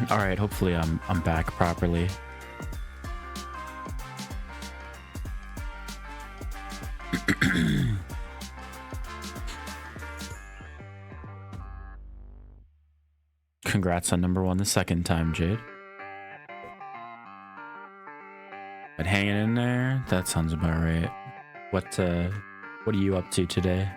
All right, hopefully I'm back properly. Congrats on #1 the second time, Jade. But hanging in there, that sounds about right. What are you up to today?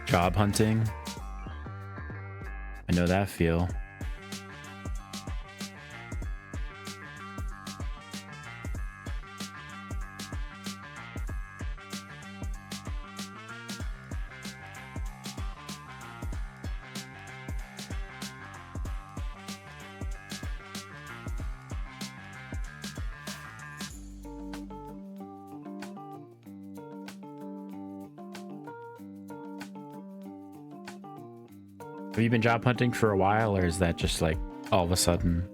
Job hunting. I know that feel. Have you been job hunting for a while, or is that just like all of a sudden?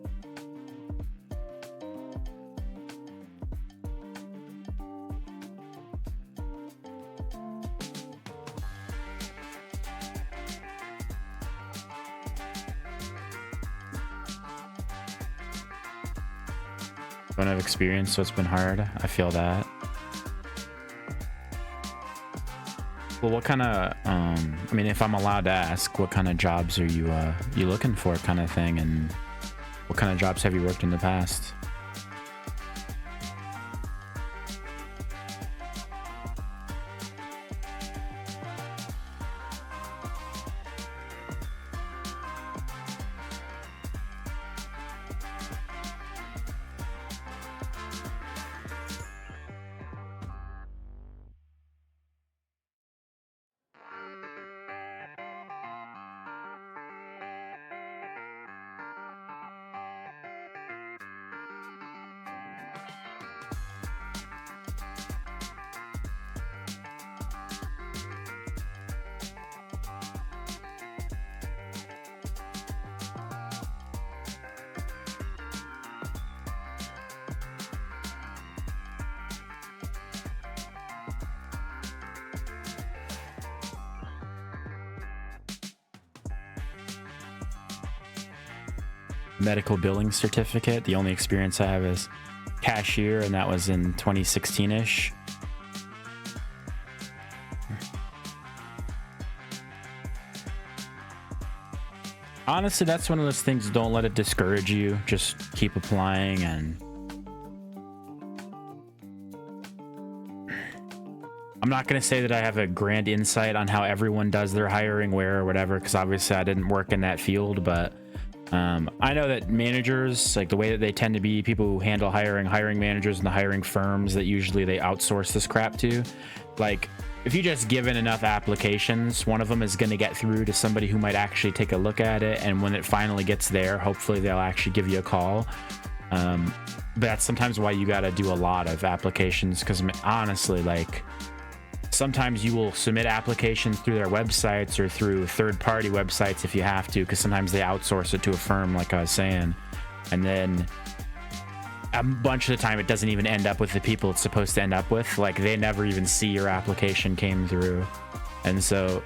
Don't have experience, so it's been hard. I feel that. Well, what kind of, I mean, if I'm allowed to ask, what kind of jobs are you looking for, kind of thing, and what kind of jobs have you worked in the past? Medical billing certificate. The only experience I have is cashier, and that was in 2016-ish. Honestly, that's one of those things, don't let it discourage you. Just keep applying, and I'm not going to say that I have a grand insight on how everyone does their hiring, where or whatever, because obviously I didn't work in that field, but I know that managers, like the way that they tend to be, people who handle hiring managers and the hiring firms that usually they outsource this crap to, like if you just given enough applications, one of them is going to get through to somebody who might actually take a look at it, and when it finally gets there, hopefully they'll actually give you a call. But that's sometimes why you got to do a lot of applications, because honestly, like sometimes you will submit applications through their websites or through third-party websites if you have to, because sometimes they outsource it to a firm, like I was saying, and then a bunch of the time it doesn't even end up with the people it's supposed to end up with. Like they never even see your application came through, and so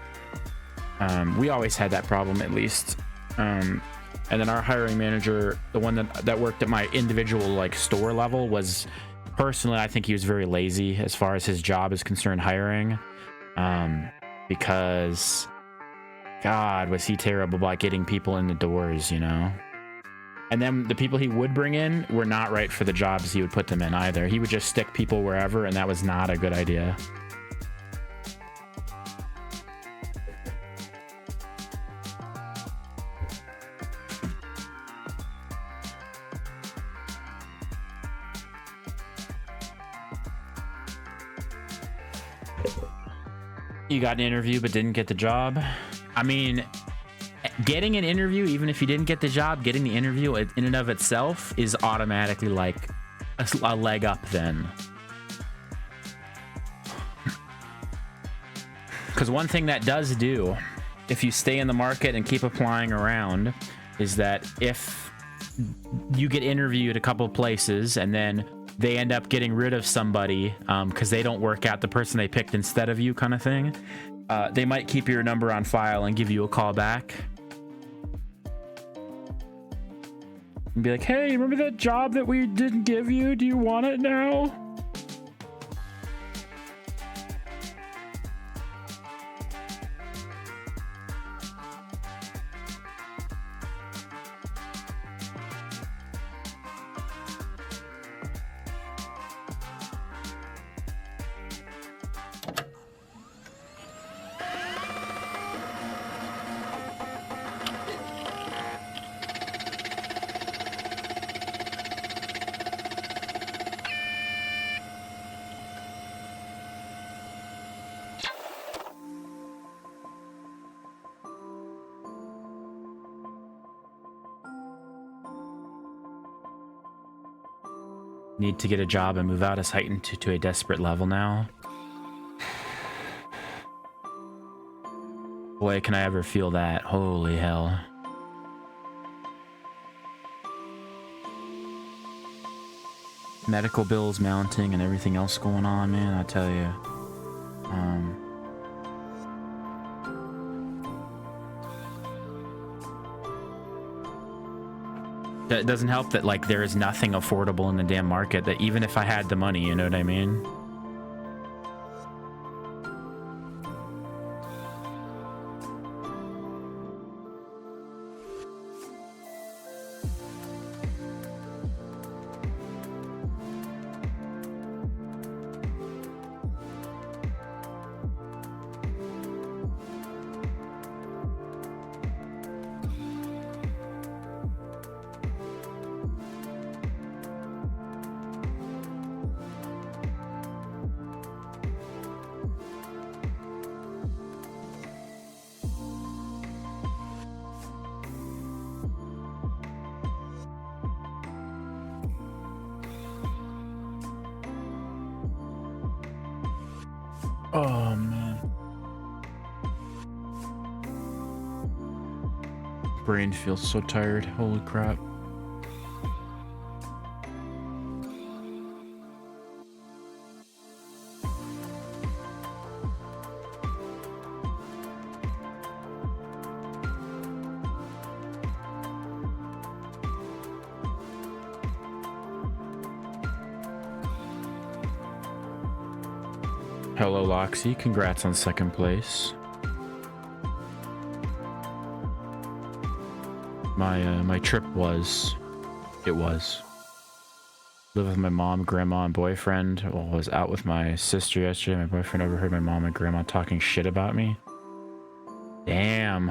we always had that problem, at least. And then our hiring manager, the one that worked at my individual like store level, was personally, I think he was very lazy as far as his job is concerned, hiring, because God, was he terrible about getting people in the doors, you know? And then the people he would bring in were not right for the jobs he would put them in either. He would just stick people wherever, and that was not a good idea. You got an interview but didn't get the job. I mean, getting an interview, even if you didn't get the job, getting the interview in and of itself is automatically like a leg up then. Because one thing that does do if you stay in the market and keep applying around, is that if you get interviewed a couple places and then they end up getting rid of somebody because they don't work out, the person they picked instead of you, kind of thing, they might keep your number on file and give you a call back and be like, hey, remember that job that we didn't give you? Do you want it now? Need to get a job and move out is heightened to a desperate level now. Boy, can I ever feel that. Holy hell. Medical bills mounting and everything else going on, man, I tell you. It doesn't help that, like, there is nothing affordable in the damn market, that even if I had the money, you know what I mean? Oh, man. Brain feels so tired. Holy crap. Hello, Loxy. Congrats on second place. My trip was live with my mom, grandma, and boyfriend. Well, I was out with my sister yesterday. My boyfriend overheard my mom and grandma talking shit about me. Damn.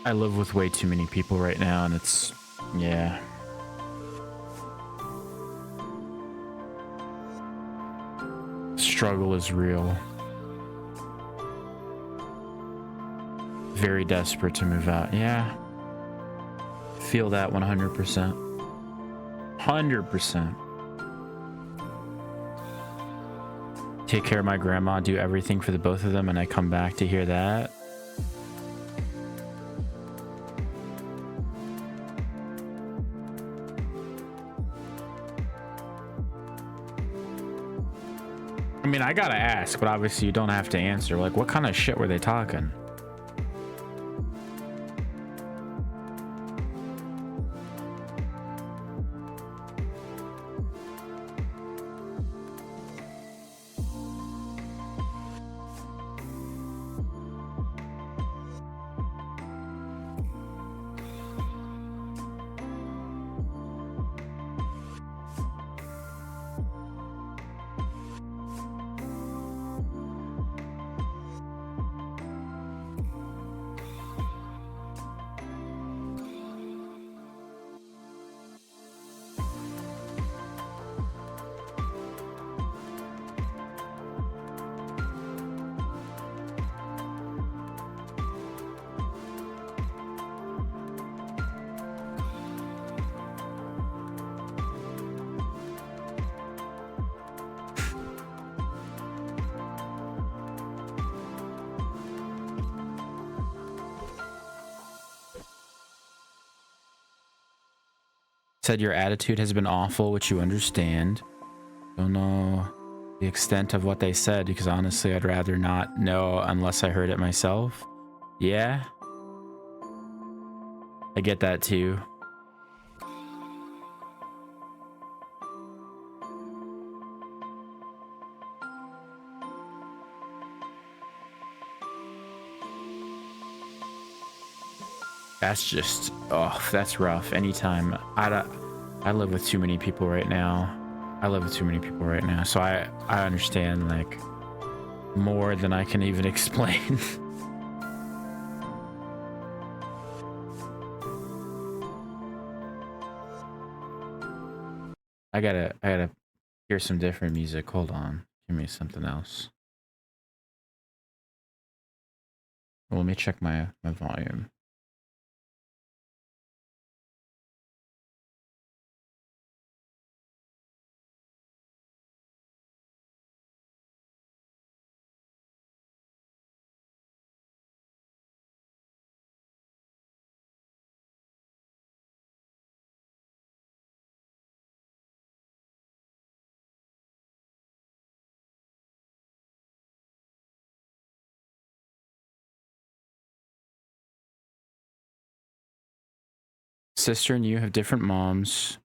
I live with way too many people right now, and it's, yeah. Struggle is real. Very desperate to move out. Yeah. Feel that 100%. 100%. Take care of my grandma, do everything for the both of them, and I come back to hear that. I mean, I gotta ask, but obviously you don't have to answer. Like, what kind of shit were they talking? Said your attitude has been awful, which you understand. Don't know the extent of what they said because honestly, I'd rather not know unless I heard it myself. Yeah, I get that too. That's just, oh, that's rough. Anytime. I live with too many people right now. So I understand like more than I can even explain. I gotta hear some different music. Hold on. Give me something else. Well, let me check my volume. Sister and you have different moms.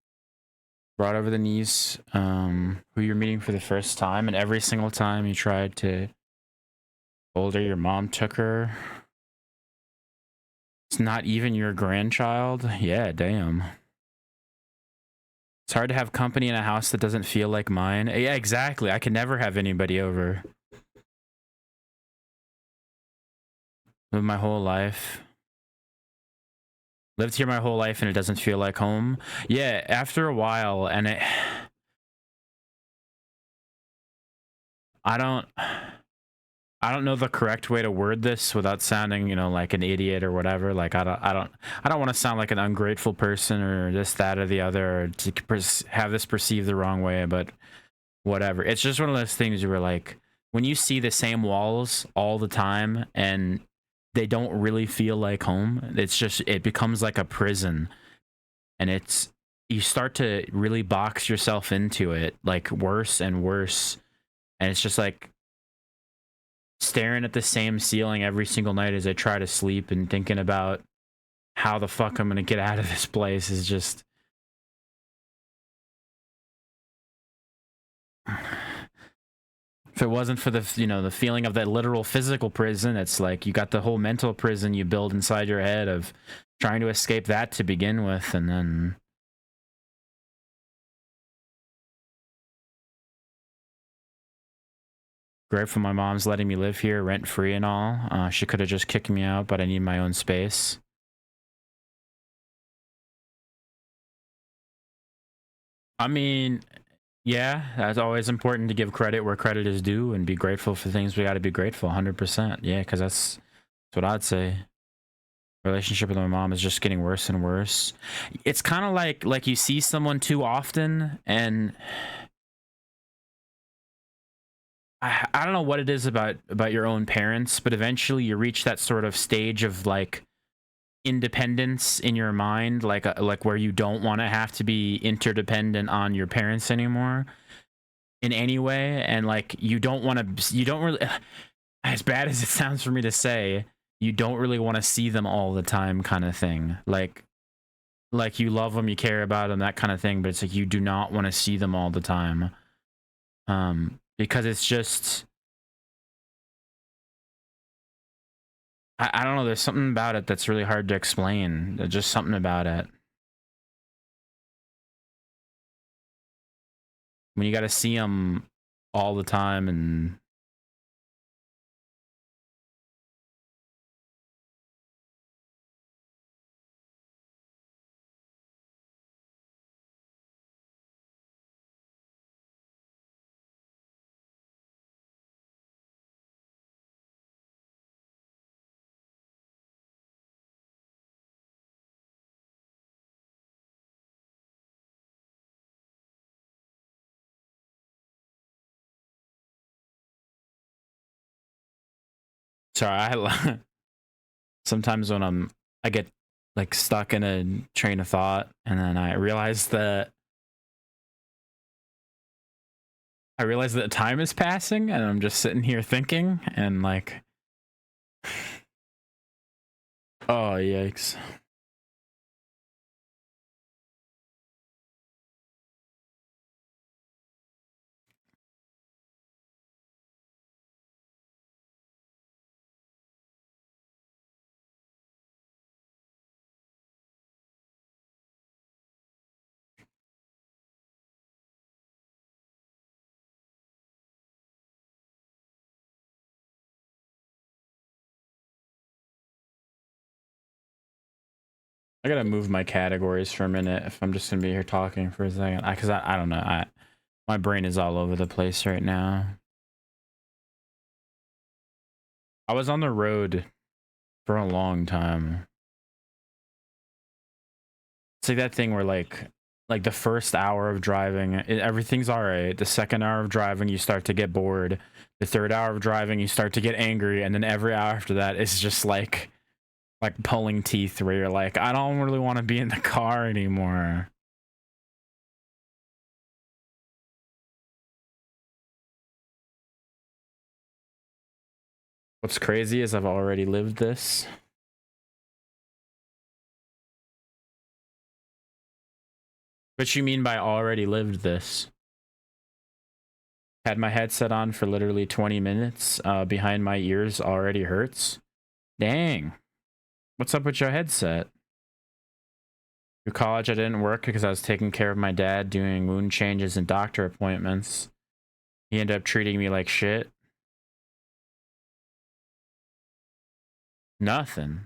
Brought over the niece, who you're meeting for the first time, and every single time you tried to hold her, your mom took her. It's not even your grandchild. Yeah, damn. It's hard to have company in a house that doesn't feel like mine. Yeah, exactly. I can never have anybody over. Live my whole life. Lived here my whole life and it doesn't feel like home. Yeah, after a while, and I don't know the correct way to word this without sounding, you know, like an idiot or whatever. Like I don't want to sound like an ungrateful person or this, that, or the other, or to have this perceived the wrong way. But whatever. It's just one of those things where like when you see the same walls all the time and they don't really feel like home, it becomes like a prison, and you start to really box yourself into it like worse and worse, and it's just like staring at the same ceiling every single night as I try to sleep and thinking about how the fuck I'm gonna get out of this place is just if it wasn't for the, you know, the feeling of that literal physical prison, it's like you got the whole mental prison you build inside your head of trying to escape that to begin with, and then grateful my mom's letting me live here rent free and all. She could have just kicked me out, but I need my own space. I mean, yeah, that's always important to give credit where credit is due and be grateful for things we got to be grateful. 100%. Yeah, because that's what I'd say. Relationship with my mom is just getting worse and worse. It's kind of like you see someone too often, and I don't know what it is about your own parents, but eventually you reach that sort of stage of like independence in your mind, like where you don't want to have to be interdependent on your parents anymore in any way, and like you don't really, as bad as it sounds for me to say, you don't really want to see them all the time, kind of thing. Like you love them, you care about them, that kind of thing, but it's like you do not want to see them all the time, because it's just I don't know, there's something about it that's really hard to explain. There's just something about it when you got to see them all the time. And sorry, I sometimes when I get like stuck in a train of thought, and then I realized that time is passing, and I'm just sitting here thinking, and like, oh yikes. I gotta move my categories for a minute if I'm just gonna be here talking for a second. Because I don't know. My brain is all over the place right now. I was on the road for a long time. It's like that thing where like the first hour of driving, everything's all right. The second hour of driving, you start to get bored. The third hour of driving, you start to get angry, and then every hour after that is just like pulling teeth, where you're like, I don't really want to be in the car anymore. What's crazy is I've already lived this. What you mean by already lived this? Had my headset on for literally 20 minutes. Behind my ears already hurts. Dang. What's up with your headset? Through college, I didn't work because I was taking care of my dad, doing wound changes and doctor appointments. He ended up treating me like shit. Nothing.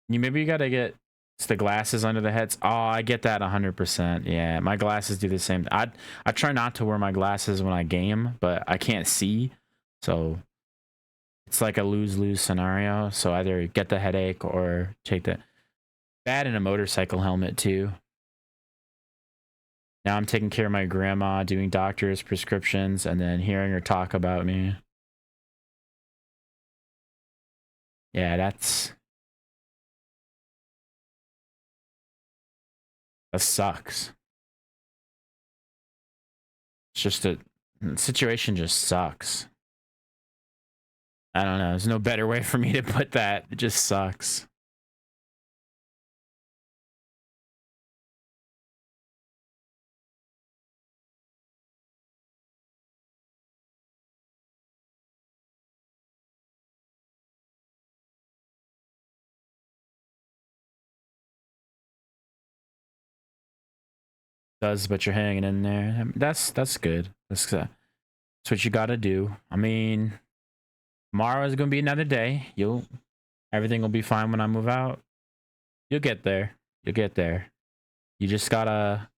Maybe you gotta get the glasses under the heads. Oh, I get that 100%. Yeah, my glasses do the same. I try not to wear my glasses when I game, but I can't see, so it's like a lose-lose scenario. So either get the headache or take the bad in a motorcycle helmet too. Now I'm taking care of my grandma, doing doctor's prescriptions, and then hearing her talk about me. Yeah, that sucks. It's just the situation just sucks. I don't know. There's no better way for me to put that. It just sucks. Does, but you're hanging in there. That's good. That's what you got to do. I mean, tomorrow is gonna be another day. Everything will be fine when I move out. You'll get there. You'll get there. You just gotta.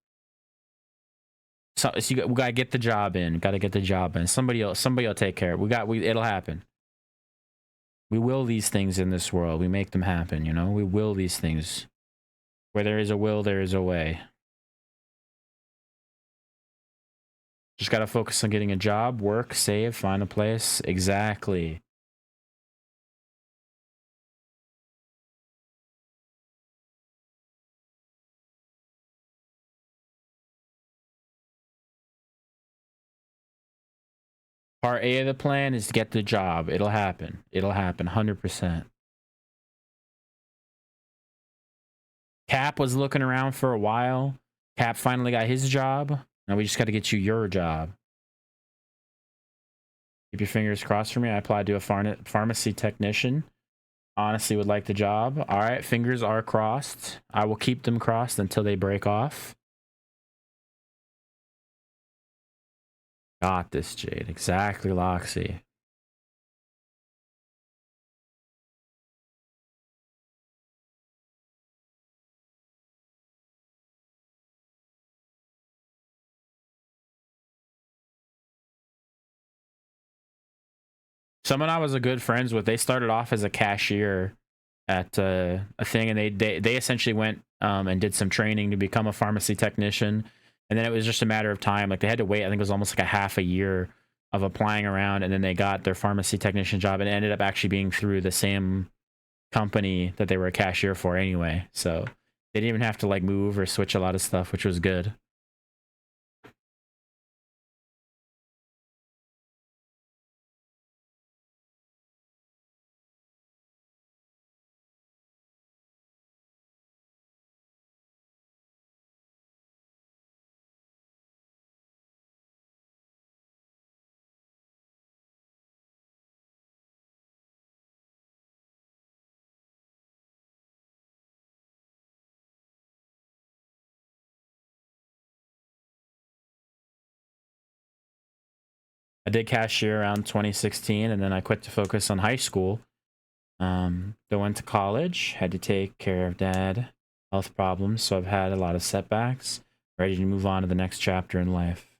So we gotta get the job in. Gotta get the job in. Somebody will take care of it. It'll happen. We will these things in this world. We make them happen. You know, we will these things. Where there is a will, there is a way. Just gotta focus on getting a job, work, save, find a place. Exactly. Part A of the plan is to get the job. It'll happen. It'll happen 100%. Cap was looking around for a while. Cap finally got his job. Now we just got to get you your job. Keep your fingers crossed for me. I applied to a pharmacy technician. Honestly would like the job. All right, fingers are crossed. I will keep them crossed until they break off. Got this, Jade. Exactly, Loxy. Someone I was a good friends with, they started off as a cashier at a thing, and they essentially went and did some training to become a pharmacy technician, and then it was just a matter of time. Like they had to wait, I think it was almost like a half a year of applying around, and then they got their pharmacy technician job, and it ended up actually being through the same company that they were a cashier for anyway. So they didn't even have to like move or switch a lot of stuff, which was good. I did cashier around 2016, and then I quit to focus on high school. Then went to college, had to take care of dad health problems, so I've had a lot of setbacks. Ready to move on to the next chapter in life.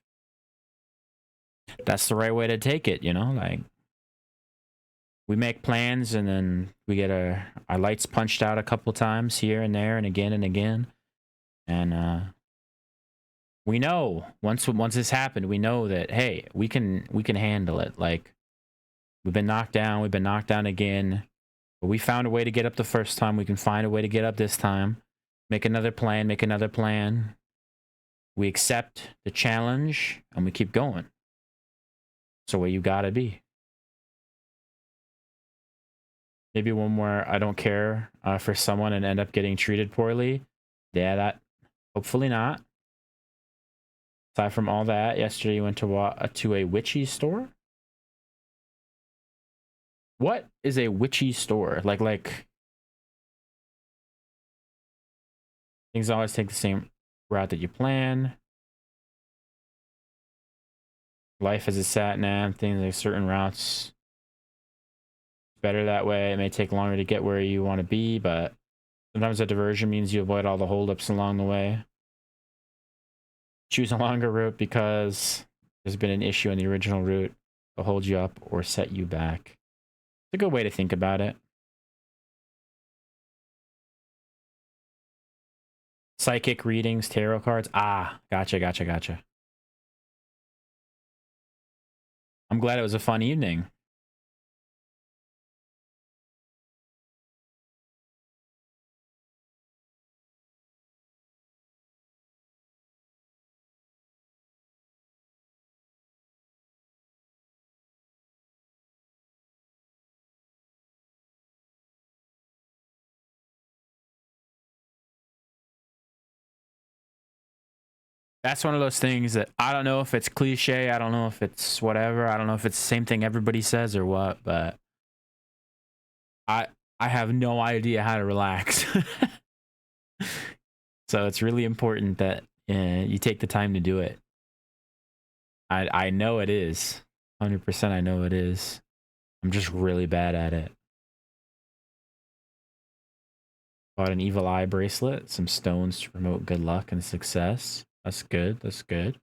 That's the right way to take it, you know. Like we make plans, and then we get our lights punched out a couple times here and there, and again, and we know once this happened, we know that hey, we can handle it. Like we've been knocked down again, but we found a way to get up the first time. We can find a way to get up this time. Make another plan. We accept the challenge and we keep going. It's the way you gotta be. Maybe one more I don't care for someone and end up getting treated poorly. Yeah, that hopefully not. Aside from all that, yesterday you went to a witchy store. What is a witchy store? Like things always take the same route that you plan. Life as a sat nav, things like certain routes better that way. It may take longer to get where you want to be, but sometimes a diversion means you avoid all the holdups along the way. Choose a longer route because there's been an issue on the original route to hold you up or set you back. It's a good way to think about it. Psychic readings, tarot cards. Ah, gotcha. I'm glad it was a fun evening. That's one of those things that I don't know if it's cliche. I don't know if it's whatever. I don't know if it's the same thing everybody says or what, but I have no idea how to relax. So it's really important that you take the time to do it. I know it is. 100% I know it is. I'm just really bad at it. Bought an evil eye bracelet, some stones to promote good luck and success. That's good. That's good.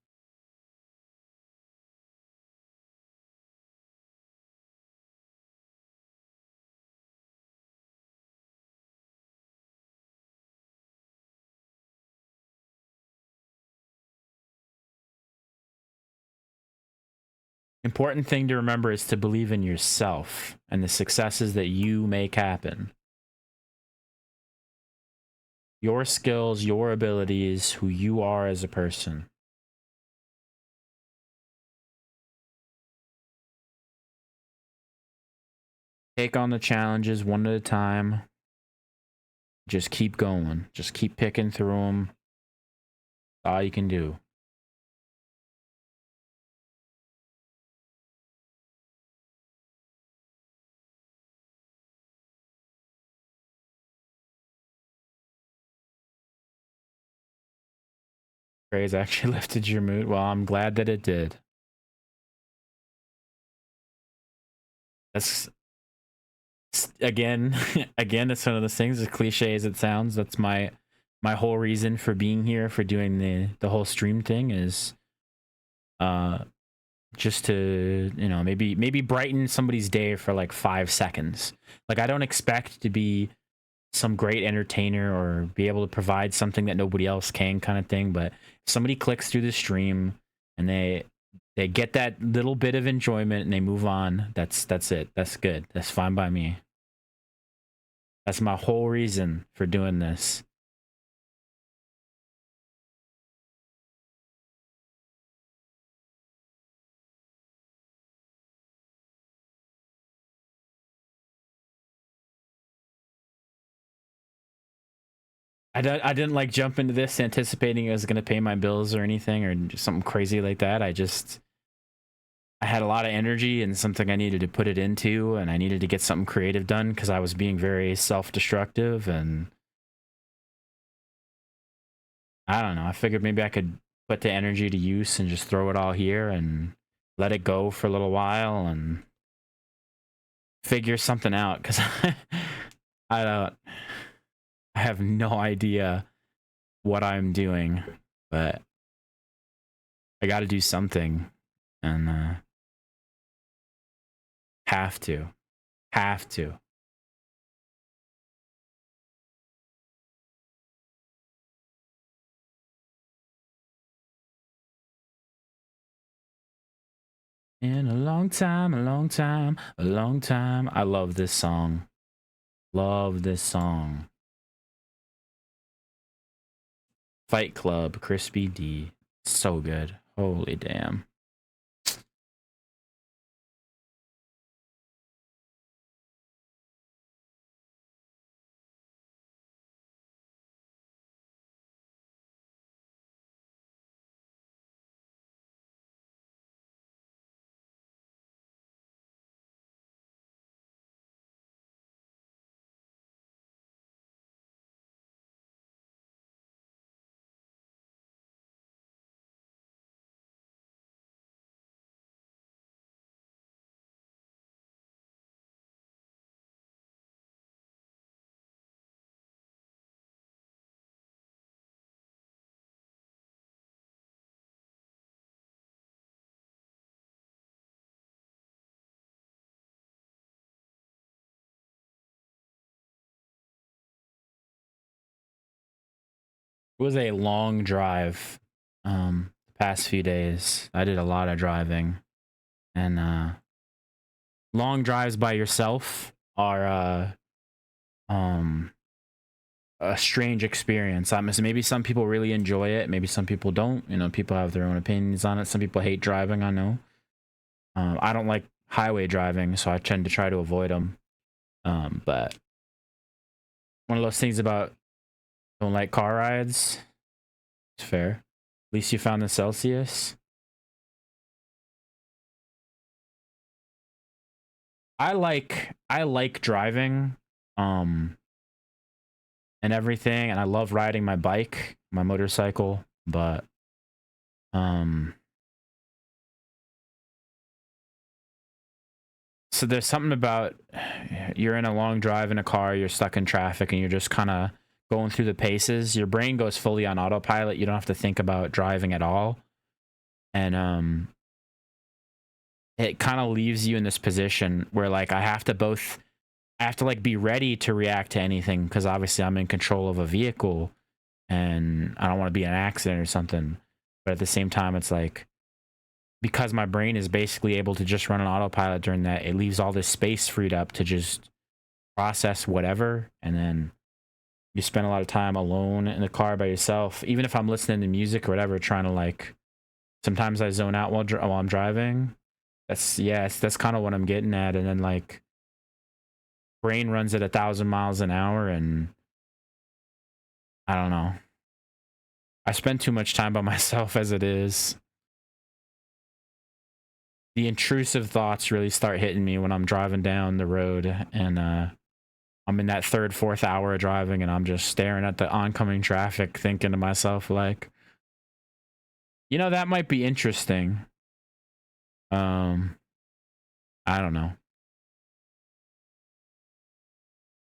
Important thing to remember is to believe in yourself and the successes that you make happen. Your skills, your abilities, who you are as a person. Take on the challenges one at a time. Just keep going. Just keep picking through them. That's all you can do. Praise actually lifted your mood. Well, I'm glad that it did. That's again, that's one of those things, as cliche as it sounds. That's my whole reason for being here, for doing the whole stream thing, is just to, you know, maybe brighten somebody's day for like 5 seconds. Like, I don't expect to be some great entertainer or be able to provide something that nobody else can, kind of thing, but if somebody clicks through the stream and they get that little bit of enjoyment and they move on, that's it. That's good. That's fine by me. That's my whole reason for doing this. I didn't like jump into this anticipating it was going to pay my bills or anything or just something crazy like that. I had a lot of energy and something I needed to put it into, and I needed to get something creative done because I was being very self-destructive. And I don't know, I figured maybe I could put the energy to use and just throw it all here and let it go for a little while and figure something out because I don't I have no idea what I'm doing, but I got to do something, and have to, have to. In a long time, a long time, a long time. I love this song. Love this song. Fight Club, Crispy D. So good. Holy damn. It was a long drive. The past few days, I did a lot of driving, and long drives by yourself are um a strange experience. Maybe some people really enjoy it. Maybe some people don't. You know, people have their own opinions on it. Some people hate driving. I know. I don't like highway driving, so I tend to try to avoid them. But one of those things about don't like car rides. It's fair. At least you found the Celsius. I like driving, um, and everything, and I love riding my bike, my motorcycle. But um, so there's something about you're in a long drive in a car, you're stuck in traffic, and you're just kind of going through the paces. Your brain goes fully on autopilot. You don't have to think about driving at all, and it kind of leaves you in this position where like I have to like be ready to react to anything because obviously I'm in control of a vehicle and I don't want to be in an accident or something. But at the same time, it's like because my brain is basically able to just run on autopilot during that, it leaves all this space freed up to just process whatever. And then you spend a lot of time alone in the car by yourself. Even if I'm listening to music or whatever, trying to like, sometimes I zone out while I'm driving. That's kind of what I'm getting at. And then like, brain runs at 1,000 miles an hour, and I don't know. I spend too much time by myself as it is. The intrusive thoughts really start hitting me when I'm driving down the road, and I'm in that third, fourth hour of driving, and I'm just staring at the oncoming traffic, thinking to myself, like, that might be interesting. Um, I don't know.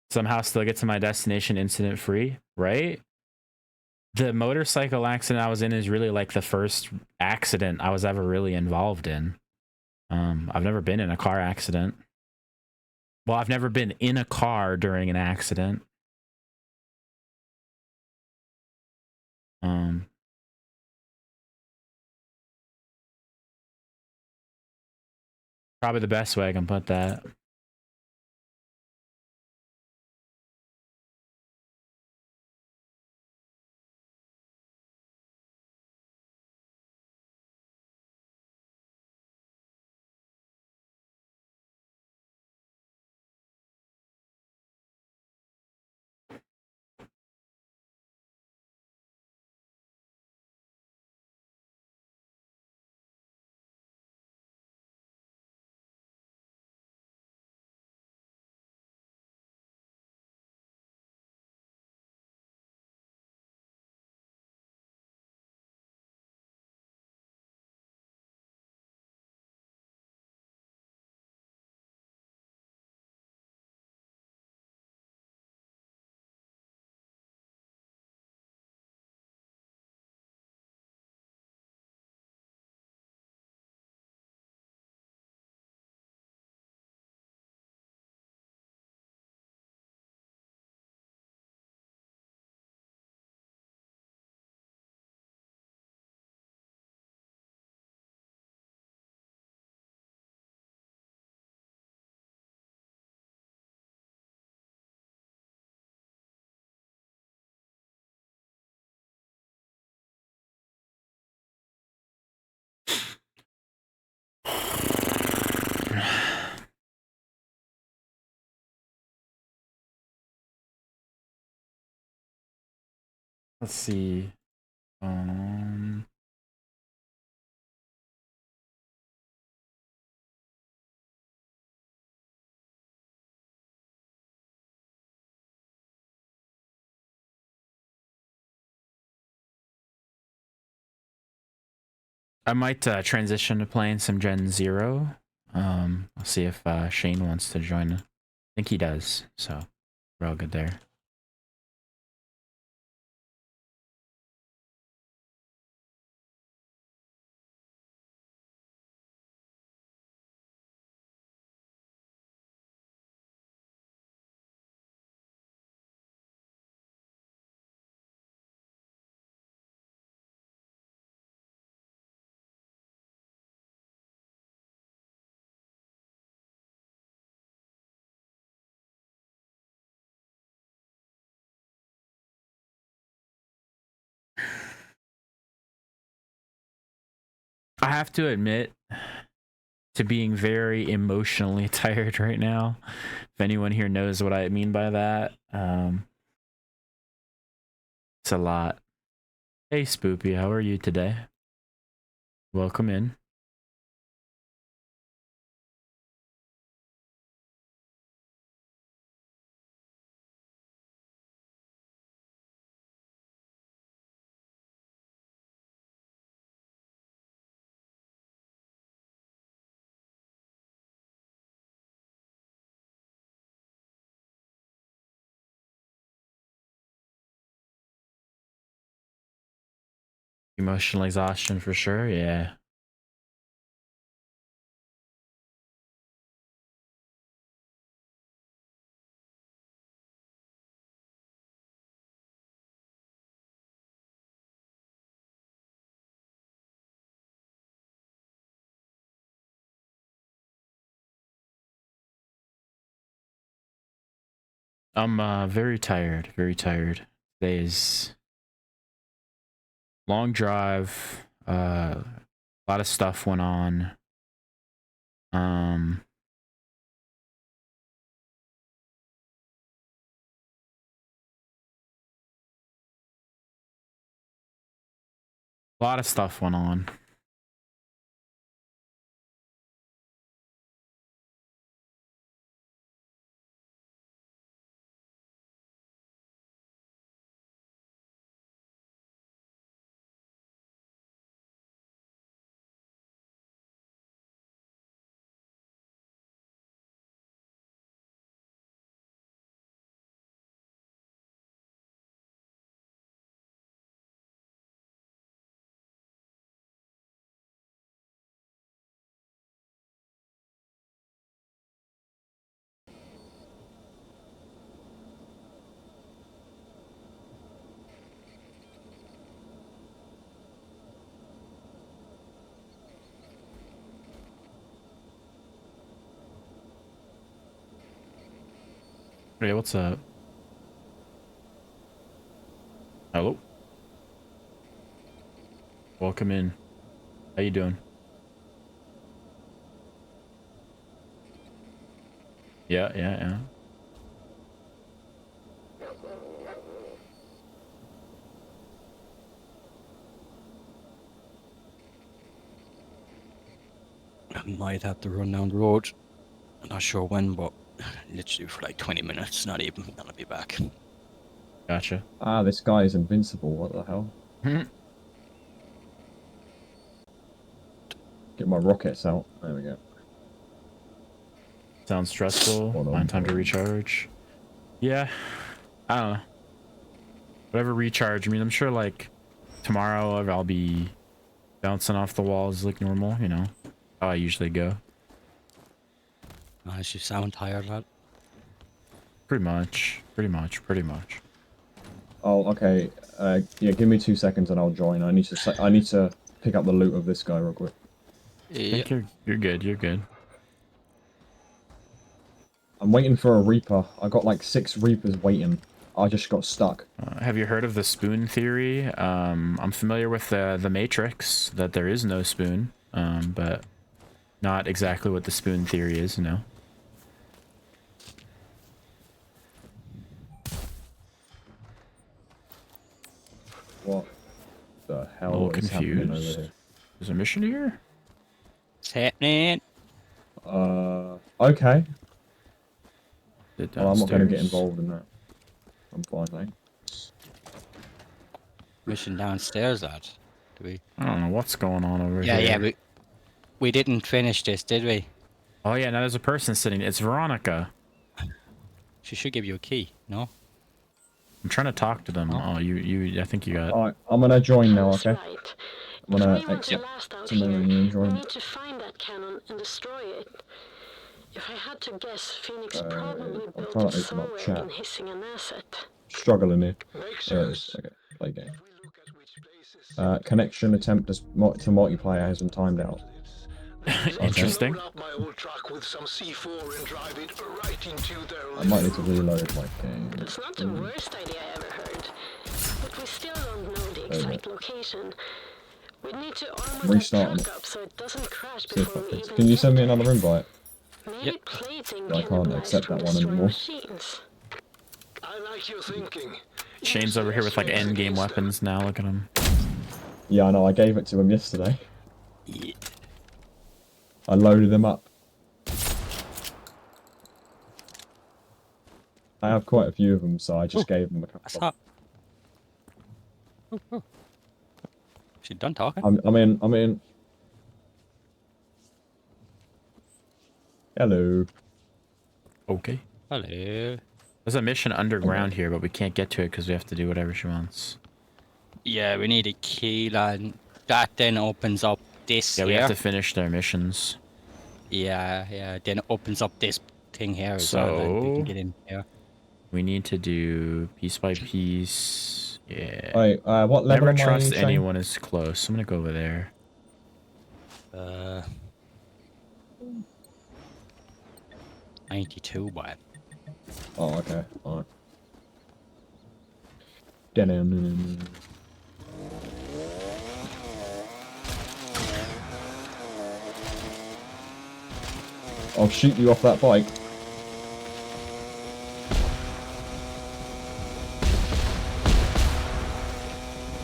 Somehow still get to my destination incident free, right? The motorcycle accident I was in is really like the first accident I was ever really involved in. I've never been in a car accident. Well, I've never been in a car during an accident. Um, Probably the best way I can put that. Let's see. I might transition to playing some Gen Zero. I'll see if Shane wants to join. I think he does, so we're all good there. I have to admit to being very emotionally tired right now. If anyone here knows what I mean by that, it's a lot. Hey, Spoopy, how are you today? Welcome in. Emotional exhaustion for sure, yeah. I'm very tired, very tired. Today is long drive. A lot of stuff went on. Um, a lot of stuff went on. Hey, what's up? Hello. Welcome in. How you doing? Yeah, yeah, yeah. I might have to run down the road. I'm not sure when, but literally for like 20 minutes, not even gonna be back. Gotcha. Ah, this guy is invincible. What the hell? Get my rockets out. There we go. Sounds stressful. Hold on, Find time to hold on. recharge. Yeah, I don't know. Whatever recharge. I mean, I'm sure like tomorrow I'll be bouncing off the walls like normal. You know how I usually go. As you sound tired, lad. Pretty much. Pretty much. Pretty much. Oh, okay. Yeah, give me 2 seconds and I'll join. I need to pick up the loot of this guy real quick. I Yeah. think you're good. You're good. I'm waiting for a Reaper. I got like 6 Reapers waiting. I just got stuck. Have you heard of the spoon theory? I'm familiar with the Matrix, that there is no spoon, but not exactly what the spoon theory is, you know? the A hell little is happening over confused. here? There's a mission here? It's happening. Okay. Is it Well, I'm not going to get downstairs? involved in that. I'm fine, thanks. Mission downstairs, lad. Do we? I don't know what's going on over Yeah, here. yeah. We didn't finish this, did we? Oh yeah, now there's a person sitting. It's Veronica. She should give you a key. No. I'm trying to talk to them. Oh. Oh, you. I think you got. Alright, I'm going to join now, That's okay? right. I'm If going we to want to exit last out to the here, menu and we join. need to find that cannon and destroy it. If I had to guess, Phoenix probably I'm built trying it to open up somewhere chat. in hissing an asset. Struggling here. Makes There it sense. is. Okay, play game. If we look at which places Connection attempt to multiplayer has been timed out. Interesting. load up my old truck with some C4 and drive it right into their I might need to reload my game. That's not the worst idea I ever heard. But we still don't know the exact location. We need to armor Restart that truck up so it doesn't crash See if before that we fits. even Can you get send me there. another invite? Maybe Yep. plating I can't cannibalized accept from that one destroying anymore. machines. I like your thinking. Shane's over here with like end game weapons now. Look at him. Yeah, I know. I gave it to him yesterday. Yeah. I loaded them up. I have quite a few of them, so I just gave him a What's couple. up? Oh. She done talking? I'm in. Hello. Okay. Hello. There's a mission underground here, but we can't get to it because we have to do whatever she wants. Yeah, we need a key, lad. That then opens up this Yeah, we here. have to finish their missions. Yeah, yeah. Then it opens up this thing here as well, and we So- can get in here. We need to do piece by piece. Yeah. Wait, what level Never am I trust saying? anyone is close. I'm gonna go over there. 92, boy. Oh, okay. Alright. Dun-dun-dun-dun. I'll shoot you off that bike.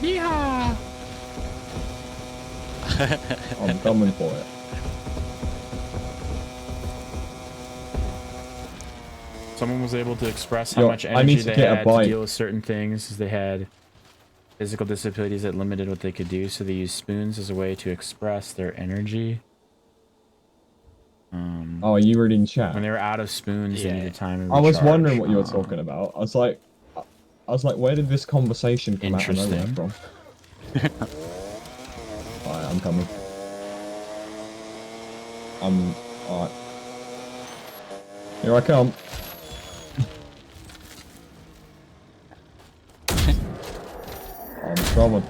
Yeah. I'm coming for it. Someone was able to express how Yo, much I energy need to they get a had to bike. deal with certain things. As they had physical disabilities that limited what they could do, so they used spoons as a way to express their energy. Oh, are you reading chat? When they were out of spoons, they Yeah. needed time to I was recharge. wondering what you were talking about. I was like, where did this conversation come out of nowhere Interesting. from? Alright, I'm coming. Alright. Here I come. I'm coming.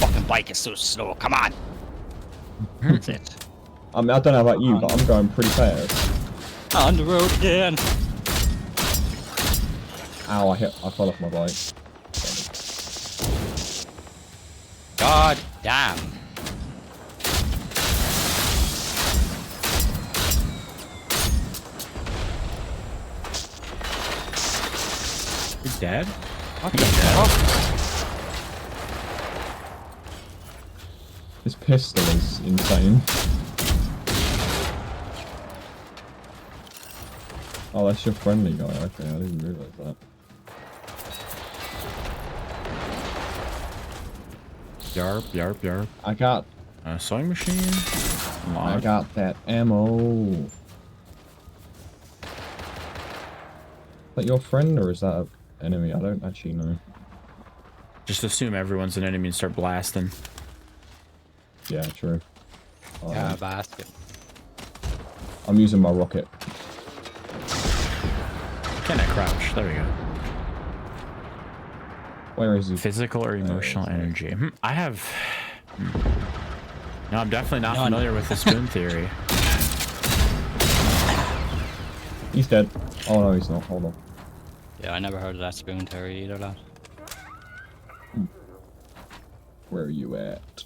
Fucking bike is so slow. Come on. That's it. I mean, I don't know about you, but I'm going pretty fast. On the road again. Ow, I fell off my bike. God damn. He's dead? What the fuck? This pistol is insane. Oh, that's your friendly guy. Okay, I didn't realize that. Yarp, yarp, yarp. I got Sewing machine? I Lock. got that ammo. Is that your friend or is that an enemy? I don't actually know. Just assume everyone's an enemy and start blasting. Yeah, true. Yeah, basket. I'm using my rocket. Can I crouch? There we go. Where is he? Physical or emotional energy? I have... No, I'm definitely not None. familiar with the spoon theory. He's dead. Oh no, he's not. Hold on. Yeah, I never heard of that spoon theory either, lad. Where are you at?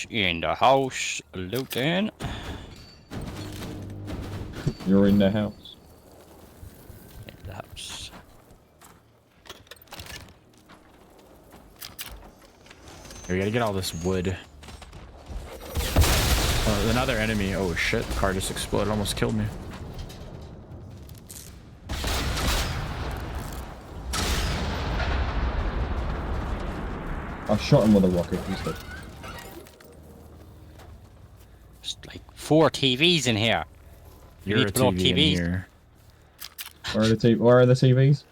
In the house, looting. You're in the house. In the house. We gotta get all this wood. Oh, another enemy. Oh shit, the car just exploded, almost killed me. I shot him with a rocket instead. There's like 4 TVs in here. You You're need a to blow up TV in TVs. here. Where are the TVs?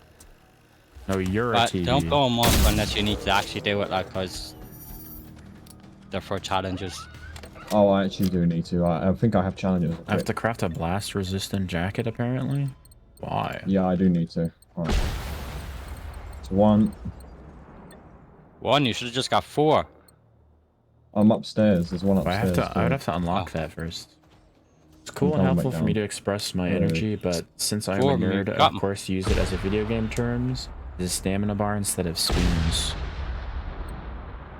No, you're a But TV. don't blow them up unless you need to actually do it, like, cause they're for challenges. Oh, I actually do need to. I think I have challenges. I have to craft a blast resistant jacket apparently. Why? Yeah, I do need to. Alright. So 1. One, you should have just got 4. I'm upstairs. There's one I upstairs. I would have to unlock Oh. that first. It's cool and coming back helpful for me to down. express my energy, but since I'm a 4 of 'em, you nerd, got of 'em. course use it as a video game terms. Is a stamina bar instead of spoons.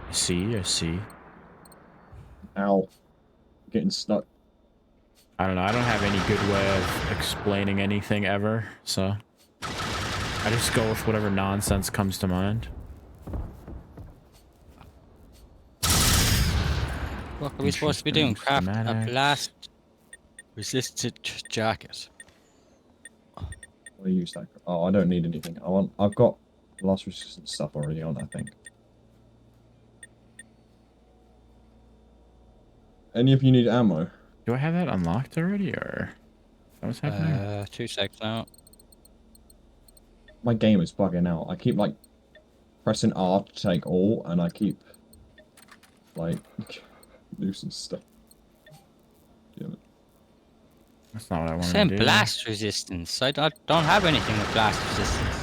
I see, I see. Ow. Getting stuck. I don't know, I don't have any good way of explaining anything ever, so I just go with whatever nonsense comes to mind. What are we supposed to be doing? Interesting Craft a schematics. blast resistant jacket. What do you use that? Oh, I don't need anything. I've got blast resistant stuff already on, I think. Any of you need ammo? Do I have that unlocked already, or what's happening? 2 seconds now. My game is bugging out. I keep like pressing R to take all, and I keep like losing stuff. Damn it. That's not what I wanted Saying to do. blast resistance. I don't have anything with blast resistance.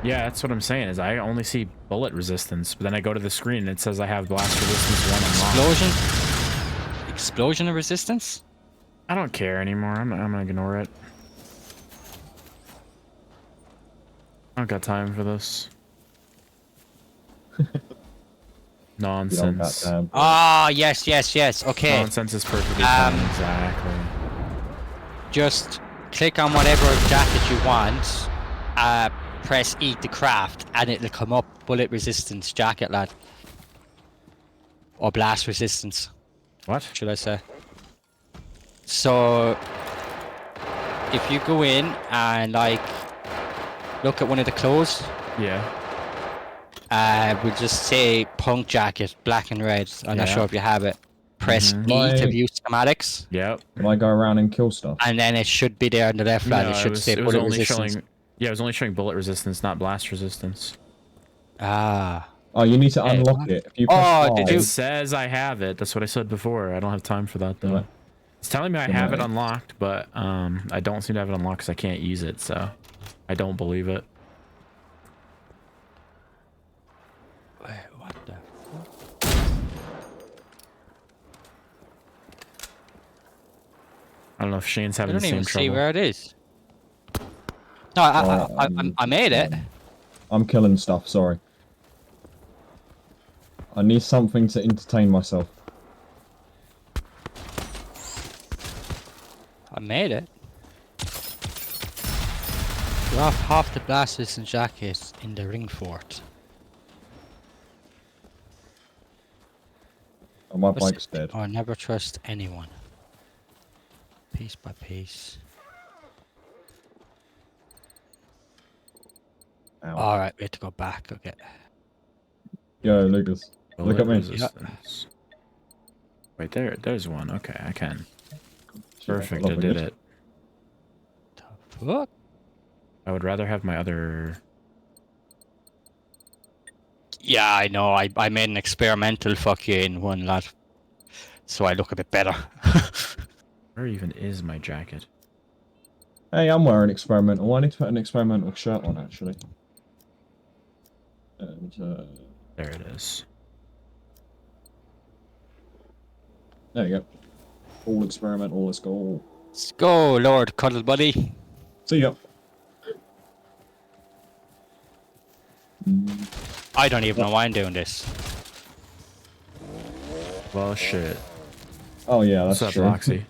Yeah, that's what I'm saying, is I only see bullet resistance, but then I go to the screen and it says I have blast resistance 1 unlocked. Explosion resistance? I don't care anymore. I'm gonna ignore it. I don't got time for this. You don't got Nonsense. time. Ah, yes. Okay. Nonsense is perfectly fine. Exactly. Just click on whatever jacket you want. Press E to craft, and it'll come up bullet resistance jacket, lad. Or blast resistance, What? should I say. So, if you go in and, like, look at one of the clothes, Yeah. we'll just say punk jacket, black and red. I'm not Yeah. sure if you have it. Press Mhm. E to Like- view schematics, Yep. Can I go around and kill stuff? and then it should be there on the left, lad. No, It should say it was bullet only resistance. showing. Yeah, it was only showing bullet resistance, not blast resistance. Ah. Oh, you need to Hey, unlock what? it. If you Oh, press did Y, you- It says I have it. That's what I said before. I don't have time for that though. Right. It's telling me I have it Right. unlocked, but I don't seem to have it unlocked because I can't use it. So I don't believe it. Wait, what the? I don't know if Shane's I having don't the even same see trouble. where it is. No, I made it. I'm killing stuff, sorry. I need something to entertain myself. I made it. Drop half the blast resistant jacket in the ring fort. Oh, my What's bike's dead. Or never trust anyone. Piece by piece. Ow. Alright, we have to go back. Okay. Yo, Lucas. Look Bullet at me. resistance. Wait, there's one. Okay, I can. Perfect, I Lovely. did it. The fuck? I would rather have my other. Yeah, I know. I made an experimental fucking one, lad. So I look a bit better. Where even is my jacket? Hey, I'm wearing experimental. I need to put an experimental shirt on, actually. And, There it is. there you go. All experimental, let's go. Let's go, Lord Cuddle Buddy. See ya. I don't even know why I'm doing this. Well, shit. Oh yeah, that's What's up, true. Loxy?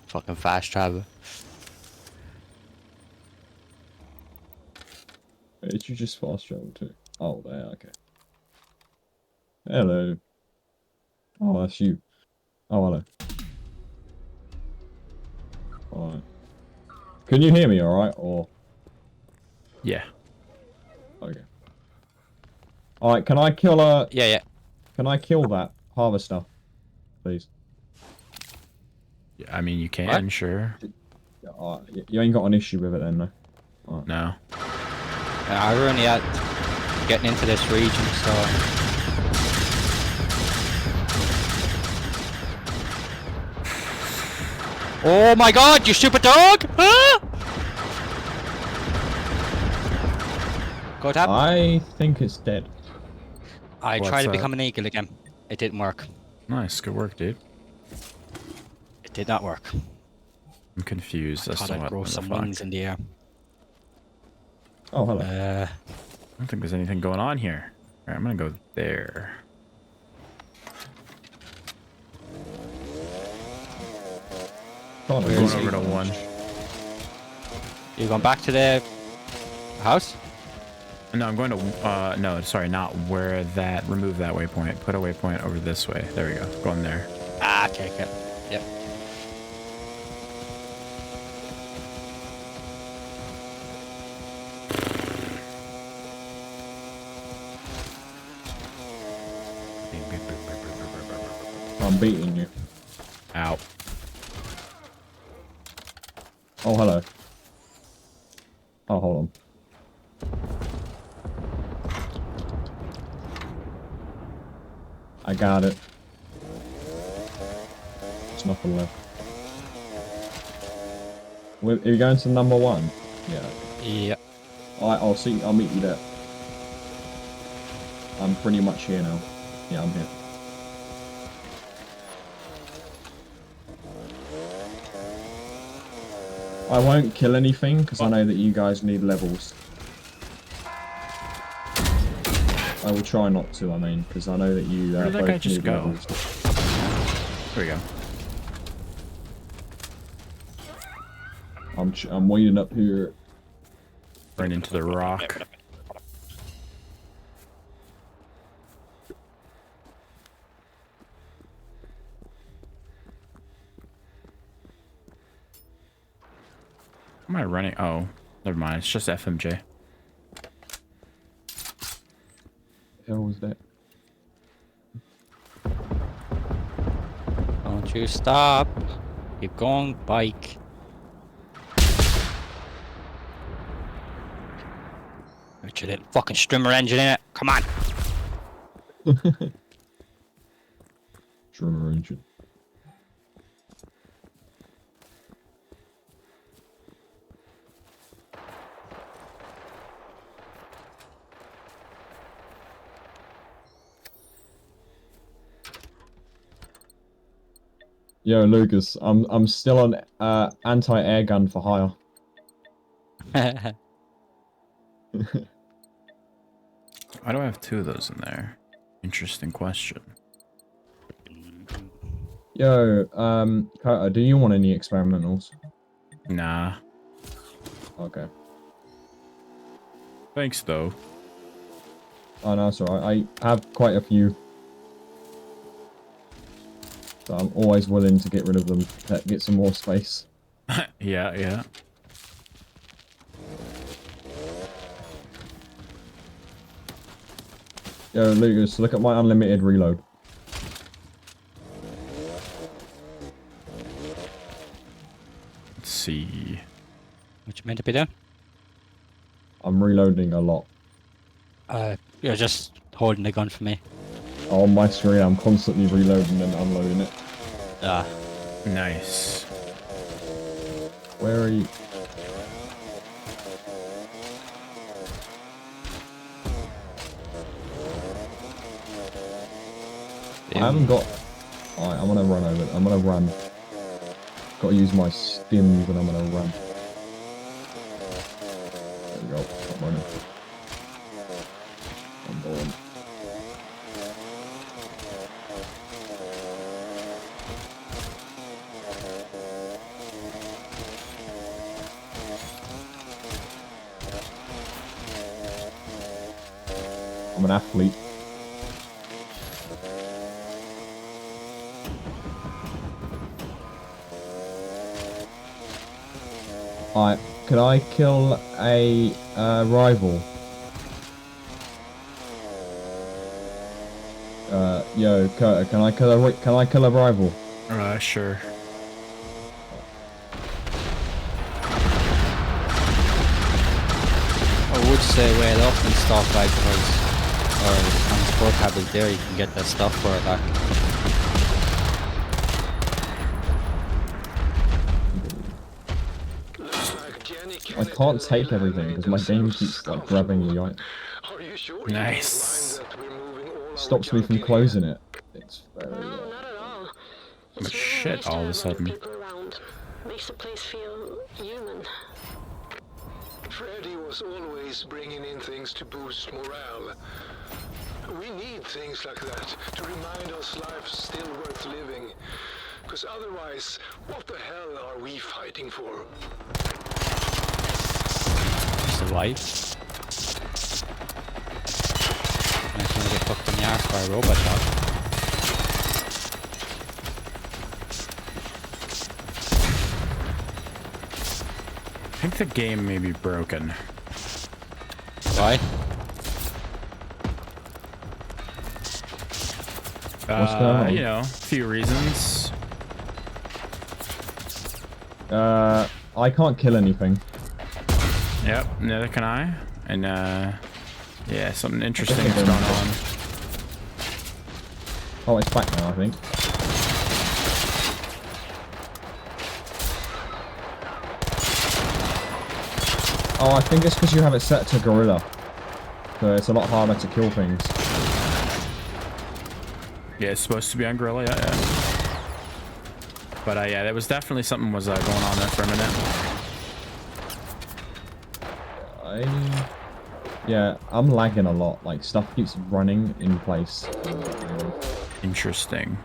Fucking fast travel. Where did you just fast travel to? Oh, there, okay. Hello. Oh, that's you. Oh, hello. Alright. Can you hear me alright, or... Yeah. Okay. Alright, can I kill Yeah. Can I kill that harvester? Please. Yeah, I mean, you can, What? sure. You ain't got an issue with it then, no? Alright. No. I were only at getting into this region, so oh my god, you stupid dog! Ah! Go tap. I think it's dead. I What's tried to that? become an eagle again. It didn't work. Nice. Good work, dude. It did not work. I'm confused as Thought to I'd what grow the some fuck. wings in the air. Oh, hello. I don't think there's anything going on here. Alright, I'm gonna go there. Can't We're do going it. over to one. You going back to the house? No, I'm going to, no, sorry, not where that, remove that waypoint. Put a waypoint over this way. There we go. Going there. Ah, take it. Yep. I'm beating you. Ow. Oh, hello. Oh, hold on. I got it. There's nothing left. Are you going to number 1? Yeah. Yep. Alright, I'll meet you there. I'm pretty much here now. Yeah, I'm here. I won't kill anything because I know that you guys need levels. I will try not to, I mean, because I know that you Where did that both guy just need go? levels. There we go. I'm waiting up here. Run into the rock. Am I running? Oh, never mind. It's just FMJ. The hell was that? Don't you stop. Keep going, bike. Put your little fucking streamer engine in it. Come on. Trimmer engine. Yo, Lucas, I'm still on anti-air gun for hire. Why do I have 2 of those in there? Interesting question. Yo, Carter, do you want any experimentals? Nah. Okay. Thanks, though. Oh no, it's alright. I have quite a few. So I'm always willing to get rid of them to get some more space. Yeah, yeah. Yo, Lucas, look at my unlimited reload. Let's see. What you meant to be doing? I'm reloading a lot. You're just holding the gun for me. On my screen, I'm constantly reloading and unloading it. Ah. Nice. Where are you? I haven't got... Alright, I'm gonna run over it. I'm gonna run. Gotta use my stims and I'm gonna run. There we go. I'm running. I'm going. I'm an athlete. Alright, could I kill a rival? Yo, Kurt, can I kill a rival? Sure. I would say wait up and stuff like because, or on sport tables there you can get that stuff for it like. Looks like Jenny I can't take everything because my game keeps like grabbing the item. Are you sure Nice. you don't mind that we're moving all our Stops me junk from in here? closing it. It's very No, not at all. But It's really shit, nice to all of a have other sudden. people around. Makes the place feel human. Freddy was always bringing in things to boost morale. We need things like that to remind us life's still worth living. Because otherwise, what the hell are we fighting for? It's the wife. And it's gonna get fucked in the arse by a robot dog. I think the game may be broken. Why? What's going on? You know, a few reasons. I can't kill anything. Yep, neither can I. And yeah, something interesting is going on. Oh, it's back now, I think. Oh, I think it's because you have it set to gorilla. So it's a lot harder to kill things. Yeah, it's supposed to be on Gorilla, yeah. But yeah, that was definitely something was going on there for a minute. Yeah, I'm lagging a lot. Like, stuff keeps running in place. Interesting.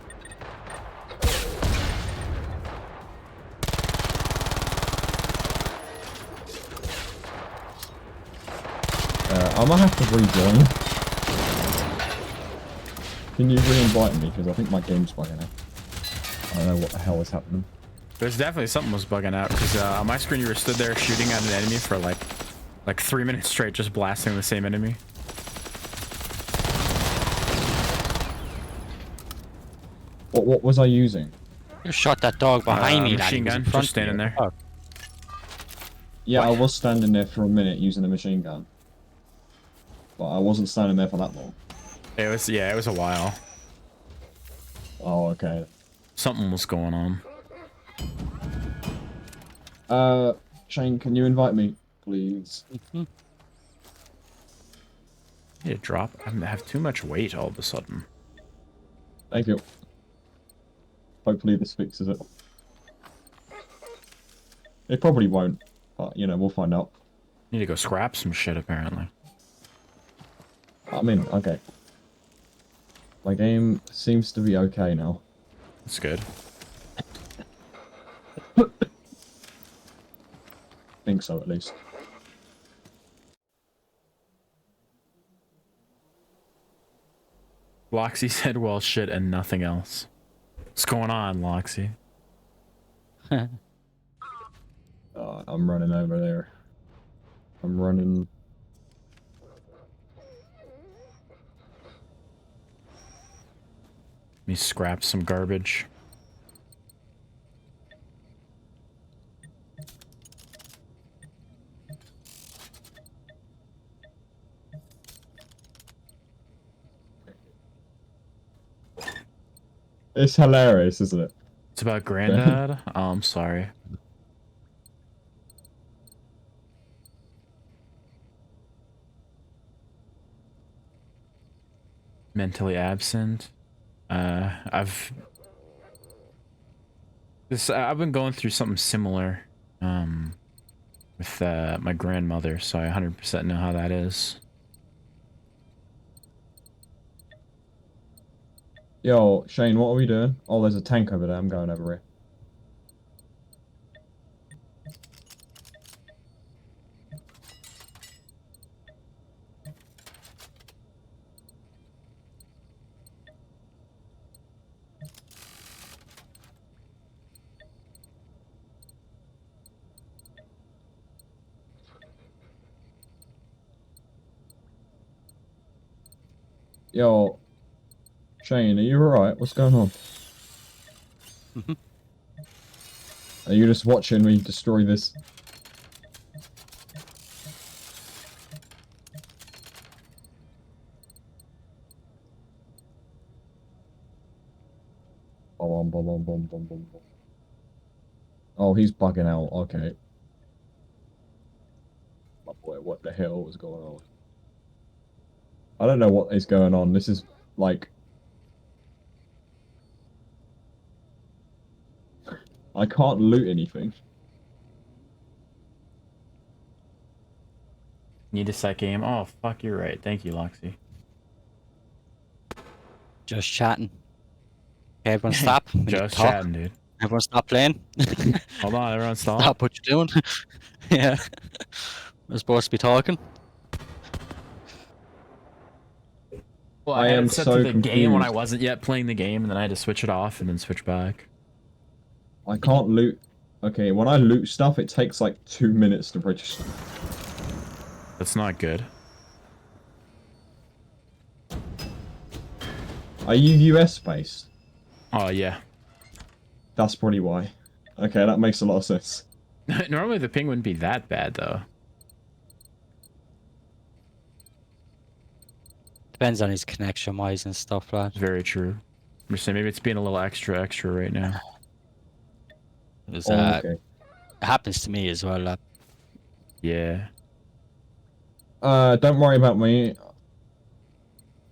I might have to rejoin. Can you re-invite me? Because I think my game's bugging out. I don't know what the hell is happening. There's definitely something was bugging out because on my screen you were stood there shooting at an enemy for like 3 minutes straight, just blasting the same enemy. What was I using? You shot that dog behind me, lad. Machine He was gun, in front just of me. standing there. Oh, Yeah, I was standing there for a minute using a machine gun. But I wasn't standing there for that long. It was, yeah, it was a while. Oh, okay. Something was going on. Shane, can you invite me, please? Need to drop. I have too much weight all of a sudden. Thank you. Hopefully this fixes it. It probably won't, but, you know, we'll find out. Need to go scrap some shit apparently. I mean, okay. My game seems to be okay now. That's good. Think so, at least. Loxy said, well, shit, and nothing else. What's going on, Loxy? I'm running over there. I'm running... Let me scrap some garbage. It's hilarious, isn't it? It's about Granddad? Oh, I'm sorry. Mentally absent. I've been going through something similar with my grandmother, so I 100% know how that is. Yo, Shane, what are we doing? Oh, there's a tank over there. I'm going over here. Yo, Shane, are you alright? What's going on? Mhm. Are you just watching me destroy this? Bom, bom, bom, bom, bom, bom, bom. Oh, he's bugging out. Okay. My boy, what the hell is going on? I don't know what is going on. This is like... I can't loot anything. Need a set game. Oh fuck, you're right. Thank you, Loxy. Just chatting. Okay, everyone stop. We need to Just talk. chatting, dude. Everyone stop playing. Hold on, everyone stop. Stop what you're doing. Yeah. We're supposed to be talking. Well, I I had am it set so to the game when I confused. wasn't yet playing the game, and then I had to switch it off and then switch back. I can't loot... Okay, when I loot stuff, it takes like 2 minutes to register. That's not good. Are you US based? Oh yeah. That's probably why. Okay, that makes a lot of sense. Normally the ping wouldn't be that bad though. Depends on his connection wise and stuff, lad. Very true. I'm just saying maybe it's being a little extra right now. It was, Oh, okay. it happens to me as well, lad. Yeah. Don't worry about me.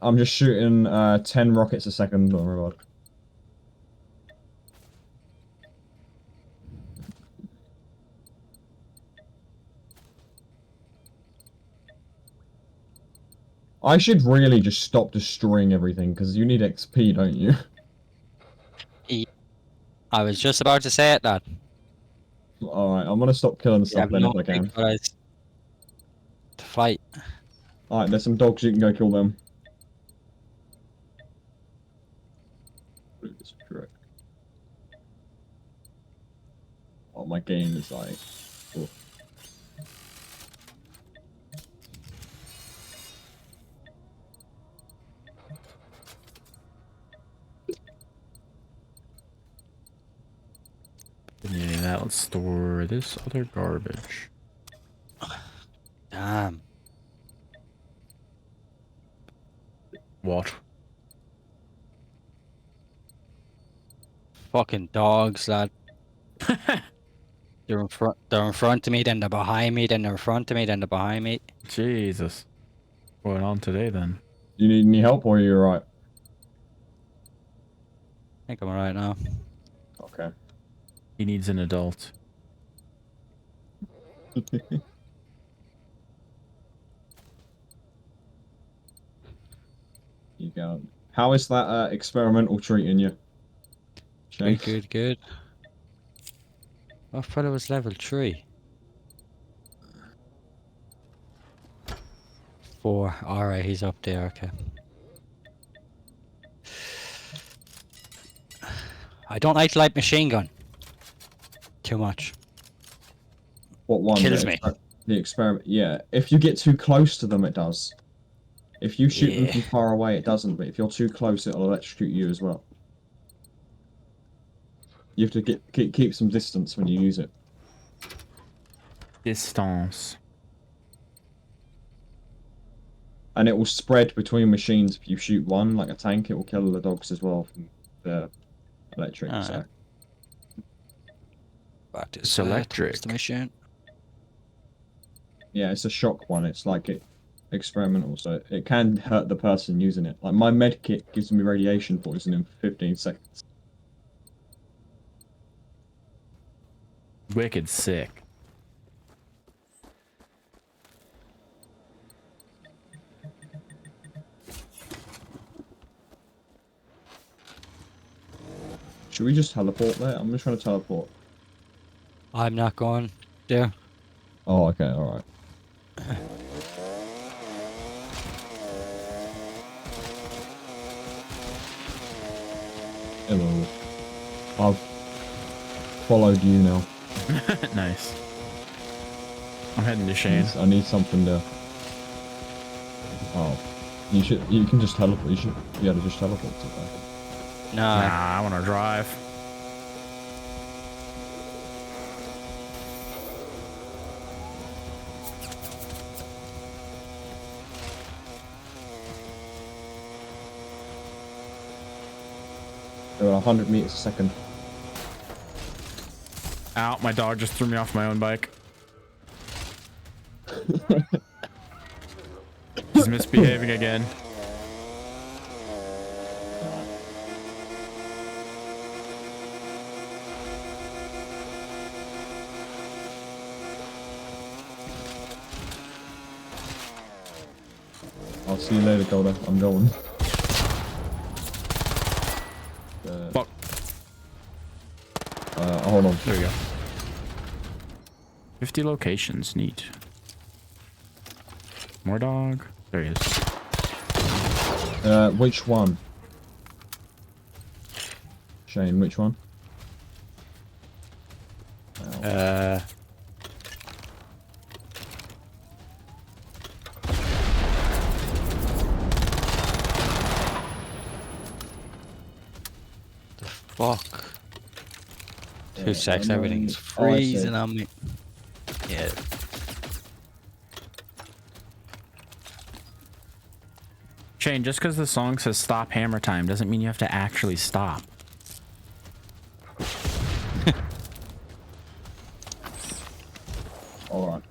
I'm just shooting 10 rockets a second. Don't worry about it. I should really just stop destroying everything, because you need XP, don't you? I was just about to say it, lad. Alright, I'm gonna stop killing You stuff have then no if I can. big guys to fight. Alright, there's some dogs, you can go kill them. Oh, my game is like... oh. Yeah, that let's store this other garbage. Damn. What? Fucking dogs, lad. They're in front of me, then they're behind me, then they're in front of me, then they're behind me. Jesus. What's going on today then? Do you need any help or are you alright? I think I'm alright now. Okay. He needs an adult. You go. How is that experimental treating you? Shane? Good. What fella was level 3? 4. Alright, he's up there, okay. I don't like light machine gun. Too much. What one? Kills me. The experiment. Yeah. If you get too close to them, it does. If you shoot them from far away, it doesn't. But if you're too close, it'll electrocute you as well. You have to keep some distance when you use it. Distance. And it will spread between machines. If you shoot one, like a tank, it will kill the dogs as well from the electric. Ah, So. Back to It's electric. towards the machine. Yeah, it's a shock one. It's like experimental, so it can hurt the person using it. Like my med kit gives me radiation poisoning for 15 seconds. Wicked sick. Should we just teleport there? I'm just trying to teleport. I'm not going there. Oh, okay, alright. Hello. I've followed you now. Nice. I'm heading to Shane. I need something to... Oh. You should. You can just teleport. You should be able to just teleport to back. No. Nah, I want to drive. They're 100 meters a second. Ow, my dog just threw me off my own bike. He's misbehaving again. I'll see you later, Golda. I'm going. Fuck. Hold on. There we go. 50 locations. Neat. More dog. There he is. Which one? Shane, which one? Fuck. 2 secs, I'm everything's on- oh, I see. freezing on me. Yeah. Shane, just because the song says stop hammer time doesn't mean you have to actually stop. Alright.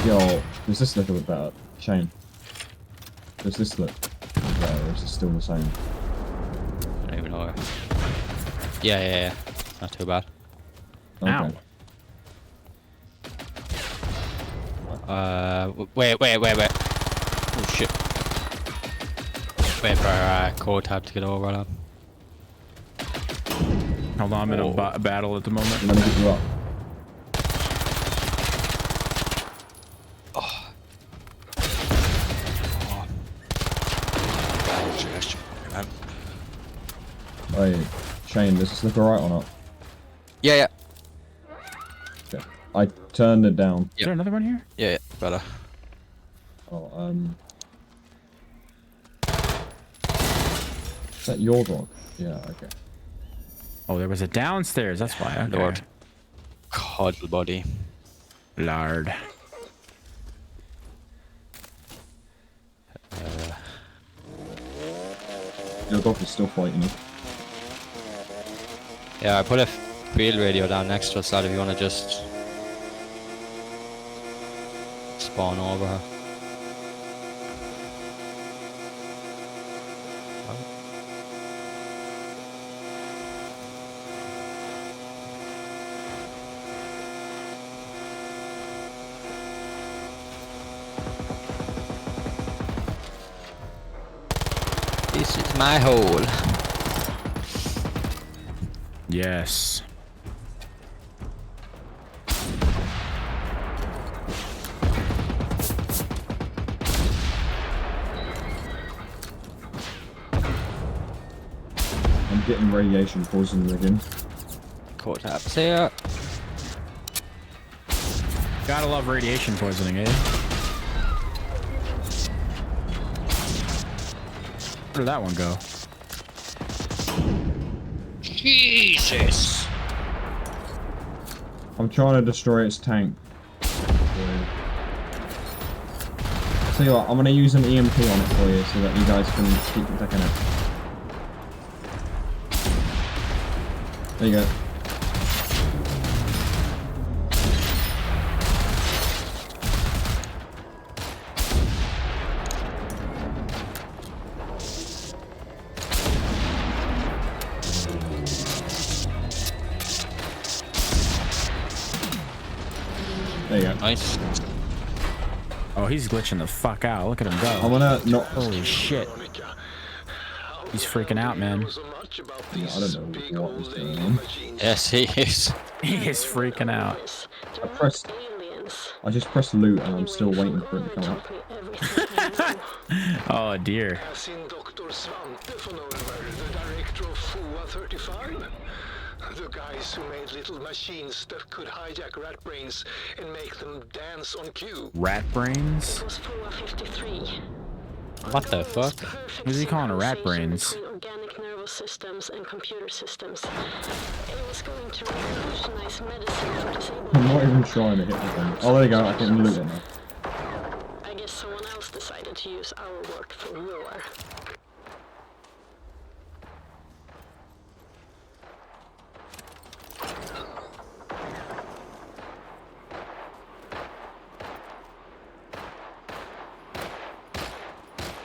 Yo, does this look a bit better? Shane. Does this look better, or is it still the same? I don't even know where. Yeah. Not too bad. Ow. Wait. Oh shit. Wait for core tab to get over on. Hold on, I'm in a battle at the moment. I'm gonna get you up. Wait, Shane, does this look alright or not? Yeah. Okay. I turned it down. Is there another one here? Yeah, better. Oh, is that your dog? Yeah, okay. Oh, there was a downstairs. That's why. Okay. Lord. Cuddle buddy. Lard. Your dog is still fighting you. Yeah, I put a field radio down next to us, lad, if you want to just spawn over her. This is my hole. Yes. I'm getting radiation poisoning again. Core tabs here. Gotta love radiation poisoning, eh? Where did that one go? Jesus! I'm trying to destroy its tank. Tell you what, I'm gonna use an EMP on it for you so that you guys can keep attacking it. There you go. There you go. Nice. Oh, he's glitching the fuck out. Look at him I'm go. gonna not. Holy shit. Veronica, He's freaking out, man. so much about Yeah, I these don't know big what old is going alien on. machines. Yes, he is. He is freaking out. I pressed. I just pressed loot and I'm still waiting for it to come up. Oh dear. As in Dr. Svante von Orberg, the director of FOA 35. The guys who made little machines that could hijack rat brains and make them dance on cue. Rat brains? It was FOA 53. What the fuck? What is he calling a rat brains? Between organic nervous systems and computer systems. It was going to revolutionize medicine for disabled I'm not people. even trying to hit the thing. Oh, there you go. I can loot it now. I guess someone else decided to use our work for lore.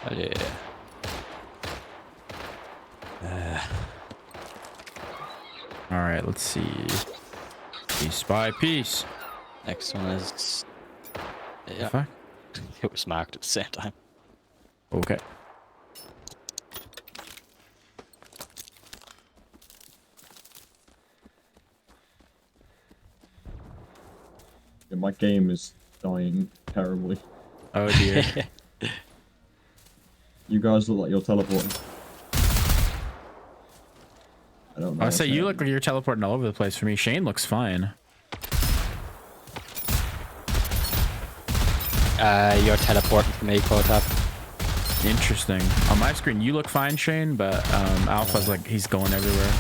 Oh, yeah. All right, let's see. Piece by piece. Next one is. Yeah, Fuck. it was marked at the same time. Okay. Yeah, my game is dying terribly. Oh dear. You guys look like you're teleporting. I don't know. I say you look like you're teleporting all over the place for me. Shane looks fine. You're teleporting for me, Kotap. Interesting. On my screen, you look fine, Shane, but Alpha's like he's going everywhere.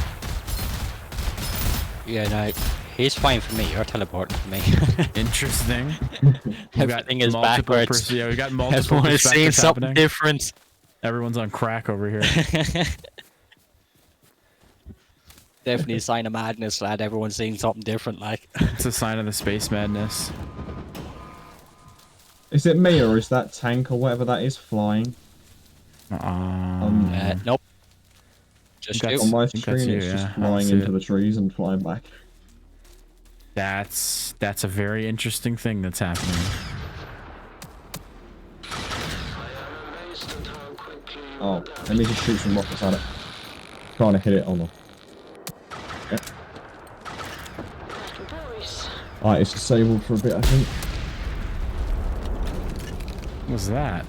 Yeah, no, he's fine for me. You're teleporting for me. Interesting. We got Everything is multiple backwards. yeah, we got multiple Everyone is seeing perspectives something happening. different. Everyone's on crack over here. Definitely a sign of madness, lad. Everyone's seeing something different, like. It's a sign of the space madness. Is it me or is that tank or whatever that is flying? Nope. Just That's- On you. my think that's screen, you, it's yeah. just I don't flying see into it. the trees and flying back. That's a very interesting thing that's happening. Oh, let me just shoot some rockets at it. Trying to hit it on the. Yep. Boys, Alright, it's disabled for a bit, I think. What was that?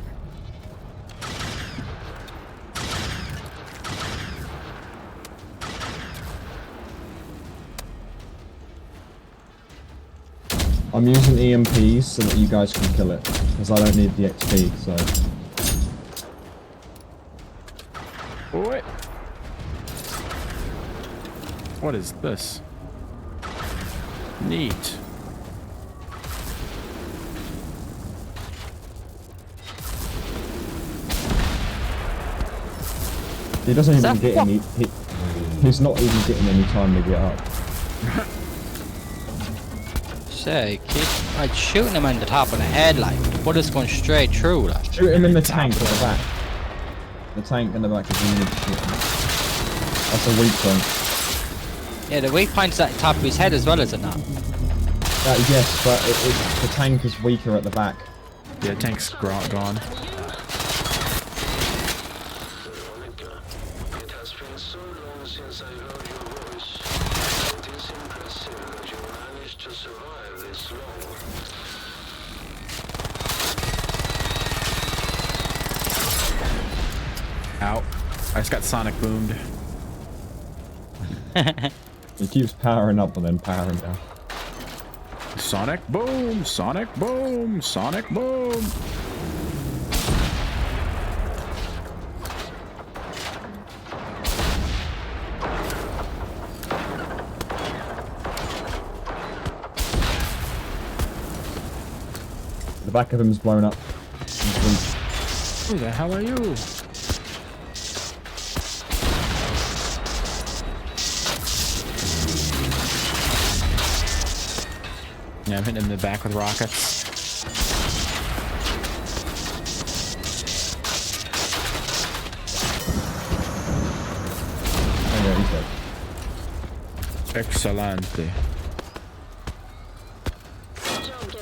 I'm using EMPs so that you guys can kill it, because I don't need the XP, so... What? What is this? Neat. He doesn't even that get any... He's not even getting any time to get up. Say, kid, like shooting him in the top of the head, like the bullet's going straight through, like. Shoot him in the tank at the back. The tank in the back is really shooting. That's a weak point. Yeah, the weak point's at the top of his head as well, is it not? Yes, but the tank is weaker at the back. Yeah, tank's gone. Veronica, it has been so long since I heard your voice. It is impressive that you managed to survive this long. Ow. I just got sonic boomed. He keeps powering up and then powering down. Sonic boom! Sonic boom! Sonic boom! The back of him is blown up. Who the hell are you? Yeah, I'm hitting him in the back with rockets. Oh yeah, he's dead. Excellente.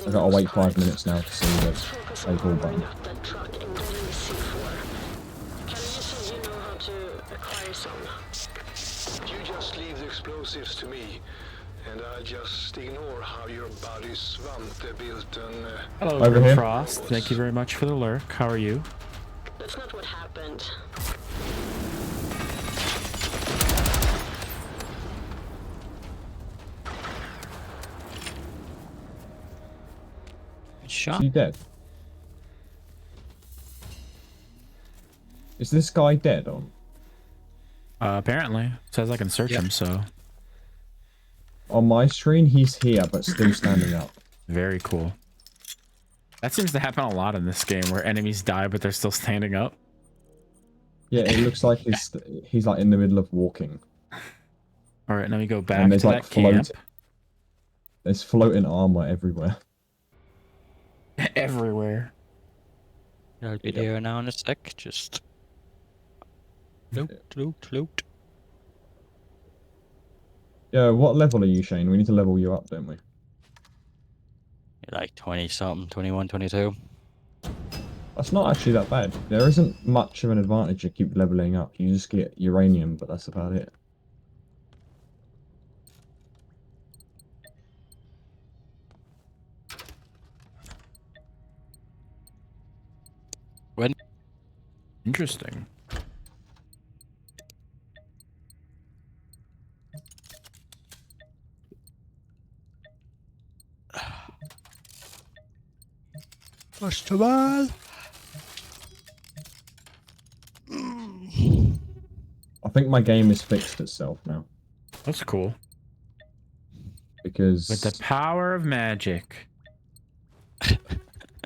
I've got to wait 5 minutes now to see the play ball button. that truck and getting the C4. Can you say you know how to acquire some? You just leave the explosives to me, and I'll just ignore how your buddies Svante built an... Hello, Over here. Frost. Thank you very much for the lurk. How are you? That's not what happened. Is he dead? Is this guy dead on? Apparently. It says I can search Yep. him, so On my screen, he's here, but still standing up. very cool. That seems to happen a lot in this game where enemies die, but they're still standing up. Yeah, it looks like he's like in the middle of walking. All right, let me go And back there's to like that camp. There's floating armor everywhere. Everywhere. I'll be there now in a sec. Just loot. Yeah, what level are you, Shane? We need to level you up, don't we? You're like 20 something, 21, 22. That's not actually that bad. There isn't much of an advantage to keep leveling up. You just get uranium, but that's about it. When Interesting. first of all, I think my game has fixed itself now. That's cool. Because With the power of magic.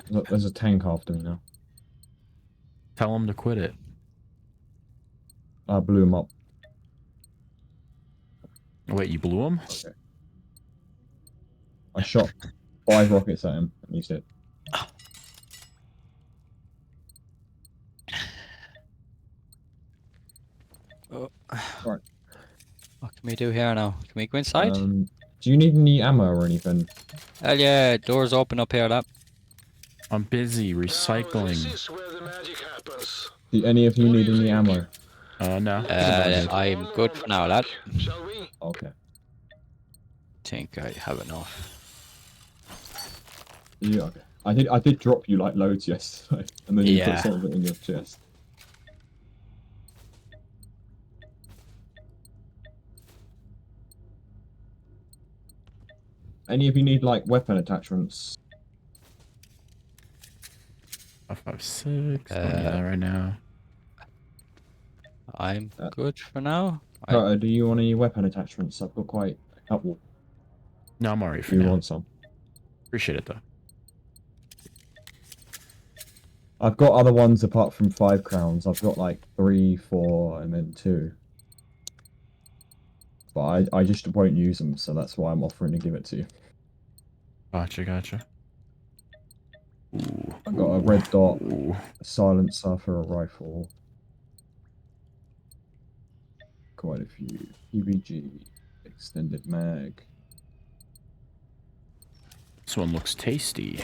look, there's a tank after me now. Tell him to quit it. I blew him up. Wait, you blew him? Okay. I shot 5 rockets at him, and he's dead. Right. what can we do here now? Can we go inside? Do you need any ammo or anything? Hell yeah, doors open up here. That I'm busy Now, recycling. this is where the magic happens. Do any of you need any ammo? No. I'm good for now, lad. Shall we? Okay. Think I have enough. Yeah, okay. I did drop you like loads yesterday, and then you Yeah. put some of it in your chest. Any of you need like weapon attachments? 556. Don't need that right now. I'm good for now. Do you want any weapon attachments? I've got quite a couple. No, I'm alright for Do you now. want some? Appreciate it though. I've got other ones apart from 5 crowns. I've got like 3, 4, and then 2. But I just won't use them, so that's why I'm offering to give it to you. Gotcha. Ooh. I've got a red dot, Ooh. a silencer for a rifle. Quite a few. PVG, extended mag. This one looks tasty.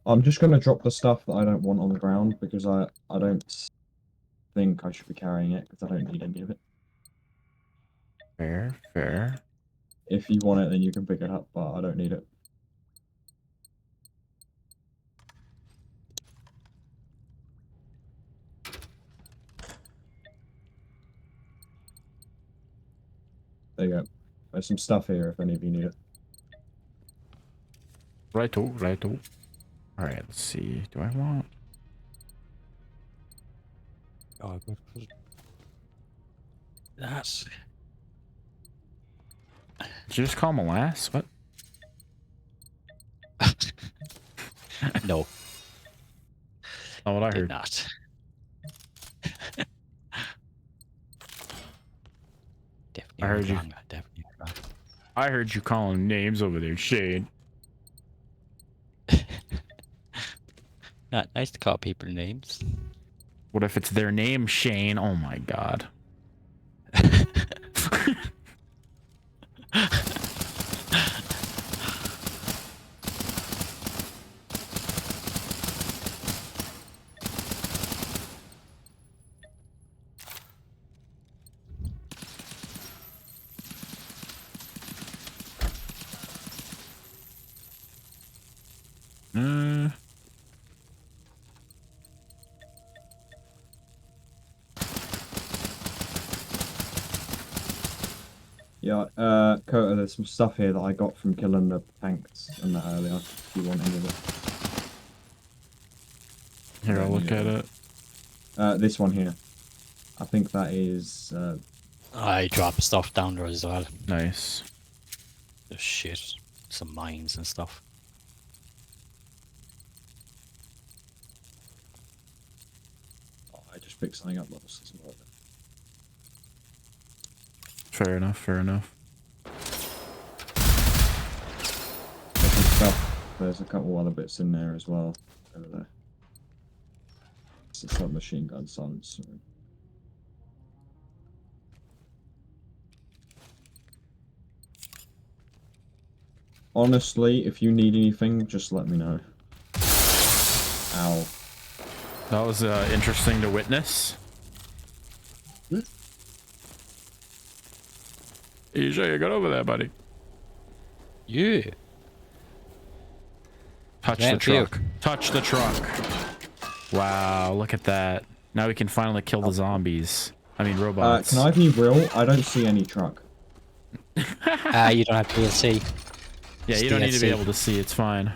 I'm just going to drop the stuff that I don't want on the ground because I don't think I should be carrying it because I don't need any of it. Fair. If you want it, then you can pick it up, but I don't need it. There you go. There's some stuff here if any of you need it. Righto. Alright, let's see. Do I want... Oh, good. That's Did you just call him a lass? What? no. Oh, what I Did heard. not. Definitely I heard you. wrong. Definitely wrong. I heard you calling names over there, Shane. Not nice to call people names. What if it's their name, Shane? Oh my god. Yeah, Kota, there's some stuff here that I got from killing the tanks and that earlier. If you want any of it. Here, I'll look at it. This one here. I think that is. I drop stuff down there as well. Nice. There's shit. Some mines and stuff. Oh, I just picked something up that was well. Fair enough, fair enough. There's some stuff. There's a couple other bits in there as well. Over there. It's a submachine gun silencer. Honestly, if you need anything, just let me know. Ow. That was interesting to witness. EJ, get over there, buddy. Yeah. Touch Yeah, the truck. Touch the truck. Wow, look at that. Now we can finally kill the zombies. I mean, robots. Can I be real? I don't see any truck. You don't have DLC. Yeah, you don't need to be able to see. It's fine.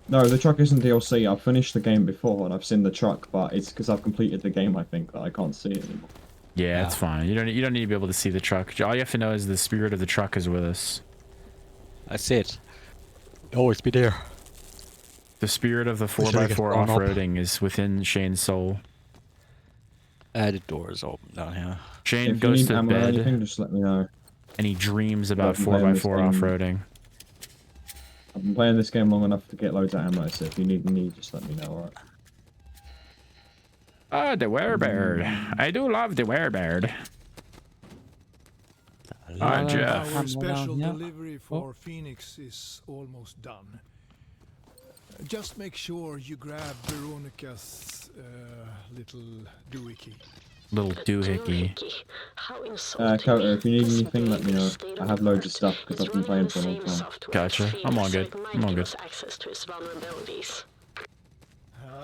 No, the truck isn't DLC. I've finished the game before and I've seen the truck, but it's because I've completed the game, I think, that I can't see it anymore. Yeah, it's fine. You don't need to be able to see the truck. All you have to know is the spirit of the truck is with us. That's it. Always be there. The spirit of the Sure it gets 4x4 blown up. off-roading is within Shane's soul. The door is open down here. Shane If you goes need to ammo or bed anything, just let me know. and he dreams about I've been playing this 4x4 game. off-roading. I've been playing this game long enough to get loads of ammo, so if you need me, just let me know, alright? Ah, the werebird. I do love the werebird. Hi, Jeff. Our special delivery for Phoenix is almost done. Just make sure you grab Veronica's little doohickey. Little doohickey. How insulting. Kota, if you need This anything, let me know. state I of have loads of affairs stuff because is I've been playing for a long running time. software Gotcha. that I'm all feels good. like might I'm all give good. us access to its vulnerabilities.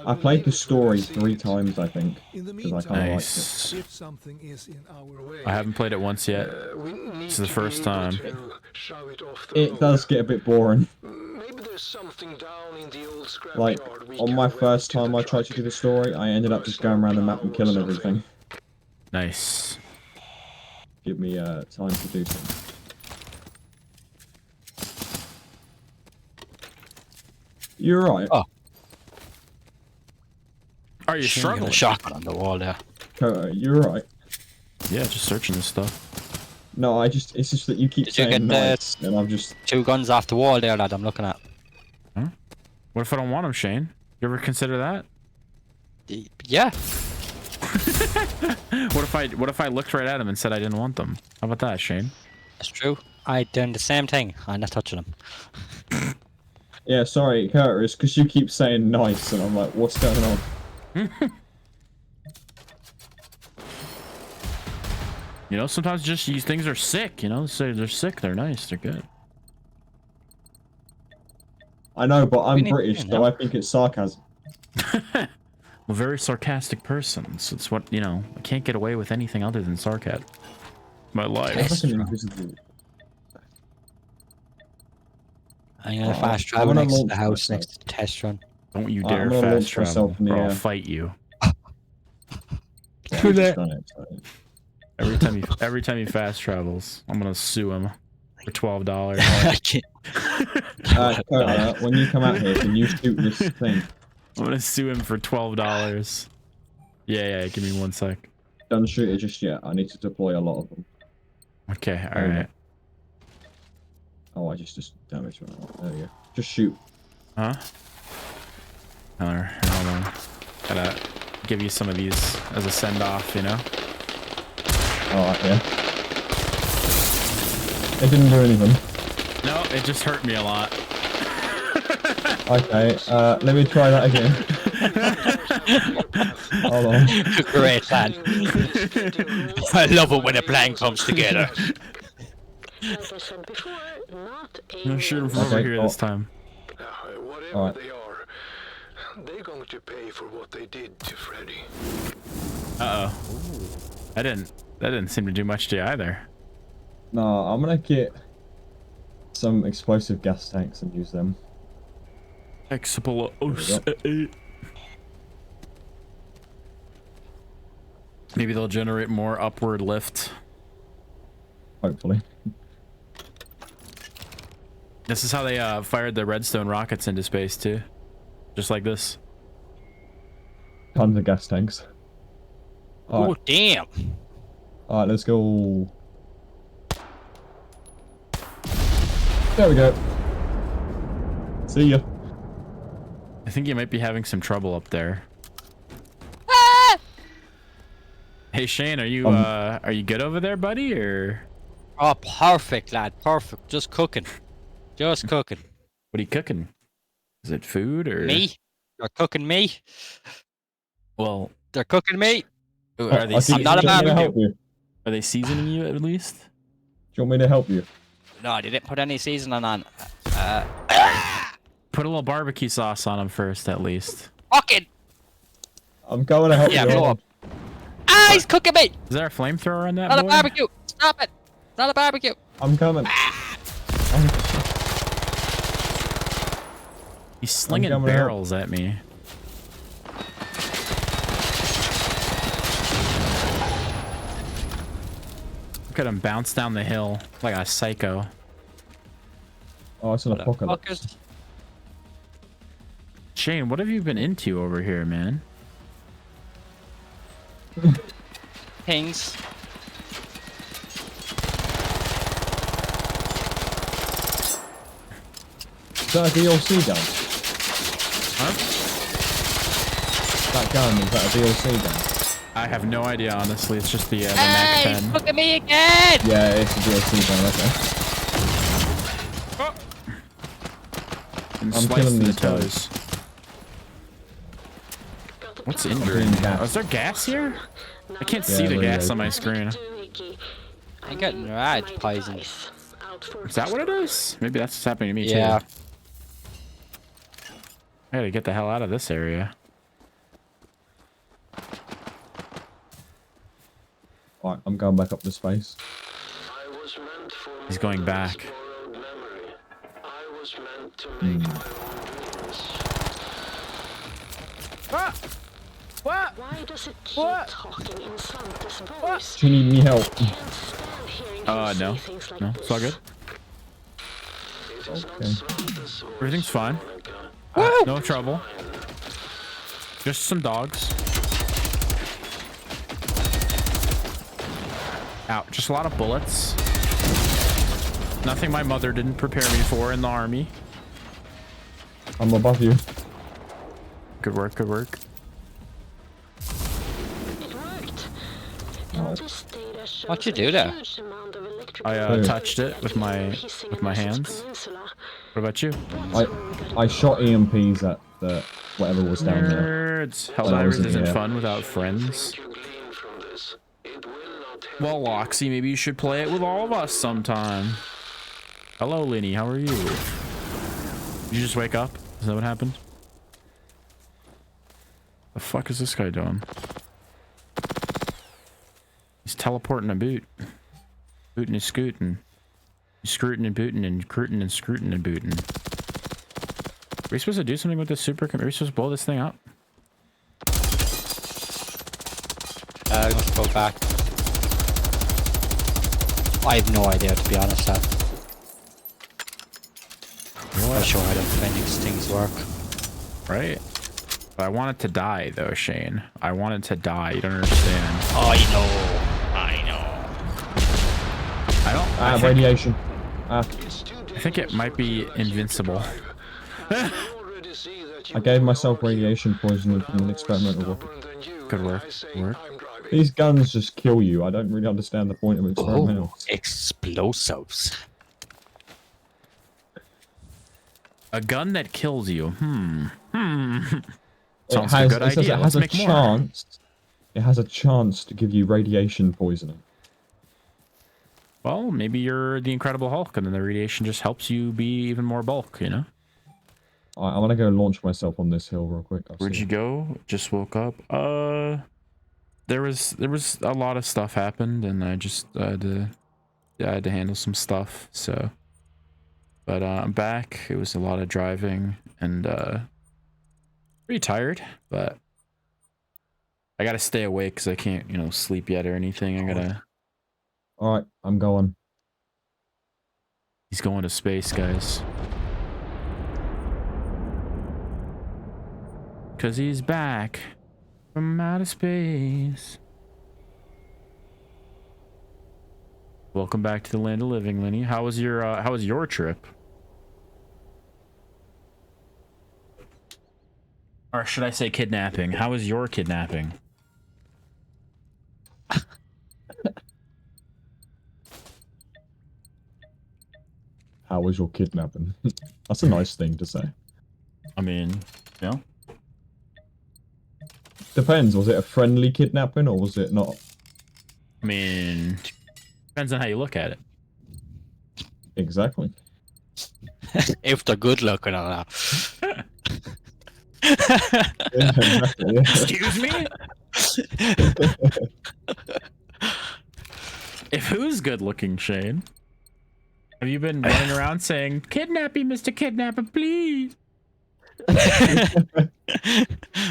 I played the story 3 times, I think, In the because I meantime, kind of liked it. Nice. if something is in our way, I haven't played it once yet. we need This is the to first be able time. to shove it off the It road. does get a bit boring. Maybe there's something down in the old scrap Like, yard we on can my weld first to the time I tried to truck. do the story, I ended up just going around the map and killing everything. Nice. Give me time to do something. You're right. Oh. Are you Shane got struggling? a shotgun on the wall there. Kota, you're right. Yeah, just searching this stuff. No, it's just that you keep Did you saying get the- nice, and I'm just... 2 guns off the wall there, lad. I'm looking at. What if I don't want them, Shane? You ever consider that? Yeah. What if I looked right at them and said I didn't want them? How about that, Shane? That's true. I done the same thing. I'm not touching them. Yeah, sorry, Kota, it's because you keep saying nice, and I'm like, what's going on? You know, sometimes just these things are sick, you know? So they're sick, they're nice, they're good. I know, but I'm We need- British, you so know. I think it's sarcasm. I'm a very sarcastic person, so it's what, you know, I can't get away with anything other than sarcasm. My life. It's like an invisible... I'm gonna Oh, fast I travel wanna next to launch the house myself. next to the test run. Don't you I'm dare gonna fast launch travel, myself in the or I'll air. fight you. I've just done it, so... Every time he fast travels, I'm gonna sue him for $12. I can't- Kota, when you come out here, can you shoot this thing? I'm gonna sue him for $12. Yeah, give me 1 sec. Don't shoot it just yet. I need to deploy a lot of them. Okay, alright. Oh, I just damaged one. There we go. Just shoot. Huh? Hold on. Gotta give you some of these as a send-off, you know? Alright, yeah. It didn't do anything. No, it just hurt me a lot. Okay, let me try that again. Hold on. Great plan. I love it when a plan comes together. Like I said before, not I'm gonna shoot him from Okay, over here cool. this time. Whatever Alright. they are, they're going to pay for what they did to Freddy. Uh-oh. That didn't seem to do much to you either. No, I'm gonna get some explosive gas tanks and use them. Maybe they'll generate more upward lift. Hopefully. This is how they fired the Redstone rockets into space too. Just like this. Tons of gas tanks. Oh, Alright, damn. let's go. There we go. See ya. I think you might be having some trouble up there. Ah! Hey Shane, are you good over there, buddy, or Oh, perfect, lad. Perfect. Just cooking. Just cooking. what are you cooking? Is it food or Me? They're cooking me. Well, They're cooking me. are they I think- I'm not a do you want me to barbecue. help you? Do are they seasoning you at least? you want me to help you? No, they didn't put any seasoning on. Put a little barbecue sauce on them first, at least. Fucking. I'm going to help Yeah, you. blow up. Ah, he's cooking me. Is there a flamethrower on that Not a boy? barbecue. Stop it. Not a barbecue. I'm coming. He's slinging coming out. barrels at me. Look at him bounce down the hill like a psycho. Oh, it's an apocalypse. Fuckers. Shane, what have you been into over here, man? Things. Is that a DLC gun? Huh? That gun, is that a DLC gun? I have no idea, honestly. It's just the Hey, Mac he's 10. cooking me again. Yeah, it's a DLC gun, okay. And I'm sliced killing in the these guys. toes. Got the What's plan. injuring doing you? gas. Oh, is there gas here? Now I can't let's see the there gas is. on my screen. I'm getting rat poison. Is that what it is? Maybe that's what's happening to me Yeah. too. I gotta get the hell out of this area. Alright, I'm going back up to space. I was meant for He's going more back. than borrowed memory. I was meant to make my own dreams. Why does it keep talking in Santa's voice? Do you need me help? Can't stand hearing him No. say things like No, this. it's all good. It is not Okay. Santa's voice, Everything's fine. Monica. No trouble. Just some dogs. Ow, just a lot of bullets. Nothing my mother didn't prepare me for in the army. I'm above you. Good work, good work. It worked. Oh. And this data shows What'd you a do there? huge amount of electrical I Oh. touched it with my hissing with my in Essex hands. Peninsula. What about you? I shot EMPs at the whatever was down there. Nerds. I Helldivers wasn't isn't here. fun without friends. You glean from this. It will not help. Well, Loxy, maybe you should play it with all of us sometime. Hello, Linny. How are you? Did you just wake up? Is that what happened? The fuck is this guy doing? He's teleporting a boot. Booting and scooting. He's scrooting and booting and crooting and scrooting and booting. Are we supposed to do something with this super? Are we supposed to blow this thing up? Let's go back. I have no idea, to be honest, lad. I'm not sure how the Phoenix things work. Right? But I want it to die, though, Shane. I want it to die. You don't understand. I know. I know. I don't. I think, Radiation. It's too I think it might be invincible. You already see that you I gave are myself already radiation poisoning from an experimental weapon. stubborn than you, Good and work, I say good work. I'm driving. These guns just kill you. I don't really understand the point of experimental. Oh, explosives. A gun that kills you. It Sounds has, like a good it says idea. it Let's has a make more. chance. It has a chance to give you radiation poisoning. Well, maybe you're the Incredible Hulk, and then the radiation just helps you be even more bulk. You know? I want to go launch myself on this hill real quick. I'll Where'd see. you go? Just woke up. There was a lot of stuff happened, and I just didn't I had to handle some stuff. So, but I'm back. It was a lot of driving and pretty tired, but I gotta stay awake because I can't, you know, sleep yet or anything. I gotta. All right, I'm going. He's going to space, guys. Cause he's back from outer space. Welcome back to the land of living, Lenny. How was your trip? Or should I say kidnapping? How was your kidnapping? How was your kidnapping? That's a nice thing to say. I mean, you know? Depends. Was it a friendly kidnapping or was it not? I mean, depends on how you look at it. Exactly. If they're good looking or not. Yeah, exactly. Yeah. Excuse me? If who's good looking, Shane? Have you been running around saying, "Kidnap me, Mr. Kidnapper, please"?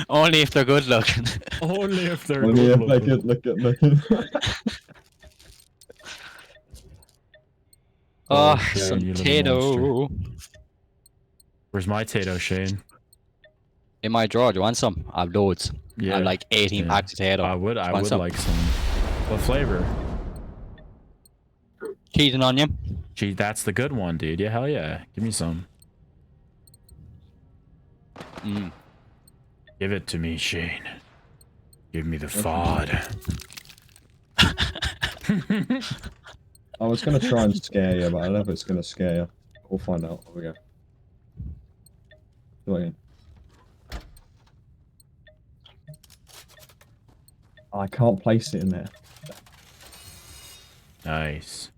Only if they're good looking. Only if they're Only good if they looking. could look at Oh, Shane, some you little potato. Where's my Tato, Shane? In my drawer, do you want some? I have loads. I have like 18 yeah. packs of potato. I would Want some? like some. What flavor? Cheese and onion. Gee, that's the good one, dude. Yeah, hell yeah. Give me some. Mm. Give it to me, Shane. Give me the fod. I was gonna try and scare you, but I don't know if it's gonna scare you. We'll find out. Here we go. Do it again. I can't place it in there. Nice.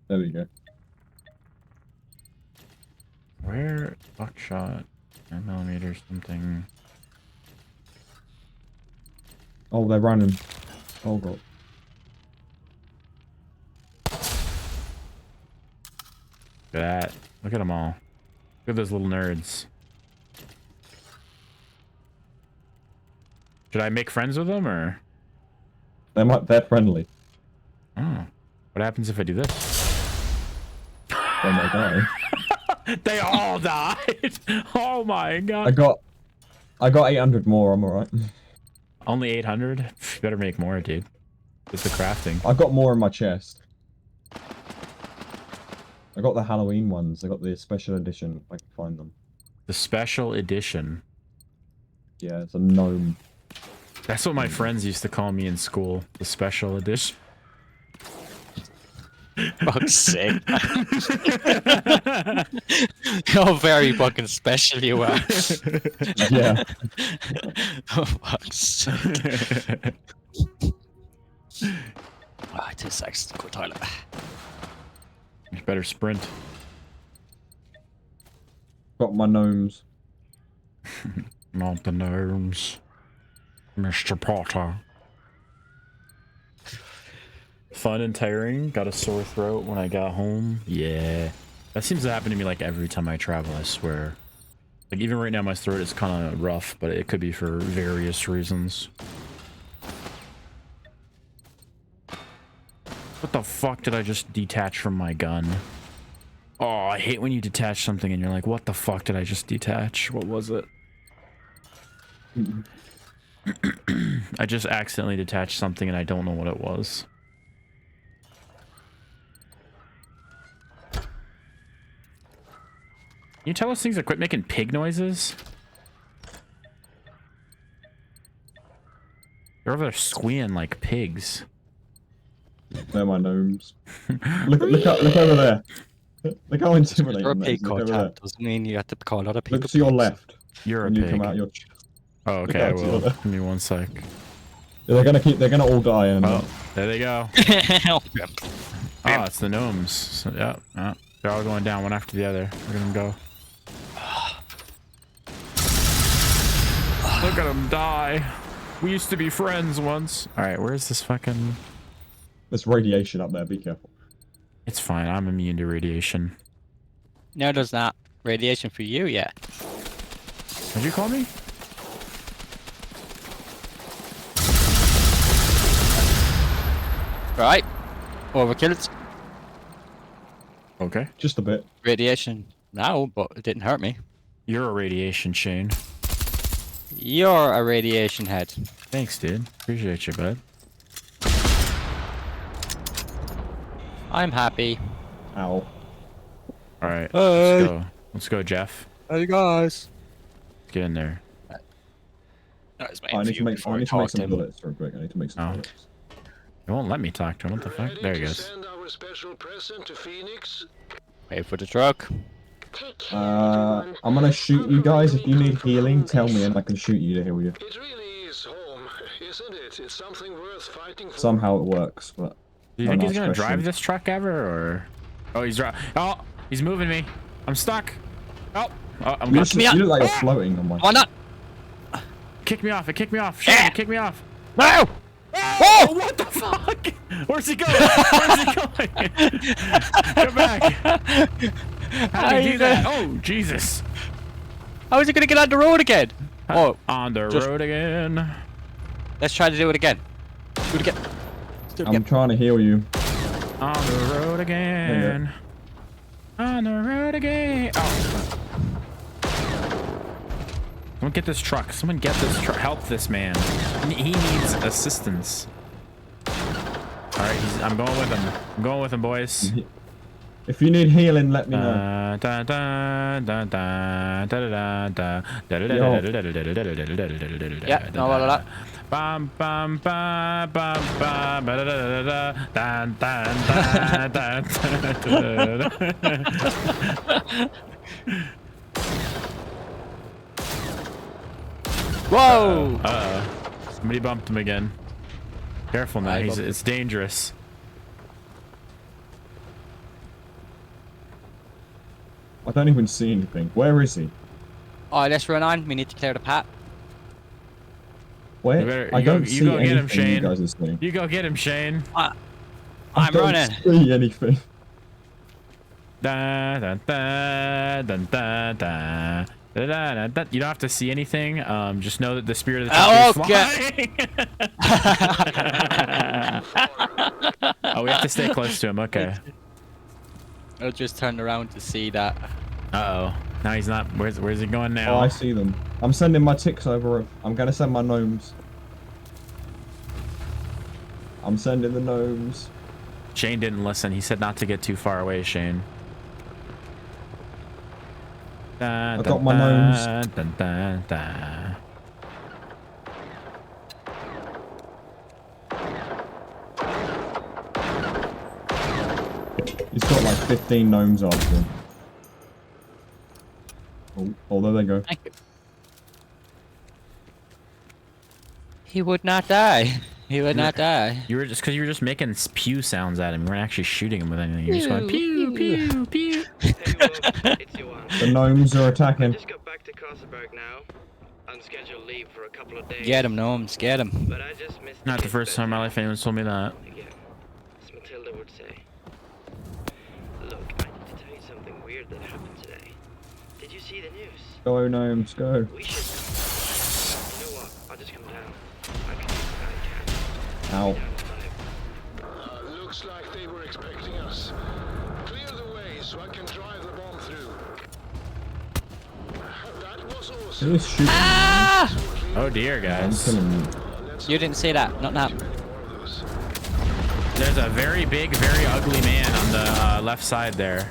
There we go. Where? Buckshot. 9mm something. Oh, they're running. Oh god. Look at that. Look at them all. Look at those little nerds. Should I make friends with them or? They're friendly. Oh. What happens if I do this? Then they die. They all died. Oh my I god. got 800 more. I'm alright. Only 800? Better make more, dude. With the crafting. I got more in my chest. I got the Halloween ones. I got the special edition. If I can find them. The special edition. Yeah, it's a gnome. That's what my friends used to call me in school. The special edition. Fuck's sake. How very fucking special you are. Yeah. Oh, fuck's sake. Ah, 2 seconds to go toilet. You better sprint. Got my gnomes. Not the gnomes. Mr. Potter. Fun and tiring. Got a sore throat when I got home. Yeah. That seems to happen to me like every time I travel, I swear. Like even right now my throat is kind of rough, but it could be for various reasons. What the fuck did I just detach from my gun? Oh, I hate when you detach something and you're like, what the fuck did I just detach? What was it? I just accidentally detached something and I don't know what it was. Can you tell us things to quit making pig noises? They're over there squealing like pigs. They're my gnomes. Look over there. Look how intimidating You're a that pig is. Look over there. contact doesn't mean you have to call other people. Look to your pigs. left You're a when you come pig. out your chest. Oh, okay, I out to your will. left. Give me 1 sec. They're gonna all die and Oh, there they go. Help. Oh, it's the gnomes. So, yeah, they're all going down one after the other. Look at them go. Look at them die. We used to be friends once. All right, where's this fucking... there's radiation up there, be careful. It's fine. I'm immune to radiation. No, there's not radiation for you yet. What'd you call me? Right. Overkill. Okay. Just a bit. Radiation now, but it didn't hurt me. You're a radiation, Shane. You're a radiation head. Thanks, dude. Appreciate you, bud. I'm happy. Ow. All right. Hey. Let's go. Let's go, Jeff. Hey guys. Let's get in there. I need to make some bullets real quick. I need to make some Oh. bullets. It won't let me talk to him. What the fuck? Ready There he to goes. send our special present to Phoenix? Wait for the truck. Take care, everyone. I'm gonna shoot you guys. If you need healing, tell me and I can shoot you to heal you. It really is home, isn't it? It's something worth fighting for. Somehow it works, but Do you don't think he's ask gonna drive questions. this truck ever, or? Oh, he's driving. Oh, he's moving me. I'm stuck. Oh, I'm You gonna look, you look like you're floating on my. Why not? kick me off. It kicked me off. Shane, kick me off. No! Oh, what the fuck? Where's he going? Where's he going? Come back. How did he do that? Oh, Jesus. How is he gonna get on the road again? Oh, On the just- road again. let's try to do it again. Do it again. Do it I'm again. trying to heal you. On the road again. On the road again. Oh. Someone get this truck. Someone get this truck. Help this man. He needs assistance. All right, I'm going with him. I'm going with him, boys. If you need healing, let me know. Da, da, da, da, da, da, da, da, da, Yo. Yeah, no, blah, blah. Bam, bam, ba, ba, ba, ba, da, da, da, da, dan, dan, dan, dan, dan, dan. Whoa! Somebody bumped him again. Careful now. I bumped It's dangerous. I don't even see anything. Where is he? Oh, let's run on. We need to clear the path. Where? You better- I you go- don't you see go get him, anything Shane. you guys are seeing. You go get him, Shane. I I'm don't running. see anything. Da, da, da, da, da, da. Da, da, da, da. You don't have to see anything. Just know that the spirit of the truck is Okay. flying. Oh, we have to stay close to him. Okay. I just turned around to see that. Uh oh. Now he's not. Where's he going Oh, now? I see them. I'm sending my ticks over. I'm gonna send my gnomes. I'm sending the gnomes. Shane didn't listen. He said not to get too far away, Shane. Da, I da, got my da, gnomes. da, da, da. He's got like 15 gnomes after him. Oh, there they go. Thank you. He would not die. He would not die. You were just because you were just making pew sounds at him. You weren't actually shooting him with anything. You're just going pew pew pew. Hey, Wolf, it's Johan. The gnomes are I attacking. just got back to Kasselberg now. Unscheduled leave for a couple of days. Get him, gnomes. Get him. But I just missed Not the first time in my life anyone's told me that. Again, as Matilda would say. Look, I need to tell you something weird that happened today. Did you see the news? Go gnomes, go. We should... You know what? I'll just come down. I can. Ow. Looks like they were expecting us. Clear the way so I can drive the bomb through. That was awesome. Who's shooting? Oh dear, I'm guys. killing you. You didn't see that. Not now. More of those. There's a very big, very ugly man on the left side there.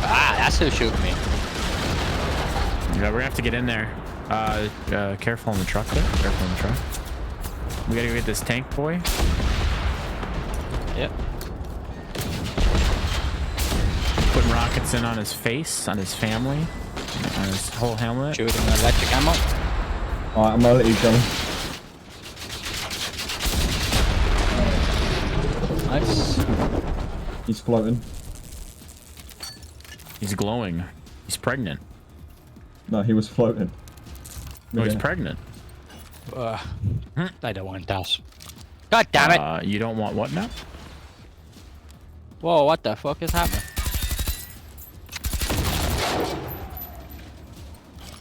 Ah, that's who shooting me. Yeah, we're gonna have to get in there. Careful on the truck there. Careful on the truck. We gotta go get this tank boy. Yep. Putting rockets in on his face, on his family, on his whole helmet. Shooting an electric ammo. Alright, I'm gonna let you go. Nice. He's floating. He's glowing. He's pregnant. No, he was floating. No, he's Yeah. pregnant. I don't want that. God damn it! You don't want what now? Whoa, what the fuck is happening?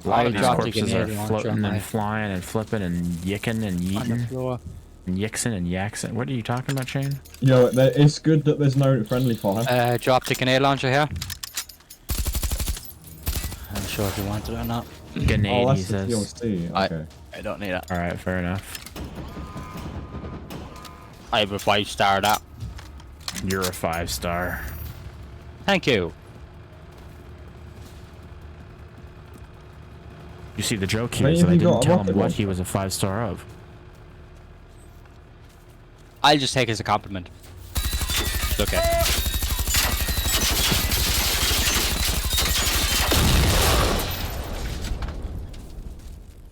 A lot of these dropped a corpses are grenade launcher floating on my- and flying and flipping and yicking and On the yeeting floor. and yixing and yaxing. What are you talking about, Shane? You know, it's good that there's no friendly fire. Dropped a grenade launcher here. I'm not sure if you want it or not. Grenade, Oh, he that's the says. TLC. I- Okay. I don't need it. All right, fair enough. I have a 5-star that. You're a 5-star. Thank you. You see, the joke here Hey, is that have I you didn't got a tell him rocket what launcher? he was a 5-star of. I'll just take it as a compliment. It's okay.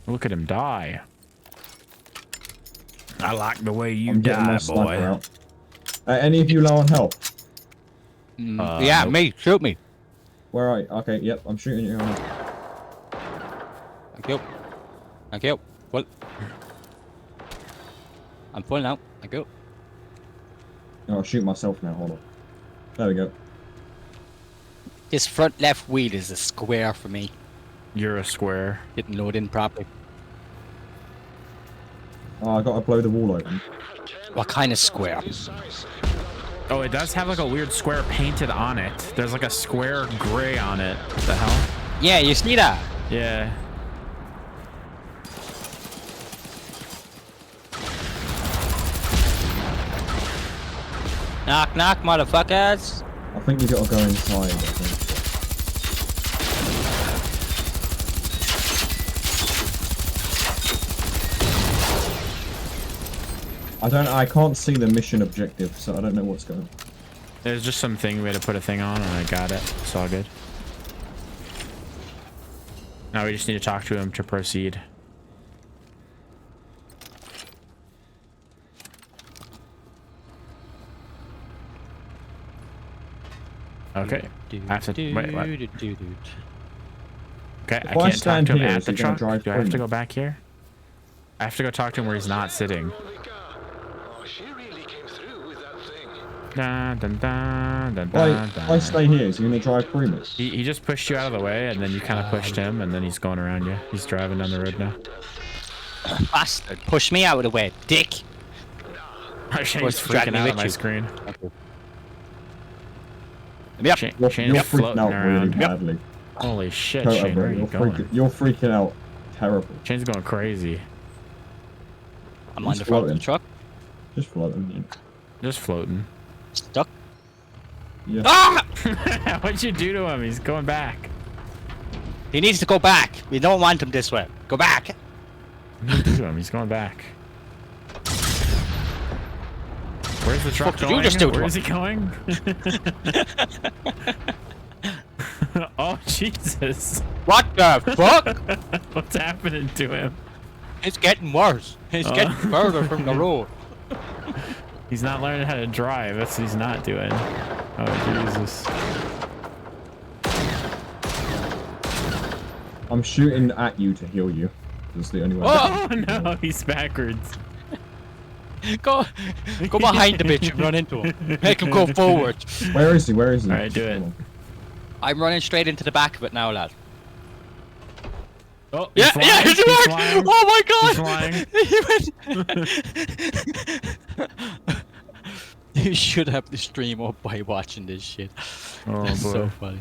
Look at him die. I like the way you I'm getting my die, sniper boy. out. Any of you low on health? Yeah, nope. me. Shoot me. Where are you? Okay, yep, I'm shooting you. Thank you. Thank you. Full. I'm full now. Thank you. Oh, I'll shoot myself now, hold on. There we go. This front left wheel is a square for me. You're a square. Didn't load in properly. Oh, I gotta blow the wall open. What kind of square? Oh, it does have like a weird square painted on it. There's like a square gray on it. What the hell? Yeah, you see that? Yeah. Knock, knock, motherfuckers. I think you gotta go inside, I think. I can't see the mission objective, so I don't know what's going on. There's just something we had to put a thing on, and I got it. It's all good. Now we just need to talk to him to proceed. Okay. I have to wait. What? Okay, I If I can't talk stand to him here, at is the he gonna truck. drive Do I have through to me? go back here? I have to go talk to him where he's not sitting. Oh, she really came through with that thing. Dun, dun, dun, dun, dun, If I dun. stay here, is he gonna drive through me? He just pushed you out of the way, and then you kind of pushed him, and then he's going around you. He's driving down the road now. Bastard. Push me out of the way, dick. Shane's drag freaking me out with on my you. screen. Yep. Shane, You're Shane's freaking floating out really around. badly. Holy shit, Toto, Shane, bro, where are you you're going? you're freaking out terrible. Shane's going crazy. I'm on He's the front of floating. the truck. Just floating. Just floating. Stuck. Yeah. Ah! What'd you do to him? He's going back. He needs to go back. We don't want him this way. Go back. What'd you do to him? He's going back. Where's the truck Fuck did going? you just do to Where him? is he going? Oh, Jesus. What the fuck? What's happening to him? It's getting worse. It's getting further from the road. He's not learning how to drive. That's what he's not doing. Oh, Jesus. I'm shooting at you to heal you. That's the only way. Oh! Oh, no. He's backwards. Go behind the bitch and run into him. Make him go forward. Where is he? Where is he? Alright, do it. Come on. I'm running straight into the back of it now, lad. Oh, Yeah, he's yeah, flying. it's He's worked! flying. Oh my god! He's You should have the stream up by watching this shit. Oh, That's boy. so funny.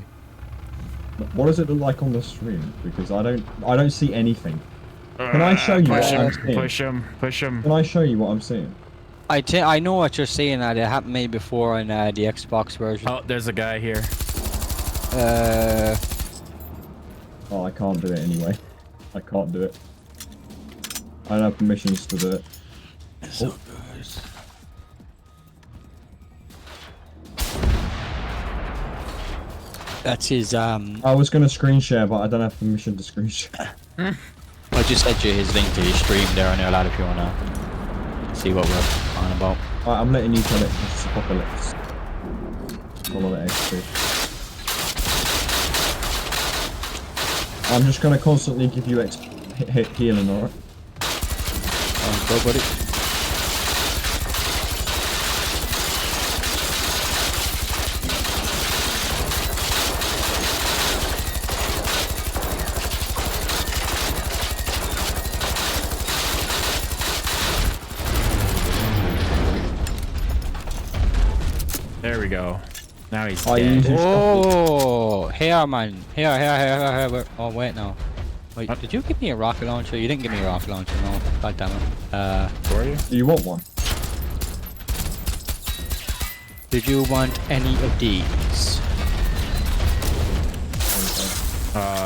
What does it look like on the stream? Because I don't see anything. Can I show you Push what I'm him. seeing? Push him. Push him. Can I show you what I'm seeing? I know what you're saying. It happened to me before in the Xbox version. Oh, there's a guy here. Oh, I can't do it anyway. I can't do it. I don't have permissions to do it. So That's his I was gonna screen share, but I don't have permission to screen share. I just sent you his link to his stream there on there, lad, if you wanna see what we're on about. Alright, I'm letting you tell it. It's apocalypse. Follow the XP. I'm just gonna constantly give you healing, alright? Go, buddy. go. Now he's Oh, dead. you- Oh, here, man. Here. Oh, wait, no. Wait, What? did you give me a rocket launcher? You didn't give me a rocket launcher, no. God damn it. For you? Do you want one? Did you want any of these?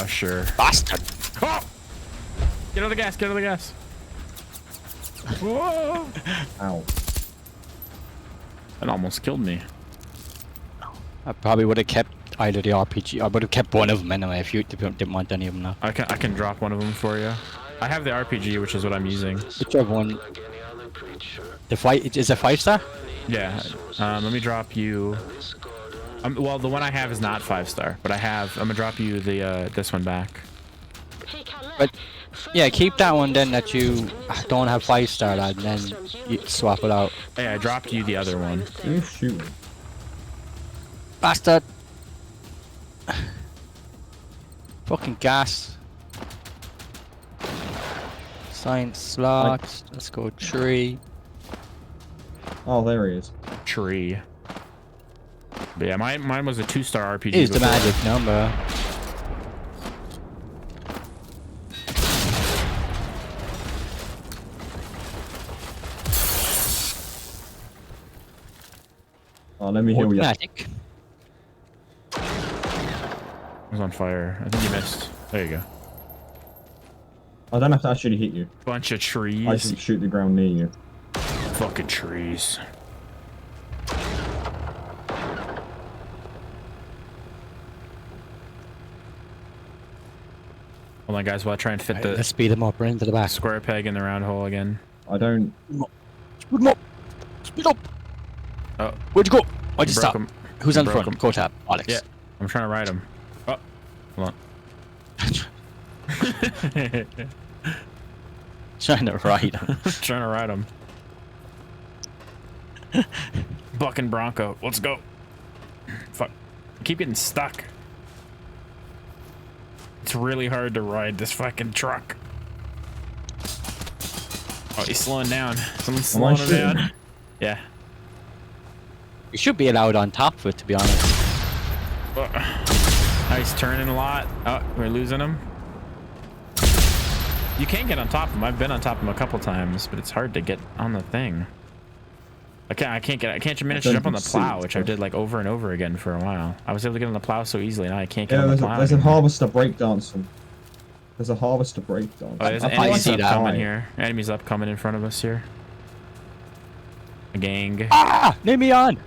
Sure. Bastard! Oh! Get on the gas, get on the gas. Whoa! Ow. That almost killed me. I probably would have kept either the RPG. I would have kept one of them anyway if you didn't want any of them now. I can drop one of them for you. I have the RPG, which is what I'm using. Whichever one. Like any other creature, The fight is a 5-star? Yeah. Let me drop you. this garden Well, the one I have is not 5-star, but I'm gonna drop you the this one back. Hey, Calais. But yeah, keep that one then that you don't have 5-star, lad, and then you swap it out. Hey, I dropped you the other one. You shoot. Bastard! Fucking gas. Science slots. Let's go tree. Oh, there he is. Tree. But yeah, mine was a 2-star RPG. Is the before. magic number. Oh, let me heal you. Magic. It was on fire. I think you missed. There you go. I don't have to actually hit you. Bunch of I trees. just shoot the ground near you. Fucking trees. Hold on, guys, while I try and fit the Let's speed them up right into the back. square peg in the round hole again. I don't. Speed them up! Speed up! Oh, Where'd you go? Why'd you broke stop? 'em. Who's on Broke front? 'em. Go tap. Alex. Yeah, I'm trying to ride him. Oh, hold on. Trying to ride him. Trying to ride him. Bucking Bronco. Let's go. Fuck. I keep getting stuck. It's really hard to ride this fucking truck. Oh, he's slowing down. Someone's Am I slowing him down. shooting? Yeah. You should be allowed on top of it, to be honest. Oh, he's turning a lot. Oh, we're losing him. You can get on top of him. I've been on top of him a couple times, but it's hard to get on the thing. I can't manage to jump on the plow, which I did like over and over again for a while. I was able to get on the plow so easily, now I can't get Yeah, on the there's plow. a anymore. harvester breakdancing. There's a harvester breakdance. Oh, there's I enemies see up that. coming here. Enemies up coming in front of us here. A gang. Ah! Leave me on!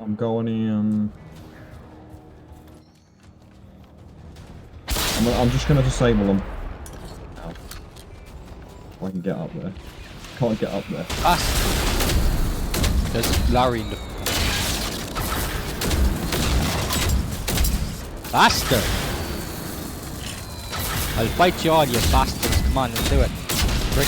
I'm going in. I'm just gonna disable them. Ow. I can get up there. Can't get up there. Bastard. There's Larry in the... Bastard! I'll fight you all, you bastards. Come on, let's do it. Brick.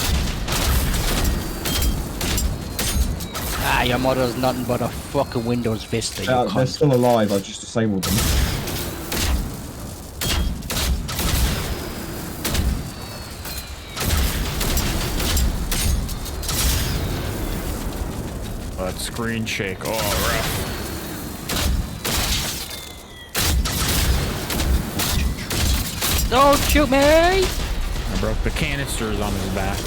Ah, your mother's nothing but a fucking Windows Vista, you They're cunt. still alive. I just disabled them. Oh, that screen shake. Oh, rough. Don't shoot me! I broke the canisters on his back.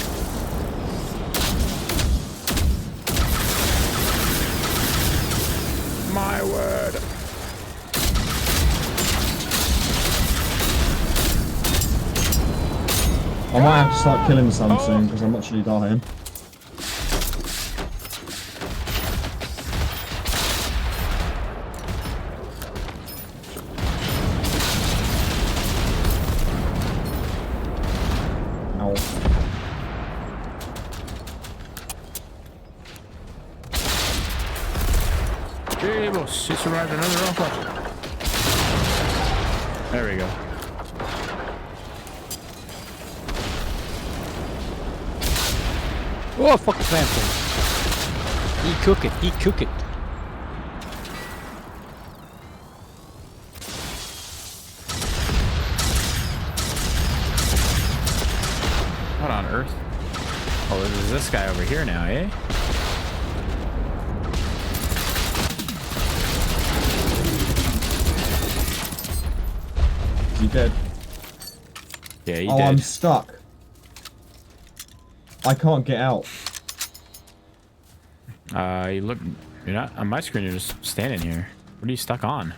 My word. I might have to start killing some soon because I'm actually dying. Ow. Jabos, he survived another alpha. There we go. Oh, fuck the plant thing. He cook it, he cook it. There's this guy over here now, eh? Is he dead? Yeah, he Oh, did. I'm stuck. I can't get out. You look. You're not on my screen. You're just standing here. What are you stuck on?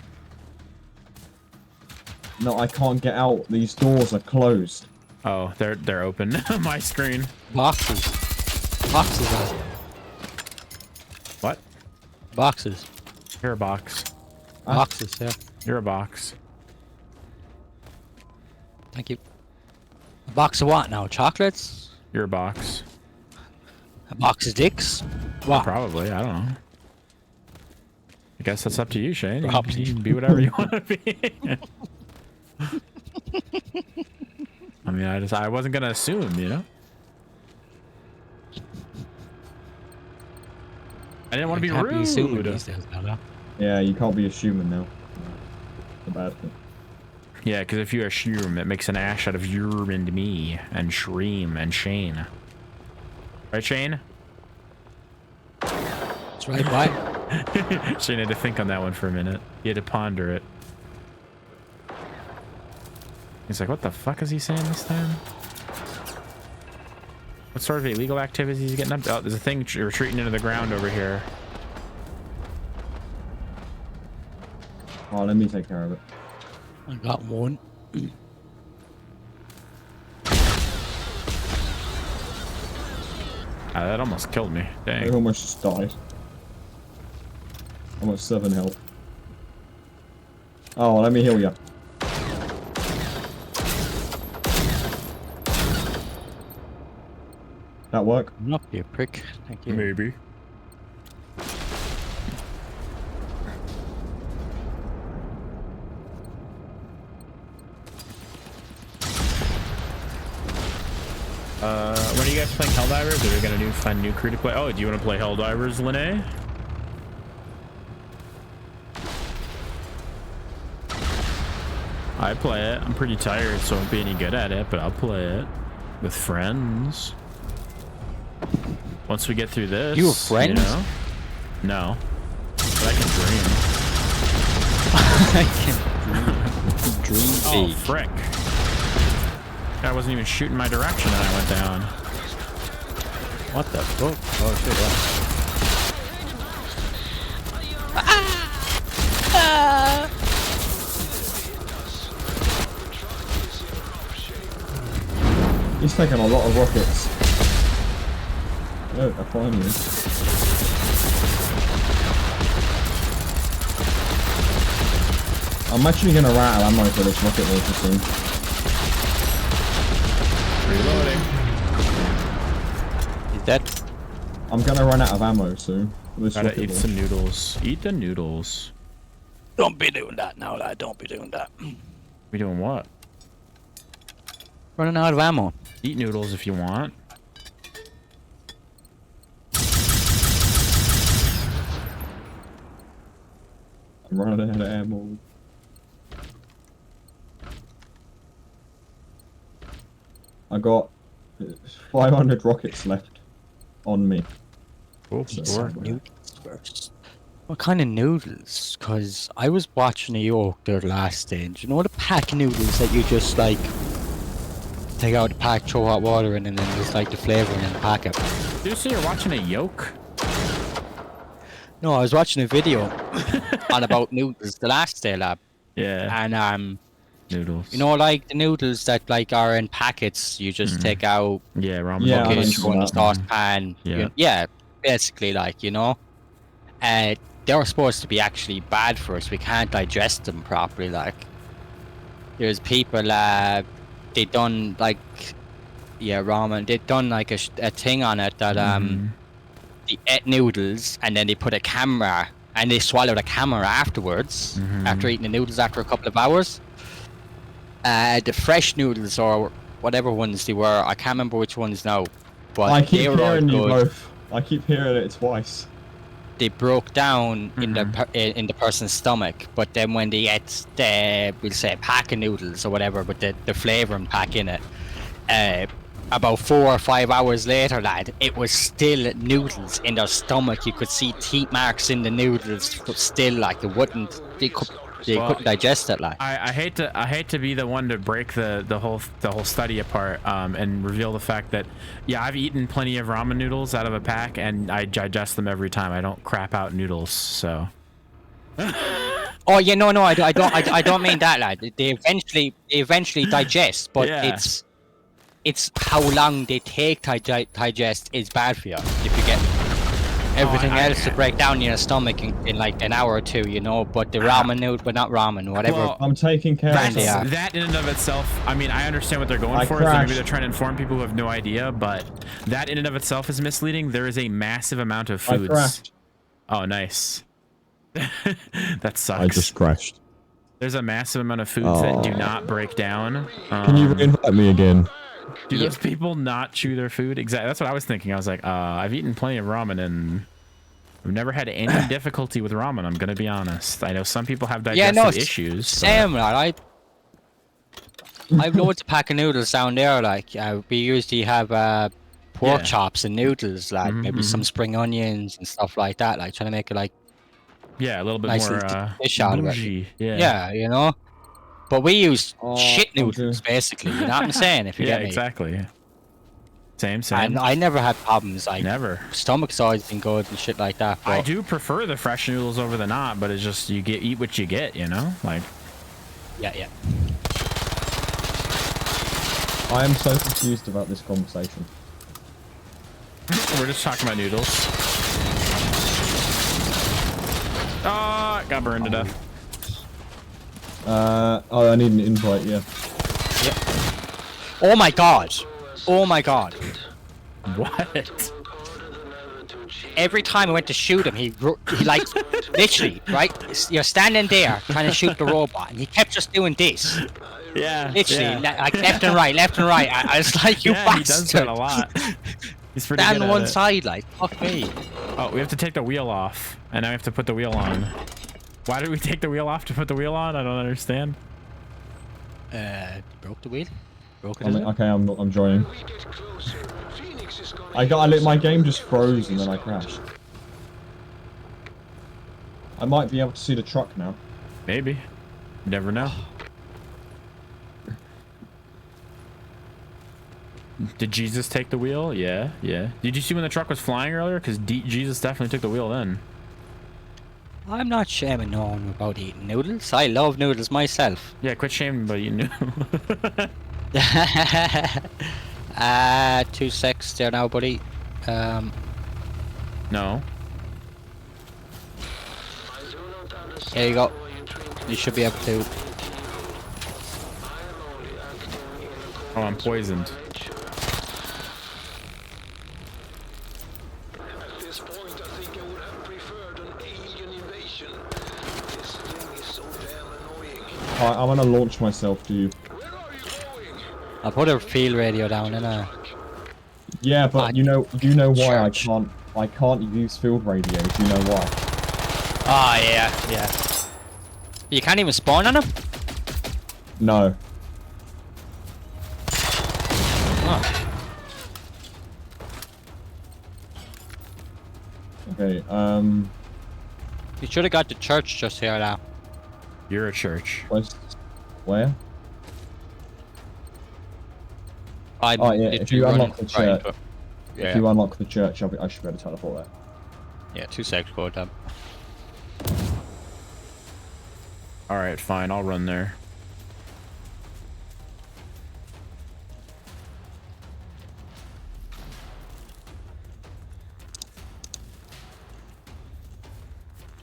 No, I can't get out. These doors are closed. Oh, they're open on my screen. Boxes. Boxes, lad. What? Boxes. You're a box. Boxes, yeah. You're a box. Thank you. A box of what now? Chocolates? You're a box. A box of dicks? What? Probably. I don't know. I guess that's up to you, Shane. You Probably. can be whatever you want to be. I mean, I wasn't gonna assume, you know. I didn't want to be Can't be assuming rude. these days, fella. Yeah, you can't be assuming now. It's a bad thing. Yeah, because if you assume, it makes an ash out of you and me and Shreem and Shane. Right, Shane? That's right, why? Shane had to think on that one for a minute. He had to ponder it. He's like, what the fuck is he saying this time? What sort of illegal activities is he getting up to? Oh, there's a thing retreating into the ground over here. Oh, let me take care of it. I got one. Ah, that almost killed me. I Dang. almost just died. Almost 7 health. Oh, let me heal you. That work? I'm up, you prick. Thank you. Maybe. When are you guys playing Helldivers? Are we gonna do find a new crew to play? Oh, do you want to play Helldivers, Linnae? I play it. I'm pretty tired, so I won't be any good at it, but I'll play it with friends. Once we get through this, You have friends? You know? No, but I can dream. I can dream Oh, big. frick. I wasn't even shooting my direction and I went down. What the fuck? Oh shit, He's taking a lot of rockets. Oh, I finally. I'm actually gonna rattle ammo for this rocket launcher soon. Reloading. Is that? I'm gonna run out of ammo soon. For this Gotta rocket eat launcher. some noodles. Eat the noodles. Don't be doing that now, lad. Don't be doing that. We doing what? Running out of ammo. Eat noodles if you want. I'm running out of ammo. I got 500 rockets left on me. Cool. So- Sure. Noodles first. What kind of noodles? Cause I was watching a yoke there last stage. You know the pack of noodles that you just like take out the pack, throw hot water in, and then just like the flavoring in the packet. Did you say you're watching a yolk? No, I was watching a video on about noodles the last day, lab, Yeah. and Noodles. you know, like the noodles that like are in packets, you just take out, Yeah, ramen Yeah, okay, noodles. I throw in the that. saucepan. Yeah. Yeah, basically, like you know, they're supposed to be actually bad for us. We can't digest them properly. Like, there's people, they done like, yeah, ramen. They done like a thing on it that they ate noodles and then they put a camera and they swallowed a camera afterwards after eating the noodles after a couple of hours. The fresh noodles or whatever ones they were, I can't remember which ones now, but I keep they were all hearing you good. both. I keep hearing it twice. They broke down in the person's stomach, but then when they ate the, we'll say, pack of noodles or whatever, but the flavouring pack in it, about 4 or 5 hours later, lad, it was still noodles in their stomach. You could see teeth marks in the noodles, but still, like, they couldn't digest it, like. I hate to be the one to break the whole study apart and reveal the fact that yeah, I've eaten plenty of ramen noodles out of a pack and I digest them every time. I don't crap out noodles, so. Oh yeah, no, I don't mean that, lad. They eventually digest, but Yeah. it's how long they take to digest is bad for you. If you get everything else to break down in your stomach in like an hour or two, you know. But the ramen noodle, but not ramen, whatever. Well, I'm taking care of Yeah. it. that in and of itself, I mean, I understand what they're going I for. So maybe crashed. they're trying to inform people who have no idea, but that in and of itself is misleading. There is a massive amount of I foods. crashed. Oh, nice. That sucks. I just crashed. There's a massive amount of foods that do not break down. Can you invite me again? Do those people not chew their food? Exactly. That's what I was thinking. I was like, I've eaten plenty of ramen and I've never had any difficulty with ramen. I'm gonna be honest. I know some people have digestive issues. But... Same, lad. I've loads of pack of noodles down there. Like we usually have pork chops and noodles, like maybe some spring onions and stuff like that. Like trying to make it like yeah, a little bit nice more little dish out of it. bougie. Yeah. Yeah, you know. But we use shit okay. noodles, basically. You know what I'm saying? If you Yeah, get me. exactly. Same. And I never had problems. Like Never. stomach's always been good and shit like that. But I do prefer the fresh noodles over the not, but it's just eat what you get, you know? Like yeah. I am so confused about this conversation. we're just talking about noodles. Oh, got burned to death. Oh, I need an invite, yeah. oh my god. Oh my god. What? Every time I went to shoot him, he like literally, right? You're standing there trying to shoot the robot, and he kept just doing this. Yeah. Literally, like left and right. I was like, you Yeah, bastard. he does that a lot. He's pretty Stand good on at one it. side, like fuck me. Oh, we have to take the wheel off, and now we have to put the wheel on. Why did we take the wheel off to put the wheel on? I don't understand. Broke the wheel. Broke it. I is mean, it? okay, I'm joining. We get closer. Phoenix is gonna I lit my game just froze and then I crashed. I might be able to see the truck now. Maybe. You never know. Did Jesus take the wheel? Yeah. Did you see when the truck was flying earlier? Because Jesus definitely took the wheel then. I'm not shaming no one about eating noodles. I love noodles myself. Yeah, quit shaming, but you knew. 2 secs there now, buddy. No. Here you go. You should be able to. Oh, I'm poisoned. At this point, I think I would have preferred an alien invasion. This thing is so damn annoying. Alright, I'm gonna launch myself to you. Where are you going? I'll put a field radio down and Yeah, but you know why Church. I can't use field radio. Do you know why? Oh yeah. You can't even spawn on them? No. Oh. Okay, You should have got the church just here now. You're a church. where? I'm Oh, yeah, if literally you running unlock the right church- into it. If Yeah, you unlock the church, I should be able to teleport there. yeah, 2 secs, go down. All right, fine. I'll run there.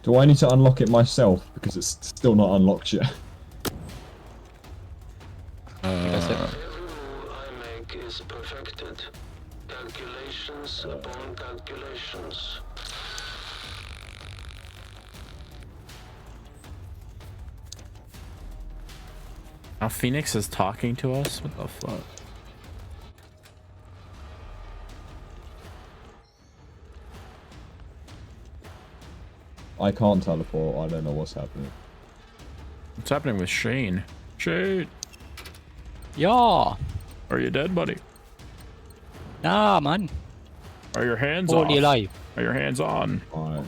Do I need to unlock it myself? Because it's still not unlocked yet. That's it. Every move I make is perfected. Calculations upon calculations. Now Phoenix is talking to us? What the fuck? I can't teleport. I don't know what's happening. What's happening with Shane? Shane, Yeah. are you dead, buddy? Nah, man. Are your hands Totally off? alive. Are your hands on? Alright.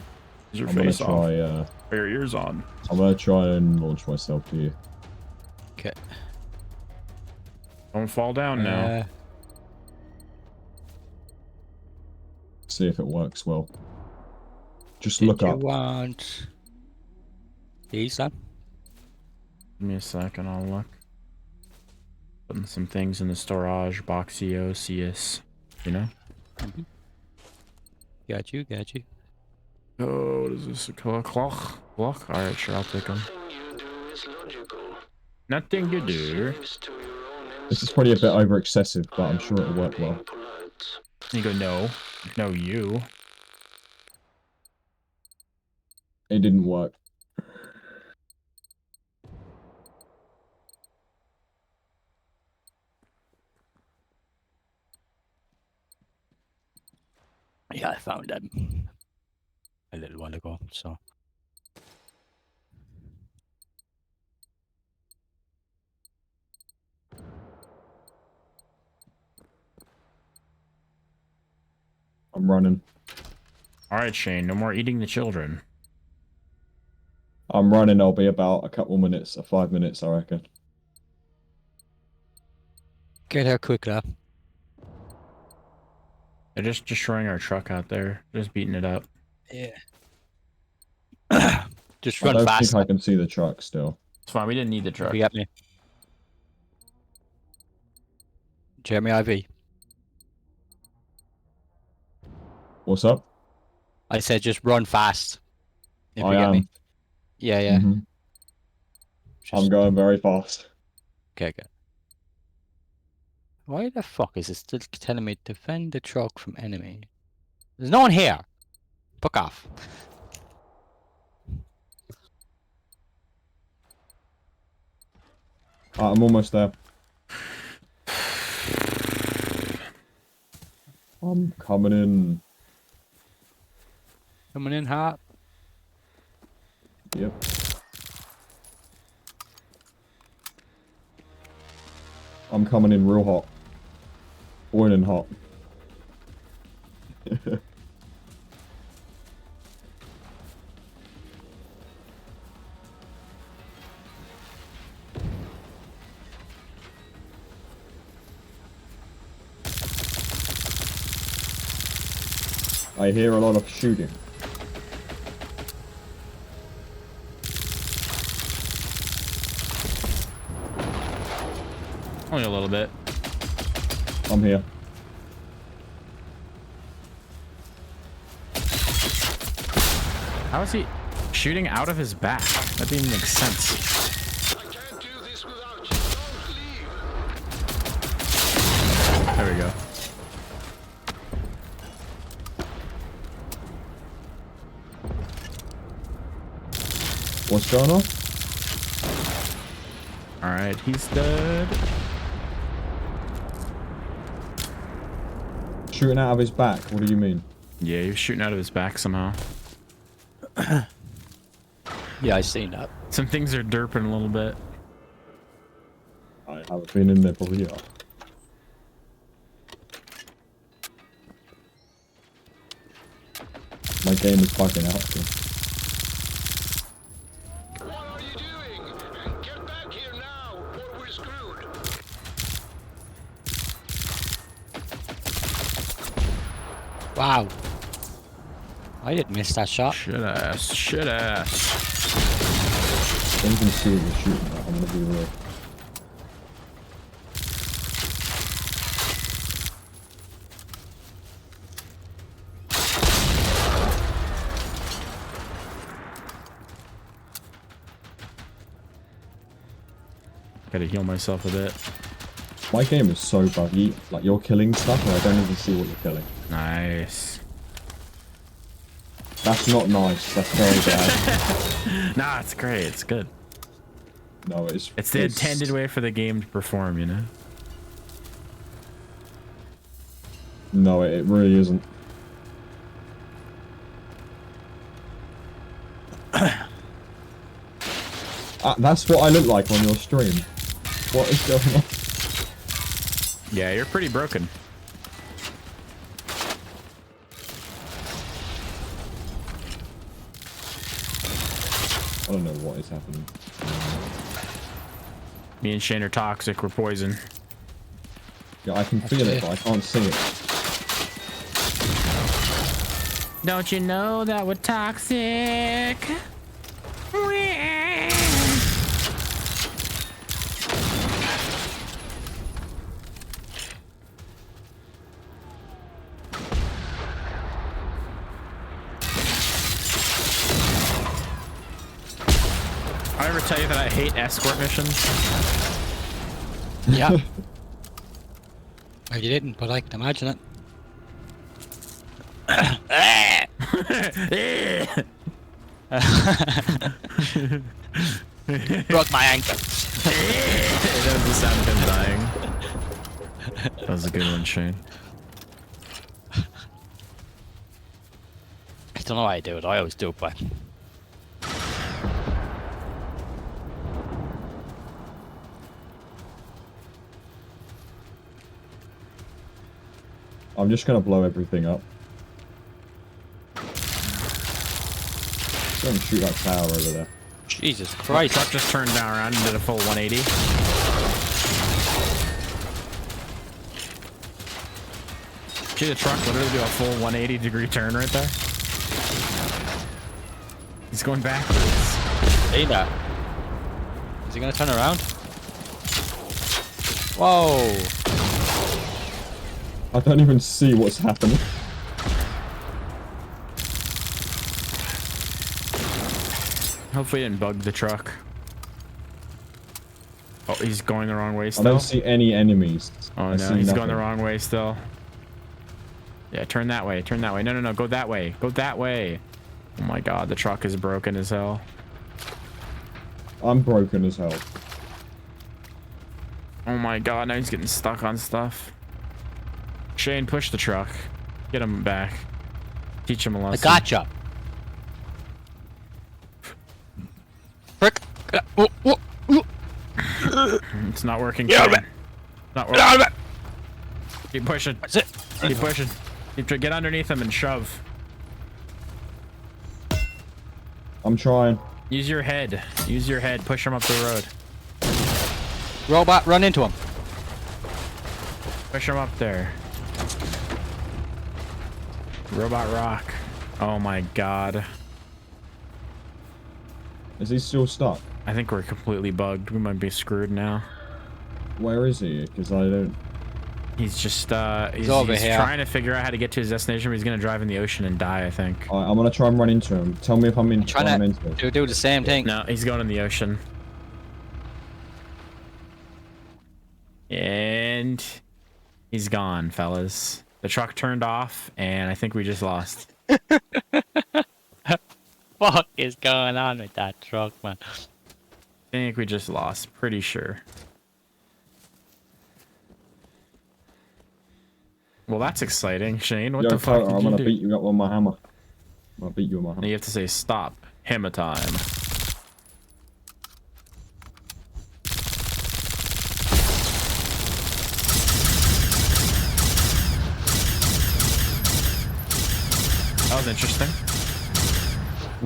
Is your I'm gonna face off? try, Are your ears on? I'm gonna try and launch myself to you. Okay. Don't fall down now. See if it works well. Just Did look you up. want these then? Give me a second, I'll look. Putting some things in the storage, Boxio, CS, you know? Got you, got you. Oh, what is this? A clock? Alright, sure, I'll take them. Nothing you do is logical. Nothing you do. Slaves to your own This is probably a bit over excessive, but I'm sure it'll work well. instincts. Polite. You go, no. No, you. It didn't work. Yeah, I found them a little while ago, so. I'm running. Alright, Shane, no more eating the children. I'm running. I'll be about a couple minutes, or 5 minutes, I reckon. Get her quick, lad. They're just destroying our truck out there. Just beating it up. Yeah. Just I run don't fast. think I can see the truck still. It's fine, we didn't need the truck. You got me. Jeremy IV. What's up? I said just run fast. If I you get am. me. Yeah, yeah. Mhm. I'm Just- going very fast. Okay, good. Why the fuck is it still telling me defend the truck from enemy? There's no one here. Fuck off. I'm almost there. I'm coming in. Coming in hot. Yep. I'm coming in real hot. Boiling hot. I hear a lot of shooting. Only a little bit. I'm here. How is he shooting out of his back? That didn't make sense. I can't do this without you. Don't leave. There we go. What's going on? Alright, he's dead. Shooting out of his back. What do you mean? Yeah, he was shooting out of his back somehow. Yeah, I seen that. Some things are derping a little bit. I haven't been in there for a year. My game is bugging out. So. What are you doing? Get back here now, or we're screwed. Wow. I didn't miss that shot. Shit ass. Shit ass. Don't even see what you're shooting at. I'm gonna be real. Gotta heal myself a bit. My game is so buggy. Like, you're killing stuff and I don't even see what you're killing. Nice. That's not nice. That's very bad. Nah, it's great. It's good. No, it's... It's the intended way for the game to perform, you know? No, it really isn't. That's what I look like on your stream. What is going on? Yeah, you're pretty broken. I don't know what is happening. Me and Shane are toxic. We're poison. Yeah, I can feel it, but I can't see it. Don't you know that we're toxic? I ever tell you that I hate escort missions? Yeah. Well, you didn't, but I can imagine it. Broke my ankle. That was the sound of him dying. That was a good one, Shane. I don't know why I do it. I always do it, but I'm just gonna blow everything up. Go and shoot that tower over there. Jesus Right, Christ. truck just turned down around and did a full 180. See the truck literally do a full 180-degree turn right there? He's going backwards. Hey there. Is he gonna turn around? Whoa. I don't even see what's happening. Hopefully he didn't bug the truck. Oh, he's going the wrong way I still. don't see any enemies. Oh I no, see he's going nothing. the wrong way still. Yeah, turn that way, turn that way. No, no, no, go that way. Go that way. Oh my god, the truck is broken as hell. I'm broken as hell. Oh my god, now he's getting stuck on stuff. Shane, push the truck. Get him back. Teach him a I lesson. gotcha. Frick. Oh, oh, oh. It's not working. Get out of Shane. it. Not Get out working. of it. Keep pushing. That's it. Keep pushing. Get underneath him and shove. I'm trying. Use your head. Use your head. Push him up the road. Robot, run into him. Push him up there. Robot rock. Oh my god. Is he still stuck? I think we're completely bugged. We might be screwed now. Where is he? Because I don't... He's just he's over here. trying to figure out how to get to his destination, but he's gonna drive in the ocean and die, I think. I'm gonna try and run into him. Tell me if I'm in. Trying I'm to into it. do the same thing. No, he's going in the ocean. And he's gone, fellas. The truck turned off, and I think we just lost. What is going on with that truck, man? I think we just lost, pretty sure. Well, that's exciting, Shane. What Yo, the fuck Carter, did I'm you gonna do? beat you up with my hammer. I'm gonna beat you with my And hammer. you have to say, stop. Hammer time. That was interesting.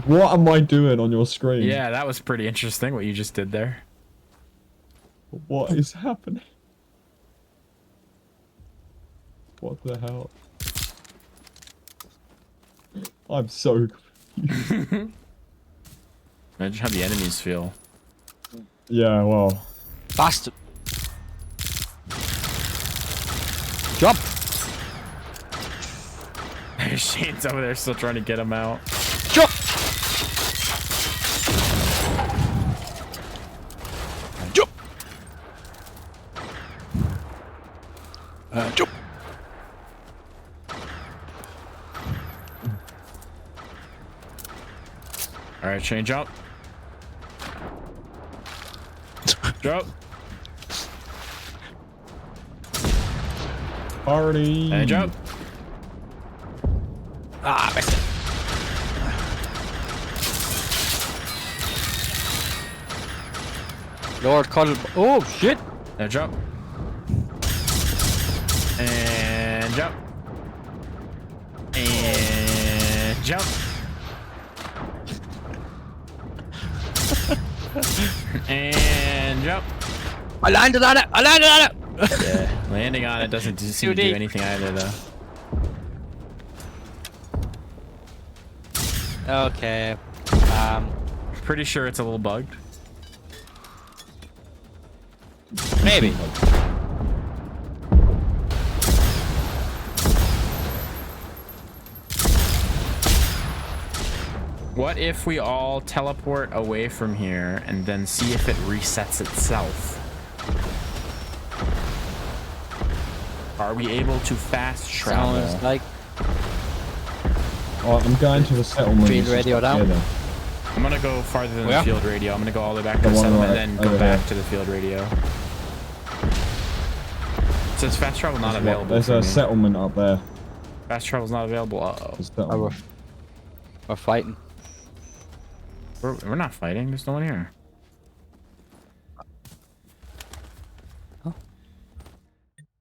What am I doing on your screen? Yeah, that was pretty interesting what you just did there. What is happening? What the hell? I'm so confused. Imagine how the enemies feel. Yeah, well. Bastard. Jump. Shane's over there still trying to get him out. Jump. Jump. Jump. Alright, Shane, jump. Jump. Party. And jump. Ah, missed it. Lord Cuddle. Oh, shit. Now jump. And jump. And jump. And jump. I landed on it! I landed on it! Yeah, landing on it doesn't seem to do 2D. anything either, though. Okay. Pretty sure it's a little bugged. Maybe. What if we all teleport away from here and then see if it resets itself? Are we able to fast travel? Sounds like Oh, I'm going to the settlement. Field it's just radio up down. here then. I'm gonna go farther than Where? the field radio. I'm gonna go all the way back to The the one settlement, right and then go over back here. to the field radio. It says fast travel not There's available. There's for a me. settlement up there. Fast travel's not available. Uh-oh. There's a Oh, settlement. we're fighting. We're not fighting. There's no one here. Oh.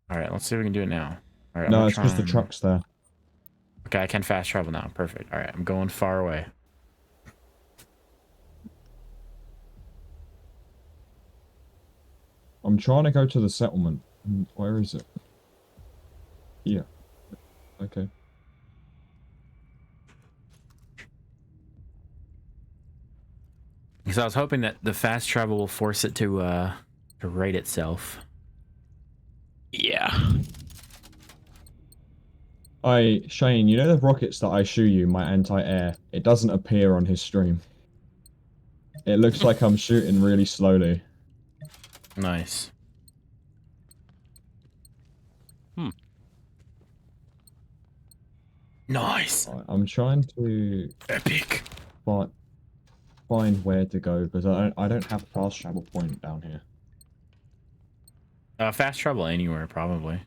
All right, let's see if we can do it now. All right, I'm No, gonna it's because try the and- truck's there. Okay, I can fast travel now. Perfect. All right, I'm going far away. I'm trying to go to the settlement. Where is it? Yeah. Okay. Because I was hoping that the fast travel will force it to right itself. Yeah. Shane, you know the rockets that I shoot you, my anti-air? It doesn't appear on his stream. It looks like I'm shooting really slowly. Nice. Nice. I'm trying to Epic. find where to go because I don't have a fast travel point down here. Fast travel anywhere, probably.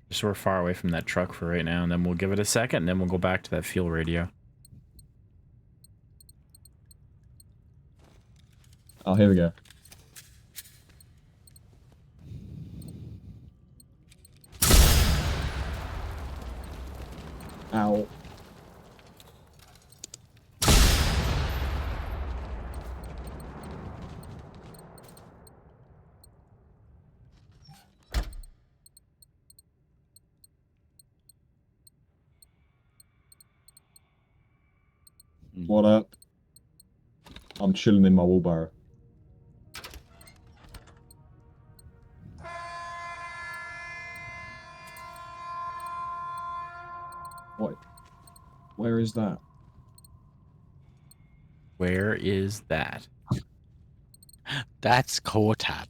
Just we're far away from that truck for right now, and then we'll give it a second, and then we'll go back to that field radio. Oh, here we go. Ow. What up? I'm chilling in my wheelbarrow. What? Where is that? Where is that? That's Kotab.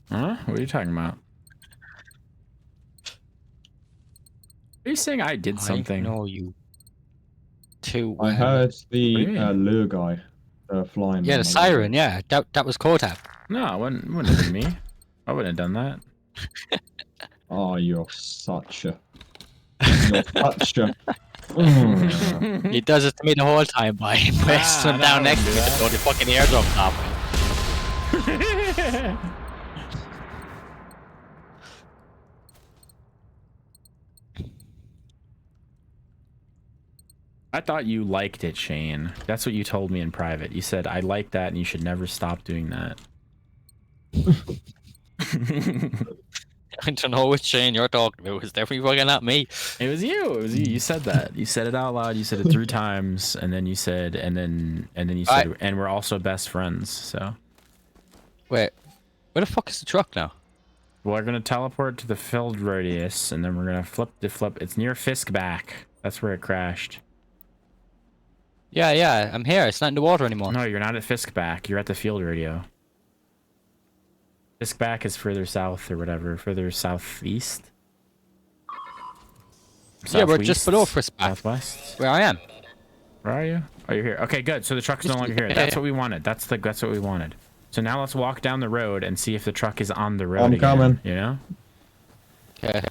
Huh? What are you talking about? Are you saying I did something? I know you too I well. heard What do you the mean? lure guy flying. Yeah, on the my siren, yeah. That was Kotab. No, it wouldn't have been me. I wouldn't have done that. Oh, you're such a. You're such a. Mm. He does it to me the whole time by pressing him no, I down next to wouldn't me do to throw the fucking airdrop off me. I thought you liked it, Shane. That's what you told me in private. You said, I like that and you should never stop doing that. I don't know which Shane you're talking about. It's definitely fucking not me. It was you. It was you. You said that. You said it out loud. You said it 3 times, and then you said, and then you said, and we're also best friends. So Wait, where the fuck is the truck now? we're gonna teleport to the filled radius, and then we're gonna flip. It's near Fiskback. That's where it crashed. Yeah, I'm here. It's not in the water anymore. No, you're not at Fiskback. You're at the field radio. Fiskback is further south or whatever, further southeast. Yeah, we're just below Southwest? Fiskback. Southwest. Where I am. Where are you? Oh, you're here. Okay, good. So the truck's no longer here. That's what we wanted. That's what we wanted. So now let's walk down the road and see if the truck is on the road I'm again. coming. You know, Okay.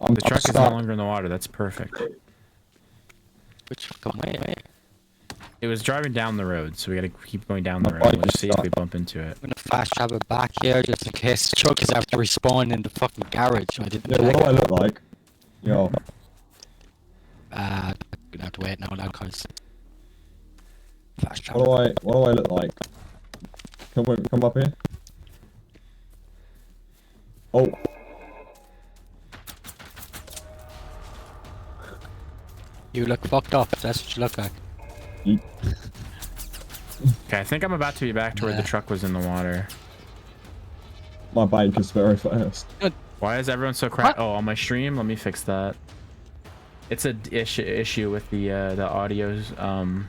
the truck is no longer in the water. That's perfect. Which fucking way? It was driving down the road, so we gotta keep going down the My road. bike Let's just see if we stopped. bump into it. I'm gonna fast travel back here just in case the truck is after respawning in the fucking garage. I didn't Yeah, what check do I look like? Yo, gonna have to wait now, cause Fast What do I look like? Come up here. Oh, You look fucked up. That's what you look like. Okay, I think I'm about to be back to where the Yeah. truck was in the water. my bike is very fast. Why is everyone so crap? Oh, on my stream, let me fix that. It's a issue with the audio's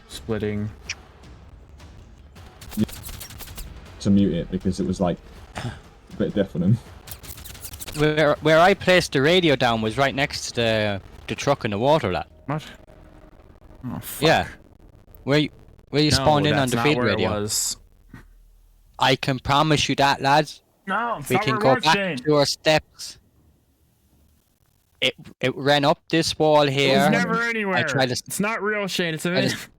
splitting. To mute it because it was like a bit deafening. Where I placed the radio down was right next to the truck in the water, lad. What? Oh, fuck. Yeah. Where you spawned in on that's the not feed where it radio. was. I can promise you that, lads. No, it's We not can where go it was, back Shane. to our steps. It ran up this wall It here. was never anywhere. I tried to It's not real, Shane. It's a I video. just-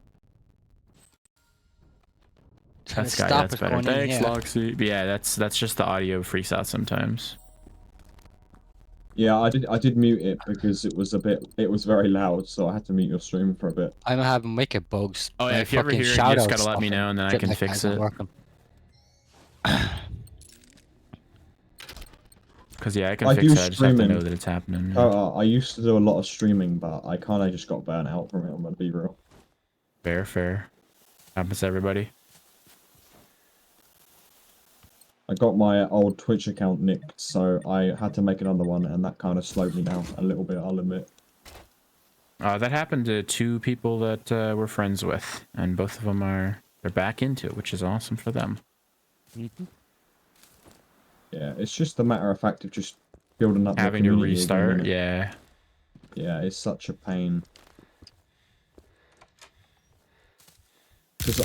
trying to That's stop that's it better. going in Thanks, here. Loxy. But yeah, that's just the audio freaks out sometimes. Yeah, I did mute it because it was very loud, so I had to mute your stream for a bit. I'm having wicked bugs. Oh yeah, My if you ever fucking hear it, you just shout-out gotta let me stuff know and then I shit can like that fix isn't it. working. Cause yeah, I can I fix do it. I just have to streaming. know that it's happening. I used to do a lot of streaming, but I kind of just got burnt out from it. I'm gonna be real. Fair. Happens to everybody. I got my old Twitch account nicked, so I had to make another one, and that kind of slowed me down a little bit, I'll admit. That happened to 2 people that we're friends with, and both of them they're back into it, which is awesome for them. Yeah, it's just a matter of fact of just building up. Having the to community again, restart, innit? yeah. Yeah, it's such a pain. Because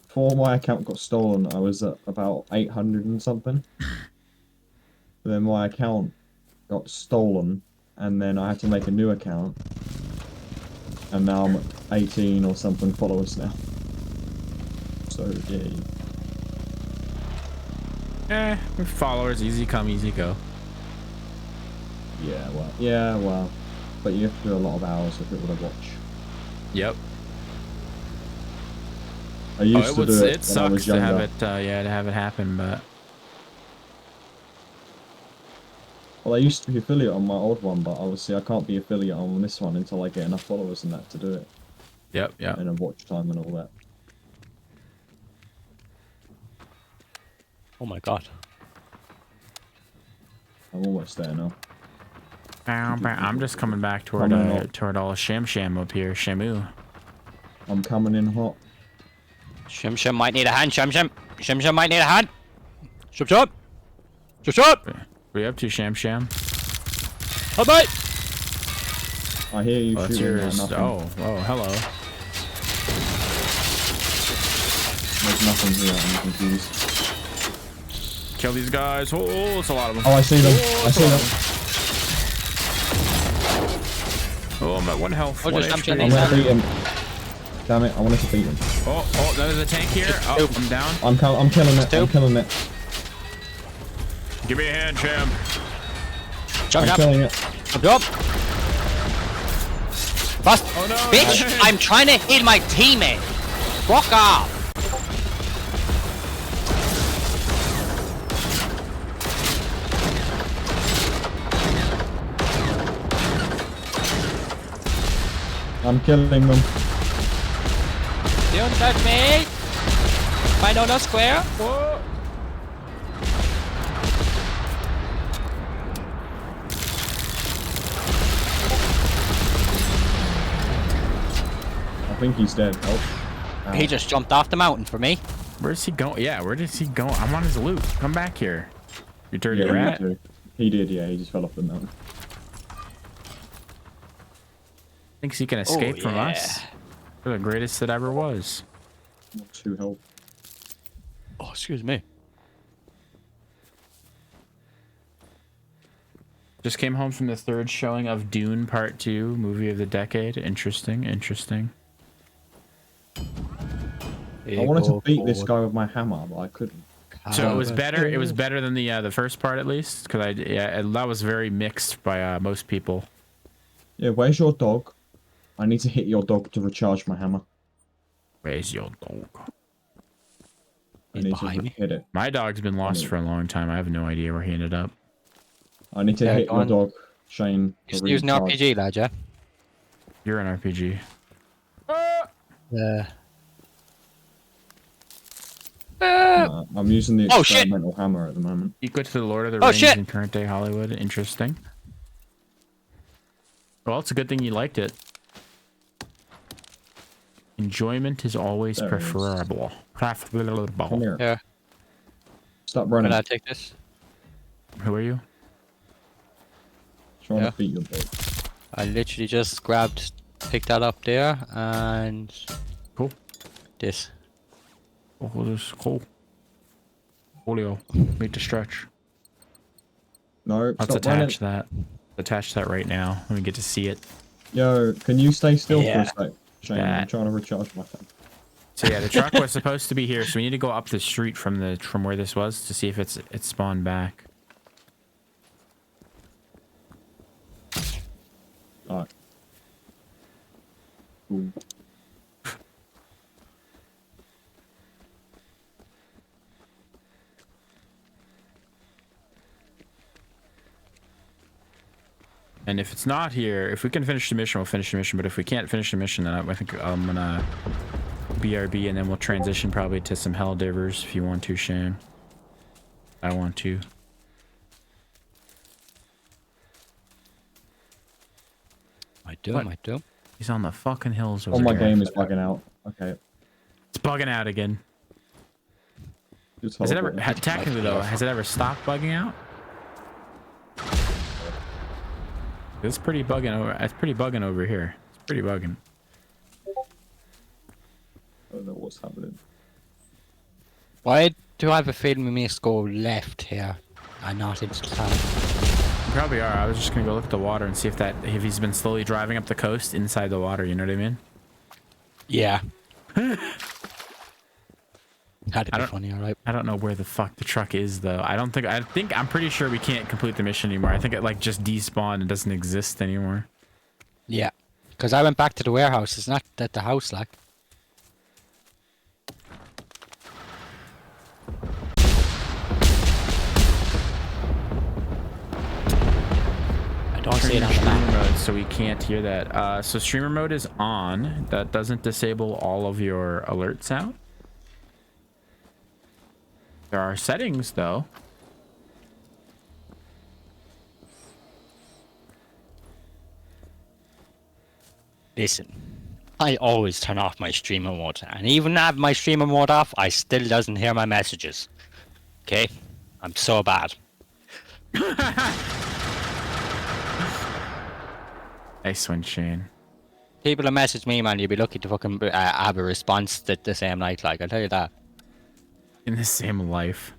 before my account got stolen, I was at about 800 and something. Then my account got stolen, and then I had to make a new account. And now I'm at 18 or something followers now. So, yeah. With followers, easy come, easy go. Yeah, well. But you have to do a lot of hours for people to watch. Yep. I used to do it when I sucks was to younger. have it, to have it happen, but Well, I used to be affiliate on my old one, but obviously I can't be affiliate on this one until I get enough followers and that to do it. yep. And a watch time and all that. Oh my god. I'm almost there now. I'm just coming back toward all Sham up here, Shamu. I'm coming in hot. Shim might need a hand, Shim. Shim might need a hand. Shim. What are you up to, Sham? Oh, mate. I hear you Oh, that's shooting at yours. nothing. Oh, hello. There's nothing here, I'm confused. Kill these guys. Oh, it's a lot of them. Oh, I see them. I see them. Oh, I'm at 1 health. Oh, 1 just HP. I'm gonna beat him. Damn it, I wanted to beat him. Oh, there's a tank here. Oh, I'm down. I'm killing it. I'm killing it. Give me a hand, Sham. Jump I'm up. killing it. Jump up. Bust. Oh, no. Bitch, I'm trying to hit my teammate. Fuck off. I'm killing them. Don't touch me. Find on a square. Whoa. I think he's dead. Oh. Ow. He just jumped off the mountain for me. Where's he going? Yeah, where does he go? I'm on his loot. Come back here. You dirty Yeah, rat. he did, yeah, he just fell off the mountain. Thinks he can escape from us. We're the greatest that ever was. Not too help. Oh, excuse me. Just came home from the 3rd showing of Dune Part 2, movie of the decade. Interesting. I wanted to beat this guy with my hammer, but I couldn't. So it was better. It was better than the first part, at least, because that was very mixed by most people. Yeah, where's your dog? I need to hit your dog to recharge my hammer. Where's your dog? I He's need behind to me. hit it. My dog's been lost for a long time. I have no idea where he ended up. I need to Yeah, hit go your on. dog, Shane. to Just use an recharge. RPG, lad, yeah? You're an RPG. Yeah. I'm using the Oh, shit! experimental hammer at the moment. Equal to the Lord of the Oh, Rings shit! in current day Hollywood. Interesting. Well, it's a good thing you liked it. Enjoyment is always There it is. preferable. Come here. Here, Stop can running. I take this? Who are you? Trying Yeah. to beat your dog. I literally just picked that up there, and Cool. this. Oh, this is cool. Julio, make the stretch. No, Let's stop running. attach that. Attach that right now. Let me get to see it. Yo, can you stay still Yeah. for a sec, Shane? I'm That. trying to recharge my phone. So yeah, the truck was supposed to be here, so we need to go up the street from where this was to see if it's spawned back. Alright. Cool. And if it's not here, if we can finish the mission, we'll finish the mission. But if we can't finish the mission, then I think I'm gonna BRB, and then we'll transition probably to some Helldivers if you want to, Shane. I want to. I do, What? I do. He's on the fucking hills over Oh, my there. game is bugging out. Okay. It's bugging out again. Just Has it hold ever, it. technically though, has it ever stopped bugging out? It's pretty bugging over. It's pretty bugging over here. It's pretty bugging. I don't know what's happening. Why do I have a feeling we must go left here and not into town? You probably are. I was just gonna go look at the water and see if he's been slowly driving up the coast inside the water. You know what I mean? Yeah. Had to I be don't- funny, alright. I don't know where the fuck the truck is though. I'm pretty sure we can't complete the mission anymore. I think it like just despawned and doesn't exist anymore. Yeah. Because I went back to the warehouse. It's not at the house, like. I don't see it on the Streamer map. mode, so we can't hear that. So streamer mode is on. That doesn't disable all of your alerts out. There are settings though. Listen, I always turn off my streamer mode, and even have my streamer mode off, I still doesn't hear my messages. Okay? I'm so bad. Nice one, Shane. People that message me, man, you'd be lucky to fucking have a response the same night, like, I'll tell you that. In the same life.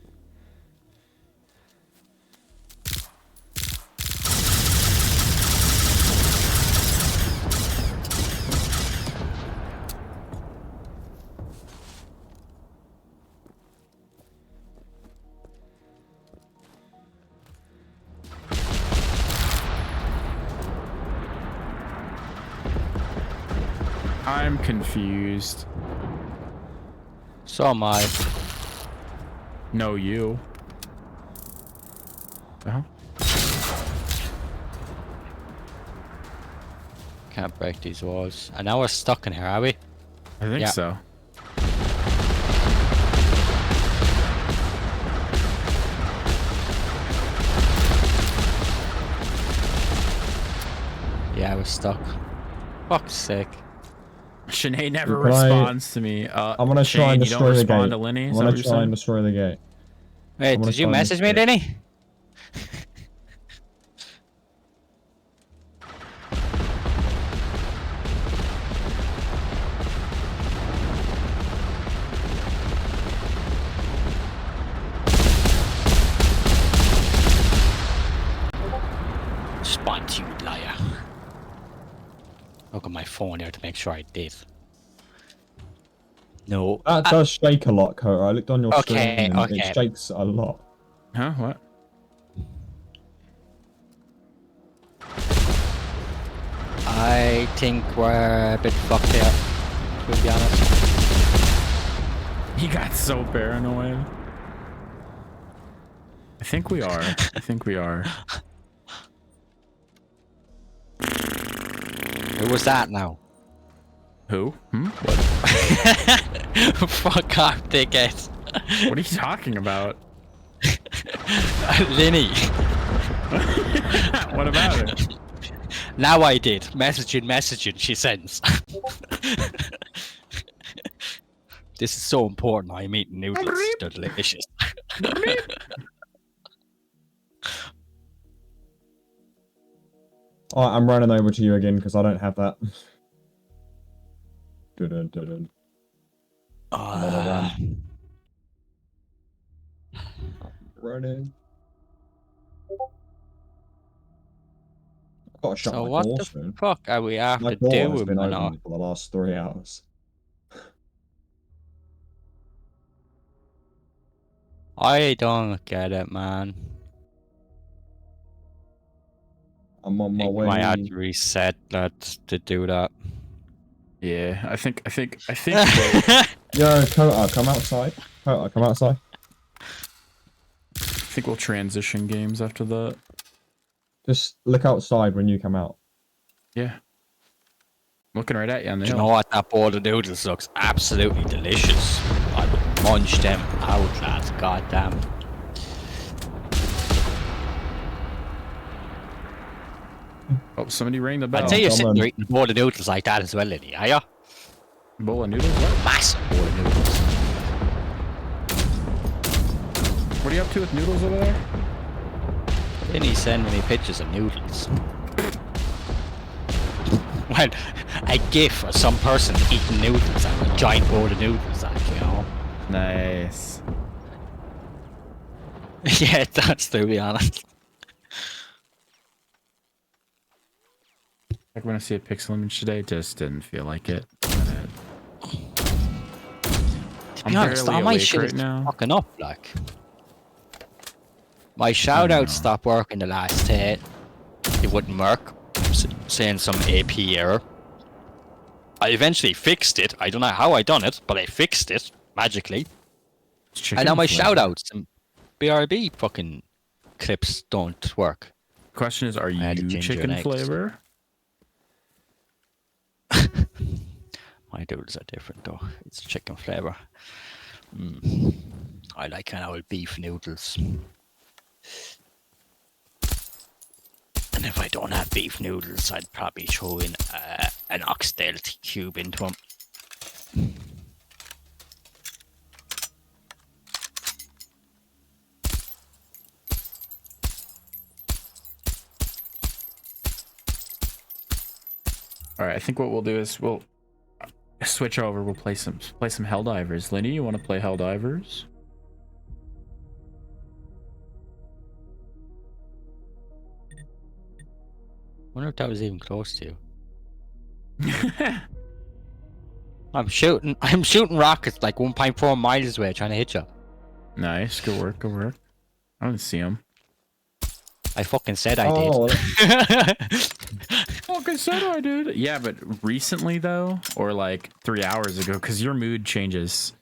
I'm confused. So am I. No, you. Oh, Can't break these walls. And now we're stuck in here, are we? I think Yeah. so. Yeah, we're stuck. Fuck's sake. Shanae never Can I- responds to me. I'm gonna try Shane, and you don't destroy the respond gate. to Lenny? I'm Is that gonna what you're try and saying? destroy the gate. Wait, gonna did you try and message me, destroy it. Lenny? Response, you liar. Look at my phone here to make sure I did. No. That does shake a lot, Kurt. I looked on your Okay, screen and okay. it shakes a lot. Huh? What? I think we're a bit fucked here, to be honest. He got so paranoid. I think we are. I think we are. Who was that now? Who? What? Fuck off, dickhead. What are you talking about? Linny. What about it? Now I did. Messaging, she sends. This is so important. I'm eating noodles. They're delicious. Alright, I'm running over to you again because I don't have that. Dun-dun-dun-dun. Running. I've got to shut So my what door the soon. fuck are we My after door has doing, been man? open for the last 3 hours. I don't get it, man. I'm on my Think way. might have to reset that to do that. Yeah, I think. Yo, Kota, come outside. Kota, come outside. I think we'll transition games after that. Just look outside when you come out. Yeah. Looking right at you on the Do you hill. know what? That bowl of noodles looks absolutely delicious. I would munch them out, lads. Goddamn. Oh, somebody rang the bell. I'd say you're sitting someone- there eating a bowl of noodles like that as well, Linny, are you? Bowl of noodles? What? Massive bowl of noodles. What are you up to with noodles over there? Linny's sending me pictures of noodles. Well, a gif of some person eating noodles and a giant bowl of noodles, like, you know. Nice. Yeah, it does, to be honest. I'm gonna see a pixel image today. Just didn't feel like it. To I'm be honest, barely all my awake shit right is now. fucking up, like. My shout know. out stopped working the last day. It wouldn't work. Saying some AP error. I eventually fixed it. I don't know how I done it, but I fixed it magically. It's chicken And now my flavor. shout outs and BRB fucking clips don't work. Question is, are I had to you ginger chicken and eggs. flavor? My noodles are different though. It's chicken flavor. I like an old beef noodles. And if I don't have beef noodles, I'd probably throw in an oxtail cube into them. All right, I think what we'll do is we'll switch over. We'll play some Helldivers. Lenny, you want to play Helldivers? Wonder if that was even close to you. I'm shooting rockets like 1.4 miles away trying to hit you. Nice, good work, good work. I don't see him. I fucking said I Oh, did. Fucking said I did. Yeah, but recently though, or like 3 hours ago, because your mood changes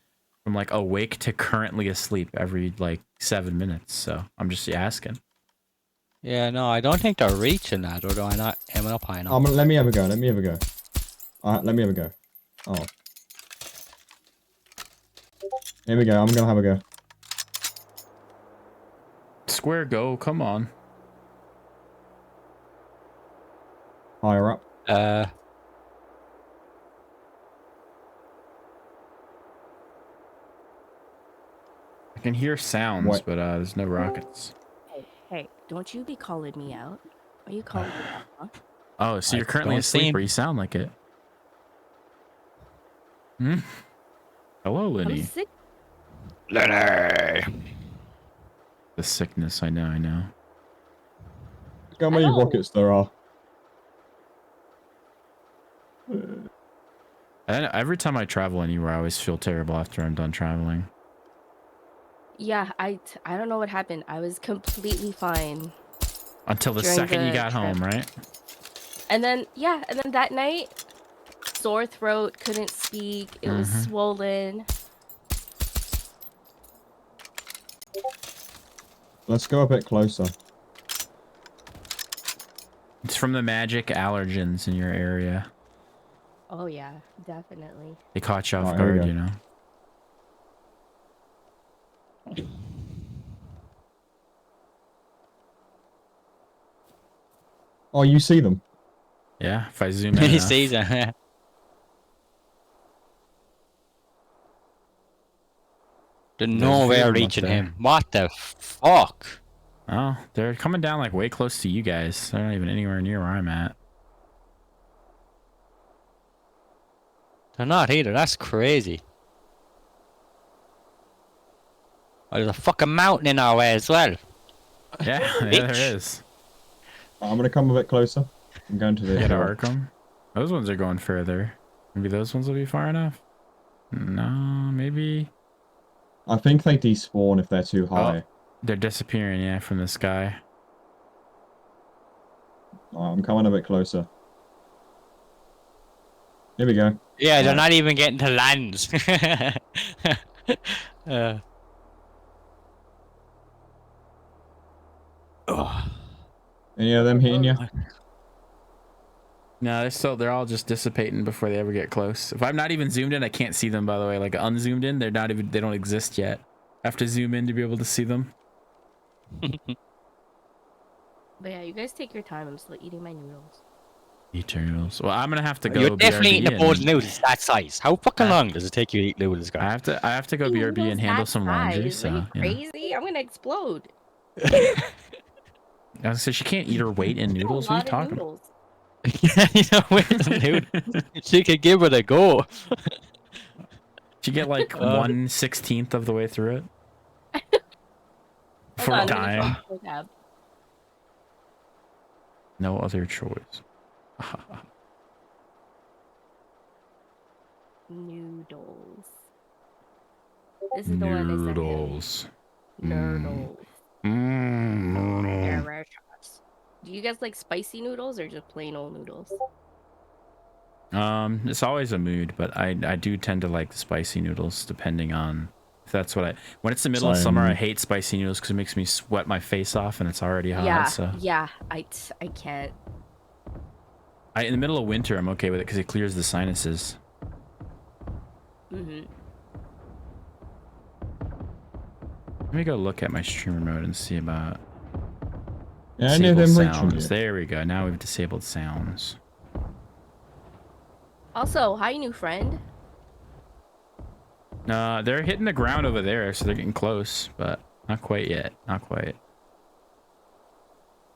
from like awake to currently asleep every like 7 minutes. So I'm just asking. Yeah, no, I don't think they're reaching that, or do I not aiming up high enough? let me have a go. Let me have a go. Alright, let me have a go. Oh. Here we go. I'm gonna have a go. Square go, come on. Higher up. Uh, I can hear sounds, What? but there's no rockets. Hey, don't you be calling me out. Are you calling me out, huh? Oh, so I you're currently don't asleep, seem- or you sound like it. Hmm. Hello, I'm Lenny. sick. Lenny! The sickness, I know. Look how many Hello. rockets there are. And every time I travel anywhere, I always feel terrible after I'm done traveling. Yeah, I don't know what happened. I was completely fine. Until the During second you the got home, trip. right? And then that night, sore throat, couldn't speak. It was swollen. Let's go a bit closer. It's from the magic allergens in your area. Oh yeah, definitely. They caught you off Alright, here we guard, go. you know. Oh, you see them? Yeah, if I zoom in He enough. sees it. There's There's no a way few of of 'em up reaching there. him. What the fuck? Oh, they're coming down like way close to you guys. They're not even anywhere near where I'm at. They're not either. That's crazy. Oh, there's a fucking mountain in our way as well. Yeah, yeah, Bitch. there is. I'm gonna come a bit closer. I'm going to the You gotta hill. arc them. Those ones are going further. Maybe those ones will be far enough. No, maybe I think they despawn if they're too high. they're disappearing. Yeah, from the sky. I'm coming a bit closer. Here we go. Yeah, they're Yeah. not even getting to land. Oh. Any of them hitting you? No, they're all just dissipating before they ever get close. If I'm not even zoomed in, I can't see them. By the way, like unzoomed in, they don't exist yet. I have to zoom in to be able to see them. But yeah, you guys take your time. I'm still eating my noodles. Eternals. Well, I'm gonna have to go. You're definitely eating a BRB bowl of and- noodles that size. How fucking Uh, long does it take you to eat noodles, I guys? have to go BRB and Noodles handle that some laundry. size? So Are you you know. crazy? I'm gonna explode. I was say she can't eat her weight in noodles. A What are you lot of talking about? noodles. Yeah, you know, wait a noodles. She could give it a go. She get like 1/16 of the way through it. For Hold on, dying. let me check the tab. No other choice. Noodles. This is the one I sent you. Noodles. Noodles. Noodles. Delicious. Do you guys like spicy noodles or just plain old noodles? It's always a mood, but I do tend to like the spicy noodles depending on if that's what I. When it's the middle of summer, I hate spicy noodles because it makes me sweat my face off and it's already hot. Yeah, So yeah. I can't. in the middle of winter, I'm okay with it because it clears the sinuses. Mhm. Let me go look at my streamer mode and see about Yeah, any of disabled them reaching sounds. you? There we go. Now we've disabled sounds. Also, hi, new friend. They're hitting the ground over there, so they're getting close, but not quite yet. Not quite.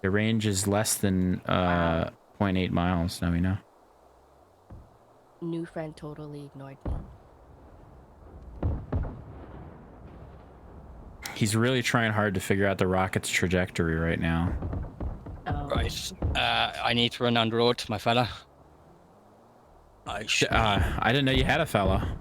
Their range is less than 0.8 miles. Now we know. New friend totally ignored me. He's really trying hard to figure out the rocket's trajectory right now. Oh. Right. I need to run on the road, my fella. I should. I didn't know you had a fella.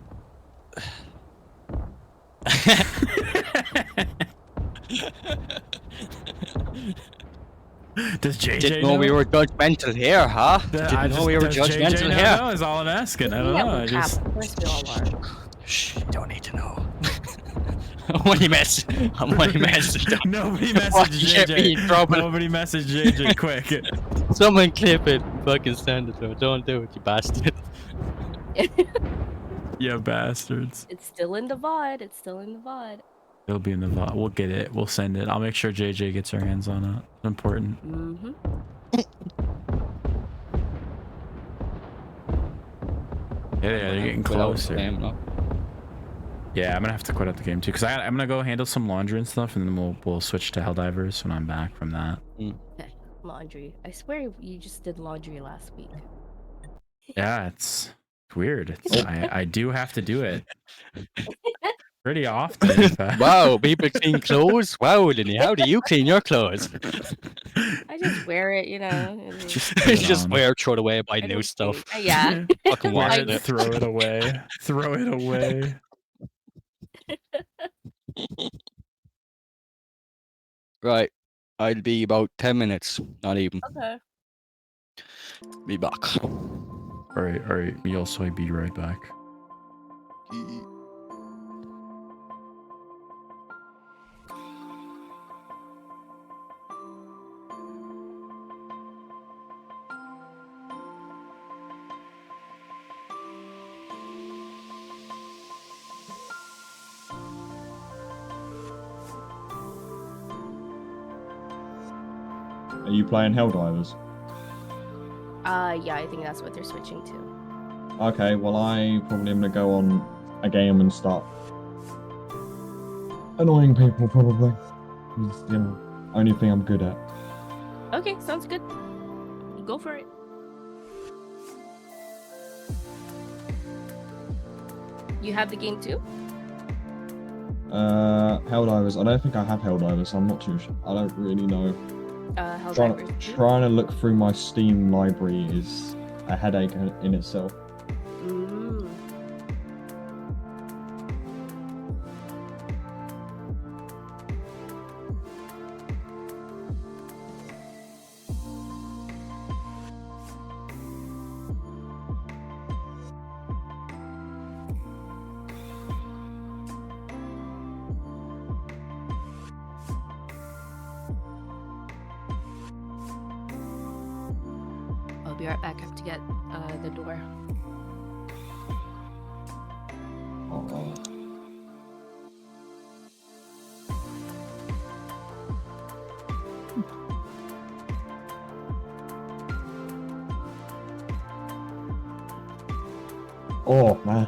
Does JJ Didn't know we were judgmental here, huh? Didn't know we were does JJ judgmental know? here. No, is all I'm asking. I don't Yeah, know. we I have. just... Of course we all are. Shh, you don't need to know. I'm only messing. I'm only messing. Nobody Fuck, messaged get me in JJ. trouble. Nobody messaged JJ quick. Someone clip it. Fucking send it to him. Don't do it, you bastard. You bastards. It's still in the VOD. It's still in the VOD. It'll be in the VOD. We'll get it. We'll send it. I'll make sure JJ gets her hands on it. It's important. Mm-hmm. Yeah, they're getting closer. Yeah, I'm gonna have to quit out the game too, because I'm gonna go handle some laundry and stuff, and then we'll switch to Helldivers when I'm back from that. Okay, laundry. I swear you just did laundry last week. Yeah, it's weird. I do have to do it pretty often. in fact. Wow, people clean clothes? Wow, Linny, how do you clean your clothes? I just wear it, you know. Just put it Just on. wear, throw it away, buy I new don't stuff. think- Yeah. Fucking Wear wash it, it. throw it away. Throw it away. Right. I'll be about 10 minutes. Not even. Okay. Be back. All right. Me also, I'll be right back. Are you playing Helldivers? Yeah, I think that's what they're switching to. Okay, well I probably am gonna go on a game and start annoying people probably. It's the only thing I'm good at. Okay, sounds good. Go for it. You have the game too? Helldivers. I don't think I have Helldivers, so I'm not too sure. I don't really know. Helldivers 2? Trying to look through my Steam library is a headache in itself. Mm. I'll be right back. I have to get the door. Oh. Oh man.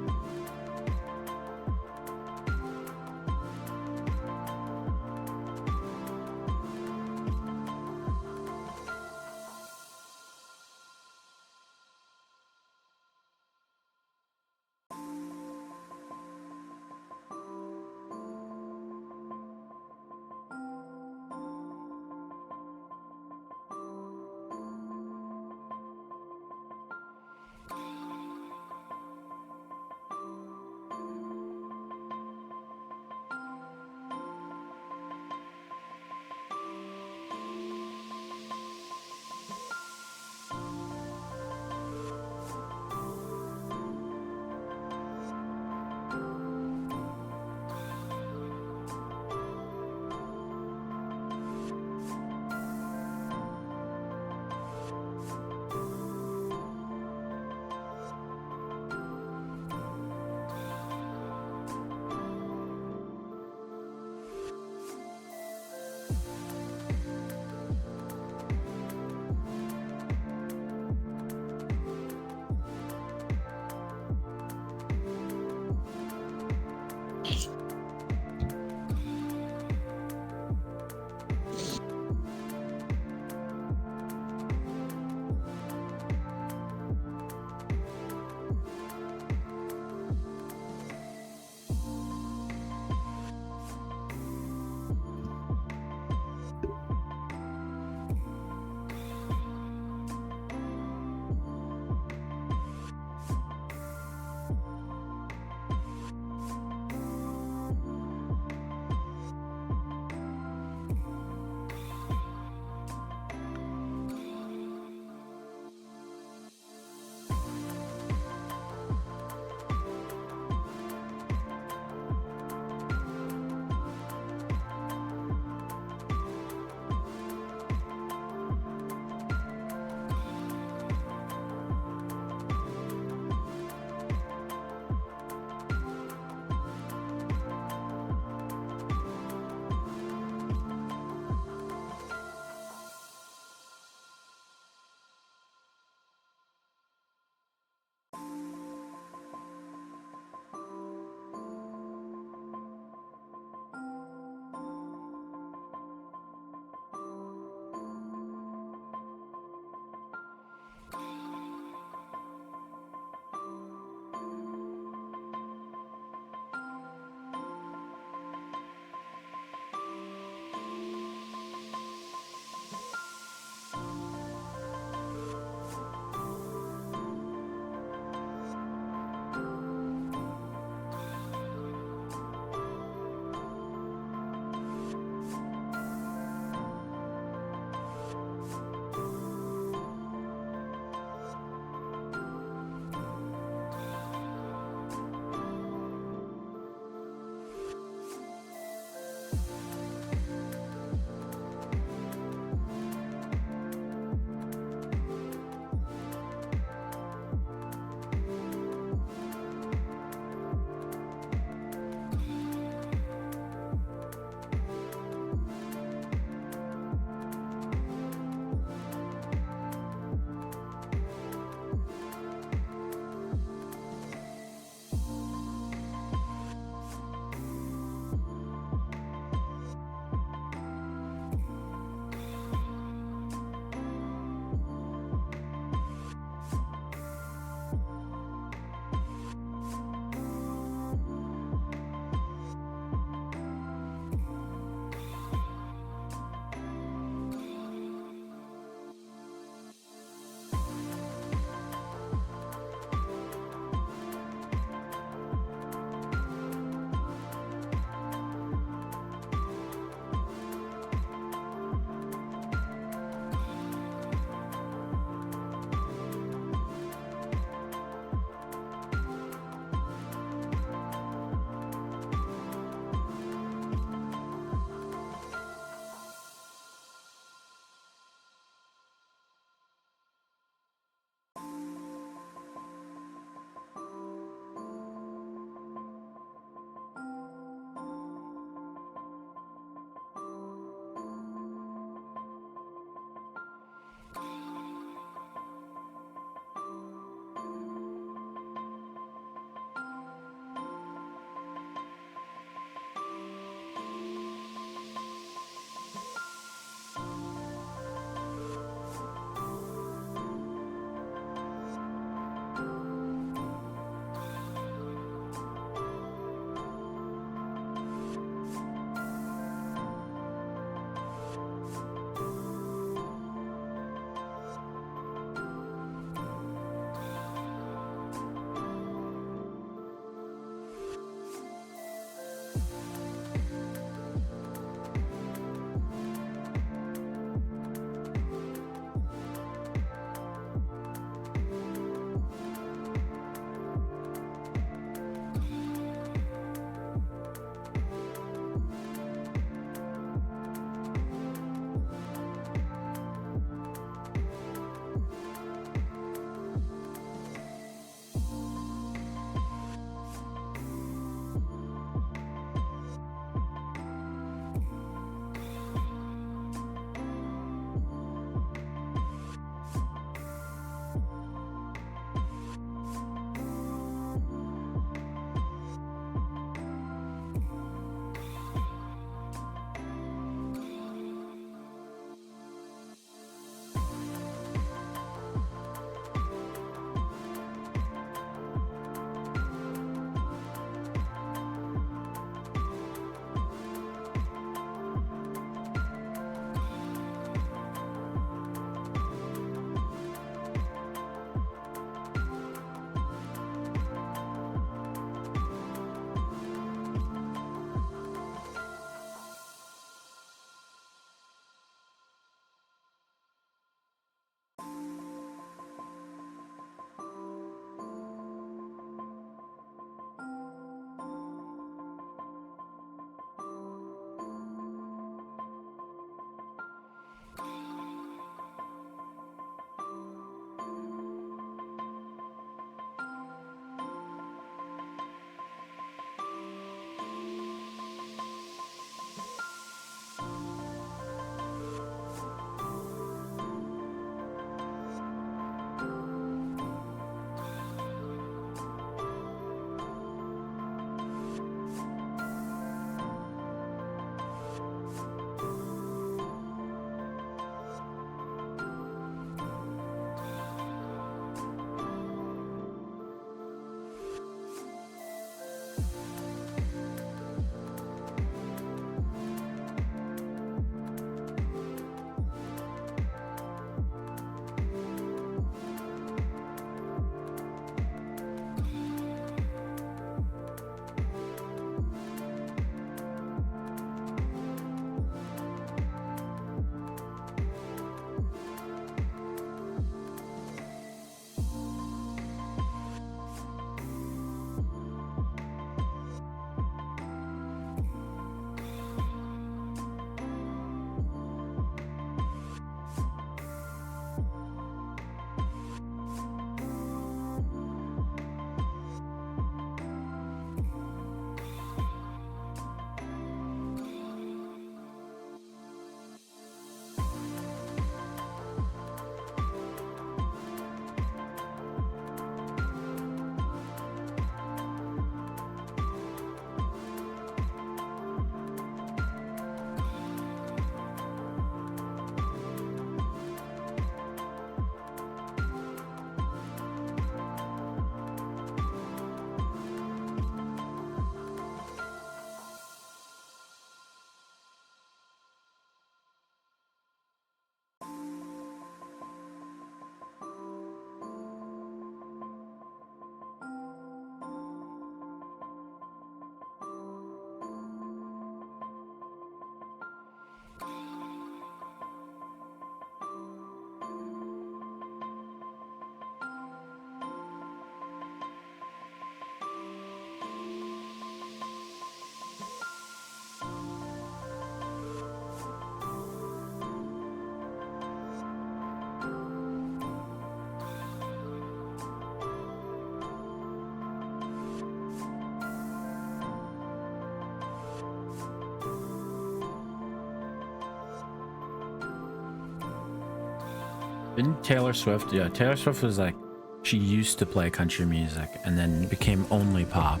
Didn't Taylor Swift? Yeah, Taylor Swift was like, she used to play country music and then became only pop.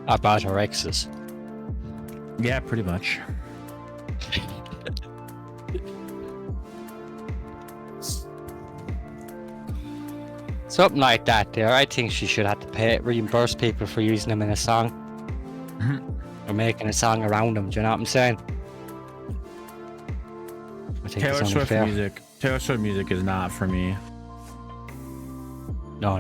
About her exes. Yeah, pretty much. Something like that there. I think she should have to reimburse people for using them in a song. Or making a song around them, do you know what I'm saying? I think it's only fair. Taylor Swift music is not for me. No.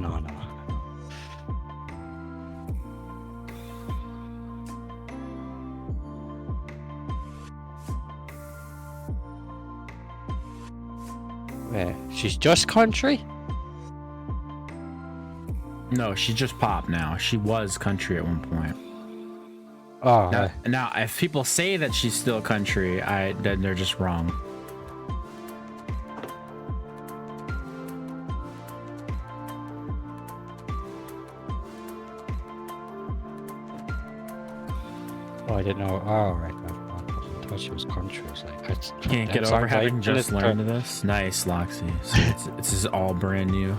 Wait, she's just country? No, she's just pop now. She was country at one point. Oh, Now, if people say that she's still country, then they're just wrong. oh, I didn't know. Oh, right. I thought she was country. I was like, Can't get over having just learned this. Nice, Loxy. So this is all brand new.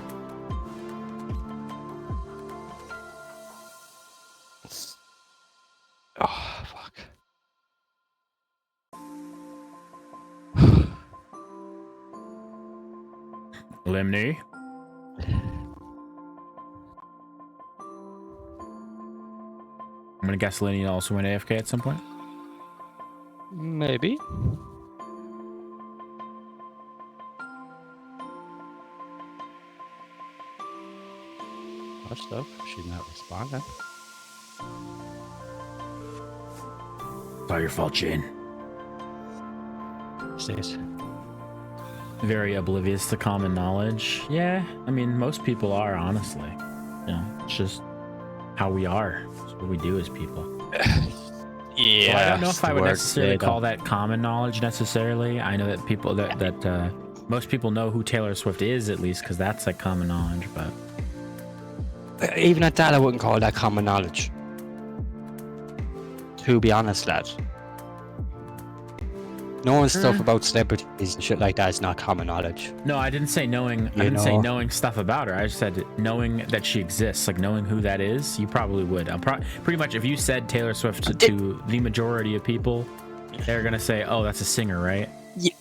Oh, fuck. Limney. I'm gonna guess Lenny also went AFK at some point. Maybe. What stuff? She's not responding. It's all your fault, Jane. Stays. Very oblivious to common knowledge. Yeah, I mean, most people are, honestly. You know, it's just how we are. It's what we do as people. Yeah. Well, I don't know if I would necessarily call that common knowledge necessarily. I know that people that most people know who Taylor Swift is, at least, because that's like common knowledge. But even at that, I wouldn't call that common knowledge. To be honest, lad. Knowing stuff about celebrities and shit like that is not common knowledge. no, I didn't say knowing. I didn't say knowing stuff about her. I just said knowing that she exists, like knowing who that is. You probably would. Pretty much, if you said Taylor Swift to the majority of people, they're gonna say, "Oh, that's a singer, right?" Yeah.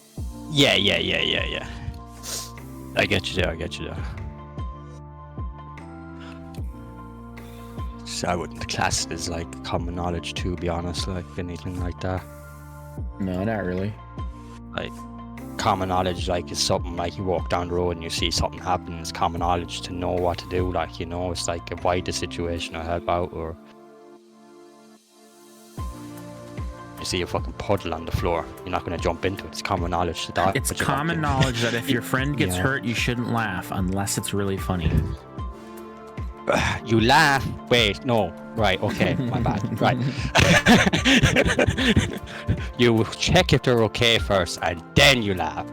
I get you there. So I wouldn't class it as like common knowledge, to be honest, like anything like that. No, not really. Like common knowledge, like is something like you walk down the road and you see something happen. It's common knowledge to know what to do. Like, you know, it's like avoid the situation or help out, or you see a fucking puddle on the floor. You're not going to jump into it. It's common knowledge to that. It's common knowledge that if your friend gets hurt, you shouldn't laugh unless it's really funny. You laugh. Wait, no. Right, okay, my bad. Right. You check if they're okay first, and then you laugh.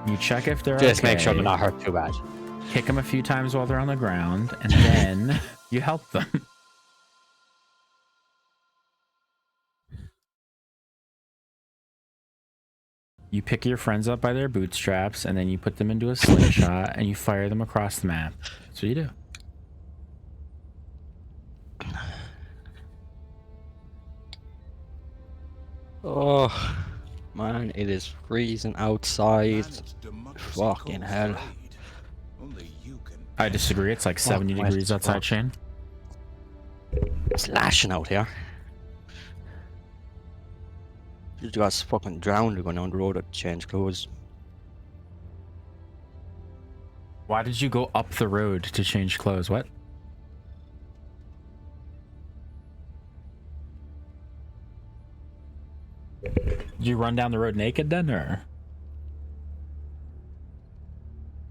You check if they're okay. Just make sure they're not hurt too bad. Kick them a few times while they're on the ground, and then you help them. You pick your friends up by their bootstraps, and then you put them into a slingshot, and you fire them across the map. That's what you do. Oh, man, it is freezing outside. Fucking hell. I disagree. It's like 70 degrees outside, Shane. It's lashing out here. You guys fucking drowned going down the road to change clothes. Why did you go up the road to change clothes? What? Did you run down the road naked then, or?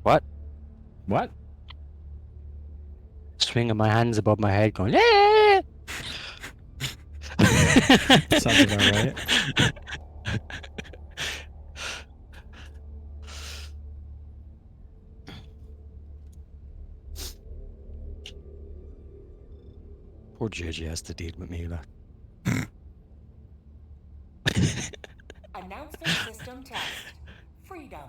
What? What? Swinging my hands above my head going, yeah! Sounds about right. Poor JJ has to deal with me, like. Announcement system test. Freedom.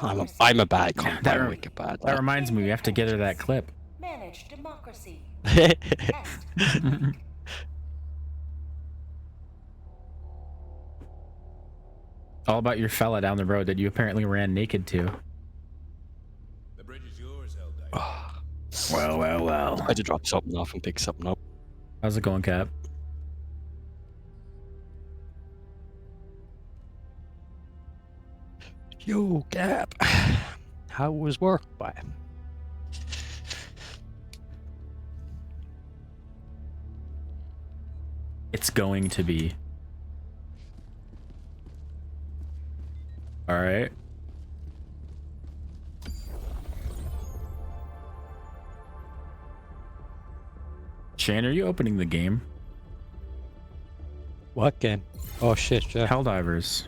I'm a bad cunt. That I'm a rem- wicked bad. That reminds me, we have to get her that clip. Manage democracy. Test. All about your fella down the road that you apparently ran naked to. The bridge is yours, Helldiver. Well. I had to drop something off and pick something up. How's it going, Cap? Yo, Gap. How was work, boy? It's going to be. All right. Shane, are you opening the game? What game? Oh shit, yeah. Helldivers.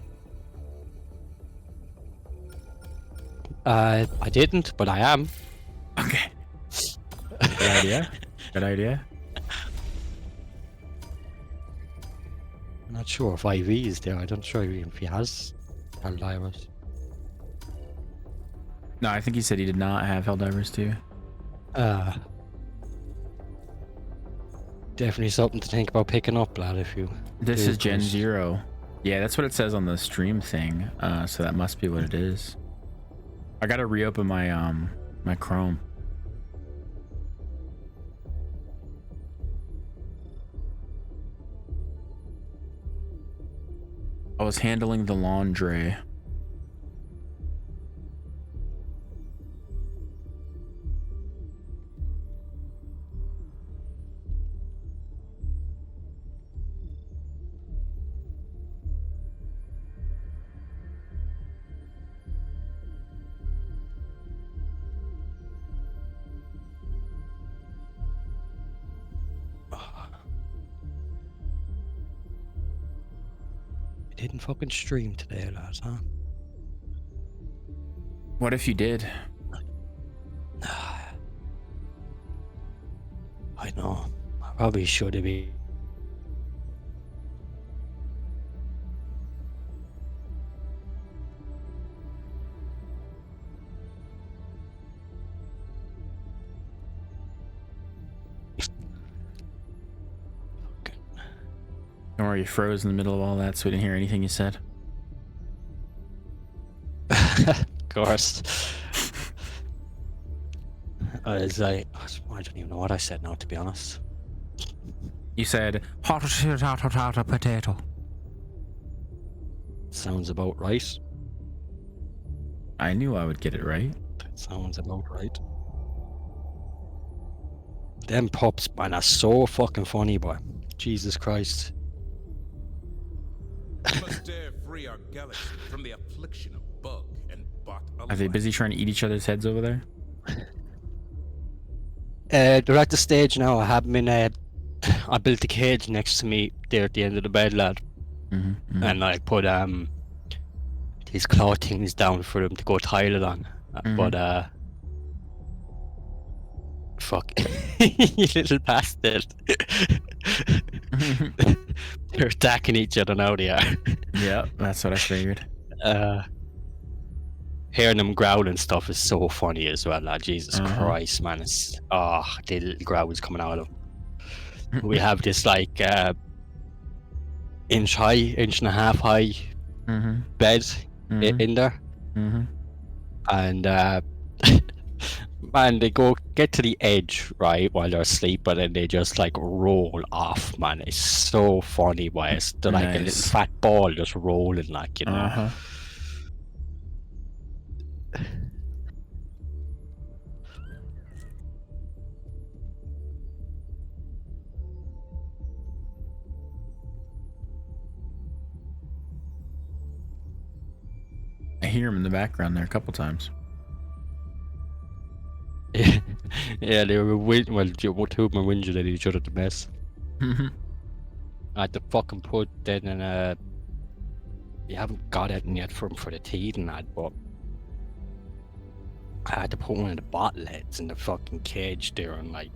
I didn't, but I am. Okay. Good idea. Good idea. I'm not sure if IV is there. I'm not sure if he has Helldivers. No, I think he said he did not have Helldivers too. Definitely something to think about picking up, lad, if you... This do, is Gen 'cause- Zero. Yeah, that's what it says on the stream thing. So that must be what it is. I gotta reopen my my Chrome. I was handling the laundry. I didn't fucking stream today, lads, huh? What if you did? I know. I probably should have been. Don't worry, you froze in the middle of all that, so we didn't hear anything you said. Of course. I don't even know what I said now, to be honest. You said hot potato. Sounds about right. I knew I would get it right. That sounds about right. Them pups, man, are so fucking funny, boy. Jesus Christ. We must dare free our galaxy from the affliction of bug and bot Are they alike. busy trying to eat each other's heads over there? They're at the stage now. I have them in I built a cage next to me there at the end of the bed, lad. Mm-hmm, And I put these claw things down for them to go tile on. But fuck, you little bastard. They're attacking each other now, they are. Yeah, that's what I figured. Hearing them growl and stuff is so funny as well, lad. Jesus Christ, man. It's the little growls coming out of them. We have this like inch and a half high bed in there. And man, they go get to the edge, right, while they're asleep, but then they just like roll off, man. It's so funny, boy. It's they're like a little Nice. fat ball just rolling, like, you know. I hear him in the background there a couple times. Yeah, they were two of them were whinging at each other to mess. I had to fucking put then in you haven't got it yet for the teeth and that, but I had to put one of the bottle heads in the fucking cage there and like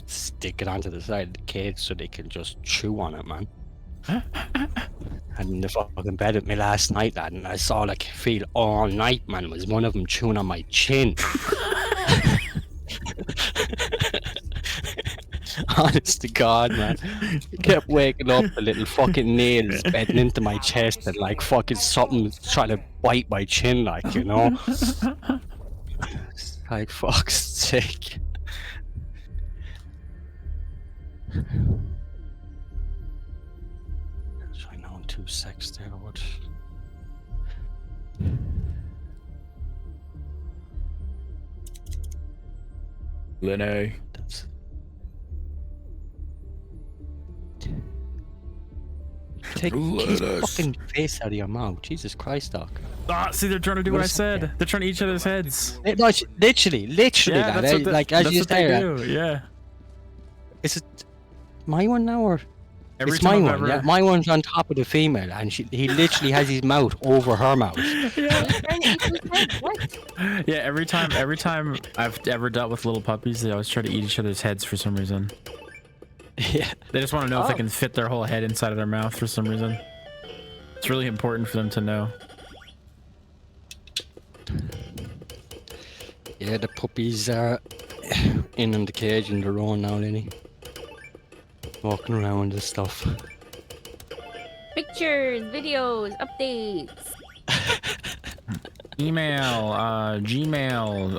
stick it onto the side of the cage so they can just chew on it, man. And in the fucking bed with me last night, lad, and I saw like feel all night, man. Was one of them chewing on my chin? Honest to God, man. I kept waking up, the little fucking nails bedding into my chest, and like fucking something trying to bite my chin, like, you know. Like, fuck's sake. I know 2 secs there, what? Lene. That's... Take his fucking face out of your mouth. Jesus Christ, Doc. Ah, see, they're trying to do what I said. They're trying to eat each other's heads. No, literally, Yeah, lad, that's what they, like as that's you what they say, do. Yeah. is it my one now or? Every It's time my I've one, ever- yeah. My one's on top of the female, and he literally has his mouth over her mouth. What? Yeah, every time I've ever dealt with little puppies, they always try to eat each other's heads for some reason. Yeah. They just want to know if they can fit their whole head inside of their mouth for some reason. It's really important for them to know. Yeah, the puppies are in the cage in their own now, Lenny. Walking around and stuff. Pictures, videos, updates. Email, Gmail,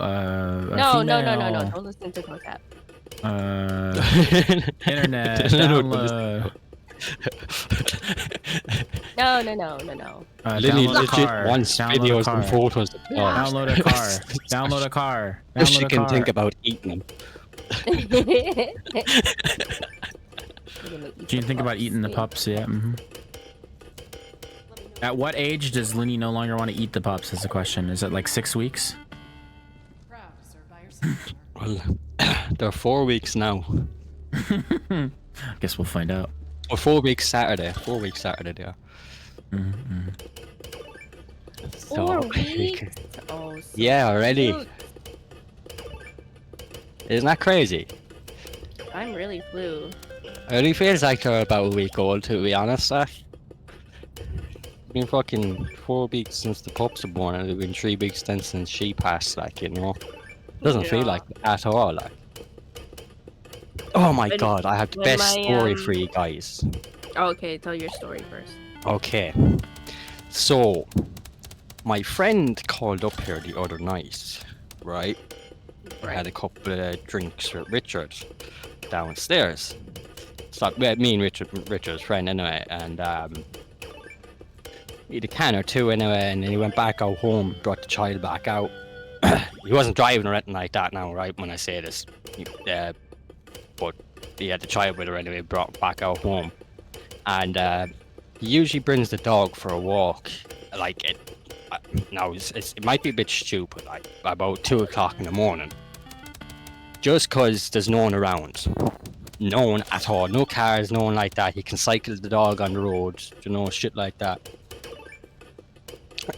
No. female, Don't listen to WhatsApp. Internet, download. No. Lenny download a legit car, wants download a videos car, and photos of dogs. download a car, download a car, So she download a can car. think about eating them. Do you think about eating the pups? Yeah. At what age does Linny no longer want to eat the pups? Is the question. Is it like 6 weeks? Well, they're 4 weeks now. I guess we'll find out. Or 4 weeks Saturday. 4 weeks Saturday, yeah. So, 4 weeks? Oh, so yeah, already. cute. Isn't that crazy? I'm really flew. It only feels like they're about a week old, to be honest. It's been fucking 4 weeks since the pups were born, and it's been 3 weeks since she passed, like, you know. Doesn't feel like it at all, like. Oh my When- god, I have the when best my, story for you guys. Okay, tell your story first. Okay. So, my friend called up here the other night, right? I had a couple of drinks with Richard downstairs. So, me and Richard's friend anyway, and he had a can or two anyway, and then he went back out home, brought the child back out. He wasn't driving or anything like that now, right, when I say this. But he had the child with her anyway, brought back out home. And he usually brings the dog for a walk, like now it might be a bit stupid, like about 2 o'clock in the morning, just cause there's no one around, no one at all, no cars, no one like that. He can cycle the dog on the road, you know, shit like that.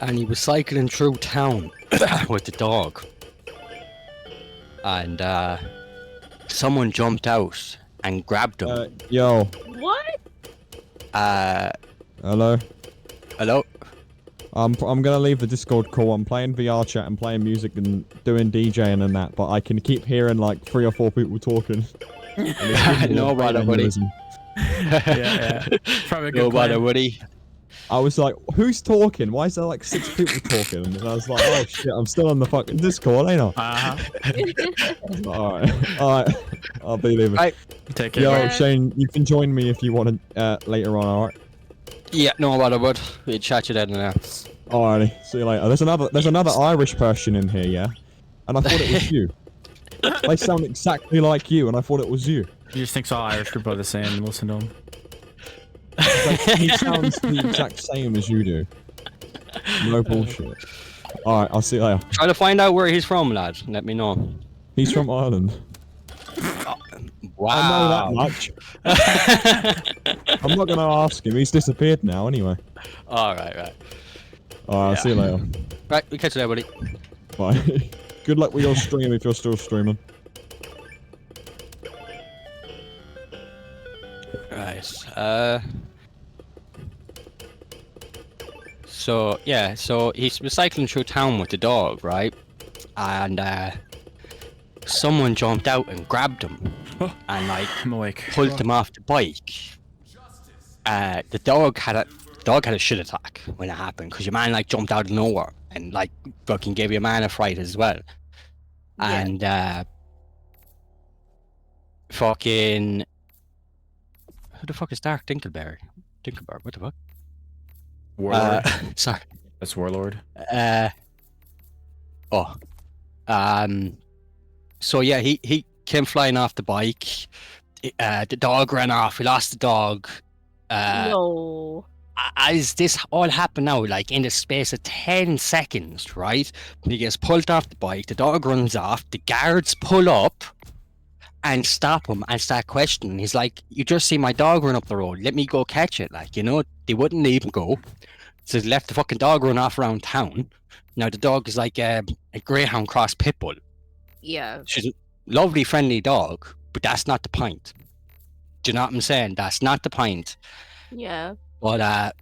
And he was cycling through town with the dog, and someone jumped out and grabbed him. Yo. What? Hello. Hello? I'm gonna leave the Discord call. I'm playing VR chat and playing music and doing DJing and that, but I can keep hearing like 3 or 4 people talking. No bother, buddy. Yeah. Probably a good No bother, plan. buddy. I was like, who's talking? Why is there like 6 people talking? And I was like, oh shit, I'm still on the fucking Discord, ain't I? Alright. I'll be leaving. Right. Take care. Yo, Yeah. Shane, you can join me if you want to later on, alright? Yeah, no bother, bud. We'll chat you then now. Alrighty, see you later. There's another Irish person in here, yeah? And I thought it was you. They sound exactly like you, and I thought it was you. He just thinks all Irish people are the same. Listen to him. He sounds the exact same as you do. No bullshit. Alright, I'll see you later. Try to find out where he's from, lad. Let me know. He's from Ireland. Wow. I know that much. I'm not gonna ask him. He's disappeared now, anyway. Alright. Alright, I'll see you later. Right, we catch you there, buddy. Bye. Good luck with your stream if you're still streaming. Right. So yeah, so he was cycling through town with the dog, right? And someone jumped out and grabbed him and like I'm awake. pulled him off the bike. The dog had a shit attack when it happened because your man like jumped out of nowhere and like fucking gave your man a fright as well. Yeah. And fucking who the fuck is Dark Dinkelberry? Dinkelberg, what the fuck? Warlord. Sorry. That's Warlord. So yeah, he came flying off the bike. The dog ran off. We lost the dog. No. As this all happened now, like in the space of 10 seconds, right? He gets pulled off the bike. The dog runs off. The guards pull up and stop him and start questioning. He's like, "You just see my dog run up the road. Let me go catch it." Like, you know, they wouldn't leave him go. So they left the fucking dog run off around town. Now the dog is like a greyhound cross pit bull. Yeah. She's a lovely, friendly dog, but that's not the point. Do you know what I'm saying? That's not the point. Yeah. But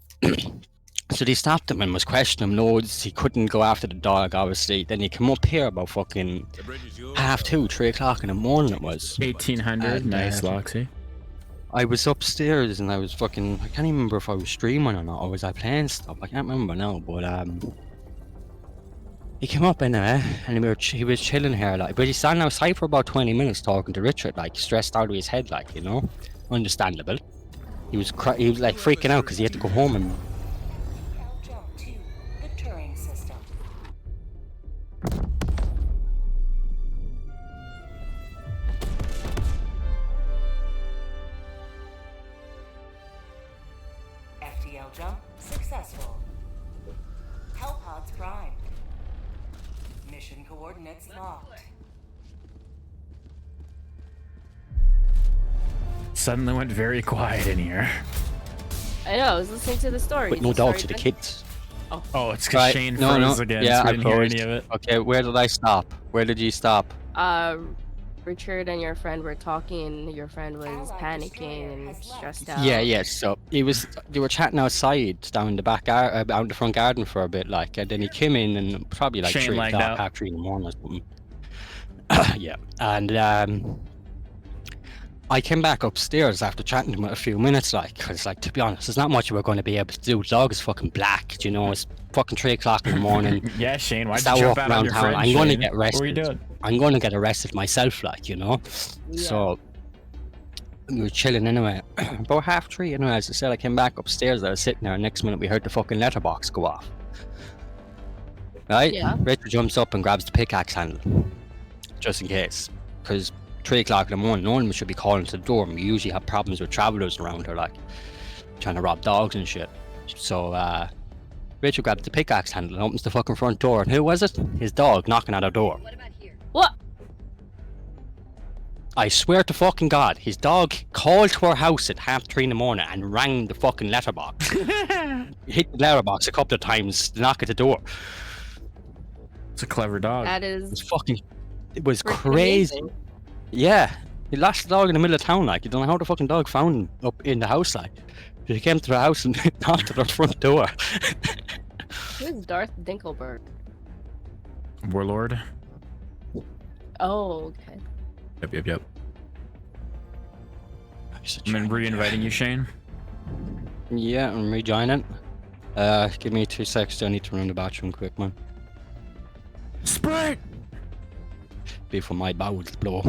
so they stopped him and was questioning him loads. He couldn't go after the dog, obviously. Then he came up here about fucking 2:30, 3 o'clock in the morning. It was 1800. And, Nice, Loxy. I was upstairs and I was fucking. I can't even remember if I was streaming or not, or was I playing stuff? I can't remember now. But he came up anyway, and he was chilling here, like. But he's standing outside for about 20 minutes talking to Richard, like stressed out of his head, like, you know, understandable. He was like freaking out because he had to go home and. Now jump to the Turing system. FTL jump successful. Hellpods primed. Mission coordinates locked. Suddenly went very quiet in here. I know. I was listening to the story. With no dog to the kids. Oh, it's because Right, Shane no, froze no, again. yeah, so we I didn't hear froze. any of it. Okay, where did I stop? Where did you stop? Richard and your friend were talking. Your friend was panicking and stressed out. Yeah. So they were chatting outside down the back, out the front garden for a bit, like, and then he came in and probably like Shane 3 lagged o'clock, out. half 3 in the morning or something. Yeah, and I came back upstairs after chatting to him a few minutes, like, because, like, to be honest, there's not much we're going to be able to do. The dog is fucking black, do you know? It's fucking 3 o'clock in the morning. Yeah, Shane, why'd you Start jump walking out on around your town. friend, I'm going to Shane? get What were you arrested. doing? I'm going to get arrested myself, like, you know? Yeah. So we were chilling anyway. About 3:30, anyway, as I said, I came back upstairs. I was sitting there. Next minute, we heard the fucking letterbox go off. Right? Yeah. Rachel jumps up and grabs the pickaxe handle, just in case, because 3 o'clock in the morning, no one should be calling to the door. And we usually have problems with travelers around here, like trying to rob dogs and shit. So Rachel grabs the pickaxe handle and opens the fucking front door. And who was it? His dog knocking at our door. What? I swear to fucking God, his dog called to our house at 3:30 in the morning and rang the fucking letterbox. Hit the letterbox a couple of times to knock at the door. It's a clever dog. That It is was it was freaking crazy. amazing. Yeah, he lost the dog in the middle of town, like, you don't know how the fucking dog found him up in the house, like. He came to the house and knocked at our front door. Who's Darth Dinkelberg? Warlord. Oh, okay. Yep. I'm re-inviting you, Shane. Yeah, I'm rejoining. Give me 2 seconds, I need to run the bathroom quick, man. Sprint! Before my bowels blow.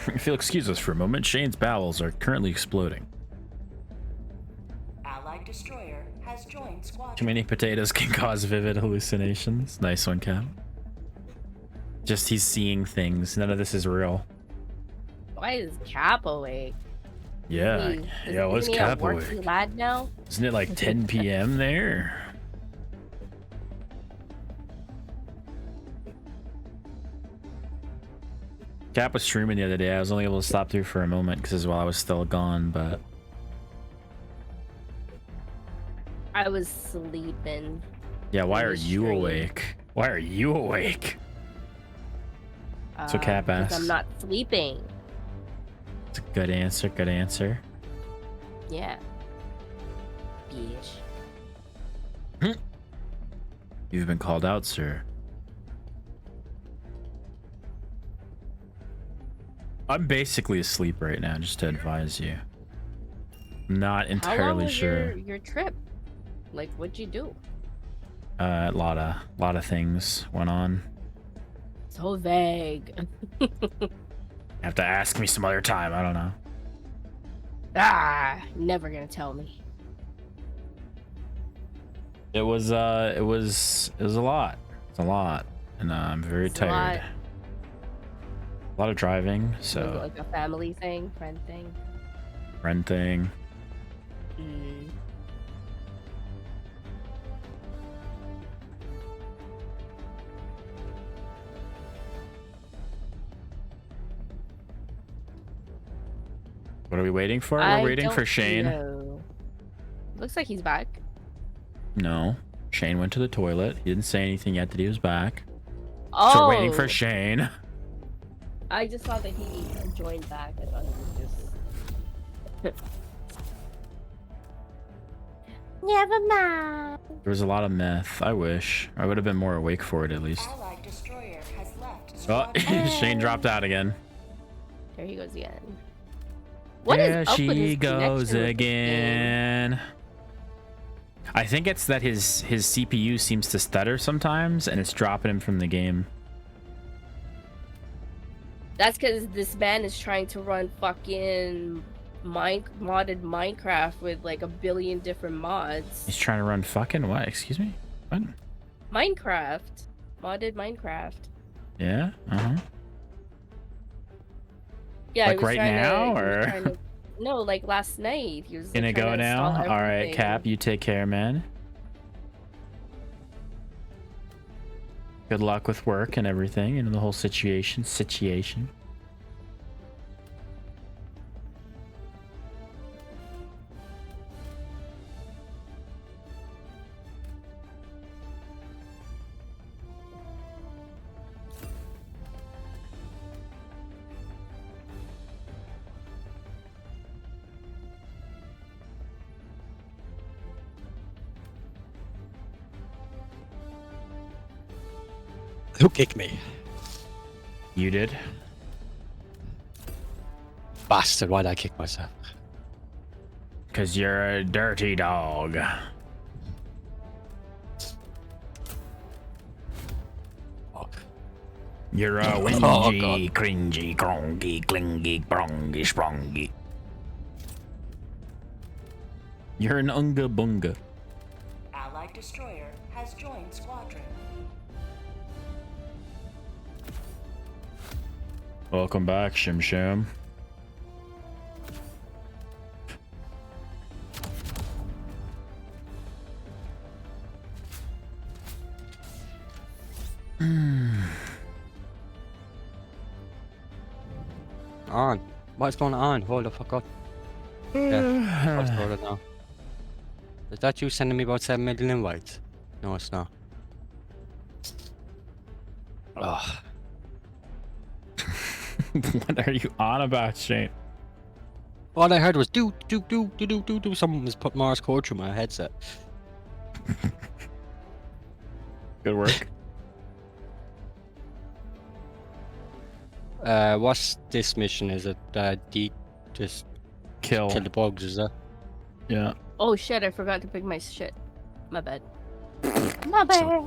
If you'll excuse us for a moment, Shane's bowels are currently exploding. Allied destroyer has joined squadron. Too many potatoes can cause vivid hallucinations. Nice one, Cap. Just he's seeing things. None of this is real. Why is Cap awake? Yeah. Yeah, what's Isn't he a Cap working awake? lad now? Isn't it like 10 p.m. there? Cap was streaming the other day. I was only able to stop through for a moment because while I was still gone, but I was sleeping. yeah, why He are was you streaming. awake? Why are you awake? So Cap 'cause asks. I'm not sleeping. It's a good answer, good answer. Yeah. Bitch. You've been called out, sir. I'm basically asleep right now, just to advise you. Not How long entirely was sure. your trip? Like, what'd you do? A lot of things went on. So vague. You have to ask me some other time. I don't know. Never gonna tell me. It was a lot. It's a lot, and I'm very It's a tired. lot. A lot of driving, Was it so like a family thing, friend thing? friend thing. Mm. What are we waiting for? I We're waiting for don't Shane. know. Looks like he's back. No, Shane went to the toilet. He didn't say anything yet that he was back. Oh, So we're waiting for Shane. I just saw that he joined back. I thought he was just. Never mind. There was a lot of meth. I wish I would have been more awake for it at least. Allied destroyer has left. Oh, Squadron. Shane dropped out again. There he goes again. What is There up with she his goes connection with this game? again. I think it's that his CPU seems to stutter sometimes, and it's dropping him from the game. That's because this man is trying to run fucking modded Minecraft with like 1 billion different mods. He's trying to run fucking what? Excuse me? What? Minecraft. Modded Minecraft. Yeah? Uh-huh. Yeah, Like he was right trying now, he was or? trying to- no, like last night. He was Gonna trying go to now? install All right, everything. Cap, you take care, man. Good luck with work and everything and the whole situation. Who kicked me? You did? Bastard, why'd I kick myself? Because you're a dirty dog. Fuck. You're a whingy, cringy, crongy, clingy, brongy, sprongy. You're an unga bunga. Allied destroyer has joined squadron. Welcome back, Shim Shim. On. What's going on? Hold the fuck up. Yeah, I'll start it now. Is that you sending me about 7 million invites? No, it's not. Ugh. What are you on about, Shane? All I heard was do. Someone was putting Morse code through my headset. Good work. What's this mission? Is it just Kill. kill the bugs? Is that? Yeah. Oh shit! I forgot to pick my shit. My bad. My bad.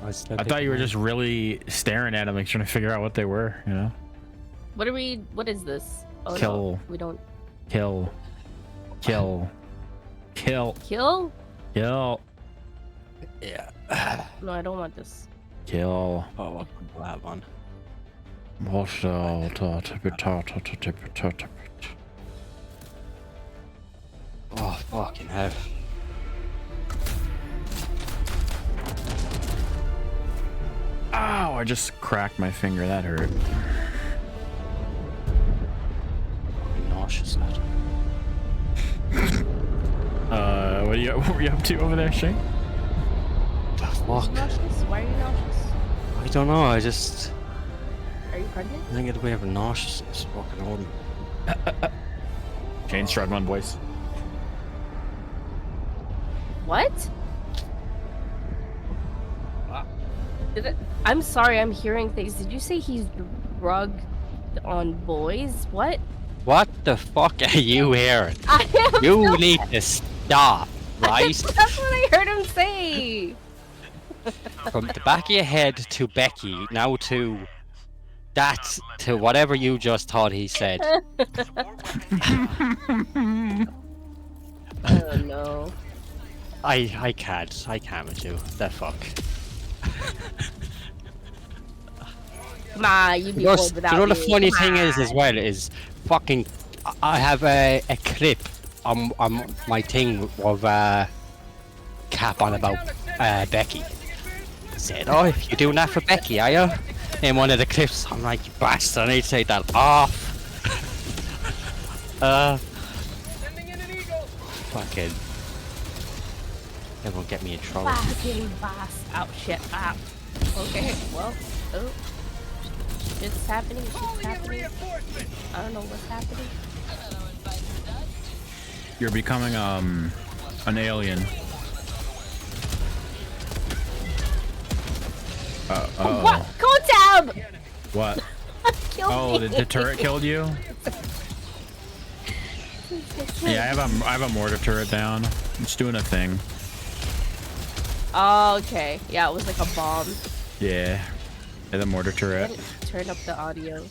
I thought you were just really staring at them, like trying to figure out what they were, you know? What are we? What is this? Oh Kill. no, we don't Kill. Kill. Kill. kill. Kill. Yeah. No, I don't want this. Kill. Oh, what that one? Oh, fucking hell. Ow, I just cracked my finger. That hurt. Fucking nauseous, lad. What were you up to over there, Shane? The Are you fuck? nauseous? Why are you nauseous? I don't know, I just... Are you pregnant? I think it's a nauseousness fucking on me. Shane's struggling, boys. What? I'm sorry, I'm hearing things. Did you say he's drugged on boys? What? What the fuck are you hearing? I am You so- need to stop, right? That's what I heard him say. From the back of your head to Becky, now to that to whatever you just thought he said. Oh no. I can't with you. The fuck. Come on, you'd be You know, bored without you know the me. funny Come thing is on. as well is fucking I have a clip on my thing of Cap on about Becky. Said, oh, you doing that for Becky, are you? In one of the clips, I'm like, you bastard, I need to take that off. Fucking. They won't get me in trouble. Fucking boss. Oh shit. Ah. Okay. Well. Oh. Shit's happening. Shit's happening. I don't know what's happening. You're becoming an alien. Uh-oh. What? Go down! What? Kill Oh, me. the turret killed you? Yeah, I have a mortar turret down. It's doing a thing. Oh, okay. Yeah, it was like a bomb. Yeah. The mortar turret. Turn up the audio.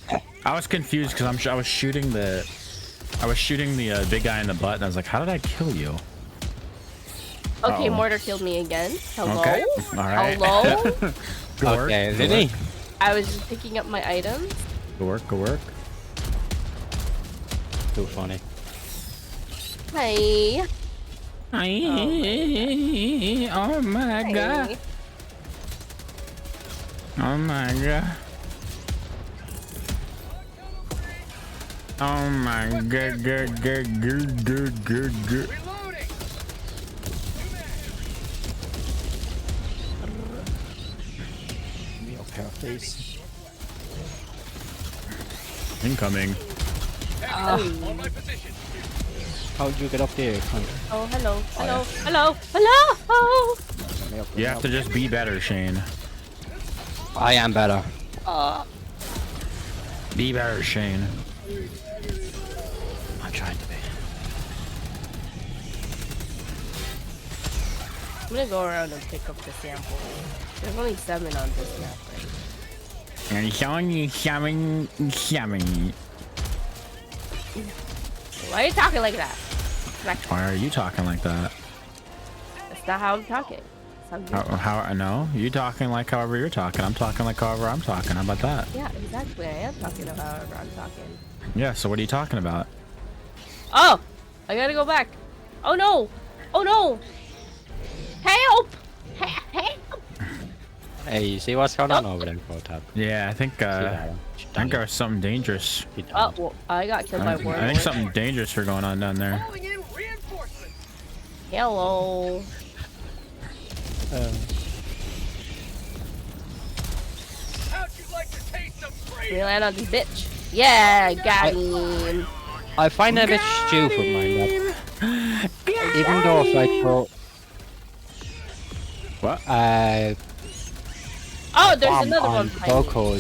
I was confused because I was shooting the big guy in the butt, and I was like, how did I kill you? Okay, Uh-oh. mortar killed me again. Hello? Okay. All right. Hello? Go work. Okay, Go Vinny. work. I was just picking up my items. Go work. Go work. Too funny. Hi. Hi. Oh my god. Hi. Oh my god. Oh my god. Good. Me up here, please. Incoming. How'd you get up there? Oh, hello. Hello. Hello. Hello. You have to just be better, Shane. I am better. Be better, Shane. I'm trying to be. I'm gonna go around and pick up the sample. There's only 7 on this map, right? And showing. Why are you talking like that? Like, Why are you talking like that? that's not how I'm talking. That's how How? No, you talking like however you're talking. I'm talking like however I'm talking. How about that? Yeah, exactly. I am talking however I'm talking. Yeah. So what are you talking about? Oh! I gotta go back. Oh no! Oh no! Help! Help! Hey, you see what's going on over there, Protab? Yeah, I think there was something dangerous. Oh, well, I got killed by I Warlord. think something dangerous are going on down there. Hello. We land on this bitch. Yeah, got him. I find that a bit stupid, mind that. Even though if I throw What? Oh, there's bomb another on one the behind blow me. hole,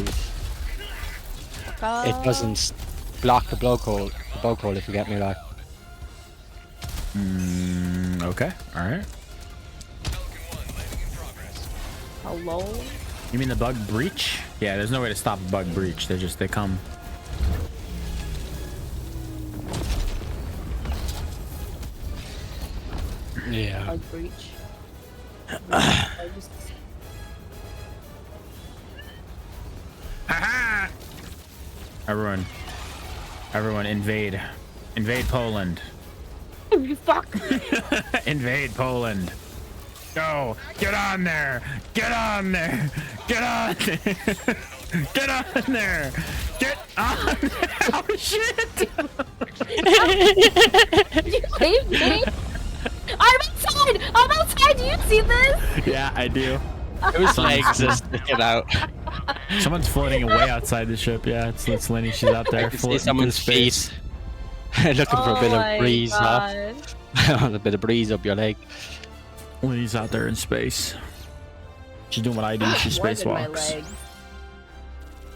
it doesn't block the blow hole. The blow hole, if you get me right. Okay. All right. Hello? You mean the bug breach? Yeah. There's no way to stop a bug breach. They come. Yeah. Bug breach. Everyone, invade Poland. You fuck. Invade Poland. Go. Get on there. Get on there. Get on there. Get on there. Get on there. Oh shit. Did you leave me? I'm outside! I'm outside! Do you see this? Yeah, I do. Whose legs are sticking out? Someone's floating way outside the ship. Yeah, it's Lenny. She's out there I can see floating someone's through space. feet. Looking for a bit Oh of my breeze, huh? God. A bit of breeze up your leg. when he's out there in space. She's doing what I do. She More than my spacewalks. legs.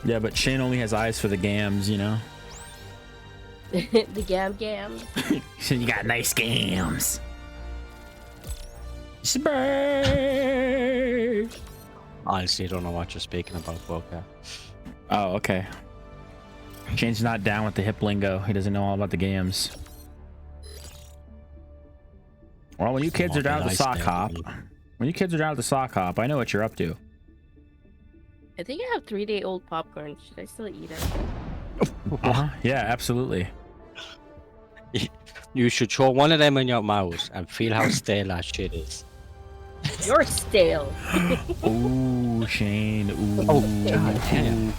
Yeah, but Shane only has eyes for the gams, you know. The gam. So you got nice gams. Space. Honestly, I don't know what you're speaking about, Boca. Oh, okay. Shane's not down with the hip lingo. He doesn't know all about the gams. Well, when you kids are down at the sock hop, I know what you're up to. I think I have 3-day-old popcorn. Should I still eat it? Yeah, absolutely. You should throw one of them in your mouth and feel how stale that shit is. You're stale. Ooh, Shane. Ooh. Oh, God damn.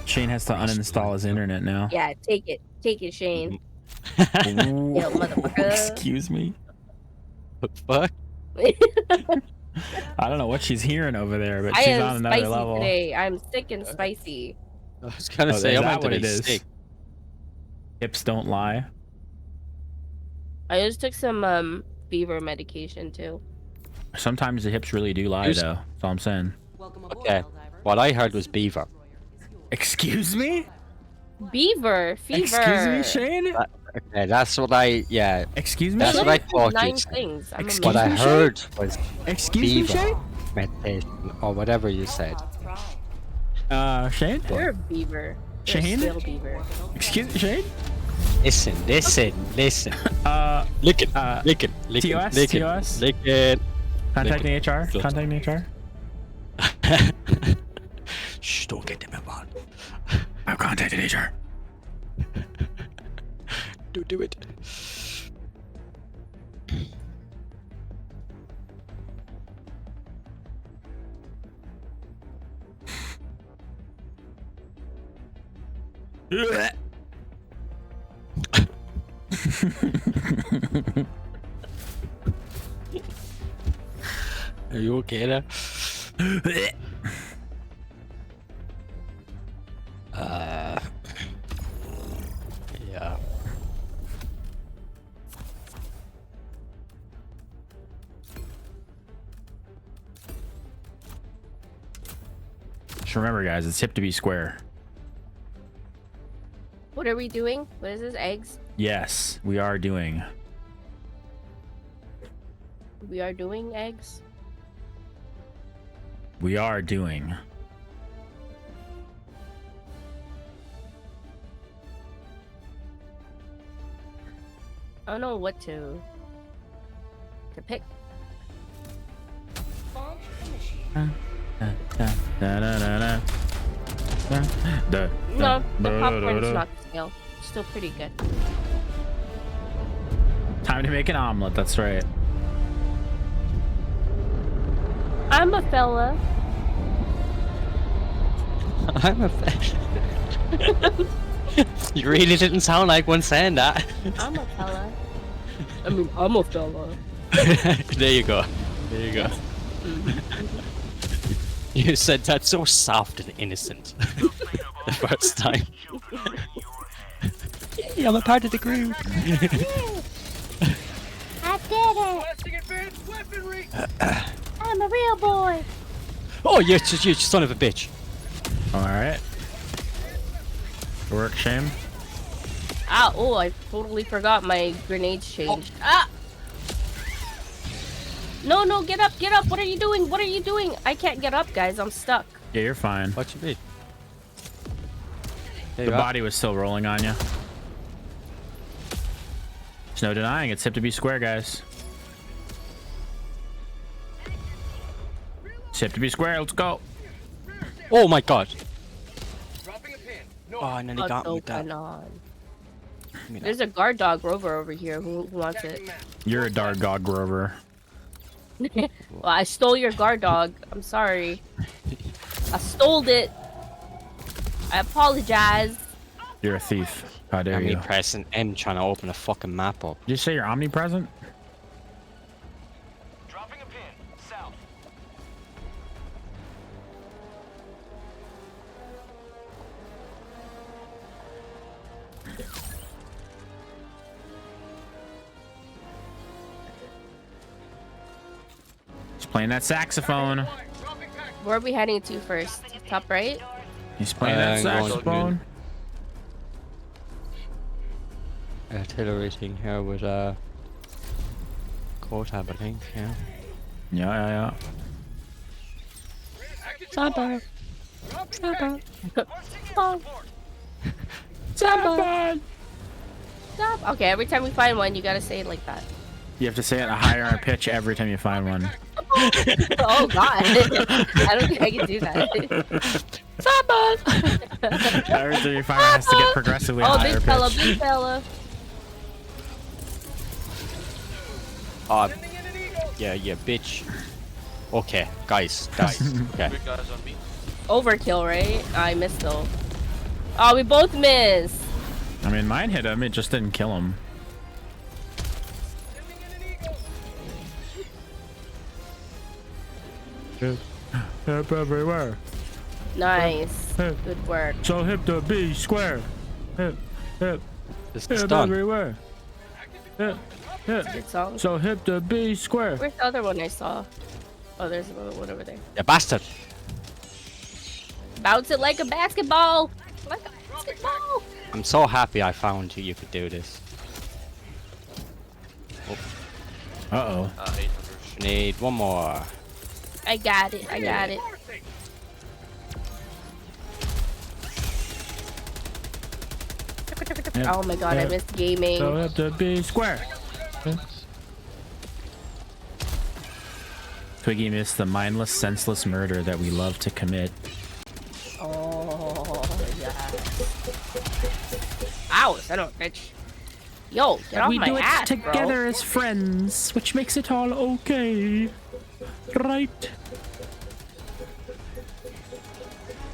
Shane has to uninstall his internet now. Yeah, take it, Shane. Ooh. Yeah, motherfucker. Excuse me. Fuck. I don't know what she's hearing over there, but I she's am on another spicy level. today. I'm sick and spicy. I was gonna Oh, say, is I'm that meant to what be it is? sick. Hips don't lie. I just took some fever medication too. Sometimes the hips really do lie, Who's- though. That's all I'm saying. Okay. What I heard was beaver. Excuse me? Fever. Excuse me, Shane? Okay, that's what yeah. Excuse me, That's Shane? what I thought Nine you said. things. I'm Excuse What I me, Shane? heard was Excuse beaver me, Shane? meditation or whatever you said. Shane? You're a beaver. You're Shane? a still beaver. Excuse me, Shane? Listen. Lick it. TOS? TOS? Lick it. Contacting HR? Just- Contacting HR? Shh, don't get them involved. I've contacted HR. Do it. Are you okay there? Yeah. Just remember, guys, it's hip to be square. What are we doing? What is this? Eggs? Yes, we are doing. We are doing eggs? We are doing. I don't know what to pick. Launch initiated. No, the popcorn's not stale. Still pretty good. Time to make an omelet, that's right. I'm a fella. I'm a You really didn't sound like one saying that. I'm a fella. I mean, I'm a fella. There you go. There you go. You said that so soft and innocent the first time. Yeah, I'm a part of the group. I did it! I'm a real boy! Oh, you son of a bitch. Alright. Work, Shame. Ah, oh, I totally forgot my grenades changed. Ah! No, get up! What are you doing? I can't get up, guys. I'm stuck. Yeah, you're fine. What you mean? The body was still rolling on you. There's no denying it's hip to be square, guys. It's hip to be square, let's go. Oh my god. Oh, I nearly What's got me with going that. on? There's a guard dog rover over here. Who wants it? You're a dark god Grover. Well, I stole your guard dog. I'm sorry. I stole it. I apologize. You're a thief. How dare you? Pressing M trying to open a fucking map up. Did you say you're omnipresent? Dropping a pin. South. playing that saxophone. Where are we heading to first? Top right? He's playing that I'm going to saxophone. Artillery thing here with Kotab, I think. Yeah. Yeah. Samba. Samba. Samba. Stop. Okay, every time we find one, you gotta say it like that. You have to say it at a higher pitch every time you find one. Oh God, I don't think I can do that. Samba. Every time you find one has to get progressively Oh, higher big fella, pitch. big fella. Yeah, bitch. Okay, guys. Okay. Overkill, right? I missed though. Oh, we both missed. I mean, mine hit him. It just didn't kill him. Hip everywhere. Nice. Hip. Good work. So hip the B square. Hip. This is Hip done. everywhere. Hip. Good song. So hip the B square. Where's the other one I saw? Oh, there's another one over there. You bastard. Bounce it like a basketball. Like a basketball. I'm so happy I found you could do this. Uh-oh. Need one more. I got it. I got it. Yep. Oh my God, I Yep. missed gaming. So hip the B square. Twiggy missed the mindless, senseless murder that we love to commit. Oh, yeah. Ow, son of a bitch. Yo, get off We my do it ass, together bro. as friends, which makes it all okay. Right?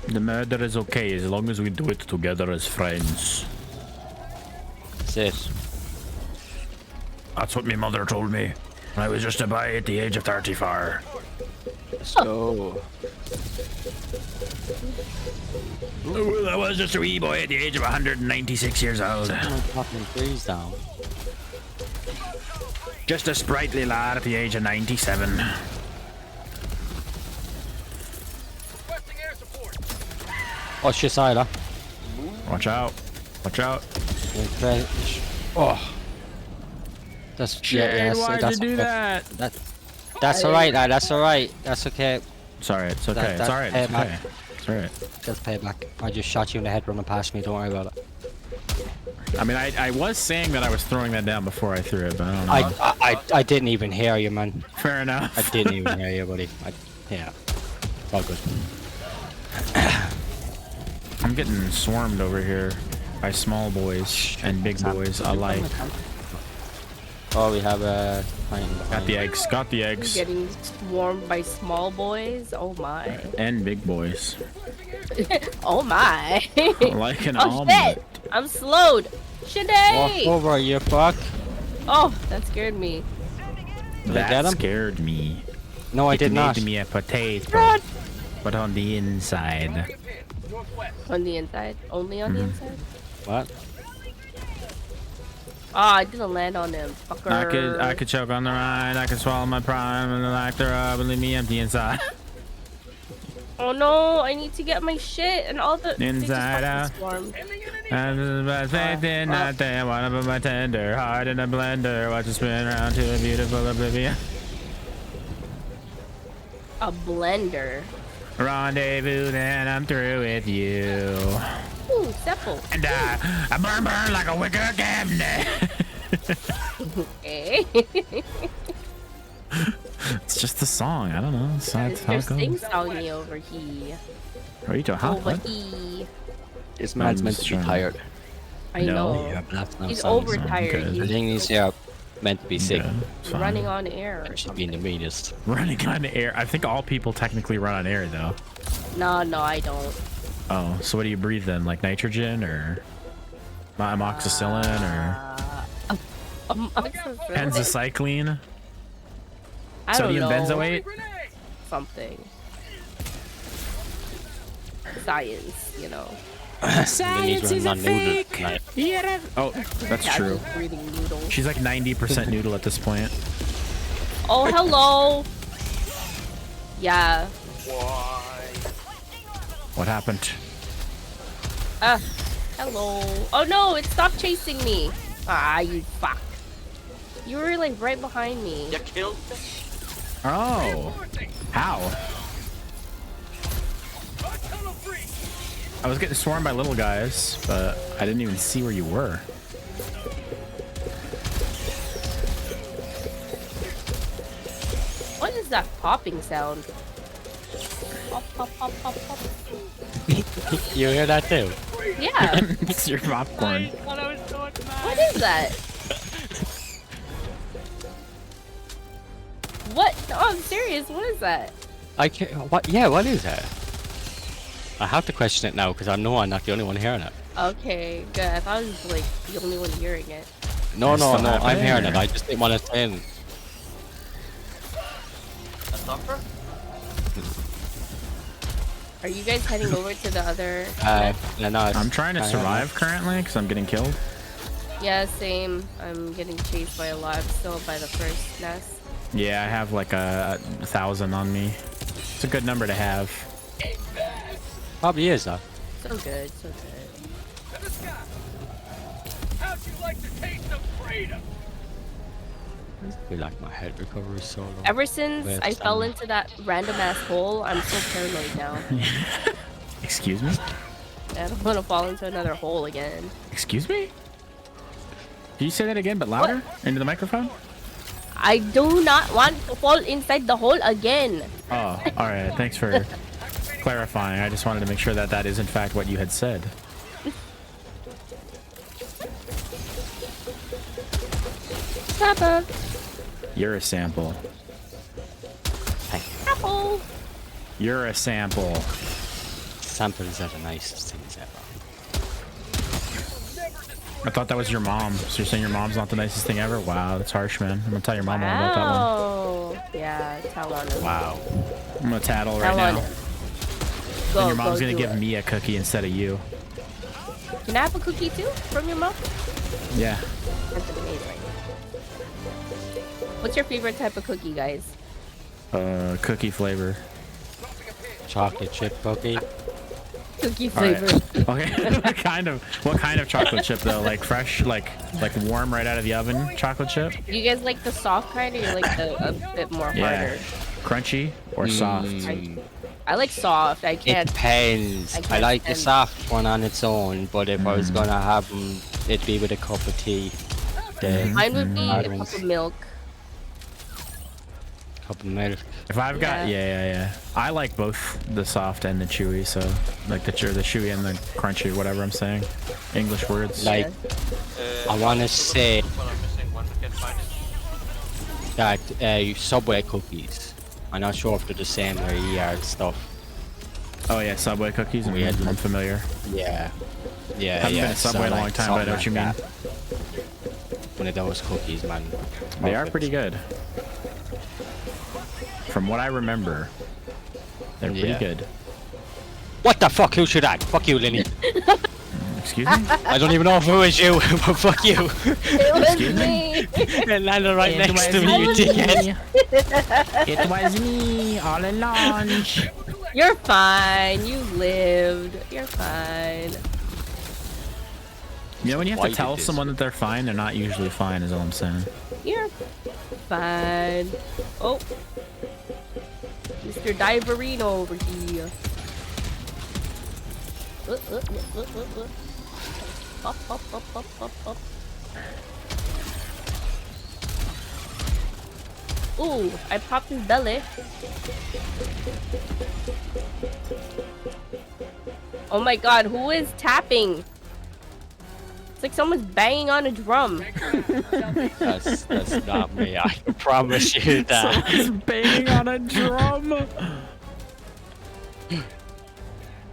The murder is okay as long as we do it together as friends. That's it. That's what my mother told me when I was just a boy at the age of 34. Let's go. Well, I was just a wee boy at the age of 196 years old. I'm popping trees down. Just a sprightly lad at the age of 97. Oh, shit, Siler. Watch out. Watch out. Oh. That's Shane, why'd that's you do that? That's alright, lad. That's alright. That's okay. It's alright. It's okay. It's That's alright. It's payback. okay. It's alright. That's payback. I just shot you in the head running past me. Don't worry about it. I mean, I was saying that I was throwing that down before I threw it, but I don't know. I didn't even hear you, man. Fair enough. I didn't even hear you, buddy. Yeah. It's all good. I'm getting swarmed over here by small boys and big boys alike. Oh, we have a plane behind. Got the eggs. Got the eggs. Getting swarmed by small boys. Oh my. And big boys. Oh my. Like an Oh omelet. shit! I'm slowed. Walk Shade! over, you fuck. Oh, that scared me. Did I get That him? scared me. No, I It did not. made me a potato. Run! But on the inside. On the inside? Only on the inside? What? Oh, I didn't land on him. Fucker. I could choke on the ride. I could swallow my prime and like the rub and leave me empty inside. Oh no, I need to get my shit and all the they just Inside fucking out. swarmed. And my faith in nothing. Wanna put my tender heart in a blender. Watch it spin around to a beautiful oblivion. A blender. Rendezvous, then I'm through with you. Ooh, Sepple. And I burn like a wicker cabinet. Okay. It's just the song. I don't know. That's how You're it sing goes. songy over here. Are you doing? Huh? Over What? here. This man's man's meant meant to to be be tired. tired. I No. know. Yeah, but that's no He's sense. overtired. Okay. The He's thing is, yeah, meant to be sick. Yeah, it's fine. running on air or Should be the something. meanest. Running on air. I think all people technically run on air, though. No, I don't. Oh, so what do you breathe then? Like nitrogen or amoxicillin or benzocycline? I don't Sodium know. benzoate? Something. Science, you know. Science is a fake. Oh, that's true. Casual breathing noodle. She's like 90% noodle at this point. Oh, hello. Yeah. What happened? Hello. Oh no, it stopped chasing me. Ah, you fuck. You were like right behind me. You killed them? Oh. How? I was getting swarmed by little guys, but I didn't even see where you were. What is that popping sound? Pop, pop, pop, pop, pop. You hear that too? Yeah. It's your popcorn. What is that? What? No, I'm serious. What is that? I can't. What? Yeah, what is that? I have to question it now because I know I'm not the only one hearing it. Okay, good. I thought I was like the only one hearing it. No, It's no, still no. I'm happening, hearing it. or- I just didn't want to say it. A thumper? Are you guys heading over to the other? No, no, I'm trying to survive currently because I'm getting killed. Yeah, same. I'm getting chased by a lot. I'm still by the first nest. Yeah, I have like a 1,000 on me. It's a good number to have. Probably is though. So good, so good. How'd you like the taste of freedom? I feel like my head recovery is so low. Ever since Where's I fell Sam? into that random ass hole, I'm so paranoid now. Excuse me? I don't want to fall into another hole again. Excuse me? Can you say that again, but louder? Into the microphone? I do not want to fall inside the hole again. Oh, alright. Thanks for clarifying. I just wanted to make sure that that is in fact what you had said. Papa. You're a sample. Apple. You're a sample. Samples are the nicest things ever. I thought that was your mom. So you're saying your mom's not the nicest thing ever? Wow, that's harsh, man. I'm gonna tell your mom all about that one. Wow. Yeah, tell on him. Wow. I'm gonna tattle right Tell on now. him. Then Go, your mom's go gonna do give it. me a cookie instead of you. Can I have a cookie too from your mom? Yeah. That's amazing. What's your favorite type of cookie, guys? Cookie flavor. Chocolate chip cookie. Cookie All right. flavor. Okay. What kind of chocolate chip though? Like fresh, like warm right out of the oven chocolate chip? You guys like the soft kind, or you like the a bit more Yeah. harder? Crunchy or soft? I like soft. I It can't. depends. I I can't like the stand- soft one on its own, but if I was gonna have them, it'd be with a cup of tea. The Mine would be hard a cup ones. of milk. Cup of milk. If I've got yeah. I like both the soft and the chewy, so like the chewy and the crunchy, whatever I'm saying. English words. Like, I want to say Well, I'm missing one. We can find it. that Subway cookies. I'm not sure if they're the same or and stuff. Oh yeah, Subway cookies. We had I'm familiar. Yeah. Yeah, Haven't yeah. been to Subway in a long time, but I know what you mean. that. One of those cookies, man. They are Perfect. pretty good. From what I remember, they're pretty Yeah. good. What the fuck? Who should I? Fuck you, Lenny. Excuse me? I don't even know if it was you, but fuck you. It was Excuse me. It landed right It next was to me, you me. dickhead. It was me all along. You're fine. You lived. You're fine. You know when you have Why to you tell did this? someone that they're fine, they're not usually fine, is all I'm saying. You're fine. Oh. Mr. Diverino over here. Up, up, up, up, up, up. Ooh, I popped his belly. Oh my god, who is tapping? It's like someone's banging on a drum. That's not me. I can promise you that. Someone's banging on a drum.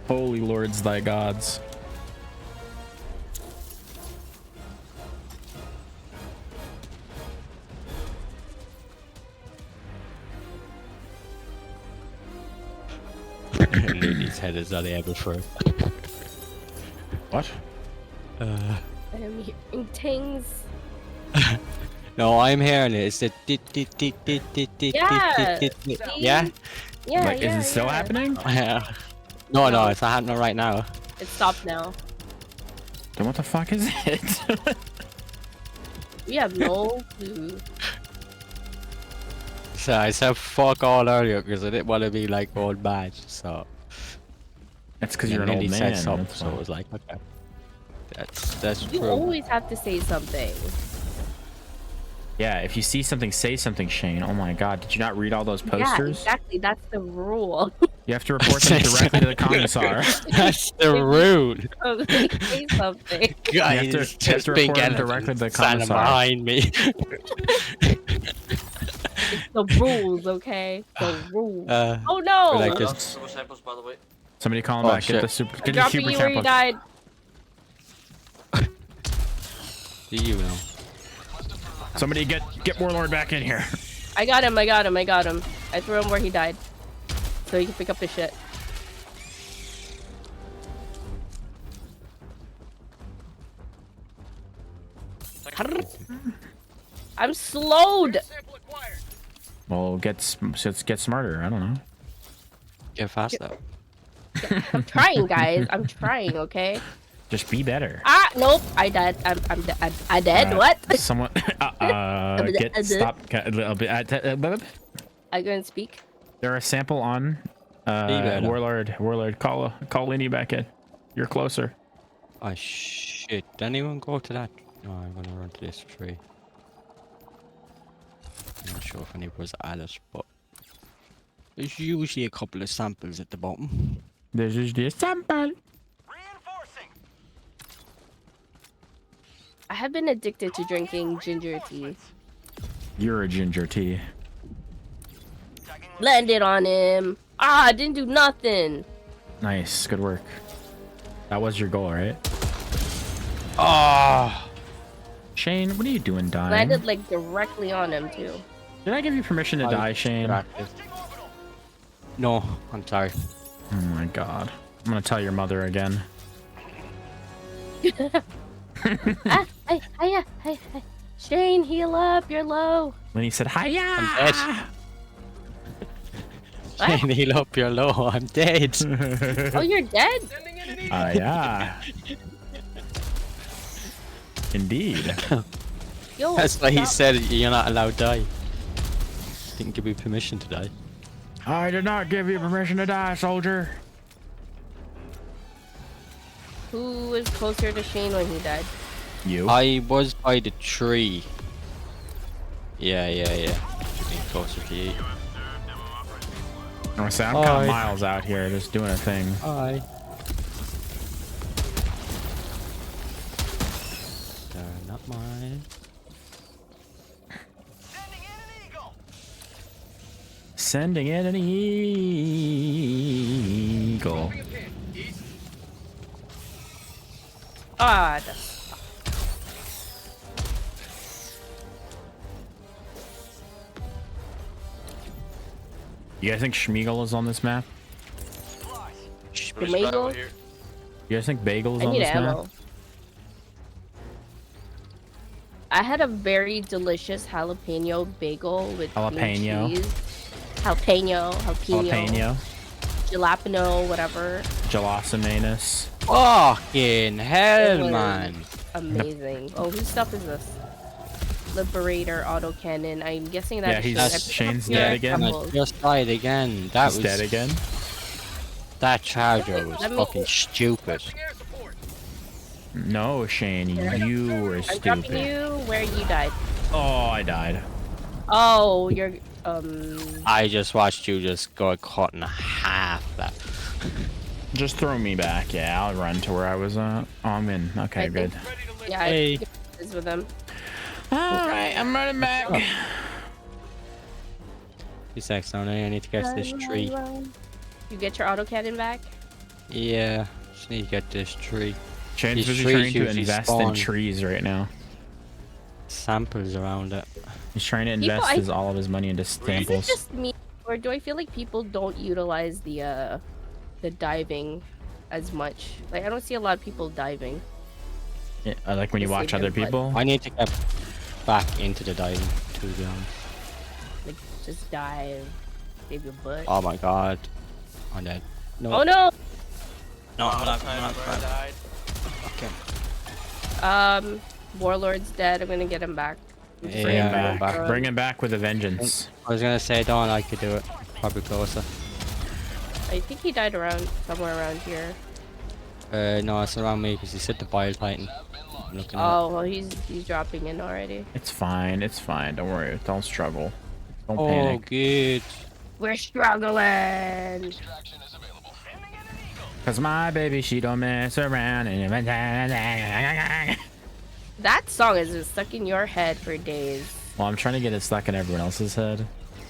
Holy lords, thy gods. Lenny's head is on the able for. What? I'm hearing tings. No, I'm hearing it. It's the dit. Yeah. Yeah? Yeah, Like, yeah, is it still yeah. happening? Yeah. No, it's not happening right now. It stopped now. Then what the fuck is it? We have no clue. So I said fuck all earlier because I didn't want to be like old badge. So That's because and you're an then old he man. said something, that's so why. it was like, okay, that's You true. always have to say something. Yeah, if you see something, say something, Shane. Oh my god, did you not read all those Yeah, posters? exactly. That's the rule. You have to report them directly to the commissar. That's the rude. Say something. Guys, you have to just been report him getting directly to the standing commissar. behind me. It's the rules, okay? The rules. Oh no! like just Super samples, by the way. Somebody call him Oh, back. Get shit. the super. I'm Get the dropping super you where you sample. died. do you know? Somebody get Warlord back in here. I got him. I threw him where he died. So he can pick up his shit. I'm slowed! Well, get smarter. I don't know. Get faster. I'm trying, guys. I'm trying, okay? Just be better. Ah, nope. I died. I dead. What? Someone. Get stop. I couldn't speak. There a sample on. better. Warlord. Call Lenny back in. You're closer. Oh shit! Did anyone go to that? No, I'm gonna run to this tree. I'm not sure if anyone was at it, but there's usually a couple of samples at the bottom. There's usually a sample. I have been addicted to drinking ginger tea. You're a ginger tea. Landed on him. Ah, I didn't do nothing. Nice. Good work. That was your goal, right? Ah! Shane, what are you doing dying? Landed like directly on him too. Did I give you permission to die, Shane? No, I'm sorry. Oh my god. I'm gonna tell your mother again. Hiya. Shane, heal up. You're low. When he said, hiya! I'm dead. Shane, heal up, you're low. I'm dead. Oh, you're dead? Yeah. Indeed. Yo, That's why he stop. said you're not allowed to die. Didn't give you permission to die. I did not give you permission to die, soldier. Who was closer to Shane when he died? You? I was by the tree. Yeah. Should be closer to you. I'm counting Hi. miles out here, just doing a thing. Hi. They're not mine. Sending in an eagle. Ah, You guys think Schmeagol is on this map? Schmeagol? You guys think Bagel is I on need this ammo. map? I had a very delicious jalapeno bagel with cream Jalapeno. cheese. Jalapeno. Jalapeno, whatever. Gelosimanus. Fucking hell, It was man. Amazing. Oh, whose stuff is this? Liberator autocannon. I'm guessing that Yeah, is he's- just- That's- Shane's Yeah, dead again. I couples. just died again. That He's was dead again. That charger was Let me- fucking stupid. No, Shane, you were I'm dropping stupid. you where you died. Oh, I died. Oh, you're I just watched you just go cut in half. That. Just throw me back. Yeah, I'll run to where I was at. Oh, I'm in. Okay, I good. think- yeah, Hey. I think it's with them. Alright, I'm running back. 2 seconds now. I need to get to this tree. You get your autocannon back? Yeah, just need to get this tree. Shane's These busy trees trying to usually invest spawn. in trees right now. Samples around it. He's trying to People- invest I- all of his money into Is it samples. just me, or do I feel like people don't utilize the diving as much? Like I don't see a lot of people diving. Yeah, like when you Just watch leave other him, but- people. I need to get back into the diving, to be honest. Like just dive. Save your butt. Oh my god. I'm dead. No. Oh no! No, I'm not. Okay. Warlord's dead. I'm gonna get him back. I'm just Yeah, saying, I'm back. Bring him back with a vengeance. I was gonna say, Dawn, I could do it. Probably closer. I think he died somewhere around here. No, it's around me because he said the Bile Titan. I'm looking at Oh, well, he's dropping in already. It's fine. It's fine. Don't worry. Don't struggle. Don't Oh, panic. good. We're struggling. Cause my baby, she don't mess around. That song has been stuck in your head for days. Well, I'm trying to get it stuck in everyone else's head.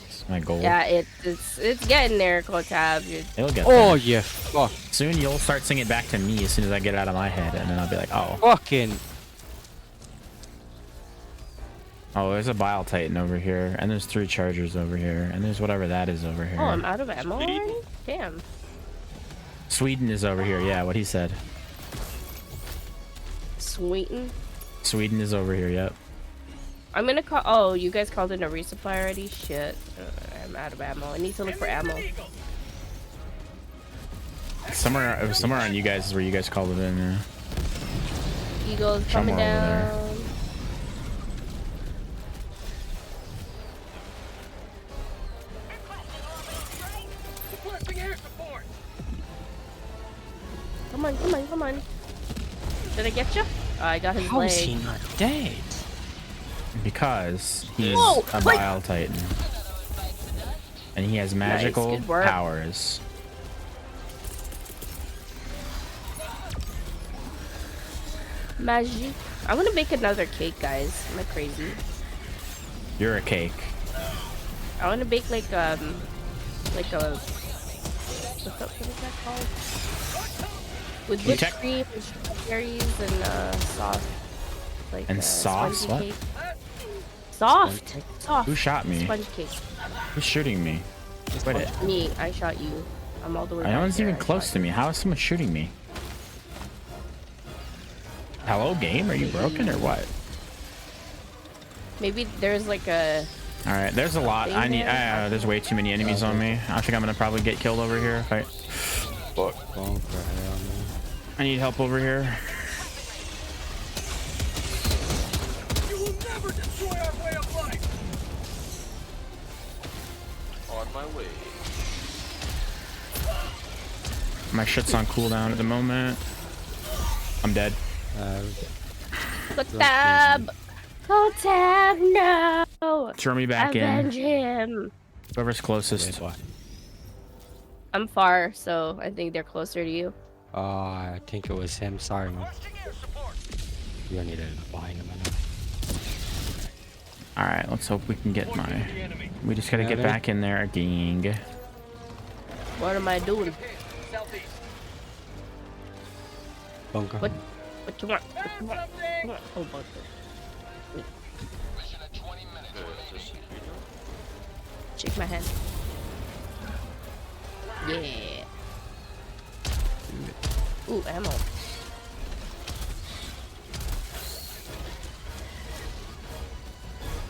It's my goal. Yeah, it's getting there, Kotab. It'll get Oh, there. yeah. Fuck. Soon you'll start singing it back to me as soon as I get it out of my head, and then I'll be like, oh. Fucking. Oh, there's a Bile Titan over here, and there's 3 Chargers over here, and there's whatever that is over here. Oh, I'm out of ammo already? Damn. Sweden is over here, yeah, what he said. Sweeten. Sweden is over here, yep. I'm gonna call. Oh, you guys called in a resupply already? Shit. I'm out of ammo. I need to look for ammo. Somewhere, it was somewhere on you guys is where you guys called it in, yeah. Eagle's coming Somewhere over there. down. Come on, come on, come on. Did I get you? Oh, I got his How is leg. he not dead? Because he's Whoa, a wait. Bile Titan. And he has magical good work. powers. Magic. I'm gonna make another cake, guys. Am I crazy? You're a cake. I want to bake like a what is that called? With whipped tech- cream and strawberries and soft like And sauce? spongy What? cake. Soft, soft. Who shot me? Sponge cake. Who's shooting me? Quit it. Me, I shot you. I'm all the way. No back one's there. even I close shot to me. How is someone shooting me? Hello, game? Are you broken or what? you. Maybe there's like a. All right, there's a lot. I need. There's way too many enemies on me. I think I'm gonna probably get killed over here. If I. Fuck. Oh, for hell, man. I need help over here. You will never destroy our way of life. On my way. My shit's on cooldown at the moment. I'm dead. Kotab! Kotab, no! Throw me back Avenge in. him! Whoever's closest. I'm far, so I think they're closer to you. Oh, I think it was him. Sorry, man. You don't need to bind him. All right, let's hope we can get my. We just gotta get back in there, gang. What am I doing? Bunker. What you want? What you want? What you want? Oh, bunker. Wait. Shake my hand. Yeah. Ooh, ammo.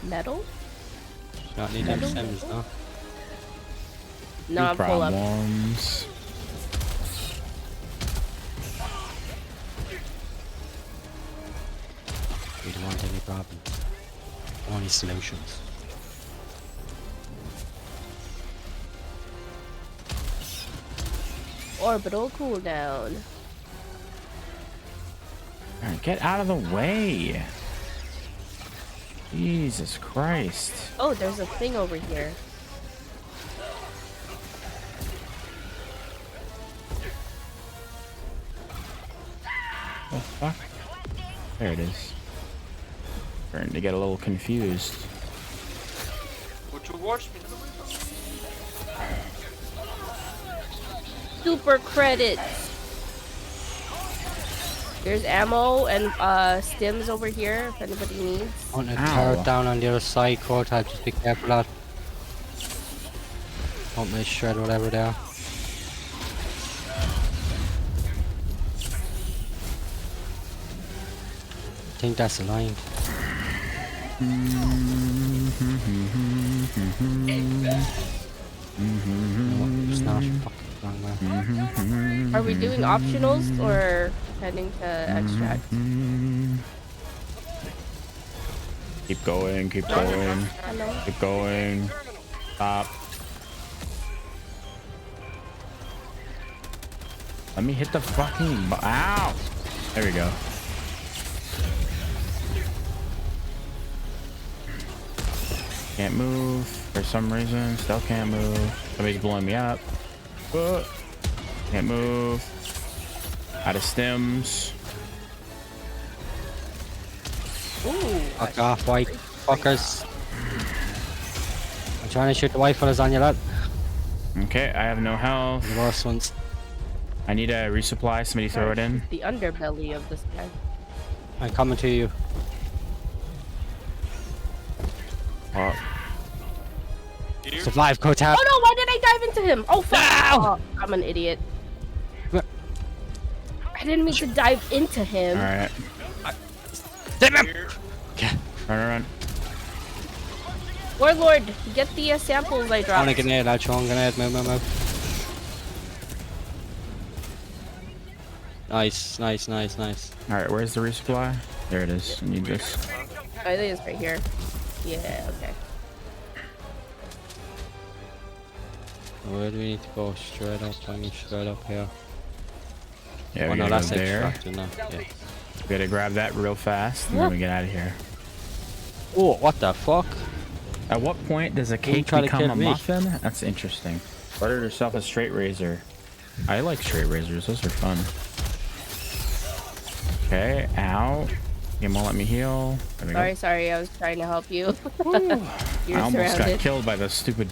Metal? Not need them Sims, no. No, I'm full up. Problems. We don't want any problems. Only solutions. Orbital cooldown. All right, get out of the way. Jesus Christ. Oh, there's a thing over here. The fuck? There it is. Starting to get a little confused. Would you watch me? Super credits. There's ammo and stims over here if anybody needs. I want to Ow. tear it down on the other side, Cortad. Just be careful, lad. Don't miss shred whatever there. I think that's a line. It's not fucking wrong way. Are we doing optionals or heading to extract? Keep going, keep going, Hello? keep going. Stop. Let me hit the fucking ow. There we go. Can't move for some reason. Still can't move. Somebody's blowing me up. Can't move. Out of stims. Ooh. Fuck off, white fuckers. I'm trying to shoot the white fellas on you, lad. Okay, I have no health. The worst ones. I need a resupply. Somebody throw it in. The underbelly of this guy. I'm coming to you. Oh, Survive, Kotab. Oh no, why did I dive into him? Oh fuck! No! Oh, I'm an idiot. What? I didn't mean to dive into him. all right. Damn him! Run. Warlord, get the samples I Throw a dropped. grenade, I'll throw a grenade. Move. Nice. All right, where's the resupply? There it is. I need this. I think it's right here. Yeah, okay. Where do we need to go? Straight up. I mean, straight up here. Yeah, Oh we no, gotta that's go there. extracting now. Yeah. We gotta grab that real fast, and then we get out of here. Oh, what the fuck? At what point does a cake try to become kill a me? muffin? That's interesting. Order yourself a straight razor. I like straight razors. Those are fun. Okay, ow. Game won't let me heal. There we go. Sorry, I was trying to help you. You're I almost got surrounded. killed by the stupid...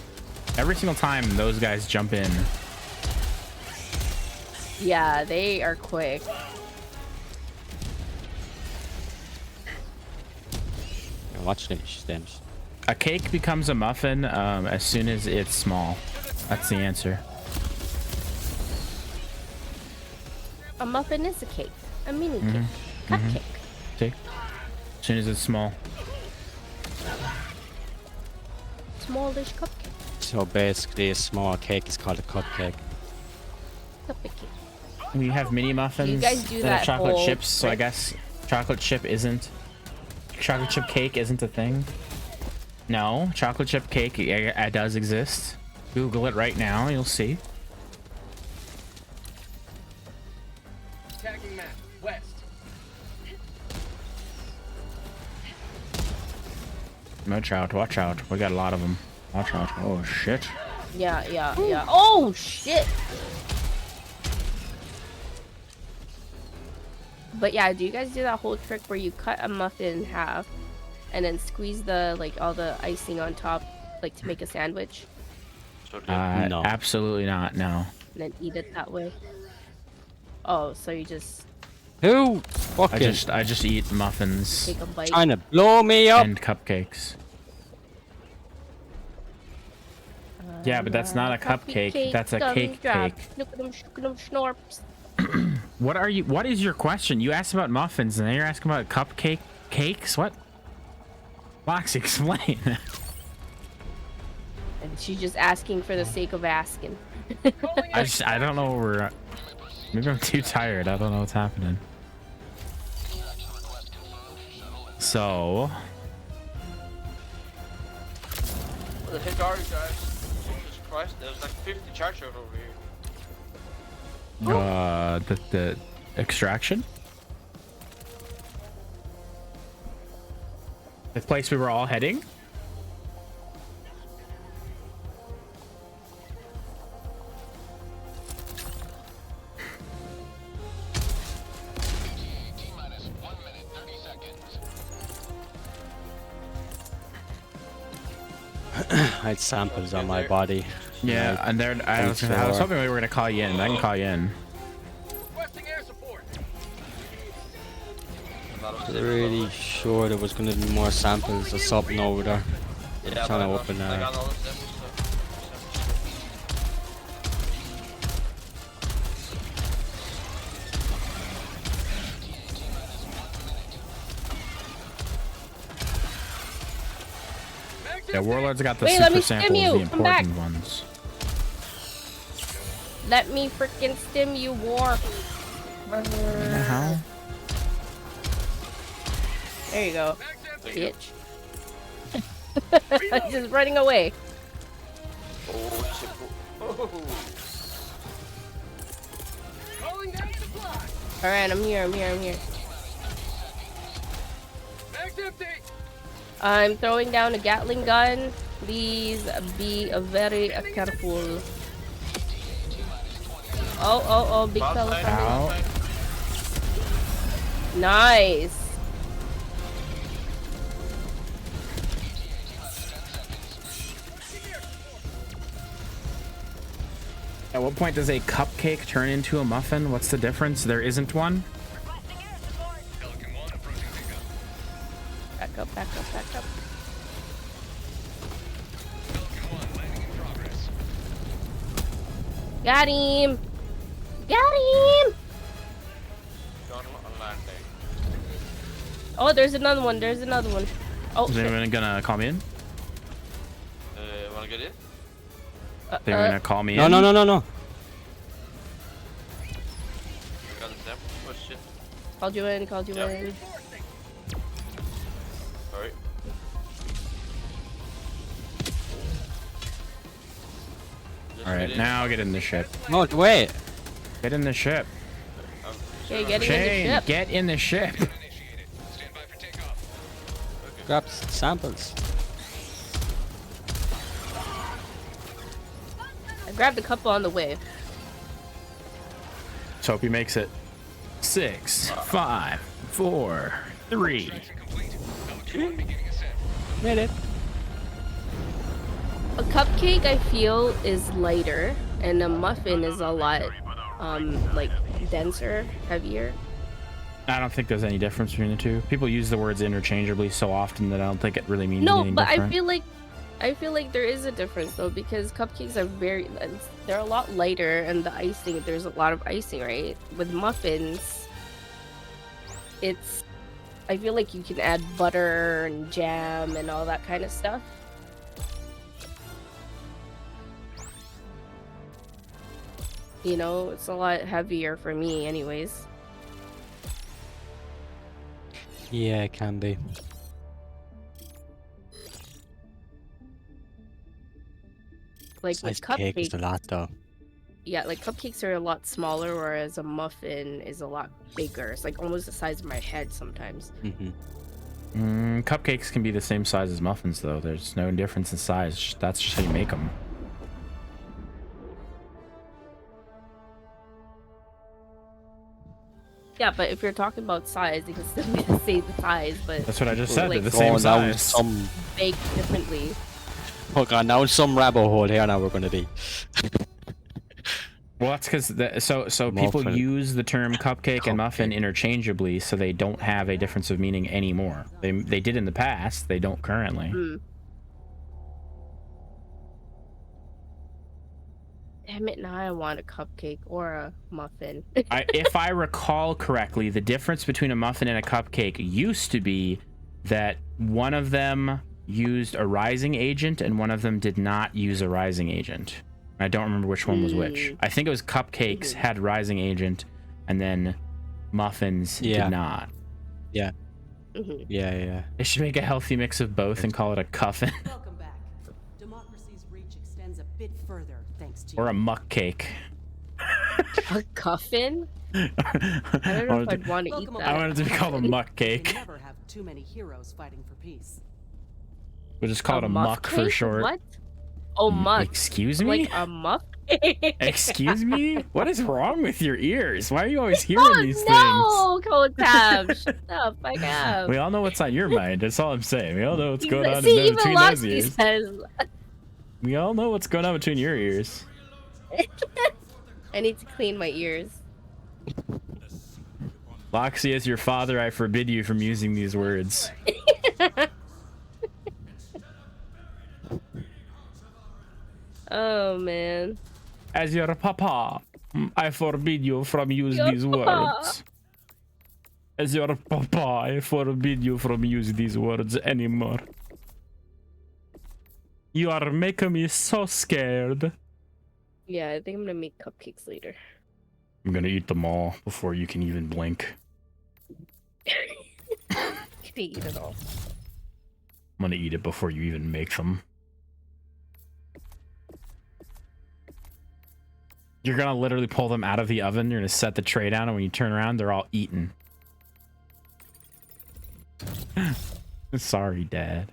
Every single time those guys jump in. Yeah, they are quick. Watch them stems. A cake becomes a muffin as soon as it's small. That's the answer. A muffin is a cake. A mini cake. Mm-hmm. Cupcake. See? As soon as it's small. Smallish cupcake. So basically, a small cake is called a cupcake. Cupcake. We have mini muffins You guys do that that have chocolate whole chips, so I trick? guess chocolate chip cake isn't a thing. No, chocolate chip cake it does exist. Google it right now, you'll see. Attacking map. West. Watch out, watch out. We got a lot of them. Watch out. Oh, shit. Yeah. Oh shit! But yeah, do you guys do that whole trick where you cut a muffin in half and then squeeze the all the icing on top, like to make a sandwich, No. Absolutely not, no. and then eat it that way? Oh, so you just Who? I Fucking just eat muffins take a bite. trying to blow me up. and cupcakes. Yeah, but that's not a cupcake. That's a cake cake. Schnorps. What is your question? You asked about muffins and then you're asking about cupcake cakes? What? Fox, explain. And she's just asking for the sake of asking. I don't know where we're at. Maybe I'm too tired. I don't know what's happening. So, What the heck are you guys? Jesus Christ, there's like 50 chargers over here. the extraction? The place we were all heading? I had samples on my body. Yeah, and there I was hoping we were gonna call you in. But I can call you in. Requesting air support. Really sure there was gonna be more samples or something over there. Yeah, Trying to but open I that. got all of them, so. Yeah, Warlord's got the Wait, let me super stim samples, you. the Come back. important ones. Let me freaking stim you, warp. How? There you go, bitch. Just running away. Oh, shit. Oh. Calling down supply. Alright, I'm here, I'm here, I'm here. Mag's empty. I'm throwing down a Gatling gun. Please be very careful. Oh, big fella coming. Nice. At what point does a cupcake turn into a muffin? What's the difference? There isn't one? Back up, back up, back up. Got him! Got him! Oh, there's another one, there's another one. Oh, Is anyone gonna call me in? Wanna get in? Is anyone gonna call me No, in? no. Got the sample? Oh shit. Called you in, called you in. Alright. Alright, now get in the ship. No, wait. Get in the ship. Okay, getting in the Shane, ship. get in the ship. Grab samples. I grabbed a couple on the way. Let's hope he makes it. 6, 5, 4, 3. Made it. A cupcake, I feel, is lighter, and a muffin is a lot, like, denser, heavier. I don't think there's any difference between the two. People use the words interchangeably so often that I don't think it really means No, anything but different. I feel like there is a difference though, because cupcakes are they're a lot lighter, and the icing, there's a lot of icing, right? With muffins, I feel like you can add butter and jam and all that kind of stuff. You know, it's a lot heavier for me anyways. Yeah, it can be. Like Size with cake is cupcakes, a lot though. yeah, like cupcakes are a lot smaller, whereas a muffin is a lot bigger. It's like almost the size of my head sometimes. Cupcakes can be the same size as muffins, though. There's no difference in size. That's just how you make them. Yeah, but if you're talking about size, it can still be the same size, but That's what I just said. like, They're the same size. Some baked differently. hook on now some rabbit hole here. Now we're gonna be. Well, that's because so people Muffin. use the term cupcake and muffin Cupcake. interchangeably, so they don't have a difference of meaning anymore. They did in the past. They don't currently. Mm. Damn it! Now I want a cupcake or a muffin. If I recall correctly, the difference between a muffin and a cupcake used to be that one of them used a rising agent and one of them did not use a rising agent. I don't remember which one was which. I think it was cupcakes had rising agent, and then muffins did not. Yeah. Yeah. They should make a healthy mix of both and call it a cuffin. Welcome back. Democracy's reach extends a bit further thanks to Or a muck cake. A cuffin? I don't know if I'd want to eat Welcome that. I want it to be called a muck cake. Never have too many heroes fighting for peace. We'll just call it a muck for cake? short. What? Oh, muck. Excuse me? Like a muck? Excuse me? What is wrong with your ears? Why are you always hearing these things? No, Cold Tab. Shut the fuck up. We all know what's on your mind. That's all I'm saying. We all know what's going on See, in even between those Loxy ears. says. We all know what's going on between your ears. I need to clean my ears. Loxy, as your father, I forbid you from using these words. Oh man. As your papa, I forbid you from using these words. As your papa, I forbid you from using these words anymore. You are making me so scared. Yeah, I think I'm gonna make cupcakes later. I'm gonna eat them all before you can even blink. You can eat it all. I'm gonna eat it before you even make them. You're gonna literally pull them out of the oven. You're gonna set the tray down, and when you turn around, they're all eaten. Sorry, Dad.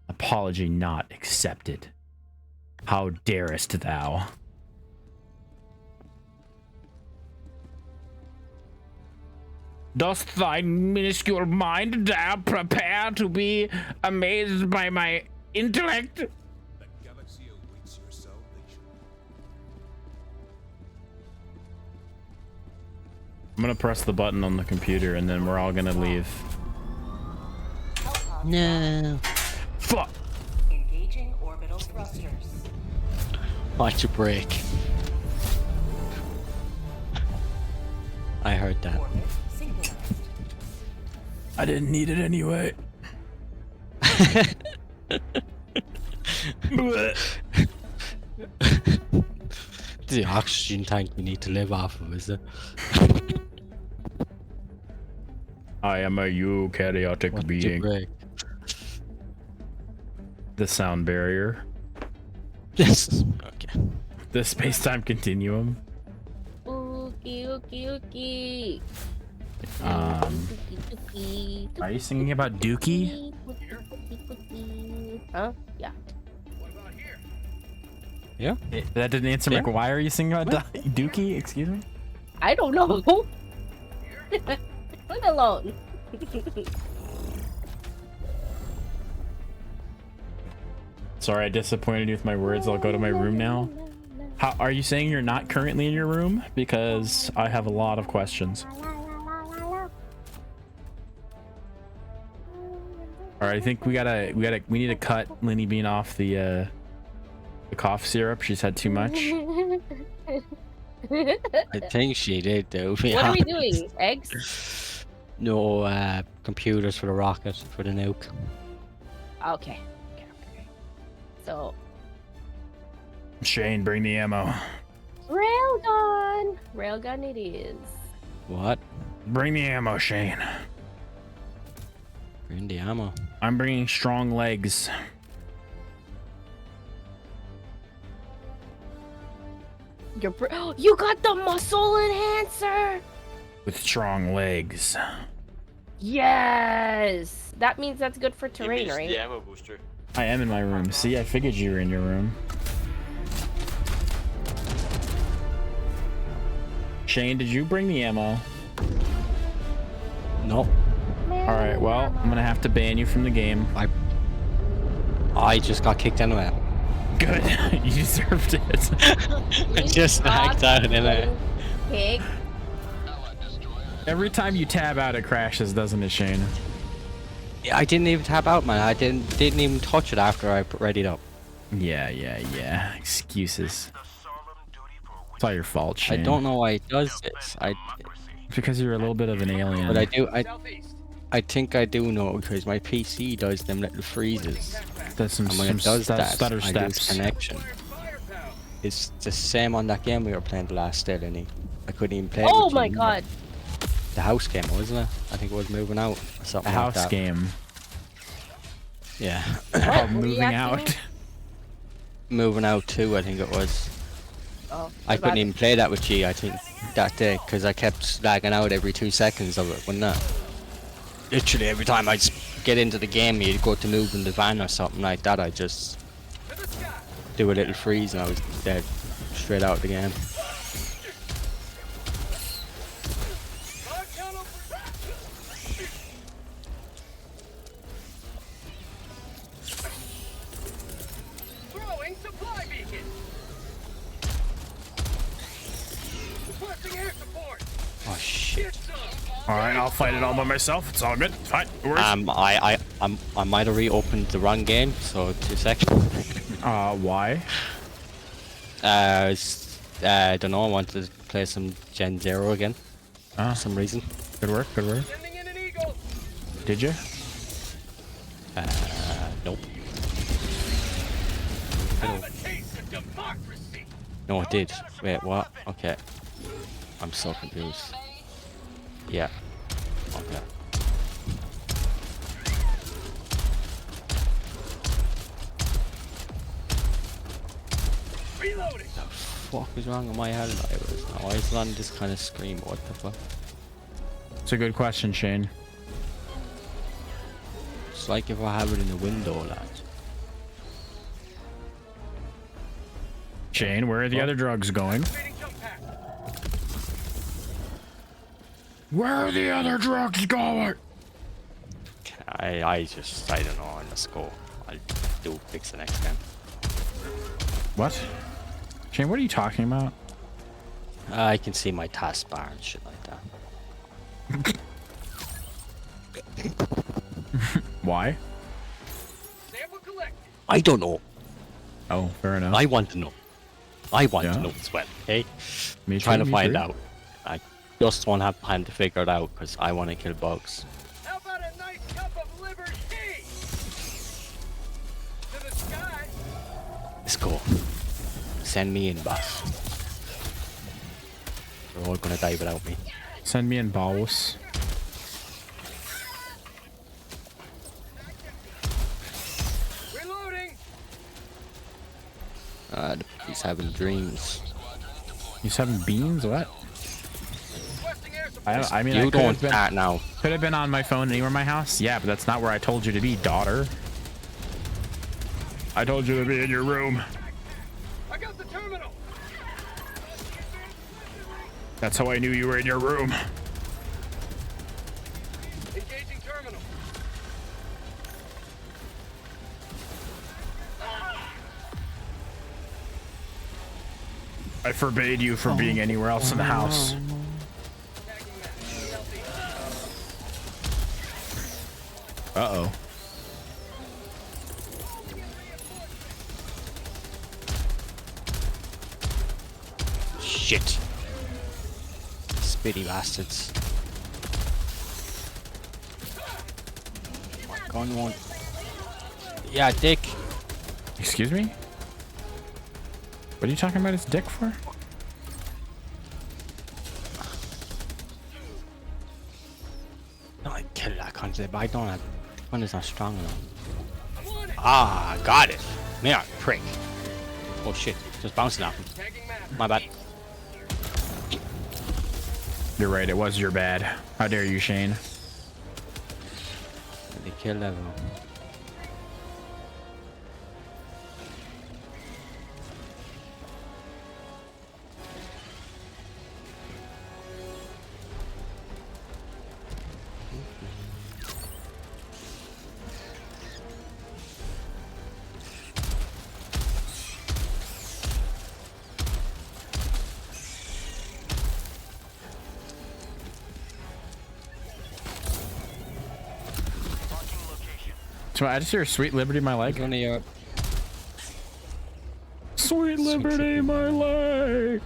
Apology not accepted. How darest thou? Dost thy minuscule mind dare prepare to be amazed by my intellect? The galaxy awaits your salvation. I'm gonna press the button on the computer and then we're all gonna leave. No. Fuck. Engaging orbital thrusters. Watch your break. I heard that. Orbit synchronized. I didn't need it anyway. The oxygen tank we need to live off of, is it? I am a eukaryotic Watch your being. break. The sound barrier. Yes. Okay. The space-time continuum. Ookie, ookie, ookie. Ookie, Are you singing about Dookie? Huh? Yeah. Yeah. That didn't answer my Yeah. question. Why are you singing about Dookie? Excuse me? I don't know. Leave it alone. Sorry, I disappointed you with my words. I'll go to my room now. How are you saying you're not currently in your room? Because I have a lot of questions. All right, I think we need to cut Linny Bean off the cough syrup. She's had too much. I think she did, though. What are we doing? Eggs? No, computers for the rocket, for the nuke. Okay. So, Shane, bring the ammo. railgun. Railgun it is. What? Bring the ammo, Shane. Bring the ammo. I'm bringing strong legs. You got the muscle enhancer. With strong legs. Yes. That means that's good for terrain, missed right? the ammo booster. I am in my room. See, I figured you were in your room. Shane, did you bring the ammo? Nope. Alright, well, I'm gonna have to ban you from the game. I just got kicked anyway. Good. You deserved it. I just knocked out anyway. Pig. Every time you tab out, it crashes, doesn't it, Shane? I didn't even tap out, man. I didn't even touch it after I readied up. Yeah. Excuses. It's all your fault, Shane. I don't know why it does this. Because you're a little bit of an alien. But I think I do know because my PC does them little freezes. That's some, and when it does that, I lose connection. It's the same on that game we were playing the last day, Lenny. I couldn't even play it. Oh with my you. god. The house game, wasn't it? I think it was moving out. Or something A like house that. game. Yeah. Oh, moving out. Moving out too, I think it was. Oh, I couldn't even play that with you, I think, that day, because I kept lagging out every 2 seconds of it, wouldn't it? Literally every time I get into the game, you'd go to move in the van or something like that, I just do a little freeze and I was dead straight out of the game. Throwing supply beacon. Requesting air support. Oh shit. Alright, I'll fight it all by myself. It's all good. Fine. No worries. I might have reopened the wrong game, so 2 seconds. Why? I don't know, I wanted to play some Gen Zero again. For some reason. Good work. Sending in an eagle. Did you? Nope. Have a taste of democracy. No, it did. Wait, what? Okay. I'm so confused. Yeah. Okay. Reloading. The fuck is wrong with my Helldivers? Why is it on this kind of screen? What the fuck? It's a good question, Shane. It's like if I have it in the window, lads. Shane, where are the other drugs going? Where are the other drugs going? I don't know. Let's go. I'll do fix the next game. What? Shane, what are you talking about? I can see my taskbar and shit like that. Why? I don't know. Oh, fair enough. I want to know. I want to know as well, okay? Me Trying too, to me find too. out. I just won't have time to figure it out because I want to kill bugs. How about a nice cup of liberty? To the sky. Let's go. Send me in, boss. They're all gonna die without me. Send me in, boss. Reloading. He's having dreams. He's having beans? What? I mean, You I could don't have been, start now. could have been on my phone anywhere in my house. Yeah, but that's not where I told you to be, daughter. I told you to be in your room. I got the terminal. That's how I knew you were in your room. Engaging terminal. I forbade you from being anywhere else in the house. Uh-oh. Shit. Spitty bastards. My gun won't. Yeah, dick. Excuse me? What are you talking about his dick for? No, I killed that concept, but I don't have. One is not strong enough. Ah, got it. Man, prick. Oh shit, just bouncing off him. My bad. You're right, it was your bad. How dare you, Shane? The kill level. So I just hear Sweet Liberty, my leg. Sweet Liberty, my leg.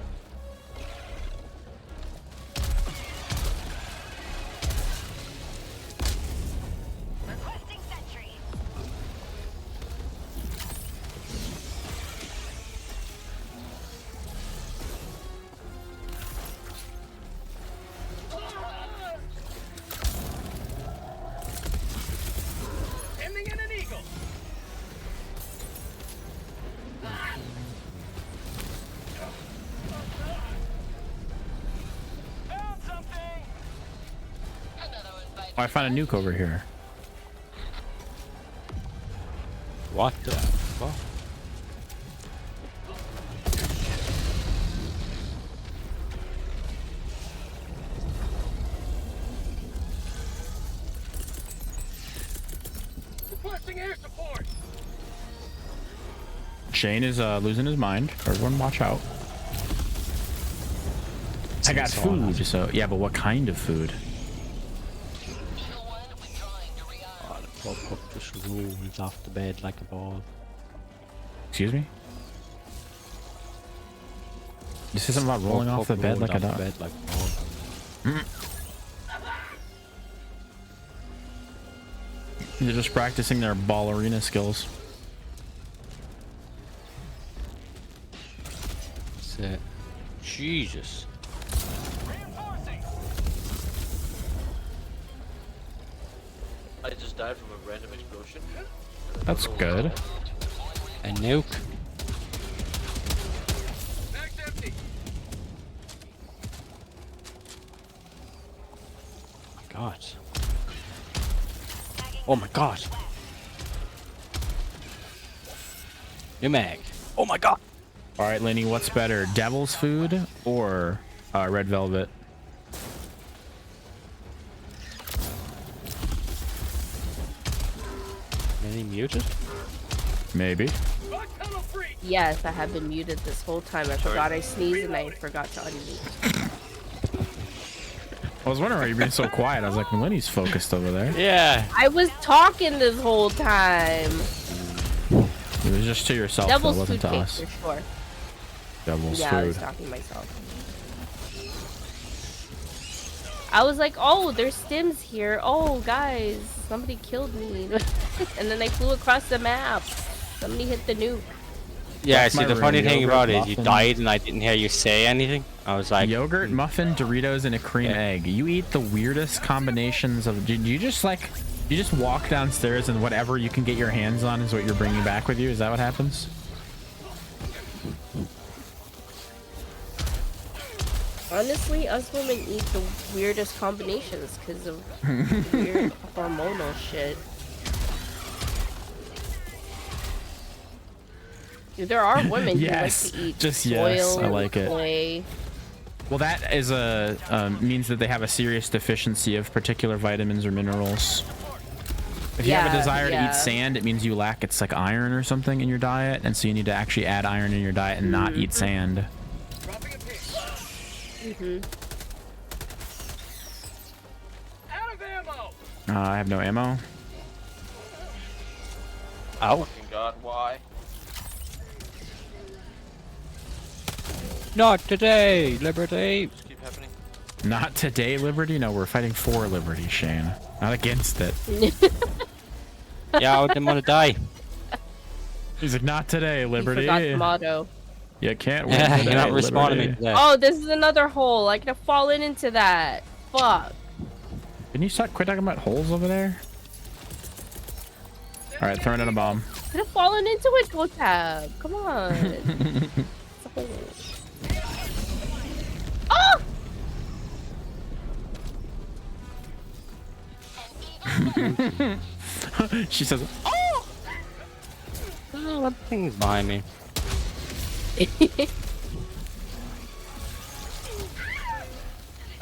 Ending in an eagle. Found something. Oh, I found a nuke over here. What the fuck? Requesting air support. Shane is losing his mind. Everyone watch out. I got food, so yeah, but what kind of food? Oh, the poor pup just rolls off the bed like a ball. Excuse me? This isn't about rolling off the bed like a dog. They're just practicing their ballerina skills. That's it. Jesus. I just died from a random explosion. That's good. A nuke. God. Oh my god. New mag. Oh my god. All right, Lenny, what's better, Devil's Food or Red Velvet? Lenny muted? Maybe. Yes, I have been muted this whole time. I forgot I sneezed and I forgot to unmute. I was wondering why you're being so quiet. I was like, Lenny's focused over there. Yeah. I was talking this whole time. It was just to yourself, though. It Devil's wasn't food to cake us. for sure. Devil's Yeah, I was Food. talking to myself. I was like, oh, there's stims here. Oh, guys, somebody killed me. And then I flew across the map. Somebody hit the nuke. Yeah, That's see, my the funny room. thing Yogurt about it is you muffin. died and I didn't hear you say anything. I was like... Yogurt, muffin, Doritos, and a cream egg. You eat the weirdest combinations of... Did you just, like... You just walk downstairs and whatever you can get your hands on is what you're bringing back with you? Is that what happens? Honestly, us women eat the weirdest combinations because of weird hormonal shit. Dude, there are women Yes, who like to eat just soil, yes, I like it. clay. Well, that is a means that they have a serious deficiency of particular vitamins or minerals. If you have a desire to eat sand, it means you lack it's like iron or something in your diet, and so you need to actually add iron in your diet and not eat sand. I have no ammo. Ow. Fucking god, why? Not today, Liberty. Just keep happening. Not today, Liberty. No, we're fighting for Liberty, Shane. Not against it. Yeah, I didn't want to die. He's like, not today, You Liberty. forgot the motto. You can't win Yeah, today, you're not responding to me Liberty. today. Oh, this is another hole. I could have fallen into that. Fuck. Can you stop quit talking about holes over there? All right, throwing in a bomb. Could have fallen into it, Go Tab. Come on. It's a hole. Oh! She says, "Oh, Oh, what thing's behind me?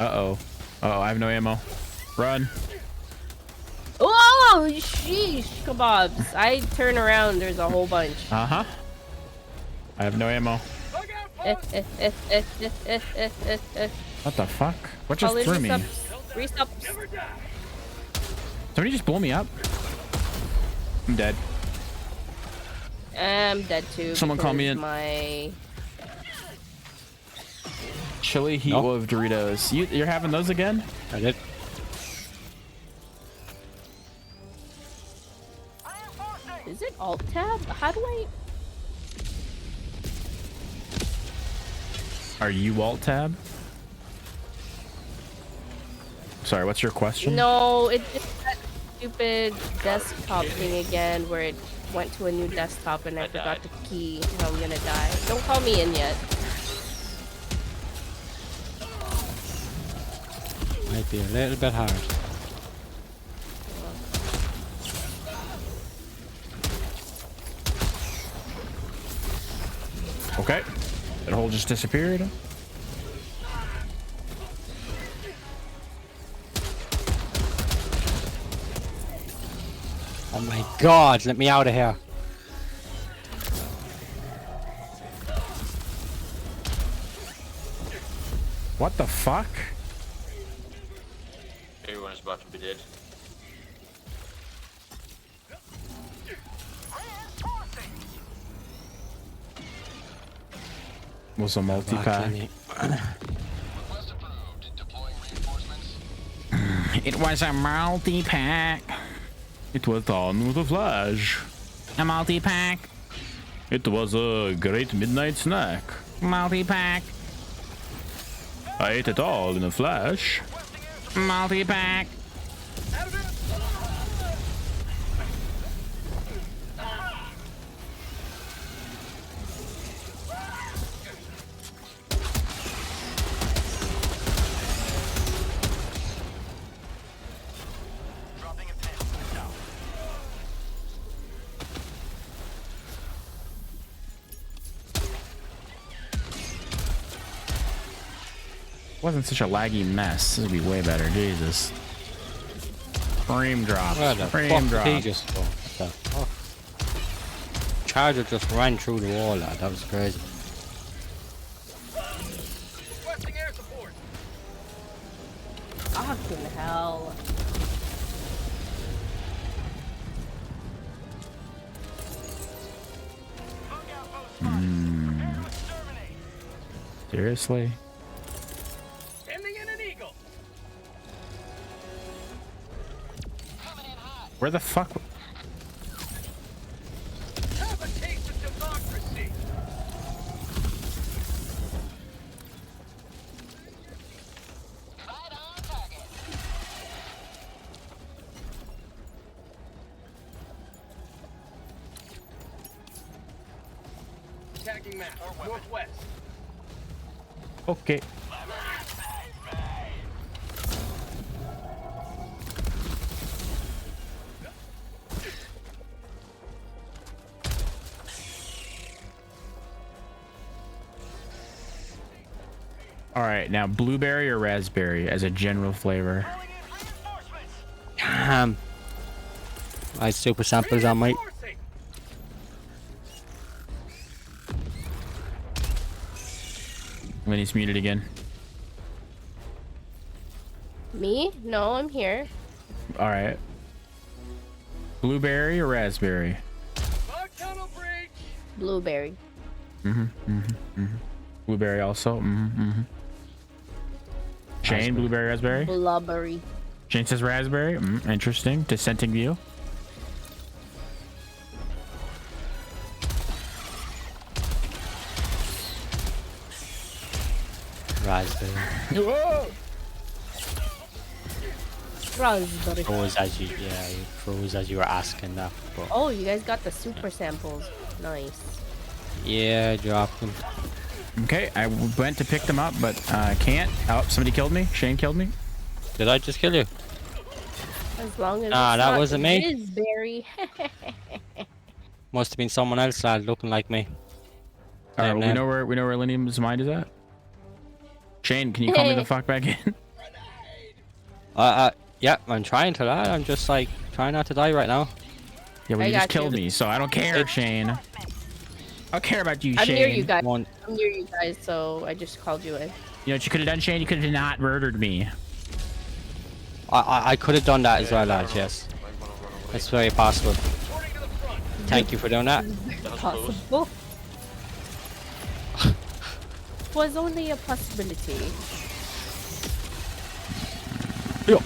uh-oh. Uh-oh, I have no ammo. Run." Oh, sheesh, kebabs. I turn around, there's a whole bunch. Uh-huh. I have no ammo. What the fuck? What just threw me? Resup. Somebody just blow me up. I'm dead. I'm dead too. Someone call me because in. My Chili heat No. wave Doritos. You're having those again? I did. Is it Alt Tab? How do I? Are you alt tab? Sorry, what's your question? No, it did that stupid desktop thing again where it went to a new desktop and I forgot the key and I'm gonna die. Don't call me in yet. Might be a little bit hard. Okay. That hole just disappeared. Oh my god, let me out of here. What the fuck? Everyone is about to be dead. Was a multi-pack. It was a multi-pack. It was on with a flash. A multi-pack. It was a great midnight snack. Multi-pack. I ate it all in a flash. Multi-pack. Wasn't such a laggy mess. This would be way better. Jesus. Frame drop. Where the Frame fuck drop. did he just go? What the fuck? Charger just ran through the wall, lad. That was crazy. Requesting air support. Fucking hell. Seriously? Sending in an eagle. Where the fuck? Have a taste of democracy. Attacking map, northwest. Okay. All right, now blueberry or raspberry as a general flavor. I super samples on my. When he's muted again. Me? No, I'm here. All right. Blueberry or raspberry? Blueberry. Blueberry also. Shane, blueberry, raspberry. Blubbery. Shane says raspberry. Interesting. Dissenting view. Raspberry. Whoa! Raspberry. Froze as you, yeah, you froze as you were asking that. But Oh, you guys got the super samples. Nice. yeah, dropped them. Okay, I went to pick them up, but can't. Oh, somebody killed me. Shane killed me. Did I just kill you? As long as Nah, it's that not wasn't me. Raspberry. Must have been someone else, lad, looking like me. All right, Damn, well, man. we know where Linium's mind is at. Shane, can you call me the fuck back in? Yeah, I'm trying to, lad. I'm just like trying not to die right now. Yeah, well, I you just got you. killed me, so I don't care, Shane. I don't care about you, I'm Shane. near you guys. One. I'm near you guys, so I just called you in. You know what you could have done, Shane? You could have not murdered me. I could have done that as well, lads. Yes, it's very possible. Thank you for doing that. Possible. Was only a possibility. Yo.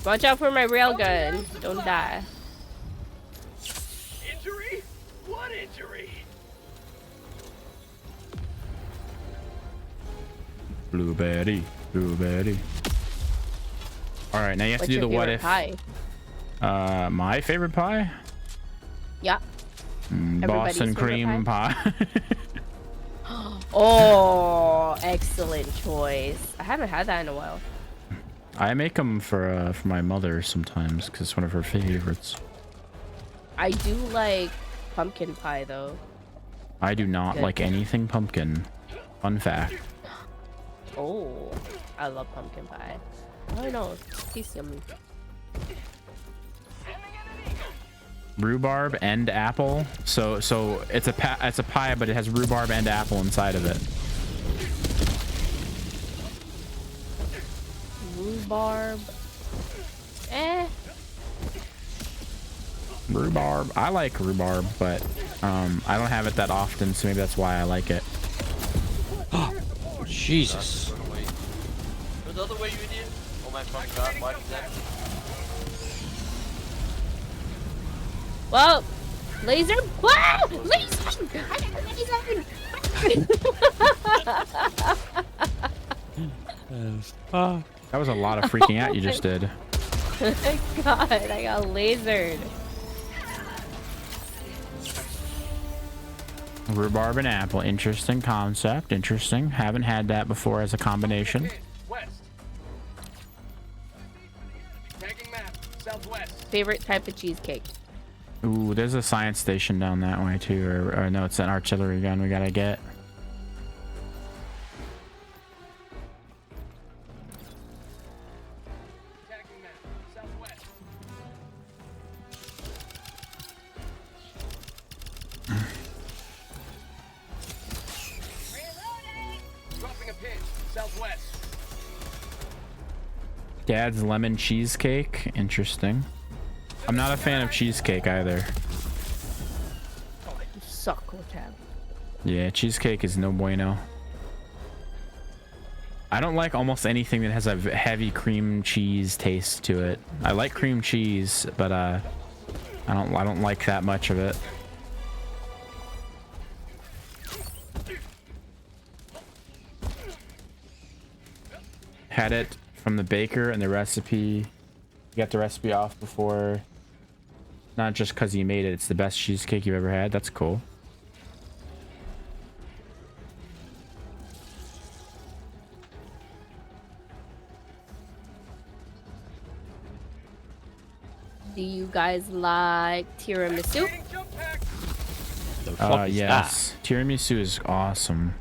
Watch out for my railgun. Don't die. Injury? What injury? Blueberry, blueberry. All right, now you have What's to do your the what favorite if. pie? My favorite pie? Yeah. Everybody's Boston favorite cream pie. Oh, excellent choice. I haven't had that in a while. I make them for my mother sometimes because it's one of her favorites. I do like pumpkin pie though. I do not Good. like anything pumpkin. Fun fact. Oh, I love pumpkin pie. Oh no, tastes yummy. Rhubarb and apple. So it's a pie, but it has rhubarb and apple inside of it. Rhubarb. Rhubarb. I like rhubarb, but I don't have it that often, so maybe that's why I like it. Jesus. Go the other way, you idiot. Oh my fucking god, why is that? Well, Laser? Ah! Laser! I got laser! That was a lot of freaking out you just did. God, I got lasered. Rhubarb and apple. Interesting concept. Interesting. Haven't had that before as a combination. Favorite type of cheesecake? Ooh, there's a science station down that way too. Or no, it's an artillery gun we gotta get. Dad's lemon cheesecake. Interesting. I'm not a fan of cheesecake either. You suck, Tab. Yeah, cheesecake is no bueno. I don't like almost anything that has a heavy cream cheese taste to it. I like cream cheese, but I don't like that much of it. Had it from the baker and the recipe. You got the recipe off before. Not just because you made it. It's the best cheesecake you've ever had. That's cool. Do you guys like tiramisu? Yes. Tiramisu is awesome.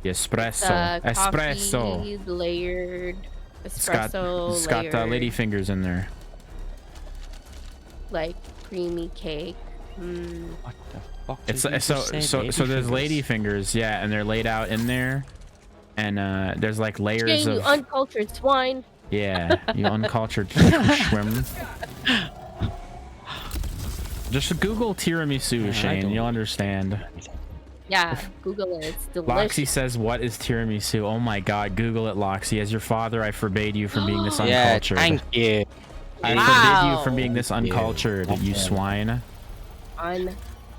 The espresso. Espresso. Coffee layered. It's Espresso got lady fingers in there. Like creamy cake. What the fuck? It's so there's lady fingers, yeah, and they're laid out in there, and there's like layers Shane, of you uncultured swine. yeah, you uncultured swim. Just Google tiramisu, Shane. You'll understand. Yeah, Google it. It's delicious. Loxy says, "What is tiramisu?" Oh my God, Google it, Loxy. As your father, I forbade you from being this Yeah, uncultured. thank you. I forbid you from being this uncultured, you swine. Uncultured.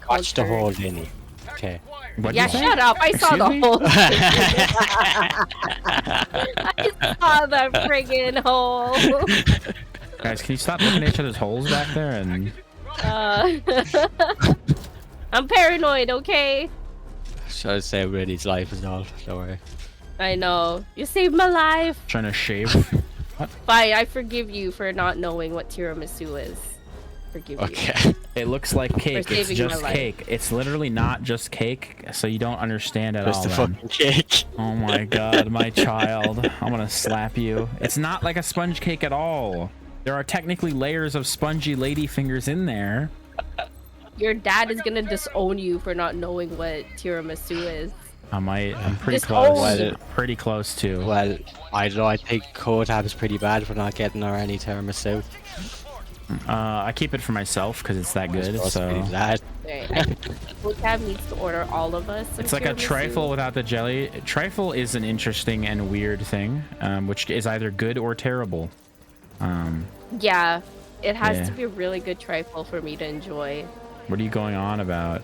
Watch the whole Vinny. Okay. What'd Yeah, you say? shut up. I saw the Excuse me? hole. I saw the friggin' hole. Guys, can you stop looking at each other's holes back there? And I'm paranoid, okay? Should I say Vinny's life is all? Don't worry. I know. You saved my life. trying to shave. Fine, I forgive you for not knowing what tiramisu is. Forgive you. Okay. It looks like cake. For It's saving my just life. cake. It's literally not just cake, so you don't understand at Just all. the then. fucking cake. Oh my God, my child. I'm gonna slap you. It's not like a sponge cake at all. There are technically layers of spongy lady fingers in there. Your dad is gonna disown you for not knowing what tiramisu is. I'm pretty Disown. close. Pretty close to. Well, I don't know. I think Kotab is pretty bad for not getting her any tiramisu. I keep it for myself because it's that good. So Alright, Tab needs to order all of us some it's like a tiramisu. trifle without the jelly. Trifle is an interesting and weird thing, which is either good or terrible. Yeah, it has Yeah. to be a really good trifle for me to enjoy. What are you going on about?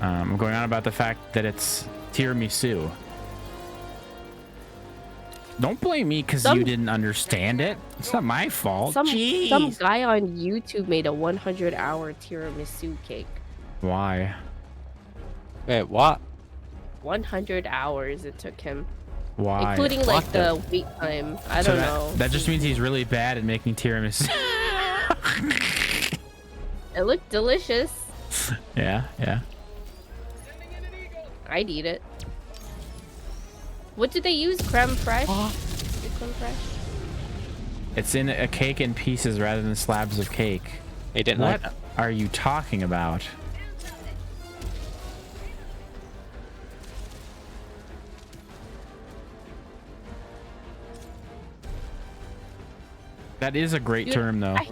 I'm going on about the fact that it's tiramisu. Don't blame me because you didn't understand it. It's not my fault. Some Jeez. guy on YouTube made a 100-hour tiramisu cake. Why? Wait, what? 100 hours it took him. Why? Including What like the wait time. I don't know. That just means he's really bad at making tiramisu. It looked delicious. Yeah. I'd eat it. What did they use? Creme fraiche? Creme fraiche? It's in a cake in pieces rather than slabs of cake. They didn't What like are you talking about? That is a great Dude, term, though. I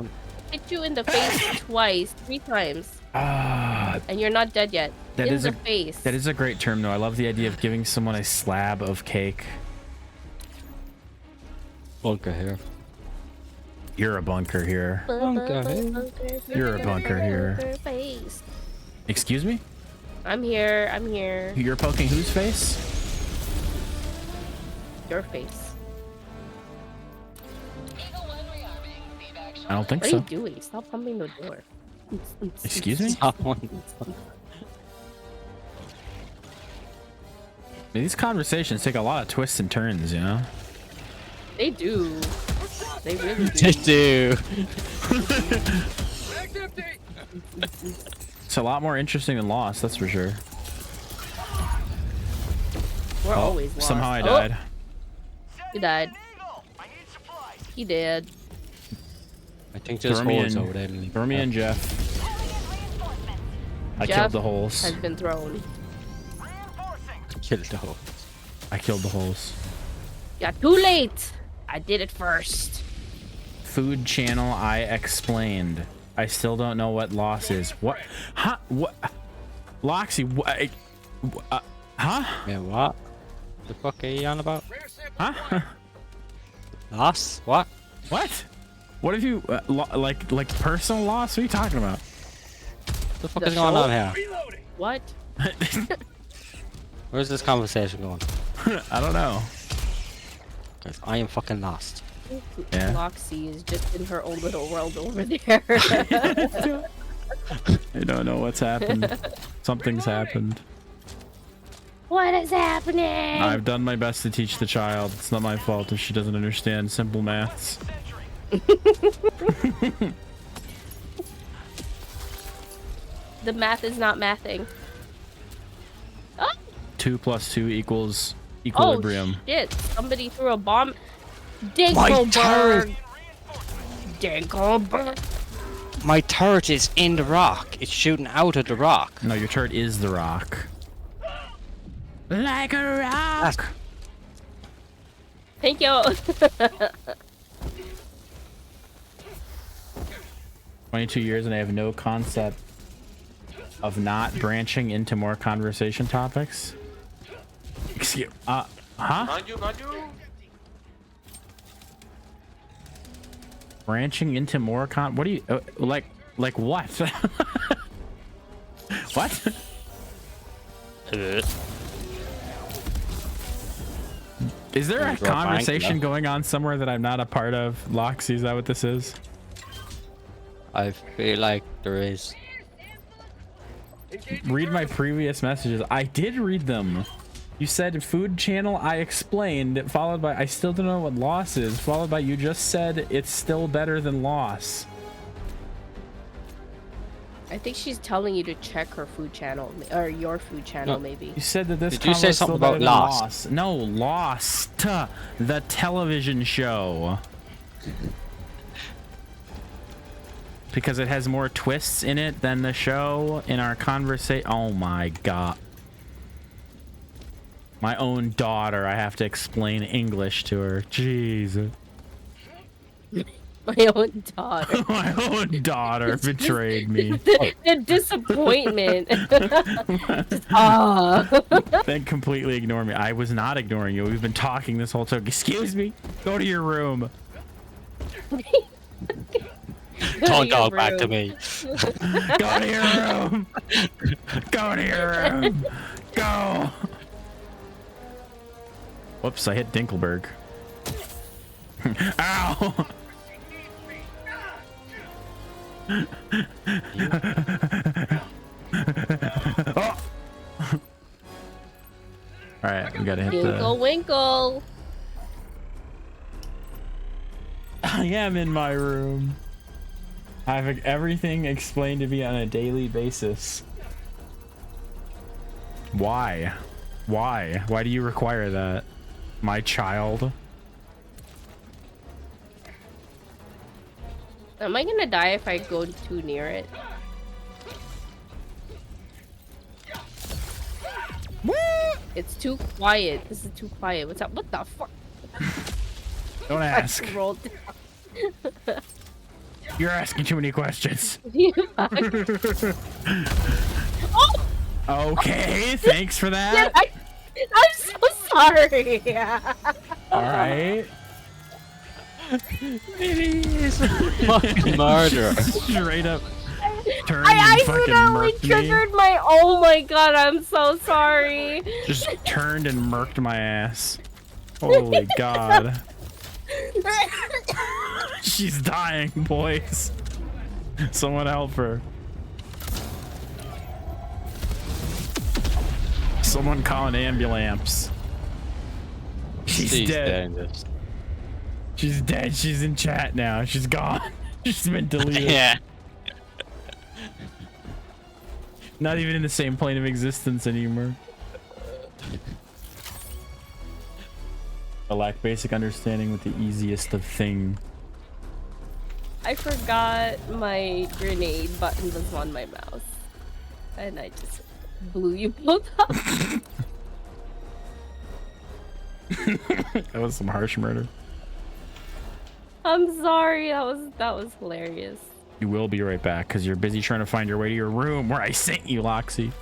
hit you in the face twice, 3 times. Ah, And you're not dead yet. that in is the a face. that is a great term, though. I love the idea of giving someone a slab of cake. Bunker here. You're a bunker here. Bunker. You're a bunker here. Face. Excuse me? I'm here. I'm here. You're poking whose face? Your face. I don't think What so. are you doing? Stop pumping the door. Excuse me? These conversations take a lot of twists and turns, you know? They do. They really They do. do. It's a lot more interesting than Lost, that's for sure. We're always lost. Somehow I Oh, died. he died. He did. I think there's Throw me holes in. over there. Throw me in, Jeff. I Jeff killed the holes. has been thrown. Killed the holes. I killed the holes. Yeah, too late. I did it first. Food channel I explained. I still don't know what loss is. What? Huh? What? Loxy, what? Huh? Yeah, what? The fuck are you on about? Huh? Loss? What? What? What have you, like personal loss? What are you talking about? What the fuck The is going show? on here? What? Where's this conversation going? I don't know. Guys, I am fucking lost. Yeah. Loxy is just in her own little world over there. I don't know what's happened. Something's happened. What is happening? I've done my best to teach the child. It's not my fault if she doesn't understand simple maths. The math is not mathing. Oh, 2 + 2 equals equilibrium. oh shit! Somebody threw a bomb. My turret! Dinkelberg. Dinkelberg. My turret is in the rock. It's shooting out of the rock. No, your turret is the rock. Like a rock. Thank you. 22 years and I have no concept of not branching into more conversation topics. Excuse, huh? Behind you. Branching into more what do you, like what? What? Is there a conversation going on somewhere that I'm not a part of? Loxy, is that what this is? I feel like there is. Read my previous messages. I did read them. You said food channel I explained, followed by I still don't know what loss is, followed by you just said it's still better than loss. I think she's telling you to check her food channel or your food channel, No. maybe. You said that this Did you say combo is something still better about than Lost? No, Lost, the television show. Because it has more twists in it than the show in our conversation. Oh my god. My own daughter, I have to explain English to her. Jesus. My own daughter. My own daughter betrayed me. The disappointment. Ah. Then completely ignore me. I was not ignoring you. We've been talking this whole time. Excuse me. Go to your room. Don't go back to me. Go to your room. Go to your room. Go. Whoops, I hit Dinkelberg. Ow. Oh. All right, we gotta hit Winkle, the. winkle. I am in my room. I have everything explained to me on a daily basis. Why? Why? Why do you require that, my child? Am I gonna die if I go too near it? It's too quiet. This is too quiet. What's up? What the fuck? Don't I ask. rolled down. You're asking too many questions. Oh! Okay, thanks for that. I'm so sorry. All right. It is fucking murder. Straight up. turned I and fucking accidentally murked me. triggered my. Oh my god, I'm so sorry. Just turned and murked my ass. Holy god. She's dying, boys. Someone help her. Someone call an ambulance. She's dead. She's dead. She's in chat now. She's gone. She's been deleted. Yeah. Not even in the same plane of existence anymore. I lack basic understanding with the easiest of thing. I forgot my grenade button was on my mouse. And I just blew you both up. That was some harsh murder. I'm sorry, that was hilarious. You will be right back because you're busy trying to find your way to your room where I sent you, Loxy.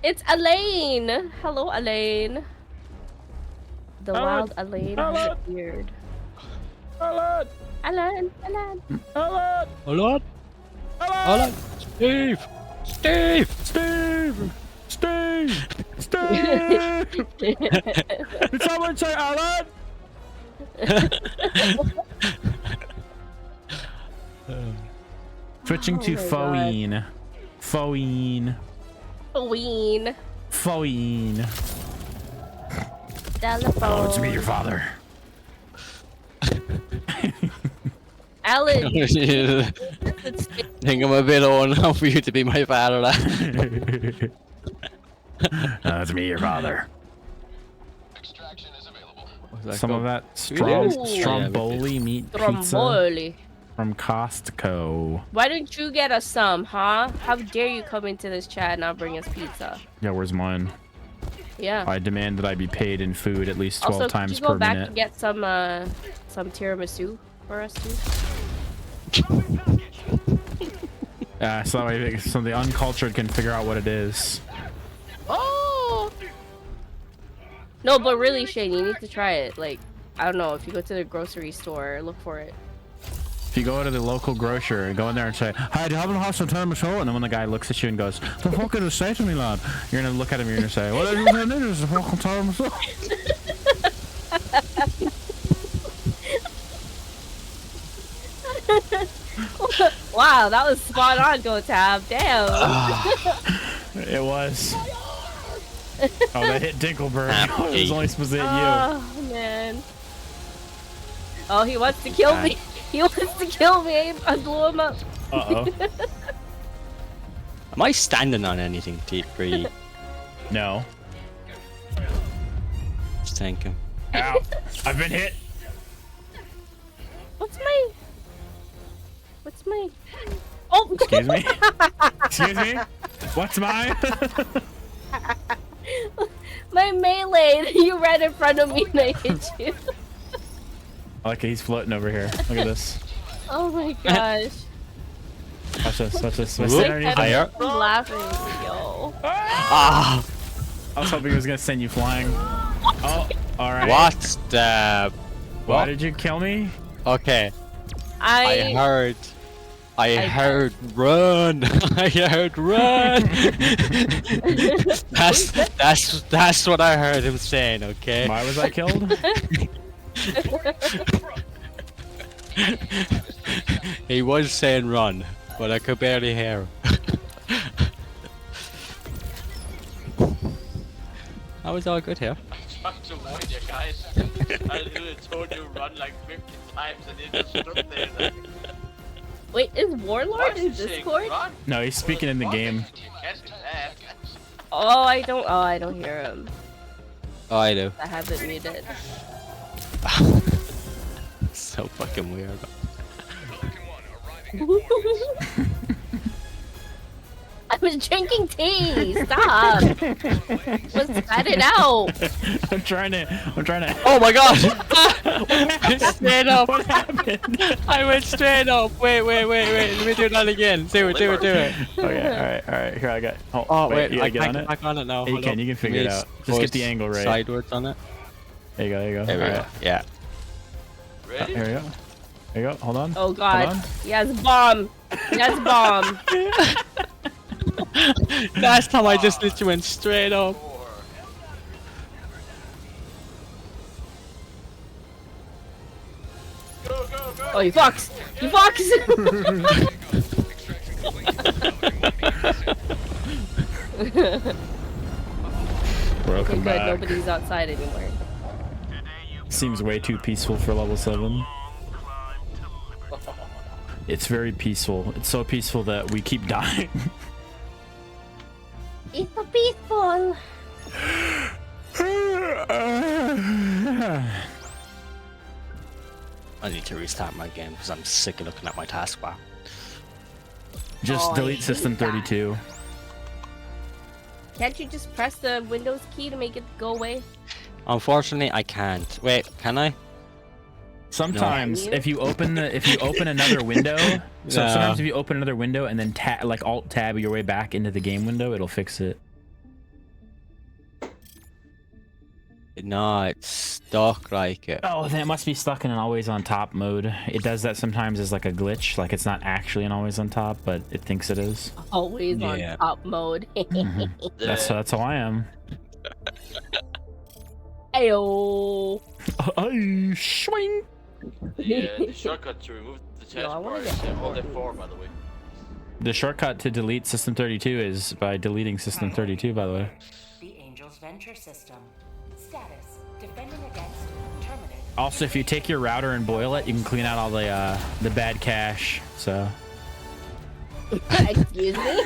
It's Elaine! Hello, Elaine. The wild Elaine has appeared. Alan! Alan! Alan! Alan! Alan! Alan! Steve! Steve! Steve! Steve! Steve! Did someone say Alan? Switching to Foeen. Foeen. Foeen. Foeen. Telephone. Oh, it's me, your father. Alan. Think I'm a bit old enough for you to be my father. It's me, your father. Some of that Stromboli meat pizza Stromboli. from Costco. Why don't you get us some, huh? How dare you come into this chat and not bring us pizza? Yeah, where's mine? Yeah. I demand that I be paid in food at least 12 also, times could you go per back minute. and get some tiramisu for us too? So that way so the uncultured can figure out what it is. Oh! No, but really, Shane, you need to try it. Like, I don't know, if you go to the grocery store, look for it. If you go to the local grocer and go in there and say, "Hi, do you happen to have some tiramisu?" And then when the guy looks at you and goes, "The fuck did it say to me, lad?" You're gonna look at him and you're gonna say, "What is it? It's a fucking tiramisu." Wow, that was spot on, Go Tab. Damn. It was. Oh, that hit Dinkelberg. It was only supposed to hit you. Oh, man. Oh, he wants to kill me. He wants to kill me. I blew him up. Uh-oh. Am I standing on anything, T3? No. Just thinking. Ow. I've been hit. What's my... Oh! Excuse me? Excuse me? What's mine? My melee. You ran in front of me and I hit you. I like it. He's floating over here. Look at this. Oh my gosh. Watch this. Watch this. Whoop. Higher. I'm laughing, yo. Ah! I was hoping he was gonna send you flying. Oh, alright. What the... Why did you kill me? Okay. I heard run. I heard run. that's what I heard him saying, okay? Why was I killed? He was saying run, but I could barely hear him. I was all good here. I'm trying to warn you guys. I literally told you run like 50 times and you just stood there. Like, Wait, is Warlord in Discord? No, he's speaking in the game. Oh, I don't hear him. Oh, I do. I have it muted. So fucking weird. I was drinking tea. Stop. Let's cut it out. I'm trying to. Oh my god! Straight up. What happened? I went straight up. Wait. Let me do that again. Do it. Okay, alright. Here I got. Oh wait, you I gotta get can't on get back on it now. Yeah, you Hold can. up. You can figure it out. Just get the angle right. Sideways on it. There you go. There we go. Alright. Yeah. Ready? Here we go. There you go. Hold on. Oh Hold god. on. He has a bomb. He has a bomb. Last time I just literally went straight up. Go, go, go! Oh, he fucks. He fucks. Welcome Good, back. nobody's outside anymore. Seems way too peaceful for level 7. It's very peaceful. It's so peaceful that we keep dying. It's so peaceful. I need to restart my game because I'm sick of looking at my taskbar. Just Oh, I delete hate System that. 32. Can't you just press the Windows key to make it go away? Unfortunately, I can't. Wait, can I? Sometimes No. if you open another window, so Yeah. sometimes if you open another window and then like alt tab your way back into the game window, it'll fix it. No, it's stuck like it. Oh, then it must be stuck in an always on top mode. It does that sometimes as like a glitch, like it's not actually an always on top, but it thinks it is. Always Yeah. on top mode. That's how I am. Ayo. Swing. The shortcut to remove the No, I taskbar wanna is get Alt F4, by the way. The shortcut to delete System 32 is by deleting System 32, by the way. The Angel's Venture System. Status. Defending against. Terminated. Also, if you take your router and boil it, you can clean out all the bad cache. So Excuse me?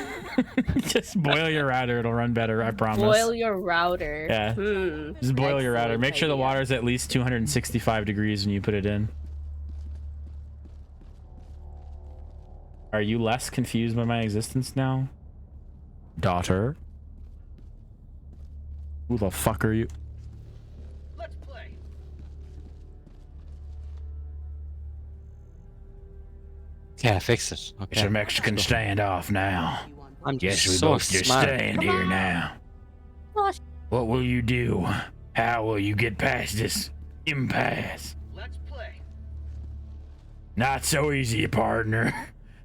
just boil your router; it'll run better. I promise. Boil your router. Yeah. Just boil your router. Excellent Make sure the idea. water's at least 265 degrees when you put it in. Are you less confused by my existence now, daughter? Who the fuck are you? Let's play. Yeah, fix it. It's Okay. a Mexican standoff now. I'm Guess we so both just smart. stand here now. Gosh. What will you do? How will you get past this impasse? Let's play. Not so easy, partner.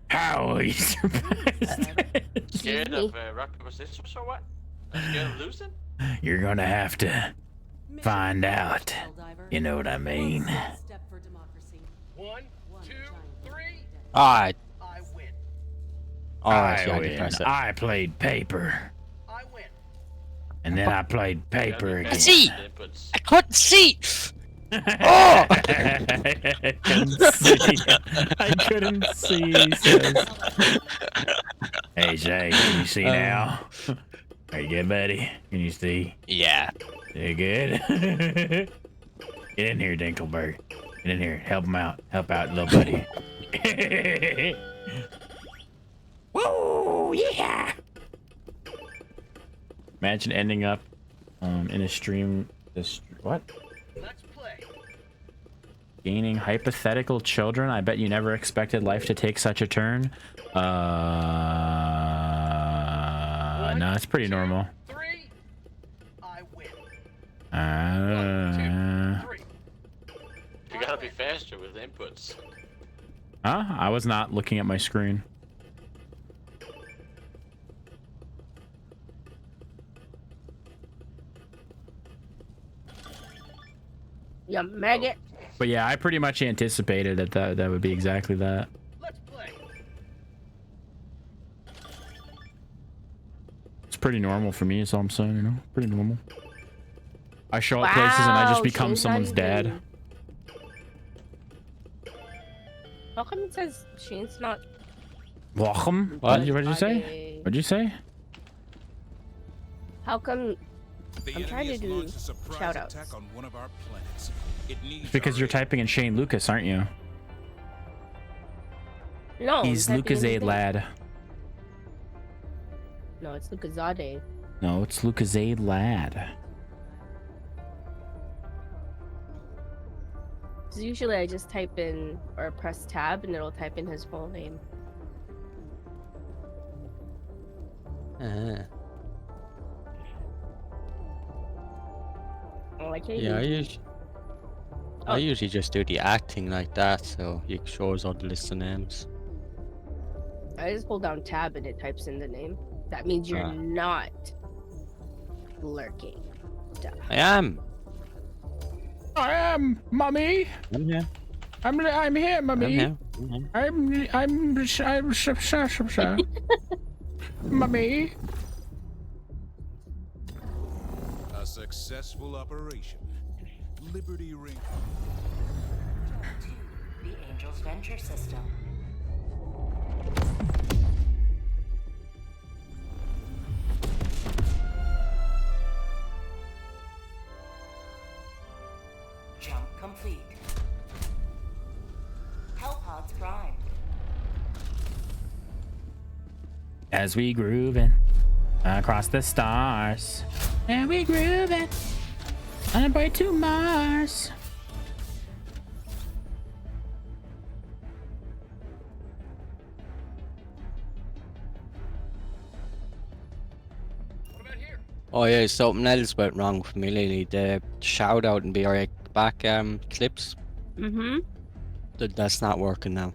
How will you surpass Scared of rock, paper, scissors or what? Scared of losing? You're gonna have to find out. You know what I mean? Step for democracy. 1, 2, 3. Alright. I win. Alright, yeah, I win. did press it. I played paper. I win. And then I played paper again. See! Inputs. I couldn't see! I couldn't see. I couldn't see, he says. Hey, Zay, can you see now? Are you good, buddy? Can you see? Yeah. You good? Get in here, Dinkelberg. Get in here. Help him out. Help out, little buddy. Whoa, yeah! Imagine ending up in a stream. What? Let's play. Gaining hypothetical children? I bet you never expected life to take such a turn. No, it's pretty normal. 3. I win. 1, 2, 3. You gotta be faster with inputs. Huh? I was not looking at my screen. You maggot. But yeah, I pretty much anticipated that would be exactly that. Let's play. It's pretty normal for me, is all I'm saying, you know? Pretty normal. I show up places and I just Wow, become Shane's not someone's dad. even- How come it says Shane's not? Welcome? What? What did you say? Ade? What'd you say? How come? The I'm enemy trying to has do launched a surprise shoutouts. attack on one of our planets. It needs It's because our you're aid. typing in Shane Lucas, aren't you? No. He's I'm typing in his Lucasade name. lad. No, it's Lucasade. No, it's Lucasade lad. Because usually I just type in or press tab and it'll type in his full name. Oh, I can't Yeah, even. you. I usually just do the acting like that, so it shows all the list of names. I just hold down tab and it types in the name. That means you're Ah. not lurking. Duh. I am. I am, mummy. I'm here. I'm here, mummy. I'm here. Mummy. A successful operation. Liberty Ring. The Angel's Venture System. Jump complete. Hellpods primed. As we grooving across the stars, and we grooving on a way to Mars. Oh yeah, something else went wrong with me lately. The shout out and be alright back clips. Mm-hmm. That's not working now.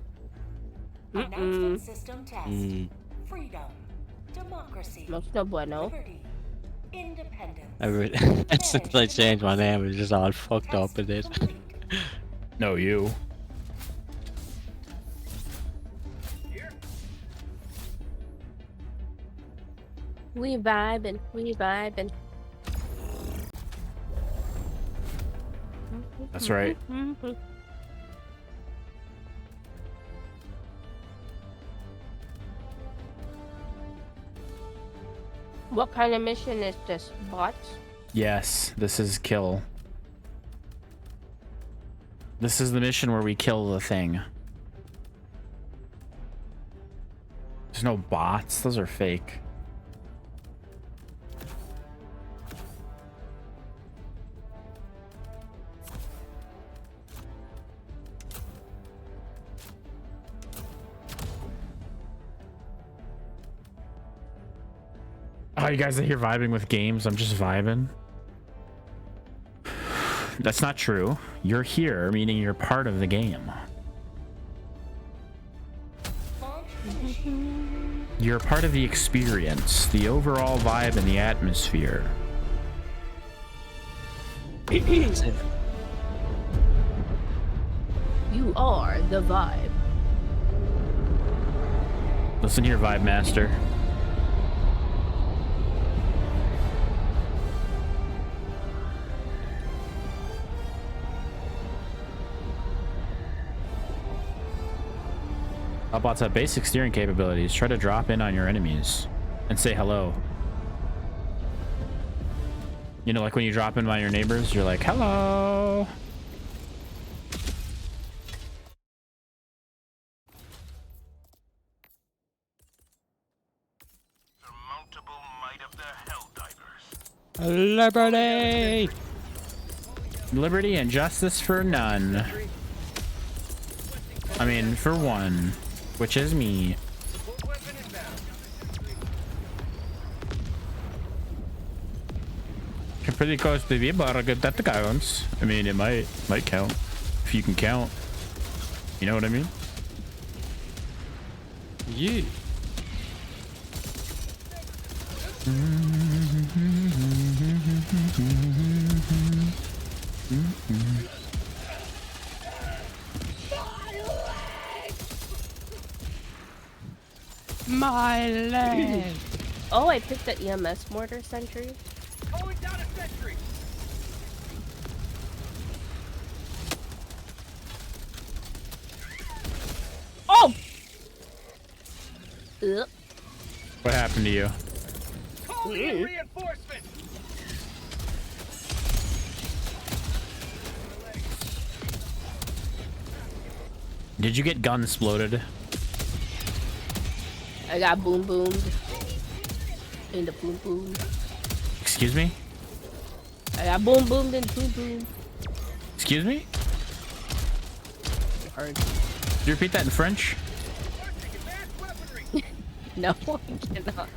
Announcement system test. Mm. Freedom. Democracy. No bueno. Liberty. Independence. Since I changed my name, it's just all fucked up with it. No, you. We vibing, we vibing. That's right. What kind of mission is this, bots? Yes, this is kill. This is the mission where we kill the thing. There's no bots, those are fake. Oh, you guys are here vibing with games. I'm just vibing. That's not true. You're here, meaning you're part of the game. You're part of the experience, the overall vibe and the atmosphere. You are the vibe. Listen here, Vibe Master. Bots have basic steering capabilities. Try to drop in on your enemies and say hello. You know, like when you drop in on your neighbors, you're like, hello. Liberty! Liberty and justice for none. I mean, for one, which is me. You're pretty close to the but that counts. I mean, it might count if you can count. You know what I mean? Yeah. My leg. Oh, I picked the EMS mortar sentry. Calling down a sentry. Oh! Ugh. What happened to you? Calling in reinforcement. Did you get gun exploded? I got boom boomed. In the boom boom. Excuse me? I got boom boomed in boom boom. Excuse me? Hard. Did you repeat that in French? No, I cannot.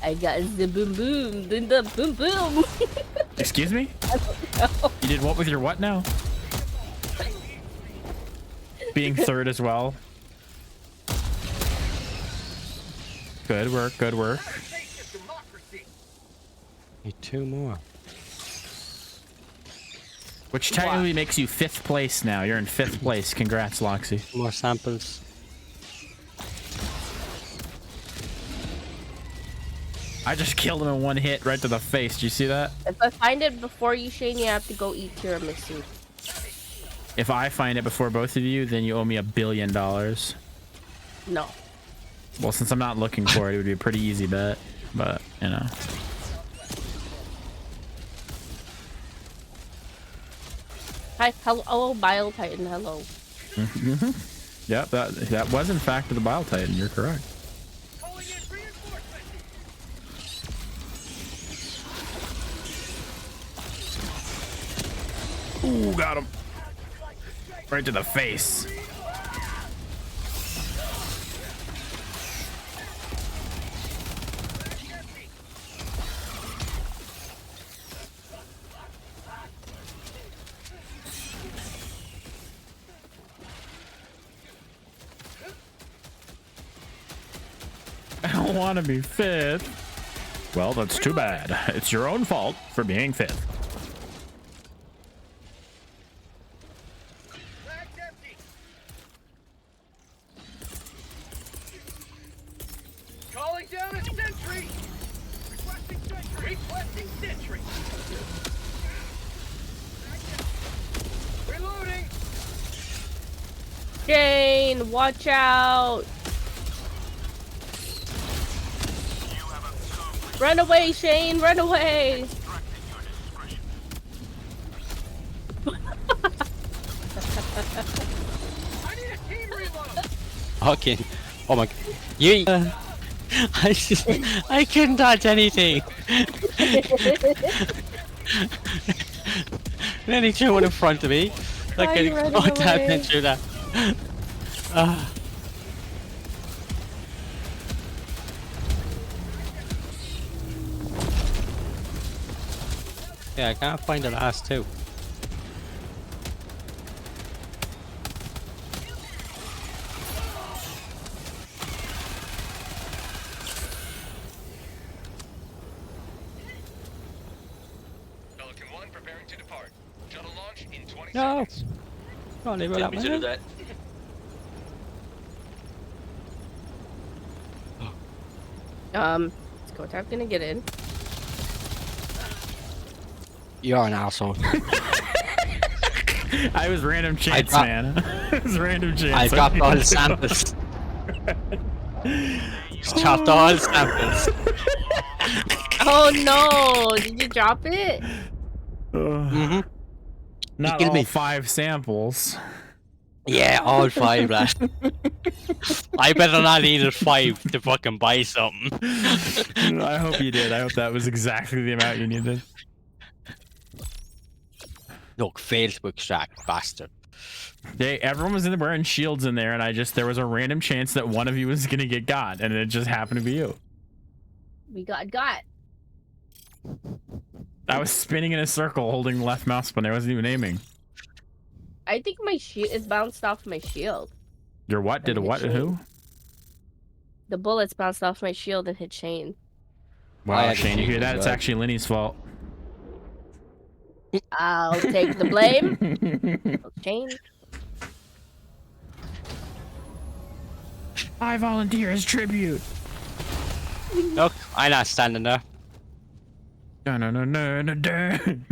I got the boom boom, then the boom boom. Excuse me? I don't know. You did what with your what now? Being third as well. Good work, good work. Need 2 more. Which technically makes you 5th place now. You're in 5th place. Congrats, Loxy. More samples. I just killed him in 1 hit right to the face. Do you see that? If I find it before you, Shane, you have to go eat tiramisu. If I find it before both of you, then you owe me $1 billion. No. Well, since I'm not looking for it, it would be a pretty easy bet. But, you know. Hi, hello, oh, Bile Titan, hello. Yep, that was in fact the Bile Titan. You're correct. Ooh, got him. Right to the face. I don't want to be 5th. Well, that's too bad. It's your own fault for being 5th. Calling down a sentry. Requesting sentry. Requesting sentry. Reloading. Shane, watch out. Run away, Shane, run away. I need a team reload. Okay. Oh my. You. I couldn't touch anything. Then he threw one in front of me. Like Why I you running got that away? picture that. Yeah, I can't find the last 2. Pelican 1 preparing to depart. Shuttle launch in 20 No. seconds. Can't leave it Tell that me to do way. that. Is Kotak gonna get in? You're an asshole. I was random chance, dropped- man. It was random chance. I dropped all the samples. Just dropped all the samples. Oh no! Did you drop it? Mm-hmm. Not killed all me. 5 samples. Yeah, all 5, lad. I better not needed 5 to fucking buy something. I hope you did. I hope that was exactly the amount you needed. Look, failed to extract, bastard. Everyone was wearing shields in there, and there was a random chance that one of you was gonna get got, and it just happened to be you. We got. I was spinning in a circle, holding the left mouse button. I wasn't even aiming. I think my shield is bounced off my shield. Your what? Did a hit what? Shane. Who? The bullets bounced off my shield and hit Shane. Wow, I had Shane, you to hear shoot that? as It's well. actually Linny's fault. I'll take the blame. Shane. I volunteer as tribute. Look, I'm not standing there. Dun-dun-dun-dun-dun.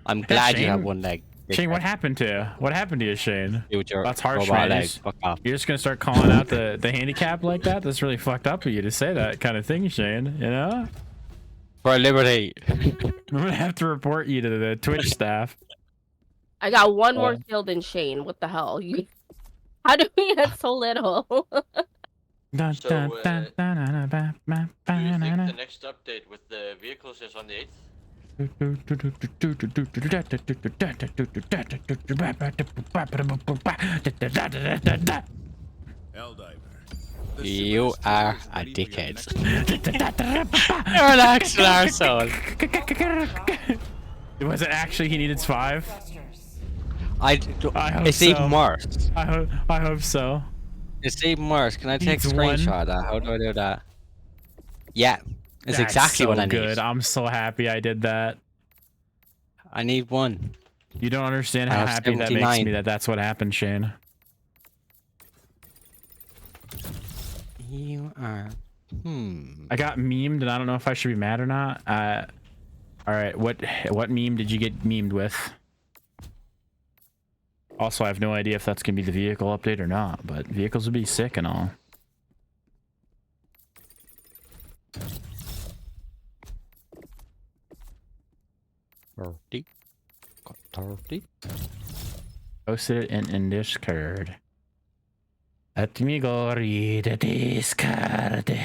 I'm glad you Shane? have 1 leg. Shane, what happened to you? What happened to you, Shane? You with your That's harsh, robot man. leg. Fuck off. You're just gonna start calling out the handicap like that? That's really fucked up of you to say that kind of thing, Shane. You know? For liberty. I'm gonna have to report you to the Twitch staff. I got one more kill than Shane. What the hell? How do we have so little? Dun, So, dun, do dun, dun, dun, dun, dun, Do you think dun, the next update with the vehicles is on the 8th? Helldiver, The You Super are ST is a ready for your dickhead. next- You're an actual arsehole. Was it actually he needed 5? I hope it's even so. worse. I hope so. It's even worse. Can I take a Needs 1. screenshot of that? How do I do that? Yeah. It's That's exactly so what I need. good. I'm so happy I did that. I need 1. You don't understand I how have happy that makes 79. me that that's what happened, Shane. You are. I got memed, and I don't know if I should be mad or not. All right, what meme did you get memed with? Also, I have no idea if that's gonna be the vehicle update or not, but vehicles would be sick and all. Posted it in Discord. Let me go read the Discord.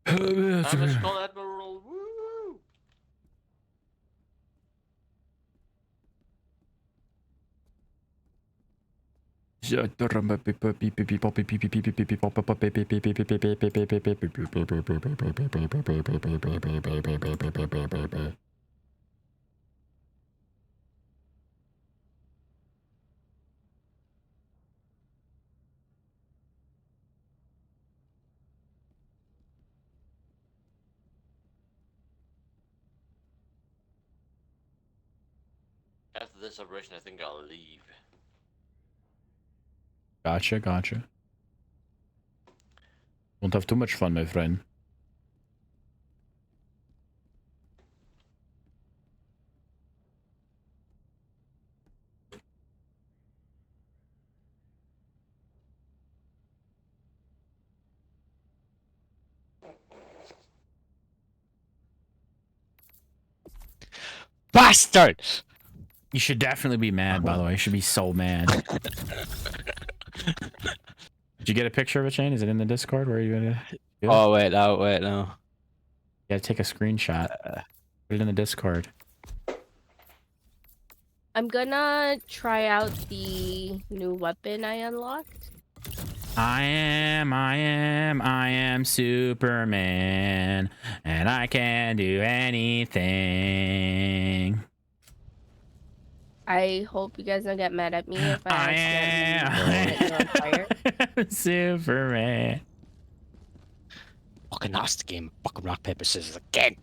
Let's call Admiral. Woo! After this operation, I think I'll leave. Gotcha. Won't have too much fun, my friend. Bastard! You should definitely be mad, by the way. You should be so mad. Did you get a picture of it, Shane? Is it in the Discord? Where are you gonna? Oh, wait, no. You gotta take a screenshot. Put it in the Discord. I'm gonna try out the new weapon I unlocked. I am Superman, and I can do anything. I hope you guys don't get mad at me if I am Superman. Fucking lost the game. Fucking rock, paper, scissors again.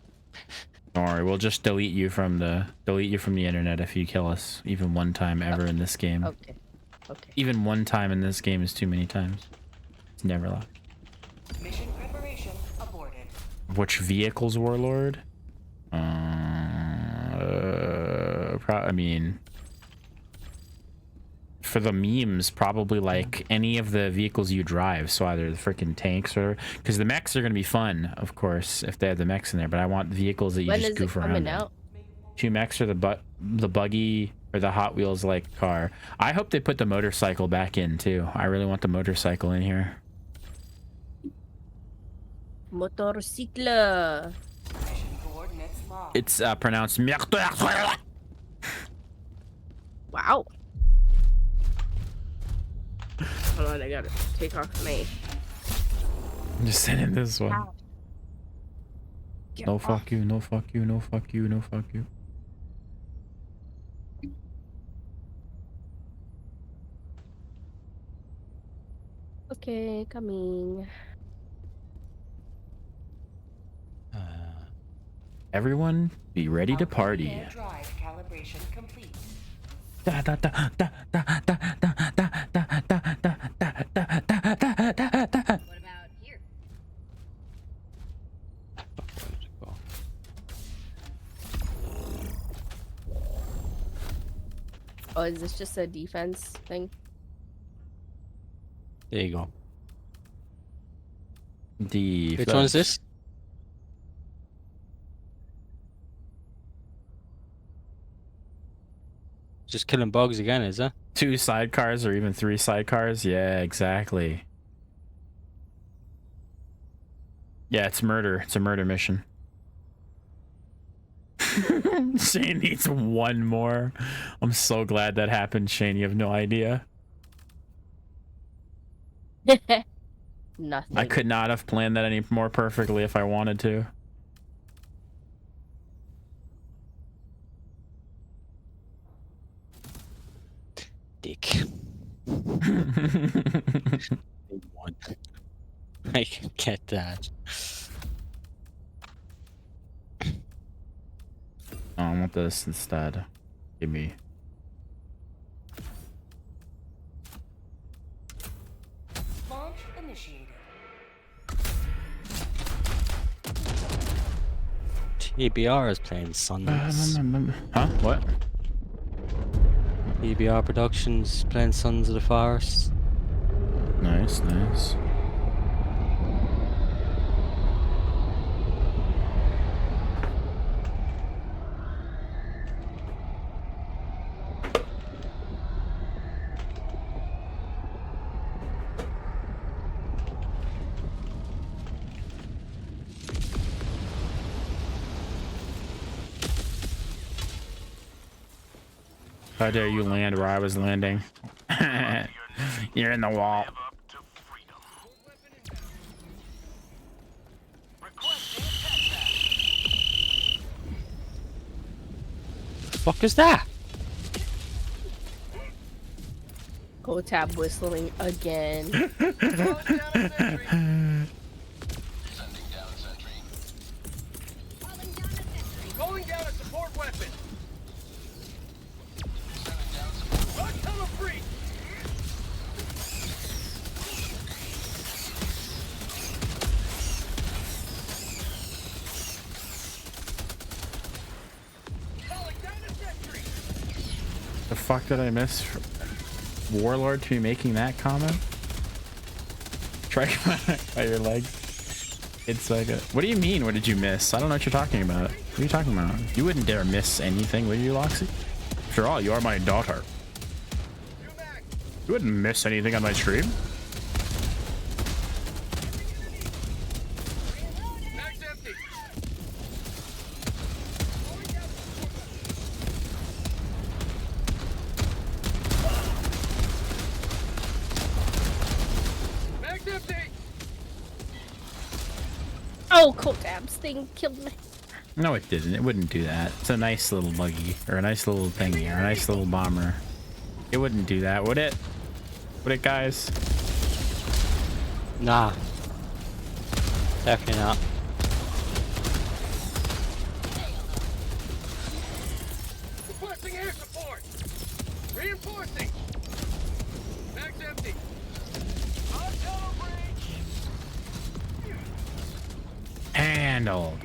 Don't worry, we'll just delete you from the internet if you kill us even one time ever in this game. Okay. Even one time in this game is too many times. It's never allowed. Mission preparation aborted. Which vehicles, Warlord? I mean, for the memes, probably like any of the vehicles you drive. So either the freaking tanks or because the mechs are gonna be fun, of course, if they have the mechs in there. But I want vehicles that you just goof around in. Out? 2 mechs or the buggy or the Hot Wheels like car. I hope they put the motorcycle back in too. I really want the motorcycle in here. Motorcycle. Mission coordinates locked. It's pronounced Wow. Hold on, I gotta take off my. I'm just sending this one. Ow. No fuck you, no fuck you, no fuck you, no fuck you. Okay, coming. Everyone, be ready to party. Air drive calibration complete. Da da da da da da da da da da da da da da da. What about here? Oh, is this just a defense thing? There you go. Which one is this? Just killing bugs again, is it? 2 sidecars or even 3 sidecars? Yeah, exactly. Yeah, it's murder. It's a murder mission. Shane needs 1 more. I'm so glad that happened, Shane. You have no idea. Nothing. I could not have planned that any more perfectly if I wanted to. Dick. I can get that. Oh, I want this instead. Give me. Launch initiated. TBR is playing Sundance. Huh? What? TBR Productions playing Sons of the Forest. Nice, nice. How dare you land where I was landing? You're in the wall. Fuck is that? Kotab whistling again. Calling down a support weapon. Run tunnel free. Calling down a sentry. The fuck did I miss? Warlord to be making that comment? Try by your leg. It's like a... What do you mean? What did you miss? I don't know what you're talking about. What are you talking about? You wouldn't dare miss anything, would you, Loxy? After all, you are my daughter. You wouldn't miss anything on my stream. Mag's empty. Mag's empty. Oh, Kotab's thing killed me. No, it didn't. It wouldn't do that. It's a nice little buggy, or a nice little thingy, or a nice little bomber. It wouldn't do that, would it? Would it, guys? Nah. Definitely not. Requesting air support. Reinforcing. Mag's empty. On tunnel breach. Handled.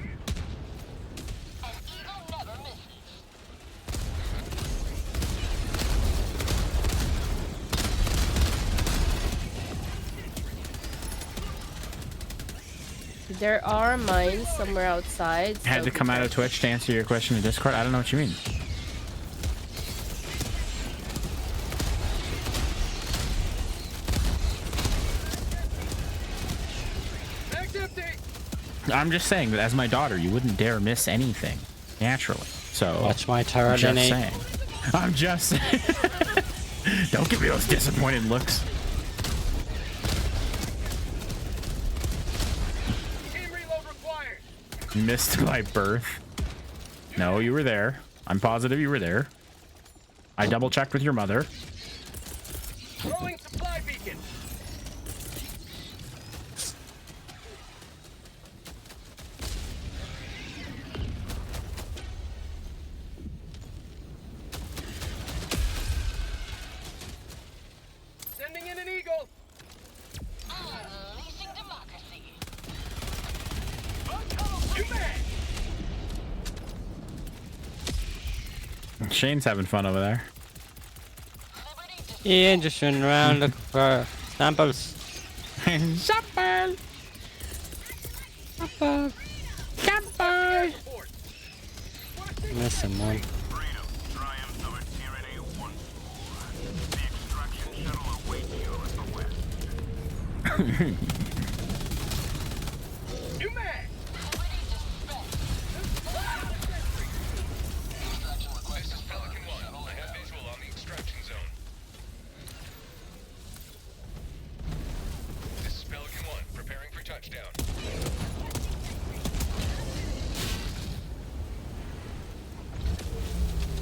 There are mines somewhere outside. Had to come out of Twitch to answer your question in Discord. I don't know what you mean. Mag's empty. I'm just saying that as my daughter, you wouldn't dare miss anything naturally. So Watch my turn, I'm just Lenny. saying. I'm just saying. Don't give me those disappointed looks. Team reload required. Missed my birth. No, you were there. I'm positive you were there. I double checked with your mother. Throwing supply beacon. Sending in an eagle. Unleashing democracy. You man. Shane's having fun over there. Ian just running around looking for samples. Sample. Sample. Sample. Missing one. You man. Extraction request is Pelican 1. I have visual on the extraction zone. touchdown.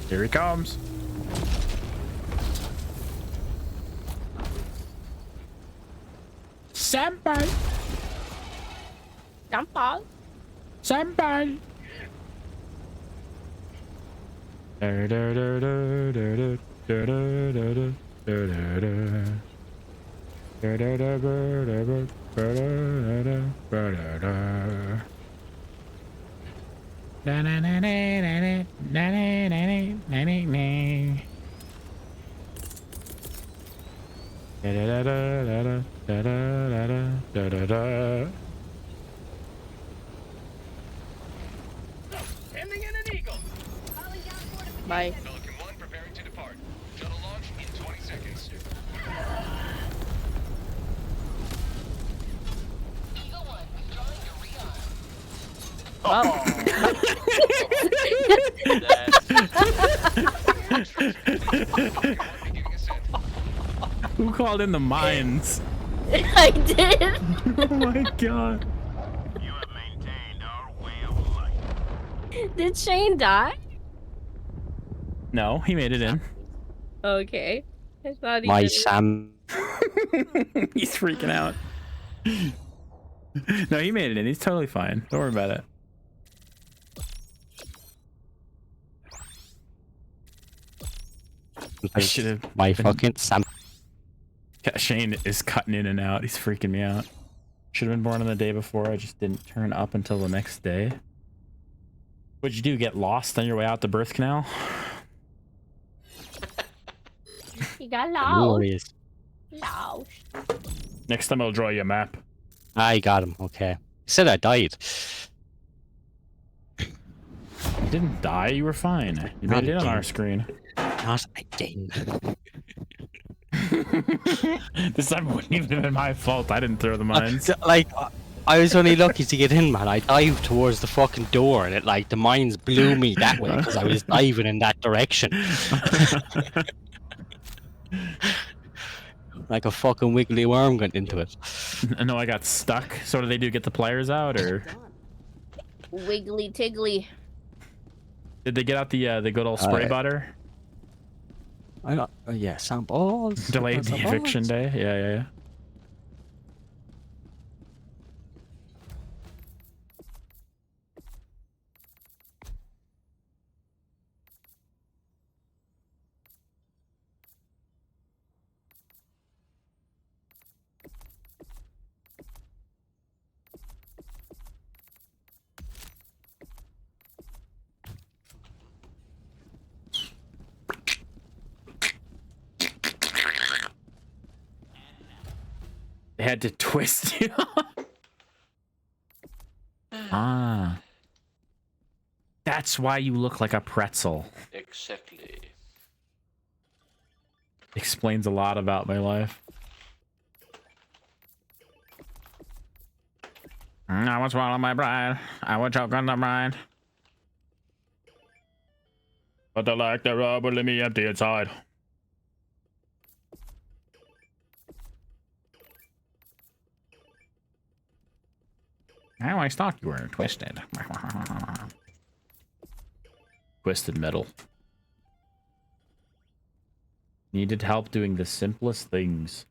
Here he comes. Senpai. Senpai. Senpai. Sending in an eagle. Bye. Pelican 1 preparing to depart. Shuttle launch in 20 seconds. Eagle 1, withdrawing your rearm. Who called in the mines? I did. Oh my god. You have maintained our way of life. Did Shane die? No, he made it in. Okay. I thought he My did. Sam. He's freaking out. No, he made it in. He's totally fine. Don't worry about it. I should have. My fucking Sam. Shane is cutting in and out. He's freaking me out. Should have been born on the day before. I just didn't turn up until the next day. What'd you do? Get lost on your way out the birth canal? He got Glorious. lost. Next time I'll draw you a map. I got him. Okay. He said I died. You didn't die. You were fine. You made it in on our screen. Not again. This time it wouldn't even have been my fault. I didn't throw the mines. Like, I was only lucky to get in, man. I dived towards the fucking door, and the mines blew me that way because I was diving in that direction. Like a fucking wiggly worm got into it. I know I got stuck. So what do they do? Get the pliers out, or Wiggly tiggly. did they get out the good old spray butter? I got yeah, samples. Delayed the eviction day. Yeah. They had to twist you. Ah. That's why you look like a pretzel. Exactly. Explains a lot about my life. I was swallowing my bride. I would choke on the bride. But the lack thereof would leave me empty inside. I always thought you were twisted. Twisted metal. Needed help doing the simplest things.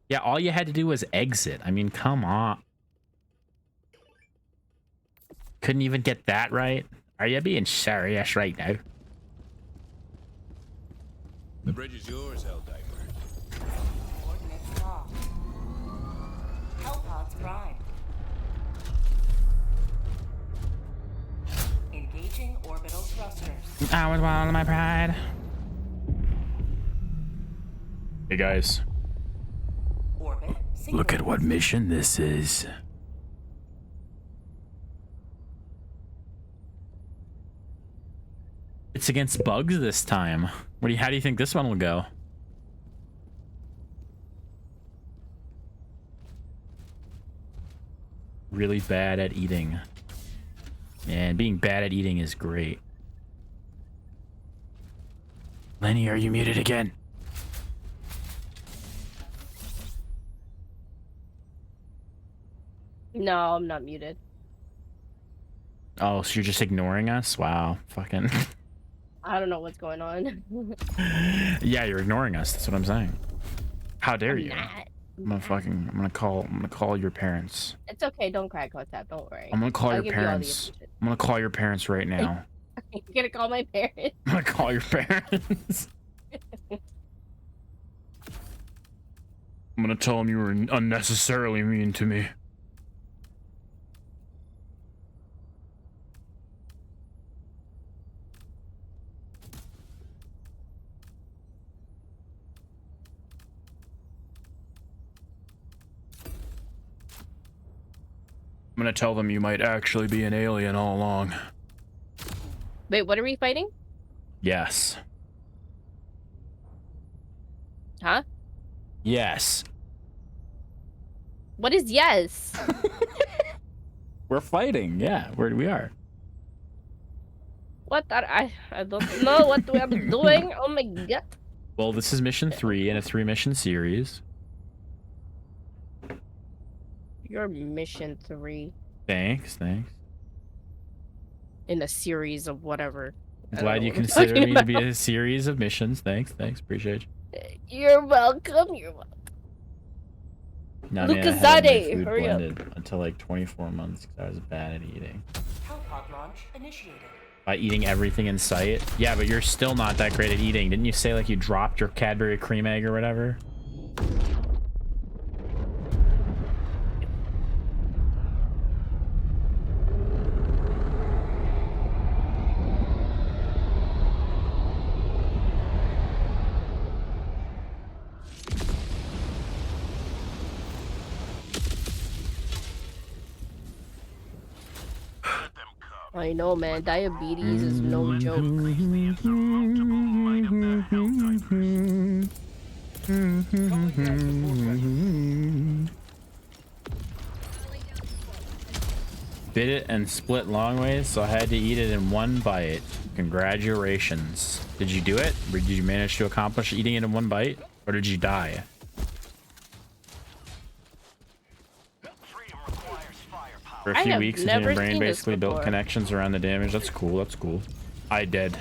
Yeah, all you had to do was exit. I mean, come on. Couldn't even get that right? Are you being serious right now? The bridge is yours, Helldiver. Coordinates locked. Hellpods prime. Engaging orbital thrusters. I was swallowing my pride. Hey guys. Orbit Look at what mission this is. It's against bugs this time. How do you think this one will go? Really bad at eating. Man, being bad at eating is great. Lenny, are you muted again? No, I'm not muted. Oh, so you're just ignoring us? Wow, fucking. I don't know what's going on. Yeah, you're ignoring us. That's what I'm saying. How dare you? Not. I'm gonna call your parents. It's okay. Don't cry, Kotap. Don't worry. I'm gonna call I'll your give you all the parents. attention. I'm gonna call your parents right now. You're gonna call my parents? I'm gonna call your parents. I'm gonna tell them you were unnecessarily mean to me. I'm gonna tell them you might actually be an alien all along. Wait, what are we fighting? Yes. Huh? Yes. What is yes? We're fighting. Yeah, we are. What are I don't know what we are doing. Oh my god. Well, this is mission 3 in a 3-mission series. Your mission 3 Thanks. in a series of whatever. I'm glad you consider me to be a series of missions. Thanks. Appreciate you. You're welcome. You're welcome. No, Lucasade, hurry up. Until like 24 months because I was bad at eating. Hellpod launch initiated. By eating everything in sight? Yeah, but you're still not that great at eating. Didn't you say like you dropped your Cadbury cream egg or whatever? I know, man. Diabetes is no joke. Bit it and split long ways, so I had to eat it in one bite. Congratulations. Did you do it? Or did you manage to accomplish eating it in one bite? Or did you die? For a few weeks until your brain basically built connections around the damage. That's cool. I did.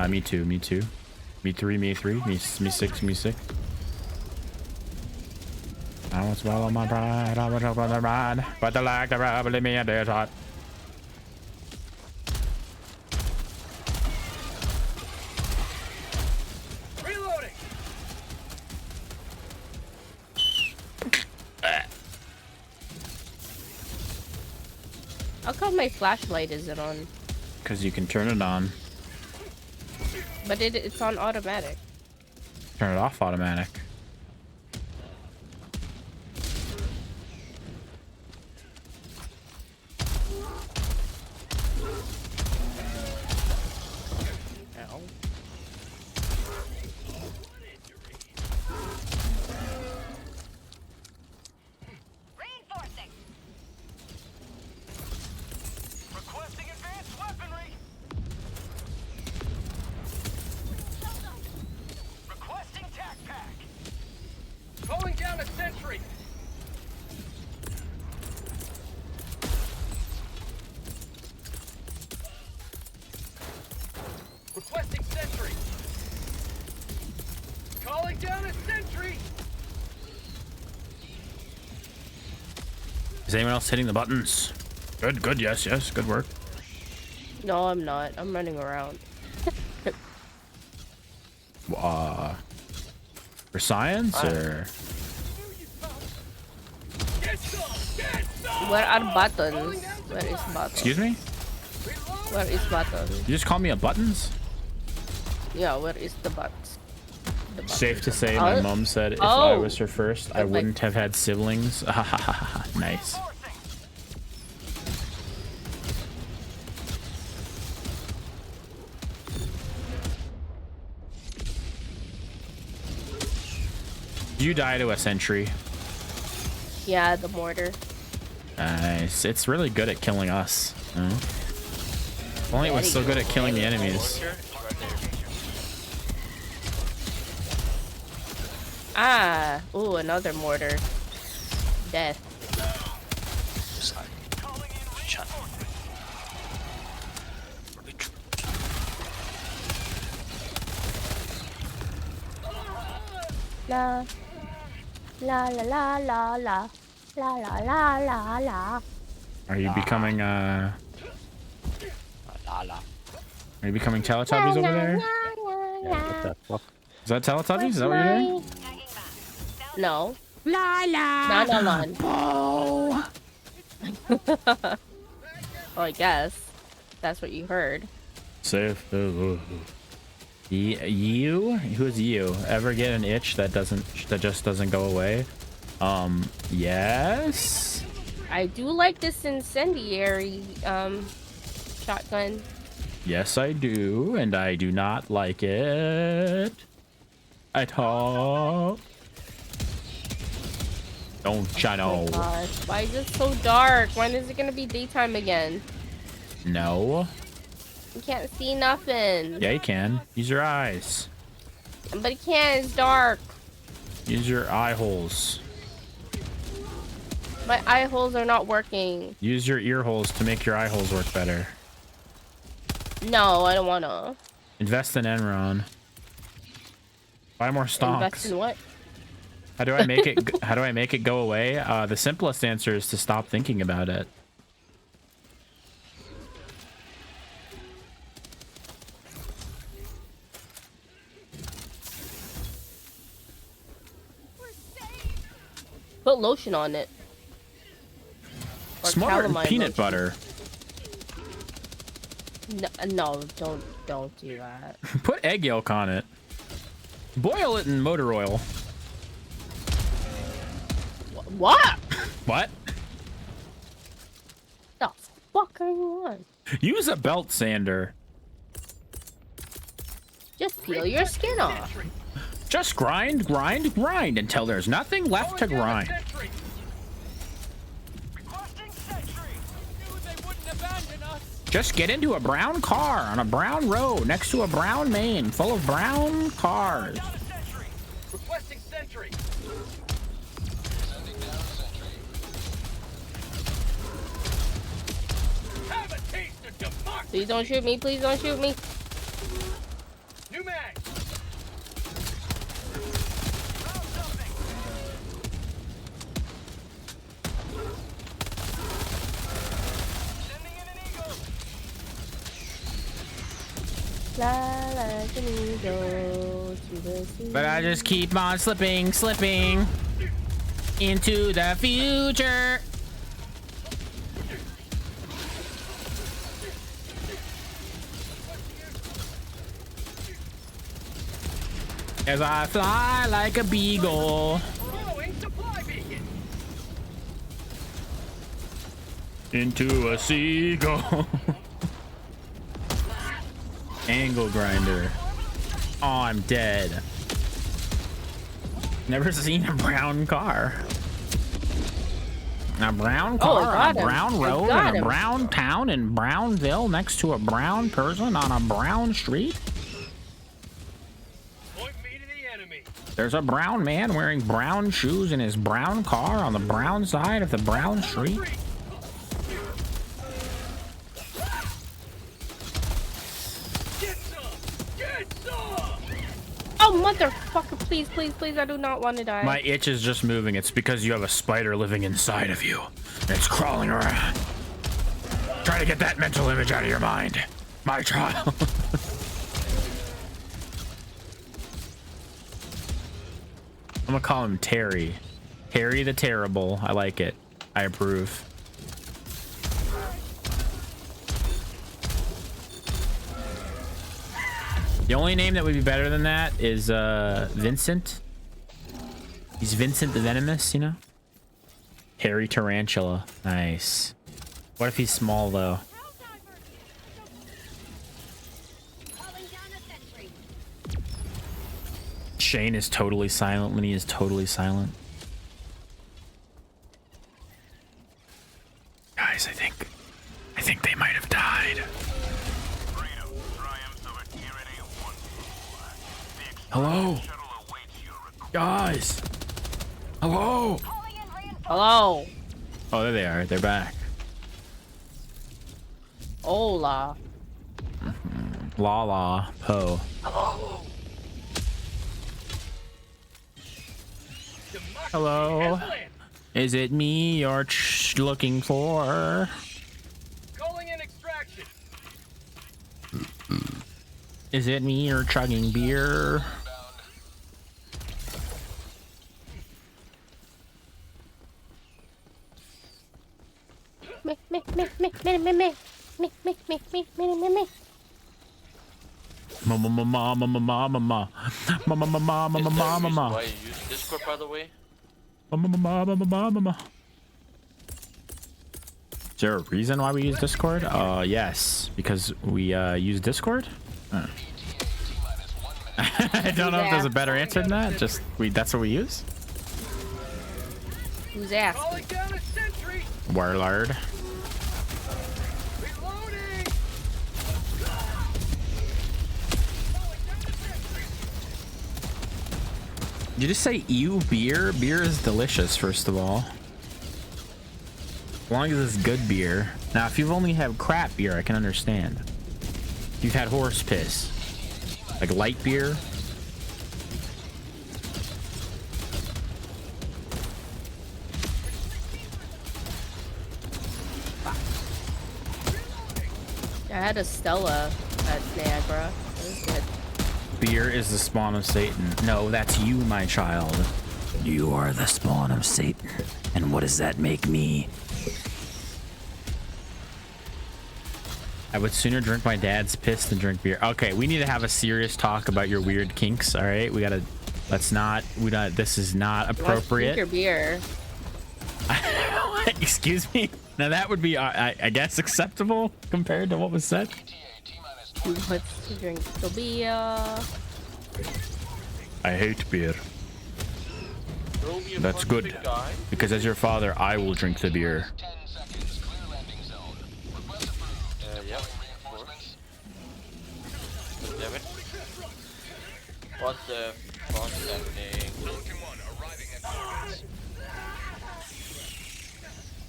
Me too. Me 3. Me 6. I won't swallow my pride. I will jump on the ride. But the lack thereof leave me a dead hot. Reloading. How come my flashlight isn't on? Because you can turn it on. But it's on automatic. Turn it off automatic. Calling down a sentry. Requesting sentry. Calling down a sentry. Is anyone else hitting the buttons? Good, yes, good work. No, I'm not. I'm running around. For science or? Where are buttons? Where is buttons? Excuse me? Where is buttons? You just call me a buttons? Yeah, where is the buttons? Safe to say, my mom said if I was her first, I wouldn't have had siblings. Nice. You die to a sentry. Yeah, the mortar. Nice. It's really good at killing us. If only it was so good at killing the enemies. Ah, ooh, another mortar. Death. looks like. Shut up. La la la la la la la la la la la. Are you becoming La la. Are you becoming Teletubbies over there? What the fuck? Is that Teletubbies? Is that what you're doing? No. La la. Not on. Oh. Well, I guess that's what you heard. Safe. You? Who's you? Ever get an itch that just doesn't go away? Yes. I do like this incendiary shotgun. Yes, I do, and I do not like it at all. Don't you know? Oh my gosh, why is it so dark? When is it gonna be daytime again? No. You can't see nothing. Yeah, you can. Use your eyes. But it can't, it's dark. Use your eye holes. My eye holes are not working. Use your ear holes to make your eye holes work better. No, I don't wanna. Invest in Enron. Buy more stocks. Invest in what? How do I make it? How do I make it go away? The simplest answer is to stop thinking about it. Put lotion on it. Or Smart calamine peanut lotion. butter. No, don't do that. Put egg yolk on it. Boil it in motor oil. What? What? The fuck are you on? Use a belt sander. Just peel your skin off. Just grind until there's nothing left to grind. Just get into a brown car on a brown road next to a brown main full of brown cars. Requesting sentry. Have a taste of democracy. Please don't shoot me. Please don't shoot me. New mag. Fly like an eagle to the sea. But I just keep on slipping into the future. As I fly like a beagle into a seagull. Angle grinder. Oh, I'm dead. Never seen a brown car. A brown car on a brown road in a brown town in Brownville next to a brown person on a brown street. There's a brown man wearing brown shoes in his brown car on the brown side of the brown street. Oh, motherfucker, please, please, please, I do not want to die. My itch is just moving. It's because you have a spider living inside of you. It's crawling around. Try to get that mental image out of your mind, my child. I'm gonna call him Terry. Terry the Terrible. I like it. I approve. The only name that would be better than that is Vincent. He's Vincent the Venomous, you know? Hairy Tarantula. Nice. What if he's small, though? Shane is totally silent when he is totally silent. Guys, I think they might have died. Hello? Guys? Hello? Hello? Oh, there they are. They're back. Hola. La la po. Hello. Is it me you're looking for? Calling in extraction. Is it me you're chugging beer? Me. Mama, mama, mama, mama, mama, mama, mama, mama, mama, mama. Why you use Discord, by the way? Mama, mama, mama, mama. Is there a reason why we use Discord? Yes, because we use Discord. I don't know if there's a better answer than that. Just that's what we use. Who's asking? Warlord. Did you just say ew beer? Beer is delicious, first of all. As long as it's good beer. Now, if you've only had crap beer, I can understand. If you've had horse piss. Like light beer. I had a Stella at Niagara. It was good. Beer is the spawn of Satan. No, that's you, my child. You are the spawn of Satan. And what does that make me? I would sooner drink my dad's piss than drink beer. Okay, we need to have a serious talk about your weird kinks, all right? This is not appropriate. Drink your beer. Excuse me? Now that would be, I guess, acceptable compared to what was said. Let's drink the beer. I hate beer. That's good. Because as your father, I will drink the beer. Yep, of course. Damn it. What the fuck is happening?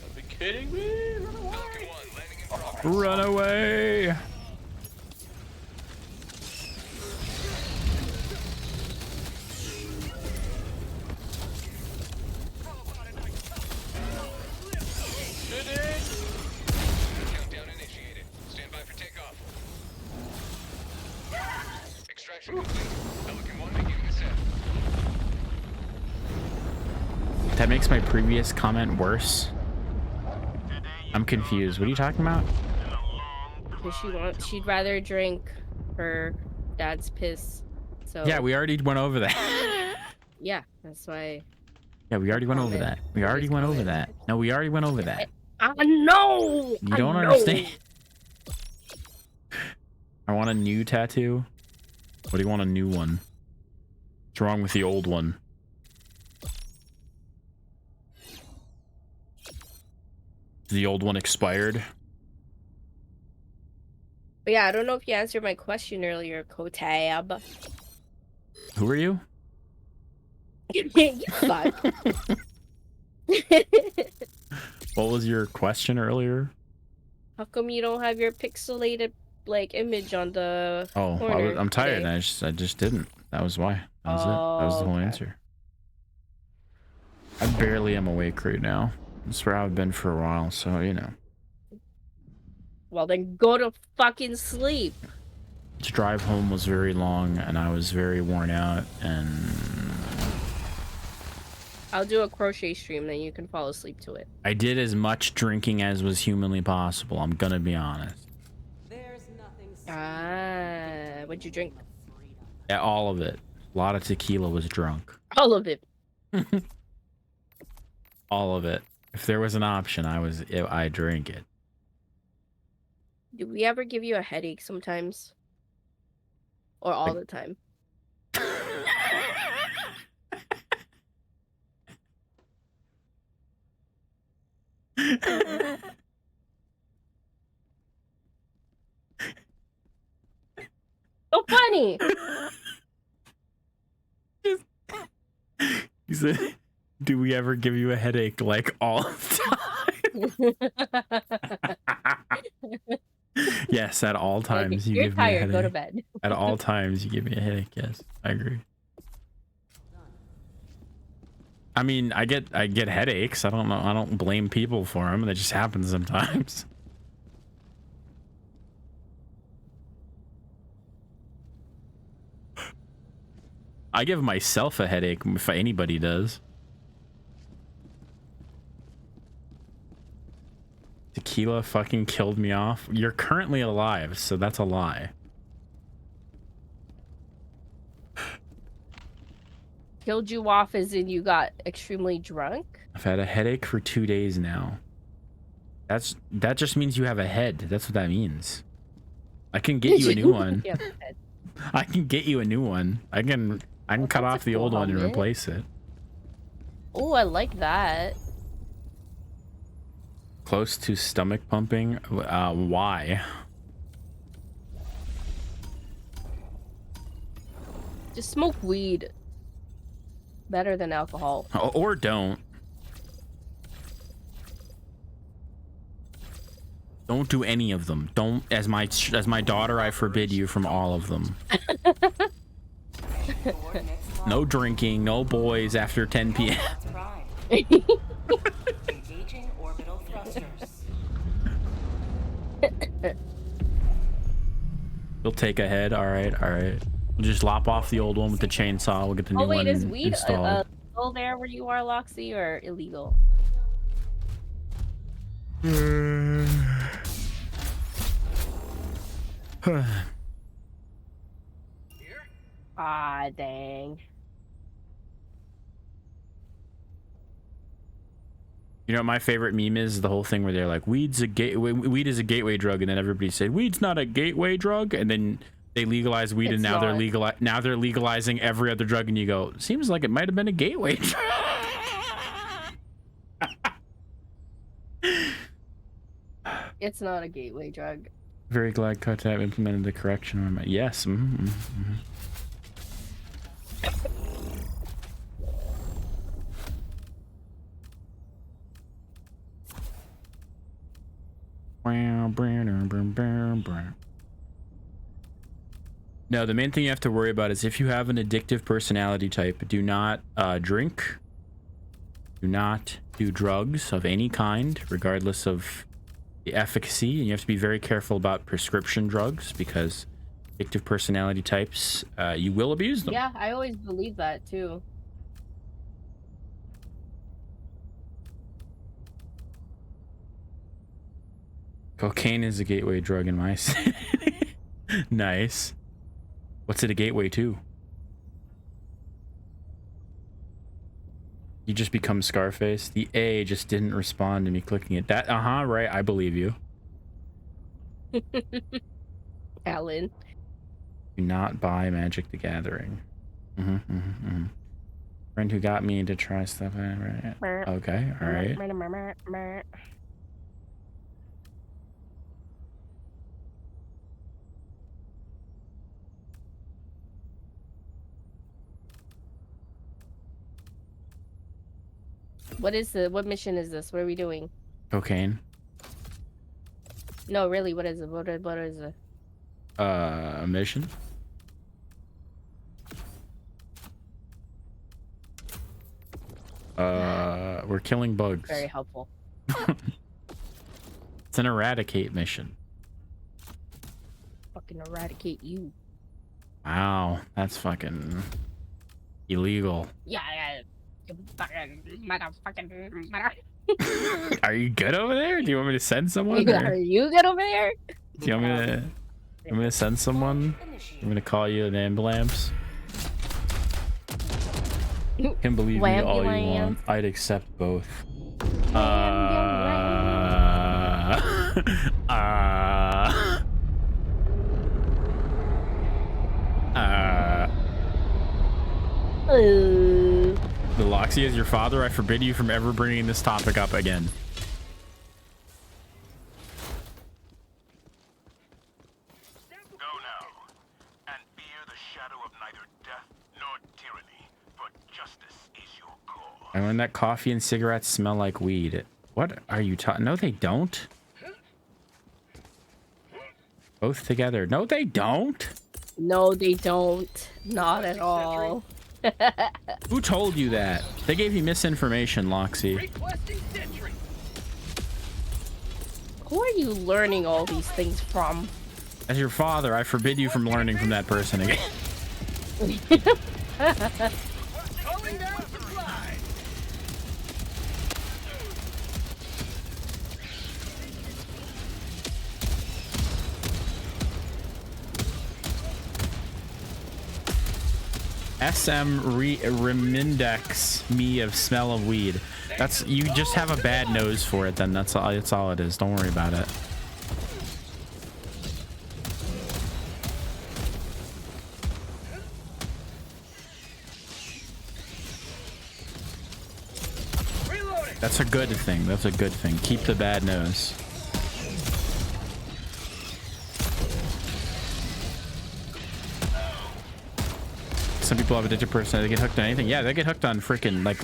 Are you kidding me? Run away! Countdown initiated. Stand by for takeoff. Extraction complete. Pelican 1 beginning ascent. That makes my previous comment worse. I'm confused. What are you talking about? Because she'd rather drink her dad's piss. So Yeah, we already went over that. yeah, that's why. Yeah, we already went over that. We already went over that. No, we already went over that. I know. You don't understand. I want a new tattoo. What do you want a new one? What's wrong with the old one? Is the old one expired? But yeah, I don't know if you answered my question earlier, Kotab. Who are you? You fuck. What was your question earlier? How come you don't have your pixelated like image on the Oh, corner I'm tired. today? I just didn't. That was why. That was it. That was the whole answer. I barely am awake right now. That's where I've been for a while, so you know. Well, then go to fucking sleep. The drive home was very long, and I was very worn out, and I'll do a crochet stream, then you can fall asleep to it. I did as much drinking as was humanly possible. I'm gonna be honest. What'd you drink? Yeah, all of it. A lot of tequila was drunk. All of it. All of it. If there was an option, I drink it. Do we ever give you a headache sometimes? Or all the time? So funny. He said, "Do we ever give you a headache like all the time?" Yes, at all times you You're give me a tired. headache. Go to bed. At all times you give me a headache. Yes, I agree. I mean, I get headaches. I don't know. I don't blame people for them. That just happens sometimes. I give myself a headache if anybody does. Tequila fucking killed me off. You're currently alive, so that's a lie. Killed you off as in you got extremely drunk? I've had a headache for 2 days now. That just means you have a head. That's what that means. I can get you a new one. You have a head. I can get you a new one. I can cut off the old one and helmet. replace it. Oh, I like that. Close to stomach pumping. Why? Just smoke weed. Better than alcohol. Or don't. Don't do any of them. Don't, as my daughter, I forbid you from all of them. No drinking, no boys after 10 p.m. Engaging orbital thrusters. You'll take a head. All right. We'll just lop off the old one with the chainsaw. We'll get the new Oh wait, one is weed installed. legal there where you are, Loxy, or illegal? Ah, dang. You know what my favorite meme is? The whole thing where they're like, weed is a gateway drug, and then everybody said weed's not a gateway drug, and then they legalize weed, and now they're legalizing every other drug, and you go, seems like it might have been a gateway drug. It's not a gateway drug. Very glad Kotab implemented the correction on my yes. No, the main thing you have to worry about is if you have an addictive personality type, do not drink, do not do drugs of any kind, regardless of the efficacy, and you have to be very careful about prescription drugs because addictive personality types, you will abuse them. Yeah, I always believe that too. Cocaine is a gateway drug in my city. Nice. What's it a gateway to? You just become Scarface. The A just didn't respond to me clicking it. That, right, I believe you. Alan. Do not buy Magic the Gathering. Friend who got me to try stuff. Okay, all right. What mission is this? What are we doing? Cocaine. No, really, what is it? What is it? A mission. We're killing bugs. Very helpful. It's an eradicate mission. Fucking eradicate you. Wow, that's fucking illegal. Yeah. Motherfucking mother. Are you good over there? Do you want me to send someone? Are you good over there? Do you want me to send someone? I'm gonna call you an ambulance. Can believe me all you want. I'd accept both. The Loxy is your father. I forbid you from ever bringing this topic up again. Go now, and fear the shadow of neither death nor tyranny, for justice is your cause. And when that coffee and cigarettes smell like weed, What are you talking? No, they don't. Both together. No, they don't. No, they don't. Not at all. Who told you that? They gave you misinformation, Loxy. Who are you learning all these things from? As your father, I forbid you from learning from that person again. SM Remindex me of smell of weed. That's, you just have a bad nose for it then. That's all it is. Don't worry about it. That's a good thing. That's a good thing. Keep the bad nose. Some people have addictive personality. They get hooked on anything. Yeah, they get hooked on freaking like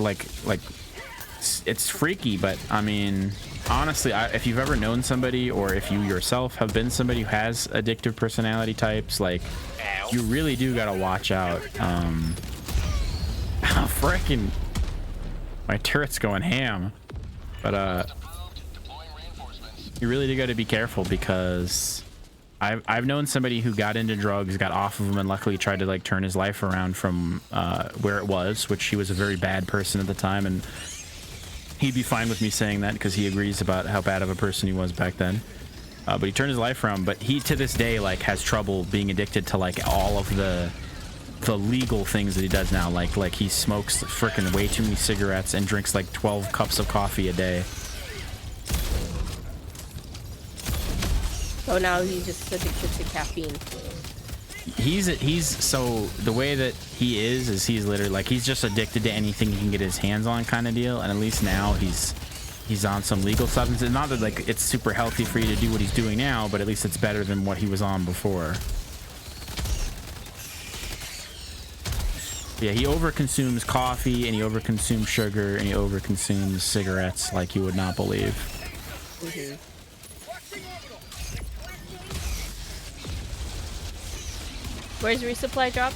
it's freaky. But I mean, honestly, if you've ever known somebody, or if you yourself have been somebody who has addictive personality types, like, you really do gotta watch out. Freaking, my turret's going ham. But you really do gotta be careful, because I've known somebody who got into drugs, got off of them, and luckily tried to like turn his life around from where it was, which he was a very bad person at the time, and he'd be fine with me saying that because he agrees about how bad of a person he was back then. But he turned his life around. But he to this day like has trouble being addicted to like all of the legal things that he does now. Like he smokes freaking way too many cigarettes and drinks like 12 cups of coffee a day. So now he's just addicted to caffeine. He's so the way that he is he's literally like, he's just addicted to anything he can get his hands on kind of deal. And at least now he's on some legal substances. Not that like it's super healthy for you to do what he's doing now, but at least it's better than what he was on before. Yeah, he overconsumes coffee, and he overconsumes sugar, and he overconsumes cigarettes like you would not believe. Mm-hmm. Where's resupply drop?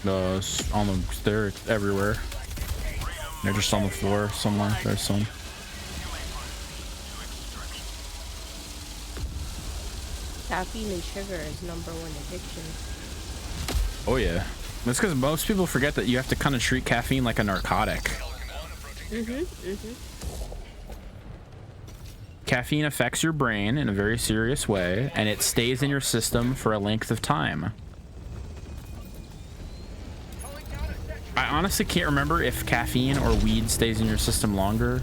It's on the, they're everywhere. They're just on the floor somewhere. There's some. Caffeine and sugar is #1 addiction. Oh yeah. That's because most people forget that you have to kind of treat caffeine like a narcotic. Caffeine affects your brain in a very serious way, and it stays in your system for a length of time. I honestly can't remember if caffeine or weed stays in your system longer,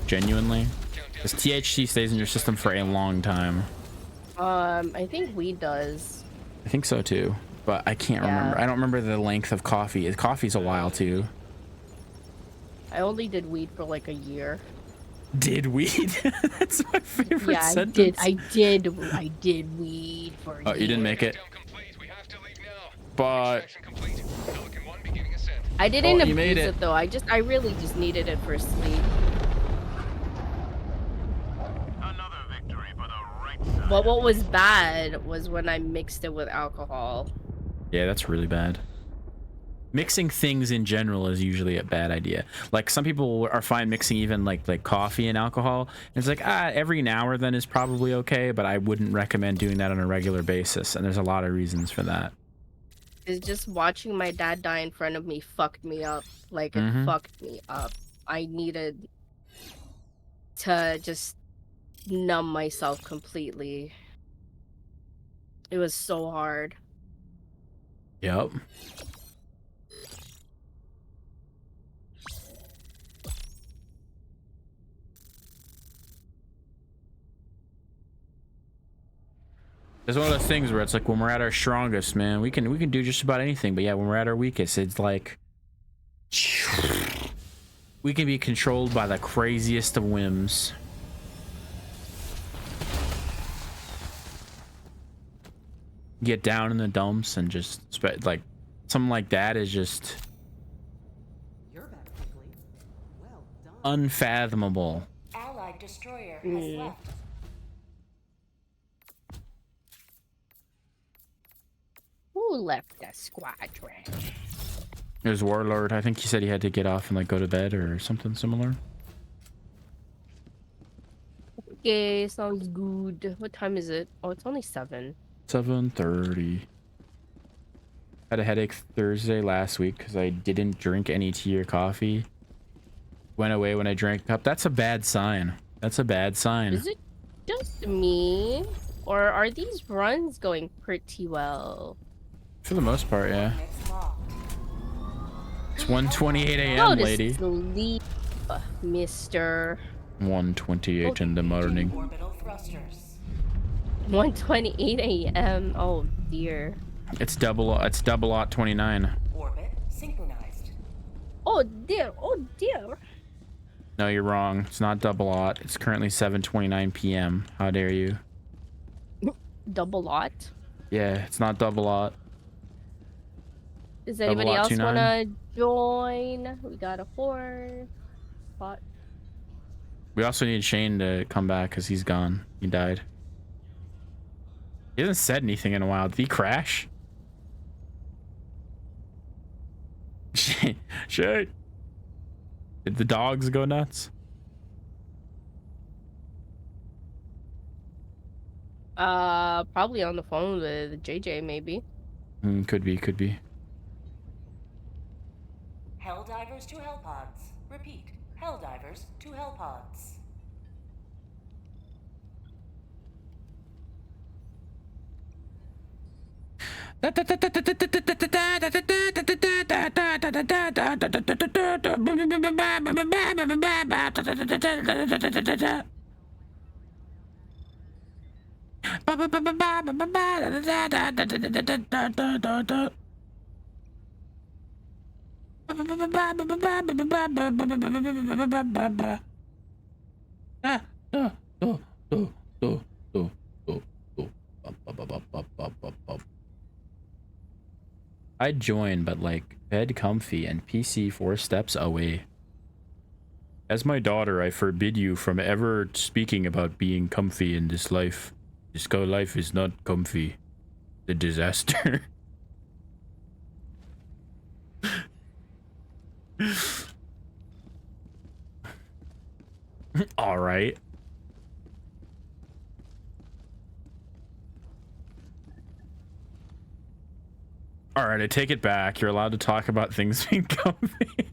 genuinely. Because THC stays in your system for a long time. I think weed does. I think so too, but I can't remember. I don't remember the length of coffee. Coffee's a while too. I only did weed for like a year. Did weed? That's my favorite yeah, sentence. I did weed for a year. Oh, you didn't make it? But I didn't you made abuse it though. I really just needed it for sleep. But what was bad was when I mixed it with alcohol. Yeah, that's really bad. Mixing things in general is usually a bad idea. Like, some people are fine mixing even like coffee and alcohol. And it's like, every now or then is probably okay, but I wouldn't recommend doing that on a regular basis. And there's a lot of reasons for that. It's just watching my dad die in front of me fucked me up. Like, it fucked me up. I needed to just numb myself completely. It was so hard. Yep. It's one of those things where it's like, when we're at our strongest, man, we can do just about anything. But yeah, when we're at our weakest, it's like we can be controlled by the craziest of whims. Get down in the dumps and just like something like that is just unfathomable. destroyer has left. Who left the squadron? There's Warlord. I think he said he had to get off and like go to bed or something similar. Okay, sounds good. What time is it? Oh, it's only 7. 7:30. Had a headache Thursday last week because I didn't drink any tea or coffee. Went away when I drank a cup. That's a bad sign. That's a bad sign. Is it just me? Or are these runs going pretty well? For the most part, yeah. It's 1:28 Go a.m., to lady. sleep, mister. 1:28 in the morning. Orbital thrusters. 1:28 a.m. Oh dear. It's double aught 29. Orbit synchronized. Oh dear. Oh dear. No, you're wrong. It's not double aught. It's currently 7:29 p.m. How dare you? Double lot. Yeah, it's not double aught. Does Double anybody lot else 29. wanna join? We got a 4 spot. We also need Shane to come back because he's gone. He died. He hasn't said anything in a while. Did he crash? Shane. Did the dogs go nuts? Probably on the phone with JJ, maybe. Could be. Helldivers to Hellpods. Repeat. Helldivers to Hellpods. I'd join, but like bed comfy and PC 4 steps away. As my daughter, I forbid you from ever speaking about being comfy in this life. This life is not comfy. The disaster. All right. All right, I take it back. You're allowed to talk about things being comfy.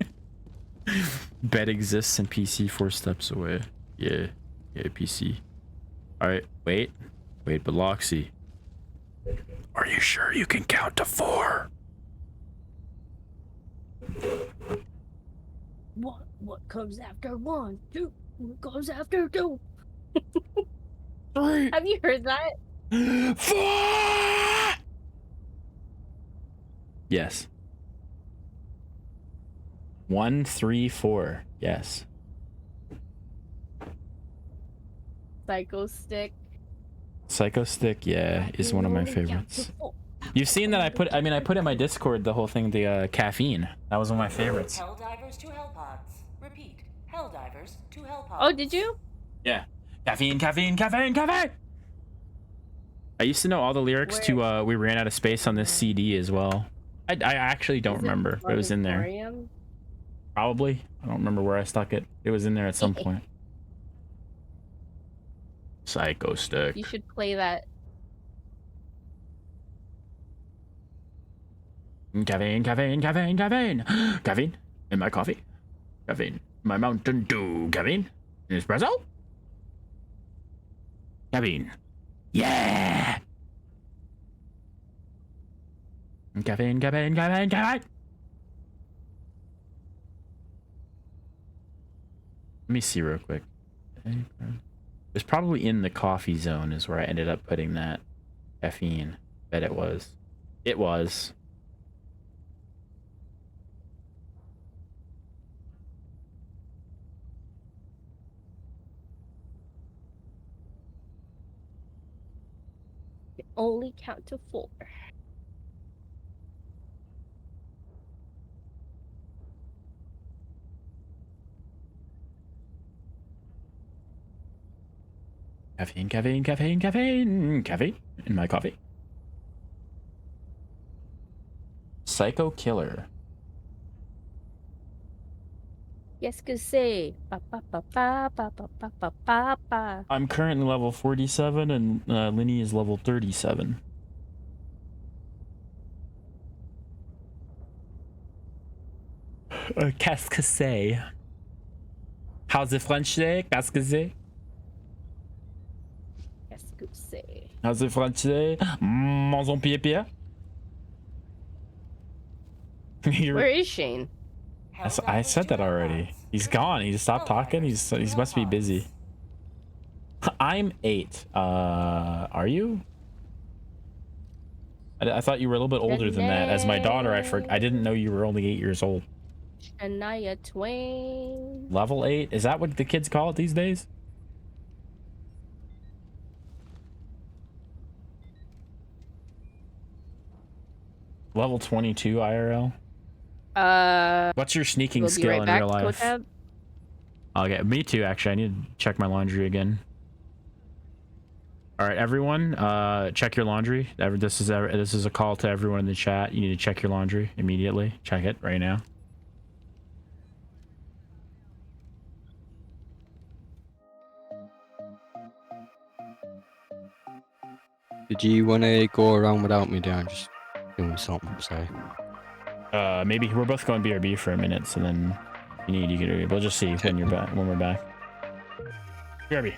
Bed exists and PC 4 steps away. Yeah, PC. All right, wait, but Loxy, are you sure you can count to 4? What comes after 1, 2? What comes after 2? 3. Have you heard that? 4. Yes. 1, 3, 4. Yes. Psycho Stick. Psycho Stick, yeah, is one of my favorites. You've seen that I put in my Discord the whole thing, the caffeine. That was one of my favorites. Helldivers to Hellpods. Repeat. Helldivers to Hellpods. Oh, did you? Yeah. Caffeine. I used to know all the lyrics to We Ran Out of Space on this CD as well. I actually don't remember, but it was in there. Planetarium? Probably. I don't remember where I stuck it. It was in there at some point. Psycho Stick. You should play that. Caffeine. Caffeine in my coffee. Caffeine in my Mountain Dew. Caffeine in espresso. Caffeine. Yeah. Caffeine. Let me see real quick. It's probably in the coffee zone is where I ended up putting that caffeine. Bet it was. It was. Only count to 4. Caffeine, caffeine, caffeine, caffeine, caffeine in my coffee. Psycho Killer. Yes, que say. Ba ba ba ba ba ba ba ba ba ba. I'm currently level 47 and Linny is level 37. Qu'est-ce que c'est? How's the French say? Qu'est-ce que c'est? Yes, que say. How's the French say? Manzon pied pied? Where is Shane? I said that already. He's gone. He stopped talking. He must be busy. I'm 8. Are you? I thought you were a little bit older than that. As my daughter, I didn't know you were only 8 years old. Shania Twain. Level 8? Is that what the kids call it these days? Level 22 IRL? What's your sneaking skill in real life? Okay, me too, actually. I need to check my laundry again. All right, everyone, check your laundry. This is a call to everyone in the chat. You need to check your laundry immediately. Check it right now. Did you want to go around without me, Dan? Just doing something, say. Maybe we're both going BRB for a minute, so then you can. We'll just see when you're back. When we're back. BRB.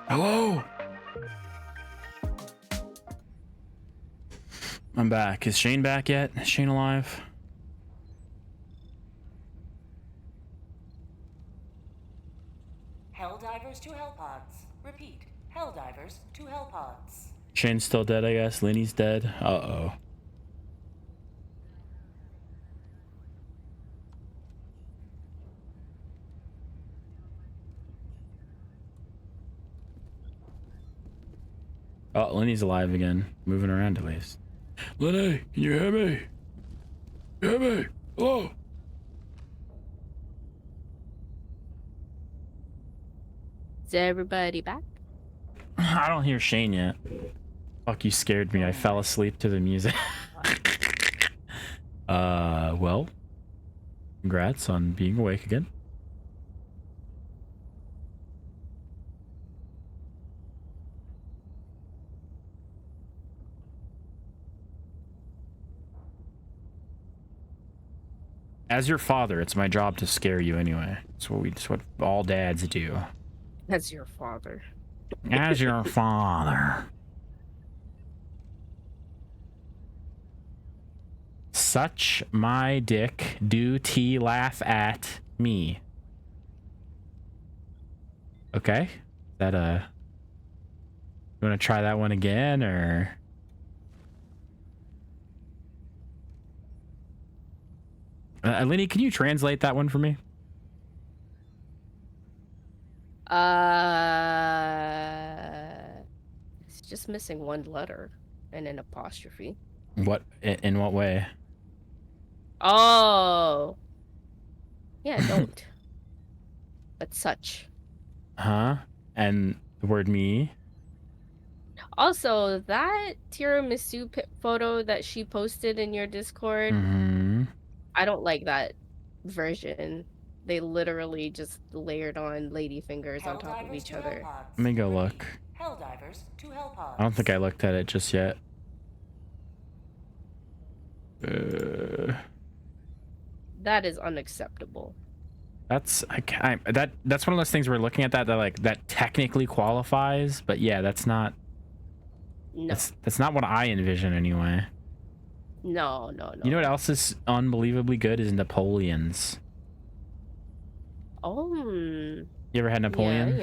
Hello? I'm back. Is Shane back yet? Is Shane alive? Helldivers to Hellpods. Repeat. Helldivers to Hellpods. Shane's still dead, I guess. Lenny's dead. Uh-oh. Oh, Lenny's alive again. Moving around at least. Lenny, can you hear me? You hear me? Hello? Is everybody back? I don't hear Shane yet. Fuck, you scared me. I fell asleep to the music. Well, congrats on being awake again. As your father, it's my job to scare you anyway. It's what all dads do. That's your father. As your father. Such my dick, do T laugh at me. Okay. Is that you wanna try that one again, or? Lenny, can you translate that one for me? It's just missing one letter and an apostrophe. What, in what way? Oh. Yeah, don't. But such. Huh? And the word me? Also, that tiramisu photo that she posted in your Discord, I don't like that version. They literally just layered on ladyfingers on top of each other. Let me go look. Helldivers to Hellpods. I don't think I looked at it just yet. That is unacceptable. That's that's one of those things we're looking at that technically qualifies, but yeah, that's not. No. That's not what I envision anyway. No. You know what else is unbelievably good is Napoleons. Oh. You ever had Napoleon?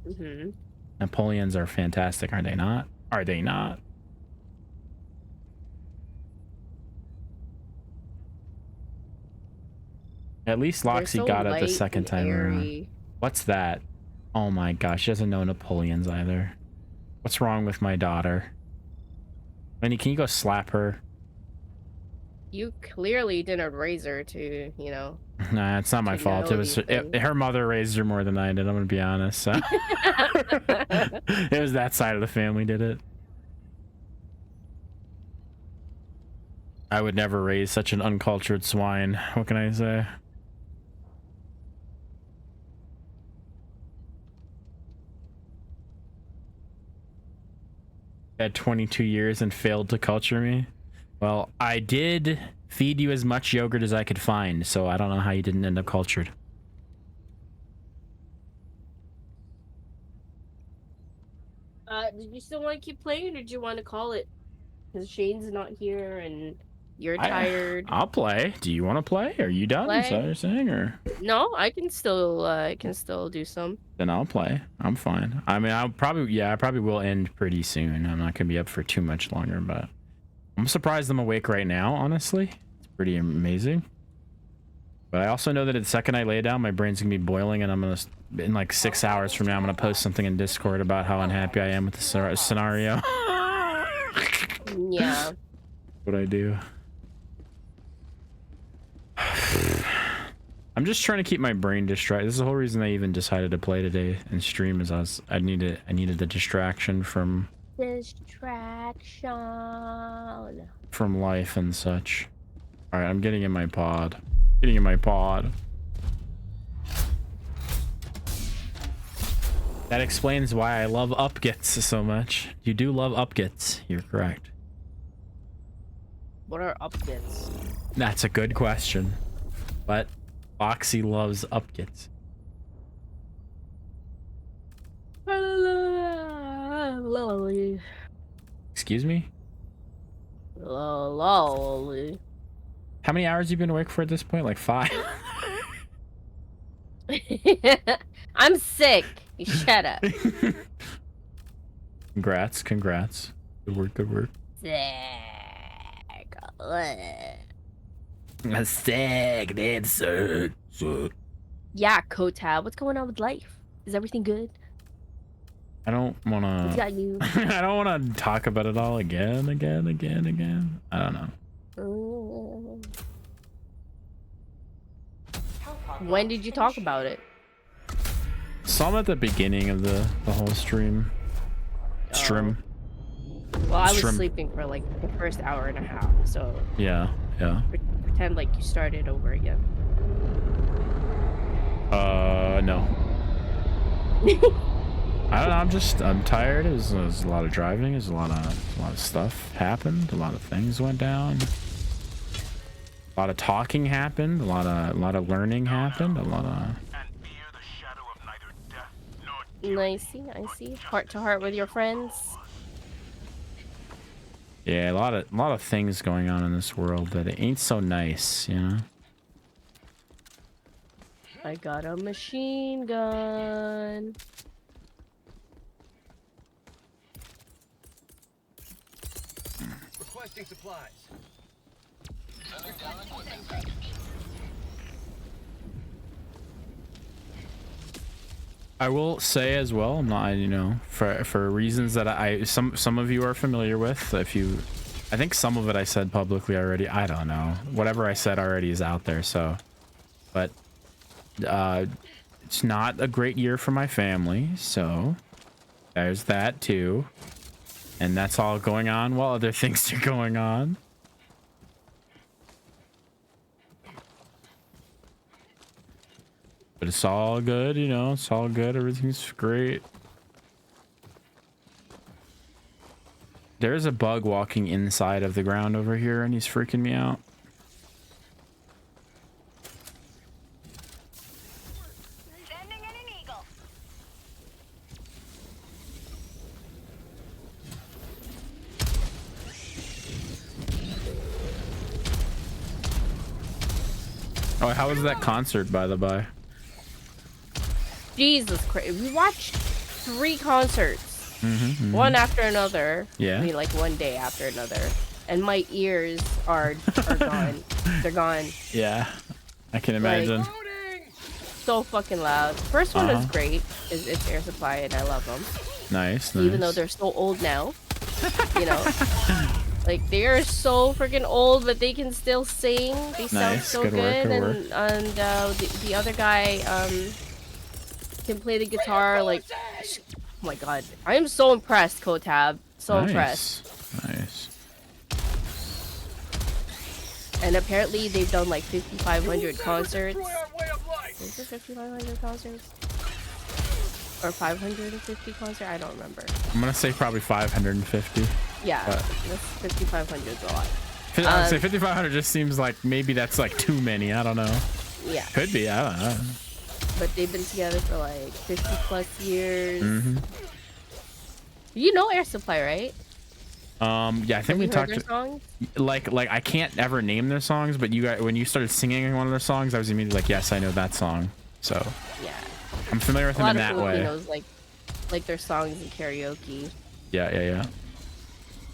Yeah. Napoleons are fantastic, are they not? Are they not? At least Loxy so got it the light second and time around. airy. What's that? Oh my gosh, she doesn't know Napoleons either. What's wrong with my daughter? Lenny, can you go slap her? You clearly didn't raise her to, you know. Nah, it's not my fault. It was her mother raised her more than I did. I'm gonna be honest. So. It was that side of the family did it. I would never raise such an uncultured swine. What can I say? Had 22 years and failed to culture me. Well, I did feed you as much yogurt as I could find, so I don't know how you didn't end up cultured. Did you still want to keep playing, or did you want to call it? Because Shane's not here and you're tired. I'll play. Do you want to play? Are you done? Is that what you're saying, or? No, I can still do some. Then I'll play. I'm fine. I mean, I probably will end pretty soon. I'm not gonna be up for too much longer, but I'm surprised I'm awake right now, honestly. It's pretty amazing. But I also know that the second I lay down, my brain's gonna be boiling, and I'm gonna, in like 6 hours from now, I'm gonna post something in Discord about how unhappy I am with the scenario. Yeah. What I do. I'm just trying to keep my brain distracted. This is the whole reason I even decided to play today and stream, is I needed the distraction from life and such. All right, I'm getting in my pod. That explains why I love upgets so much. You do love upgets. You're correct. What are upgets? That's a good question. But Foxy loves upgets. Excuse me? Lolly. How many hours you been awake for at this point? Like 5? I'm sick. You shut up. Congrats. Good work. Sick, dude. Sick. Yeah, Kotab, what's going on with life? Is everything good? I don't wanna. What's got you? I don't wanna talk about it all again. I don't know. When did you talk about it? Some at the beginning of the whole stream. Well, I was sleeping for like the first hour and a half, so Yeah. pretend like you started over again. No. I don't know. I'm tired. There's a lot of driving. There's a lot of stuff happened. A lot of things went down. A lot of talking happened. A lot of learning happened. I see. Heart to heart with your friends. Yeah, a lot of things going on in this world that it ain't so nice, you know. I got a machine gun. Requesting supplies. I will say as well, I'm not, you know, for reasons that some of you are familiar with. I think some of it I said publicly already. I don't know. Whatever I said already is out there. So, but it's not a great year for my family. So there's that too, and that's all going on while other things are going on. But it's all good, you know, it's all good. Everything's great. There's a bug walking inside of the ground over here, and he's freaking me out. Oh, how was that concert, by the by? Jesus Christ. We watched 3 concerts. One after another. Yeah. I mean, like one day after another. And my ears are gone. They're gone. Yeah. I can imagine. Like, so fucking loud. First one is great. It's Air Supply, and I love them. Nice. Even though they're so old now. You know? Like, they are so freaking old, but they can still sing. They sound so good. And the other guy can play the guitar. Like, oh my god, I am so impressed, Kotab. So impressed. Nice. And apparently they've done like 5,500 concerts. Is it 5,500 concerts? Or 550 concerts? I don't remember. I'm gonna say probably 550. Yeah, that's 5,500 is a lot. I would say 5,500 just seems like maybe that's like too many. I don't know. Yeah. Could be. I don't know. But they've been together for like 50 plus years. You know Air Supply, right? Yeah, I think we talked. Like I can't ever name their songs, but you guys, when you started singing one of their songs, I was immediately like, yes, I know that song. So yeah, I'm familiar with them in that way. Like their songs in karaoke. Yeah.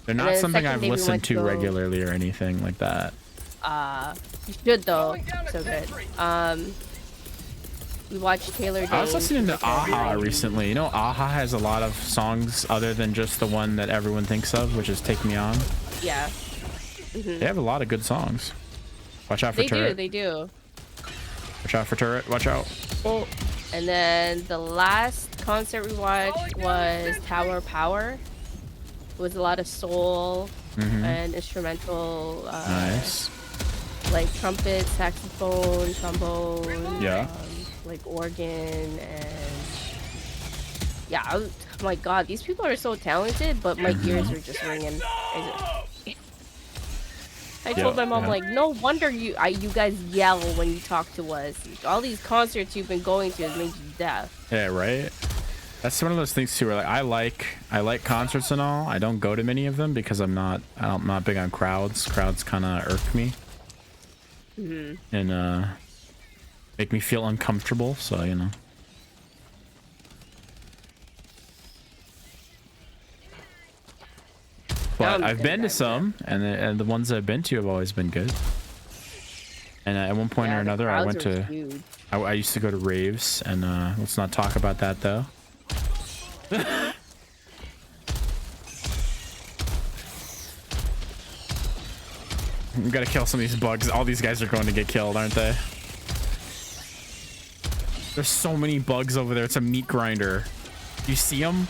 They're not something I've listened to regularly or anything like that. You should though. So good. We watched Taylor Dayne. I was listening to Aha recently. You know, Aha has a lot of songs other than just the one that everyone thinks of, which is Take Me On. Yeah. They have a lot of good songs. Watch out for Turret. They do. Watch out for Turret. Watch out. Oh. And then the last concert we watched was Tower Power. It was a lot of soul and instrumental. Nice. Like trumpet, saxophone, trombone. Yeah. Like organ and Yeah, oh my god, these people are so talented, but my ears are just ringing. I told my mom, like, no wonder you guys yell when you talk to us. All these concerts you've been going to has made you deaf. Yeah, right. That's one of those things too, where like I like concerts and all. I don't go to many of them because I'm not big on crowds. Crowds kind of irk me. And make me feel uncomfortable. So you know. But I've been to some, and the ones I've been to have always been good. And at one point or another, I went to. I used to go to raves, and let's not talk about that though. We gotta kill some of these bugs. All these guys are going to get killed, aren't they? There's so many bugs over there. It's a meat grinder. You see them?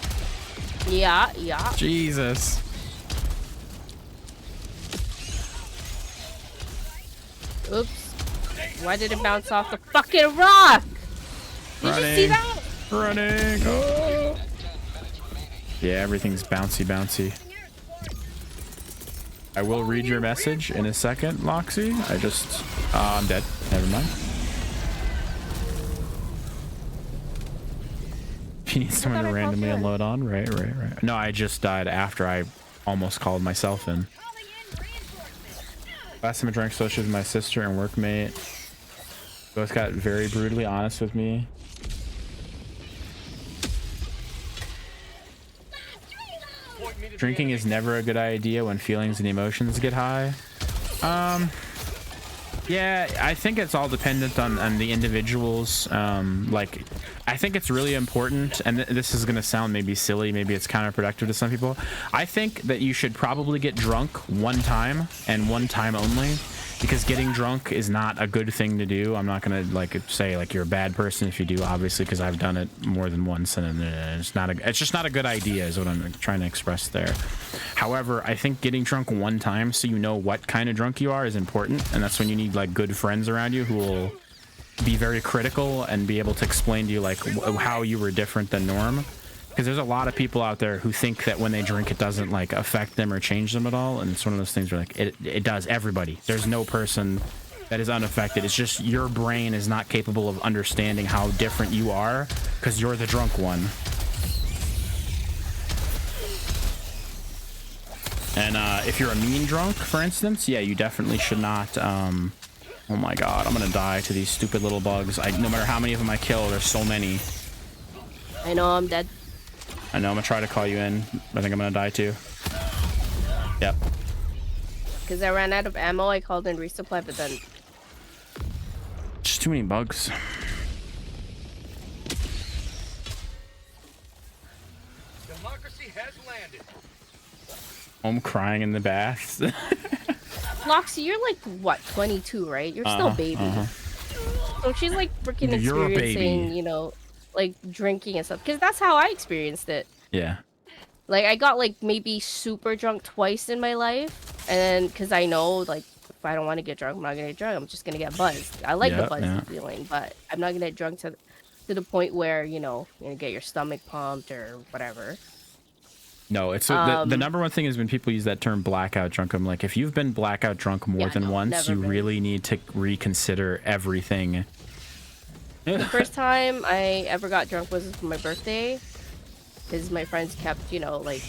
Yeah, yeah. Jesus. Oops. Why did it bounce off the fucking rock? Did you see that? Running. Oh. Yeah, everything's bouncy. I will read your message in a second, Loxy. I'm dead. Never mind. If you need someone to randomly unload on, right. No, I just died after I almost called myself in. Last time I drank social with my sister and workmate. Both got very brutally honest with me. Drinking is never a good idea when feelings and emotions get high. Yeah, I think it's all dependent on the individuals. Like, I think it's really important, and this is gonna sound maybe silly, maybe it's counterproductive to some people. I think that you should probably get drunk one time and one time only, because getting drunk is not a good thing to do. I'm not gonna like say like you're a bad person if you do, obviously, because I've done it more than once, and it's just not a good idea is what I'm trying to express there. However, I think getting drunk one time so you know what kind of drunk you are is important, and that's when you need like good friends around you who will be very critical and be able to explain to you like how you were different than norm. Because there's a lot of people out there who think that when they drink it doesn't like affect them or change them at all, and it's one of those things where like it does. Everybody, there's no person that is unaffected. It's just your brain is not capable of understanding how different you are because you're the drunk one. And if you're a mean drunk, for instance, yeah, you definitely should not. Oh my god, I'm gonna die to these stupid little bugs. No matter how many of them I kill, there's so many. I know I'm dead. I know, I'm gonna try to call you in. I think I'm gonna die too. Yep. Because I ran out of ammo, I called in resupply, but then... Just too many bugs. Democracy has landed. I'm crying in the bath. Loxy, you're like, what, 22, right? You're still a baby. So she's like freaking experiencing, you know, like drinking and stuff, because that's how I experienced it. Yeah. Like I got like maybe super drunk twice in my life, and because I know like if I don't want to get drunk, I'm not gonna get drunk. I'm just gonna get buzzed. I like the buzzy feeling, but I'm not gonna get drunk to the point where you know you're gonna get your stomach pumped or whatever. No, it's the number one thing is when people use that term blackout drunk. I'm like, if you've been blackout drunk more than once, you really need to reconsider everything. The first time I ever got drunk was for my birthday, because my friends kept, you know, like...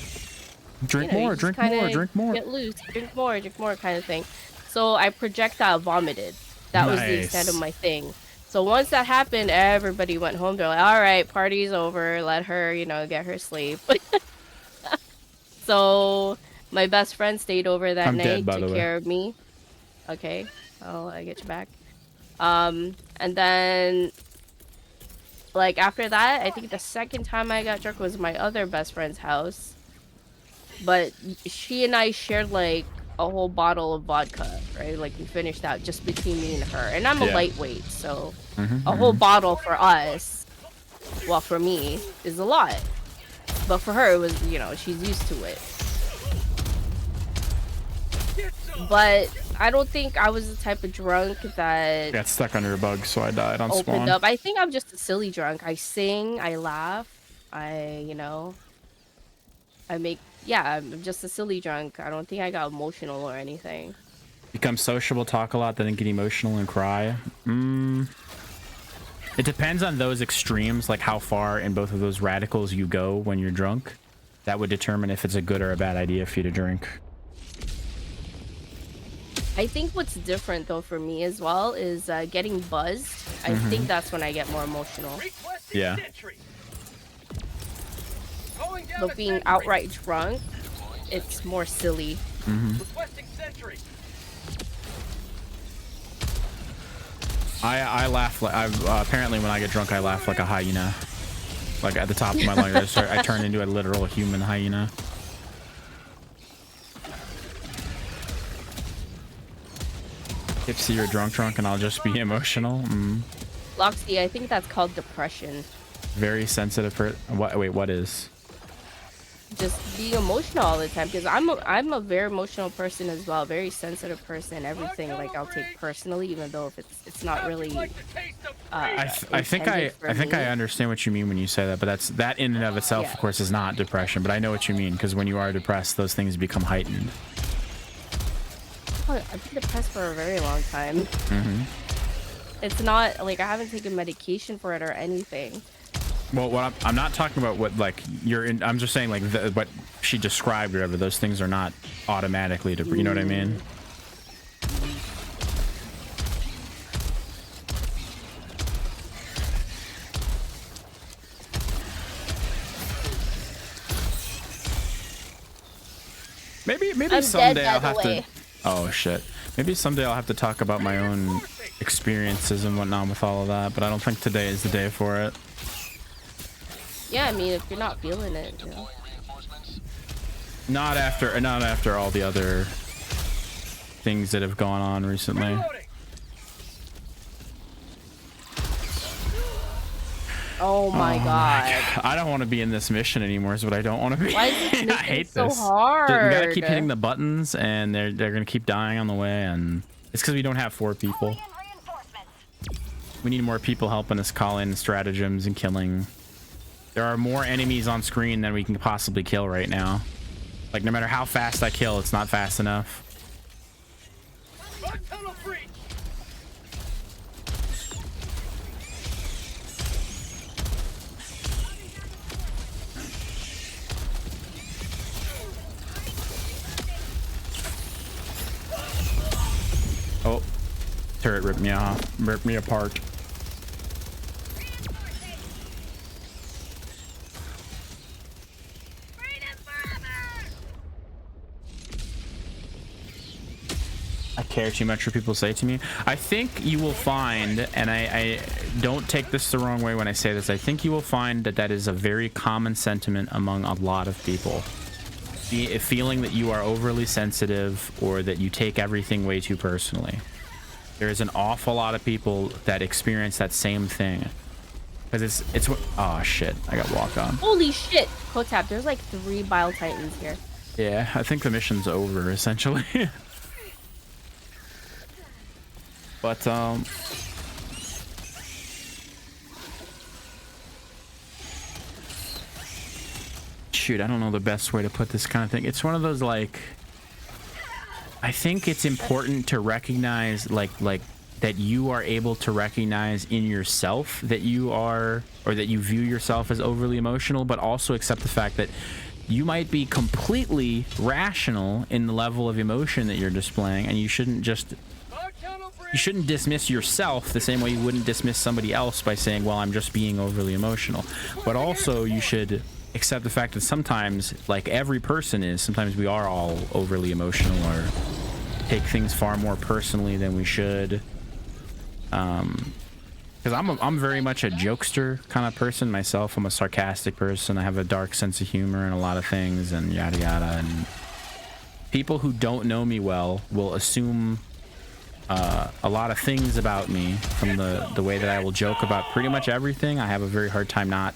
Drink more, drink more. Get loose, drink more kind of thing. So I projectile vomited. That was the extent of my thing. So once that happened, everybody went home. They're like, alright, party's over. Let her, you know, get her sleep. So my best friend stayed over that night, took care of me. Okay, I'll get you back. And then, like, after that, I think the second time I got drunk was my other best friend's house. But she and I shared, like, a whole bottle of vodka, right? Like, we finished out just between me and her. And I'm a lightweight, so a whole bottle for us, well, for me, is a lot. But for her, it was, you know, she's used to it. But I don't think I was the type of drunk that... Got stuck under a bug, so I died on spawn. Up. I think I'm just a silly drunk. I sing, I laugh. I'm just a silly drunk. I don't think I got emotional or anything. Become sociable, talk a lot, then get emotional and cry. It depends on those extremes, like how far in both of those radicals you go when you're drunk. That would determine if it's a good or a bad idea for you to drink. I think what's different though for me as well is getting buzzed. I think that's when I get more emotional. Yeah. But being outright drunk, it's more silly. I laugh like apparently when I get drunk I laugh like a hyena. Like at the top of my lungs, I turn into a literal human hyena. Tipsy or drunk, and I'll just be emotional. Loxy, I think that's called depression. Very sensitive. What is? Just being emotional all the time, because I'm a very emotional person as well, very sensitive person. Everything like I'll take personally, even though if it's not really. I think I understand what you mean when you say that, but that in and of itself, of course, is not depression. But I know what you mean, because when you are depressed, those things become heightened. Oh, I've been depressed for a very long time. It's not like I haven't taken medication for it or anything. Well, what I'm not talking about what like you're in. I'm just saying like what she described or whatever. Those things are not automatically to. You know what I mean? Maybe someday I'll have to. Oh shit. Maybe someday I'll have to talk about my own experiences and whatnot with all of that. But I don't think today is the day for it. Yeah, I mean, if you're not feeling it, you know. Not after all the other things that have gone on recently. Oh my god. I don't want to be in this mission anymore is what I don't want to be. Why is this I hate so this. hard? We gotta keep hitting the buttons and they're gonna keep dying on the way, and it's because we don't have 4 people. We need more people helping us call in stratagems and killing. There are more enemies on screen than we can possibly kill right now. Like, no matter how fast I kill, it's not fast enough. Oh, turret ripped me off, ripped me apart. I care too much what people say to me. I think you will find, and I don't take this the wrong way when I say this, I think you will find that is a very common sentiment among a lot of people. Feeling that you are overly sensitive or that you take everything way too personally. There's an awful lot of people that experience that same thing. Because it's oh shit, I got walked on. Holy shit! Kotap, there's like 3 Bile Titans here. Yeah, I think the mission's over, essentially. But, shoot, I don't know the best way to put this kind of thing. It's one of those, like, I think it's important to recognize, like that you are able to recognize in yourself that you are, or that you view yourself as overly emotional, but also accept the fact that you might be completely rational in the level of emotion that you're displaying, and you shouldn't dismiss yourself the same way you wouldn't dismiss somebody else by saying, well, I'm just being overly emotional. But also you should accept the fact that sometimes, like every person is, sometimes we are all overly emotional or take things far more personally than we should. Because I'm very much a jokester kind of person myself. I'm a sarcastic person. I have a dark sense of humor and a lot of things and yada yada. And people who don't know me well will assume a lot of things about me from the way that I will joke about pretty much everything. I have a very hard time not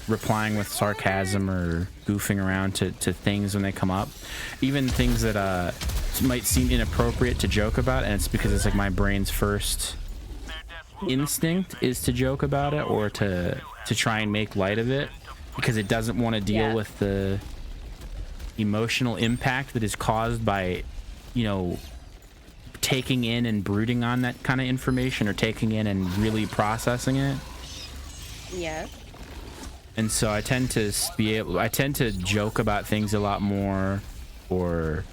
replying with sarcasm or goofing around to things when they come up, even things that might seem inappropriate to joke about, and it's because it's like my brain's first instinct is to joke about it or to try and make light of it. because it doesn't want to deal with the emotional impact that is caused by, you know, taking in and brooding on that kind of information, or taking in and really processing it. Yeah. And so I tend to joke about things a lot more, or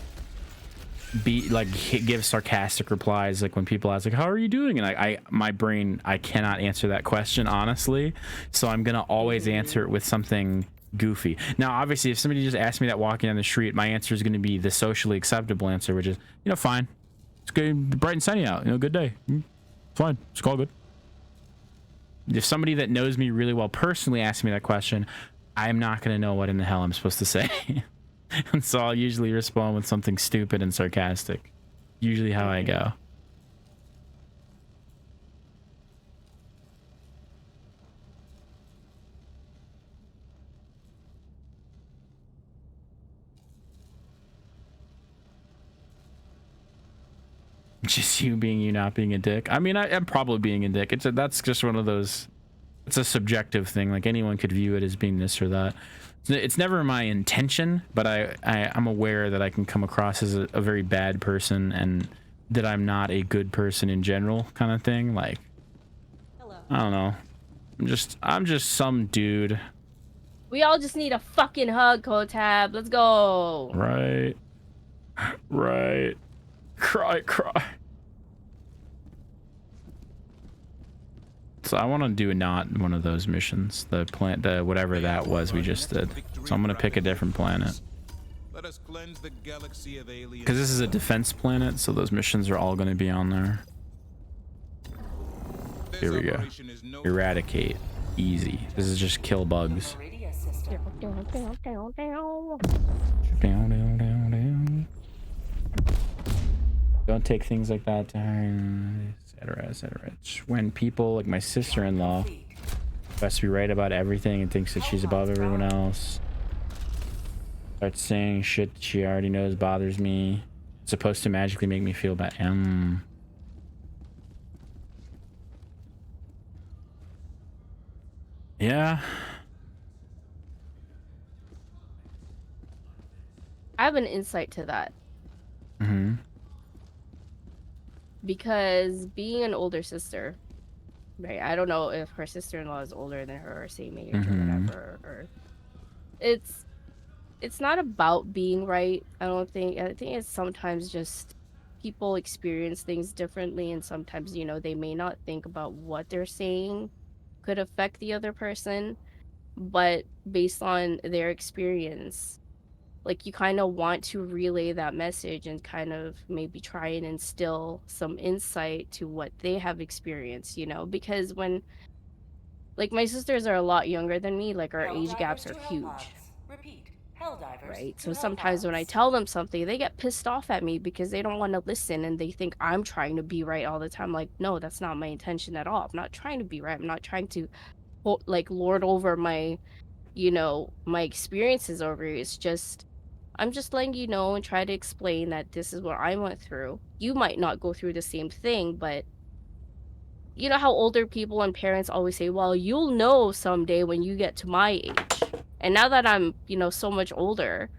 be like give sarcastic replies, like when people ask like, how are you doing, and my brain, I cannot answer that question honestly, so I'm gonna always answer it with something goofy. Now obviously if somebody just asked me that walking down the street, my answer is going to be the socially acceptable answer, which is, you know, fine, it's good, bright and sunny out, you know, good day, fine, it's all good. If somebody that knows me really well personally asks me that question, I'm not going to know what in the hell I'm supposed to say. And so I'll usually respond with something stupid and sarcastic. Usually how I go. Just you being you, not being a dick. I mean, I'm probably being a dick. That's just one of those, it's a subjective thing. Like anyone could view it as being this or that. It's never my intention, but I'm aware that I can come across as a very bad person, and that I'm not a good person in general, kind of thing. Like, I don't know. I'm just some dude. We all just need a fucking hug, Kotab. Let's go. Right. Right. Cry. So I want to do not one of those missions, the whatever that was we just did. So I'm gonna pick a different planet, because this is a defense planet, so those missions are all going to be on there. Here we go. Eradicate. Easy. This is just kill bugs. Don't take things like that to her, etc. When people like my sister-in-law has to be right about everything and thinks that she's above everyone else, starts saying shit that she already knows bothers me, it's supposed to magically make me feel bad. Yeah. I have an insight to that. Mm-hmm. Because being an older sister, right? I don't know if her sister-in-law is older than her or same age or whatever. Or it's not about being right. I think it's sometimes just people experience things differently, and sometimes, you know, they may not think about what they're saying could affect the other person, but based on their experience, like, you kind of want to relay that message and kind of maybe try and instill some insight to what they have experienced, you know, because when, like, my sisters are a lot younger than me, like, our age gaps are huge. Right? So sometimes when I tell them something, they get pissed off at me because they don't want to listen, and they think I'm trying to be right all the time. Like, no, that's not my intention at all. I'm not trying to be right. I'm not trying to, like, lord over my, you know, my experiences over you. It's just, I'm just letting you know and try to explain that this is what I went through. You might not go through the same thing, but you know how older people and parents always say, well, you'll know someday when you get to my age. And now that I'm, you know, so much older,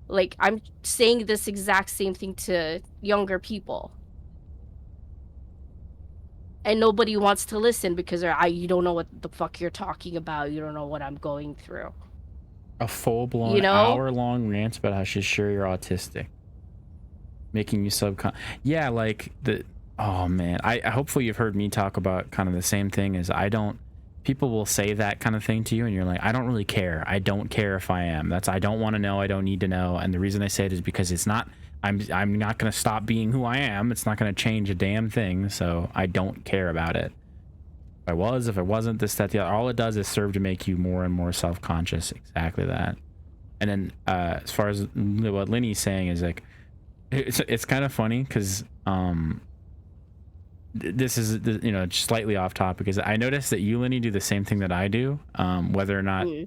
like, I'm saying this exact same thing to younger people. And nobody wants to listen because you don't know what the fuck you're talking about. You don't know what I'm going through. A full-blown, you know? hour-long rant about how she's sure you're autistic, making you yeah, like oh man, I hopefully you've heard me talk about kind of the same thing. Is people will say that kind of thing to you, and you're like, I don't really care. I don't care if I am. I don't want to know. I don't need to know. And the reason I say it is because it's not. I'm not going to stop being who I am. It's not going to change a damn thing. So I don't care about it. If I wasn't, this, that, the other. All it does is serve to make you more and more self-conscious. Exactly that. And then as far as what Linny's saying is, like, it's kind of funny because this is, you know, slightly off topic, because I noticed that you, Linny, do the same thing that I do. Whether or not you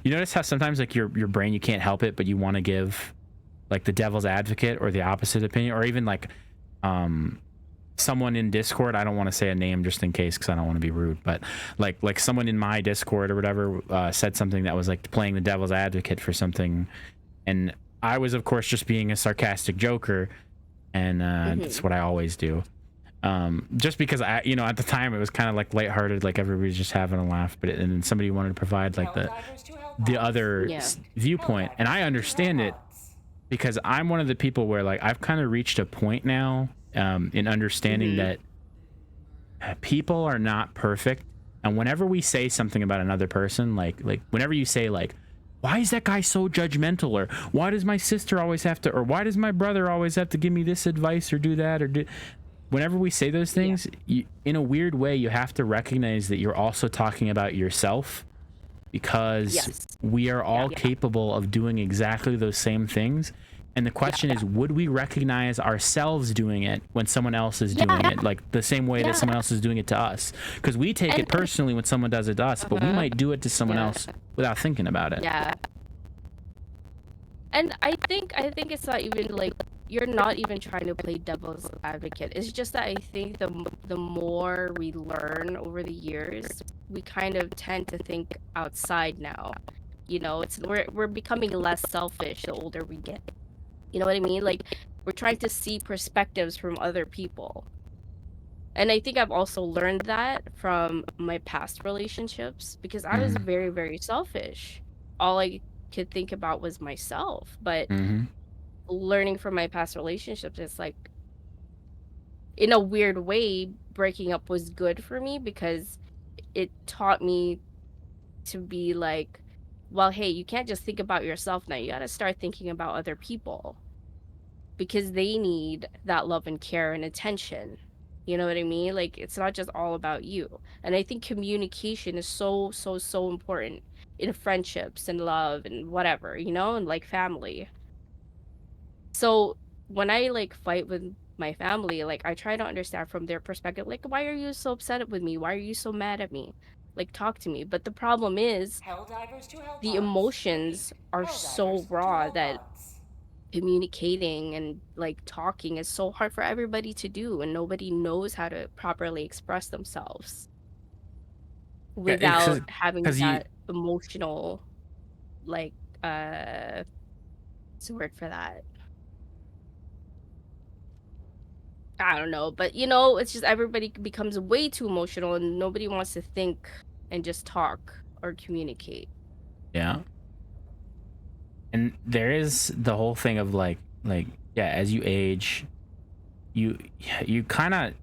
notice how sometimes, like, your brain, you can't help it, but you want to give, like, the devil's advocate or the opposite opinion, or even like someone in Discord, I don't want to say a name just in case because I don't want to be rude, but like someone in my Discord or whatever said something that was like playing the devil's advocate for something, and I was of course just being a sarcastic joker, and that's what I always do. Just because I, you know, at the time it was kind of like lighthearted, like everybody's just having a laugh, but and then somebody wanted to provide like the other viewpoint, and I understand it because I'm one of the people where like I've kind of reached a point now in understanding that people are not perfect, and whenever we say something about another person, like whenever you say like, why is that guy so judgmental, or why does my sister always have to, or why does my brother always have to give me this advice or do that, or do, whenever we say those things, you, in a weird way, you have to recognize that you're also talking about yourself, because we are all capable of doing exactly those same things. And the question is, would we recognize ourselves doing it when someone else is doing it, like the same way that someone else is doing it to us? Because we take it personally when someone does it to us, but we might do it to someone else without thinking about it. Yeah. And I think it's not even like, you're not even trying to play devil's advocate. It's just that I think the more we learn over the years, we kind of tend to think outside now. You know, we're becoming less selfish the older we get. You know what I mean? Like, we're trying to see perspectives from other people. And I think I've also learned that from my past relationships, because I was very, very selfish. All I could think about was myself. But learning from my past relationships, it's like, in a weird way, breaking up was good for me, because it taught me to be like, well, hey, you can't just think about yourself now. You got to start thinking about other people, because they need that love and care and attention. You know what I mean? Like, it's not just all about you. And I think communication is so important in friendships and love and whatever, you know, and like family. So when I like fight with my family, like I try to understand from their perspective, like, why are you so upset with me? Why are you so mad at me? Like, talk to me. But the problem is the emotions are so raw that communicating and like talking is so hard for everybody to do, and nobody knows how to properly express themselves without having that emotional, like, what's the word for that? I don't know, but you know, it's just everybody becomes way too emotional and nobody wants to think and just talk or communicate. Yeah. And there is the whole thing of like as you age, you kind of,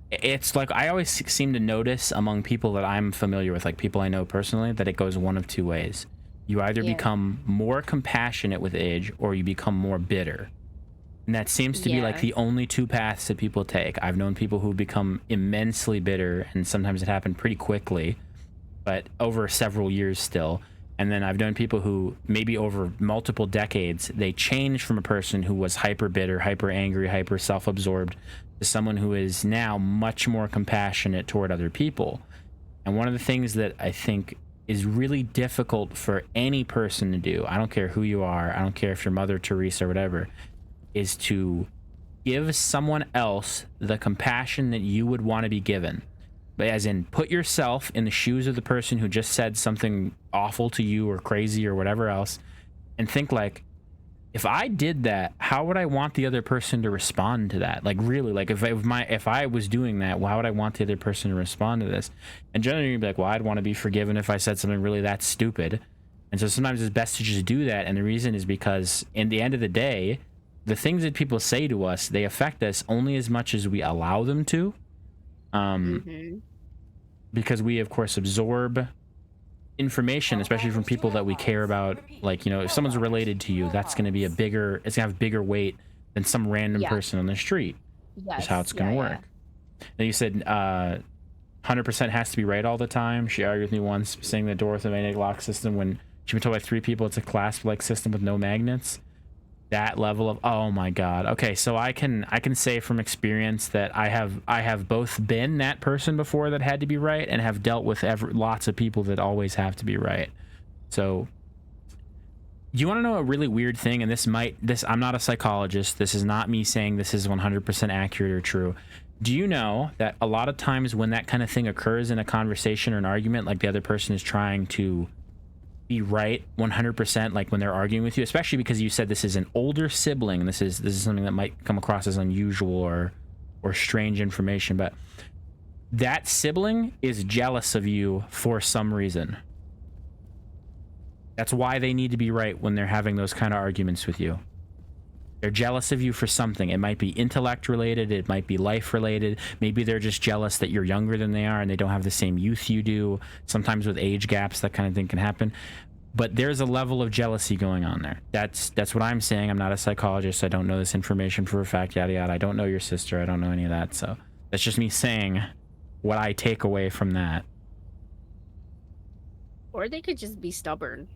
it's like I always seem to notice among people that I'm familiar with, like people I know personally, that it goes one of two ways. You either become more compassionate with age, or you become more bitter. And that seems to be like the only two paths that people take. I've known people who become immensely bitter, and sometimes it happened pretty quickly, but over several years still. And then I've known people who maybe over multiple decades, they change from a person who was hyper bitter, hyper angry, hyper self-absorbed to someone who is now much more compassionate toward other people. And one of the things that I think is really difficult for any person to do, I don't care who you are, I don't care if you're Mother Teresa or whatever, is to give someone else the compassion that you would want to be given. But as in, put yourself in the shoes of the person who just said something awful to you or crazy or whatever else, and think like, if I did that, how would I want the other person to respond to that? Like, really, like if I was doing that, how would I want the other person to respond to this? And generally you'd be like, well, I'd want to be forgiven if I said something really that stupid. And so sometimes it's best to just do that. And the reason is because in the end of the day, the things that people say to us, they affect us only as much as we allow them to. Because we, of course, absorb information, especially from people that we care about. Like, you know, if someone's related to you, that's going to be it's going to have bigger weight than some random person on the street. That's how it's going to work. Then you said 100% has to be right all the time. She argued with me once, saying the door with a magnetic lock system, when she's been told by 3 people it's a clasp-like system with no magnets. That level of, oh my god. Okay, so I can say from experience that I have both been that person before that had to be right, and have dealt with lots of people that always have to be right. So you want to know a really weird thing, and I'm not a psychologist, this is not me saying this is 100% accurate or true. Do you know that a lot of times when that kind of thing occurs in a conversation or an argument, like the other person is trying to be right 100%, like when they're arguing with you, especially because you said this is an older sibling, this is something that might come across as unusual or strange information, but that sibling is jealous of you for some reason. That's why they need to be right when they're having those kind of arguments with you. They're jealous of you for something. It might be intellect related, it might be life related. Maybe they're just jealous that you're younger than they are and they don't have the same youth you do. Sometimes with age gaps, that kind of thing can happen. But there's a level of jealousy going on there. That's what I'm saying. I'm not a psychologist. I don't know this information for a fact, yada yada. I don't know your sister. I don't know any of that. So that's just me saying what I take away from that. Or they could just be stubborn.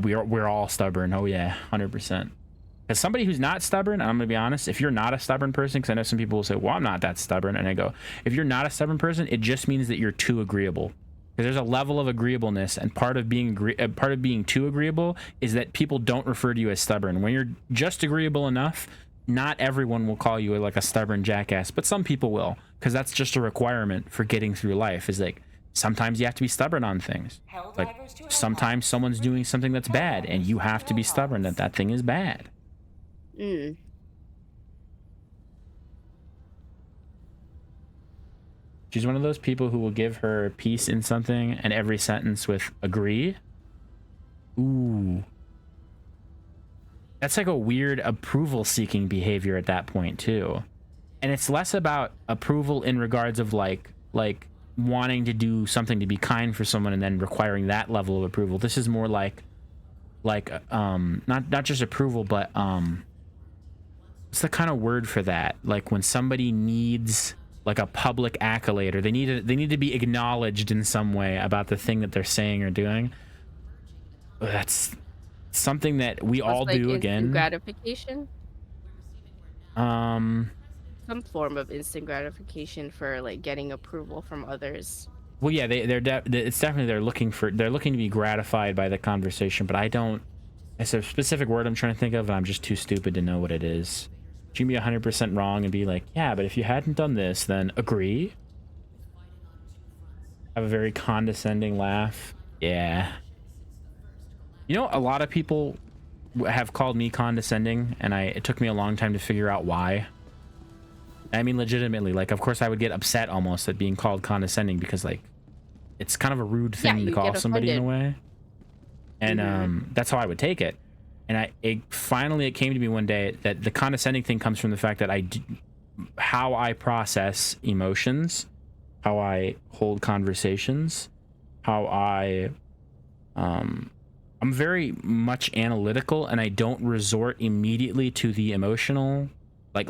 We're all stubborn. Oh yeah, 100%. As somebody who's not stubborn, I'm gonna be honest, if you're not a stubborn person, because I know some people will say, well, I'm not that stubborn, and I go, if you're not a stubborn person, it just means that you're too agreeable. Because there's a level of agreeableness, and part of being too agreeable is that people don't refer to you as stubborn. When you're just agreeable enough, not everyone will call you like a stubborn jackass, but some people will, because that's just a requirement for getting through life. Is like sometimes you have to be stubborn on things. Like sometimes someone's doing something that's bad, and you have to be stubborn that that thing is bad. She's one of those people who will give her piece in something and every sentence with agree. Ooh. That's like a weird approval seeking behavior at that point too. And it's less about approval in regards of like wanting to do something to be kind for someone and then requiring that level of approval. This is more like not just approval, but what's the kind of word for that? Like when somebody needs like a public accolade, or they need to be acknowledged in some way about the thing that they're saying or doing. That's something that we all like do again. Gratification. Some form of instant gratification for like getting approval from others. Well, yeah, it's definitely they're looking to be gratified by the conversation, but I don't. It's a specific word I'm trying to think of, and I'm just too stupid to know what it is. You can be 100% wrong and be like, yeah, but if you hadn't done this, then agree. Have a very condescending laugh. Yeah. You know, a lot of people have called me condescending, and it took me a long time to figure out why. I mean, legitimately, like, of course I would get upset almost at being called condescending, because like it's kind of a rude thing to call somebody in a way. And that's how I would take it. And finally it came to me one day that the condescending thing comes from the fact that how I process emotions, how I hold conversations, how I'm very much analytical, and I don't resort immediately to the emotional, like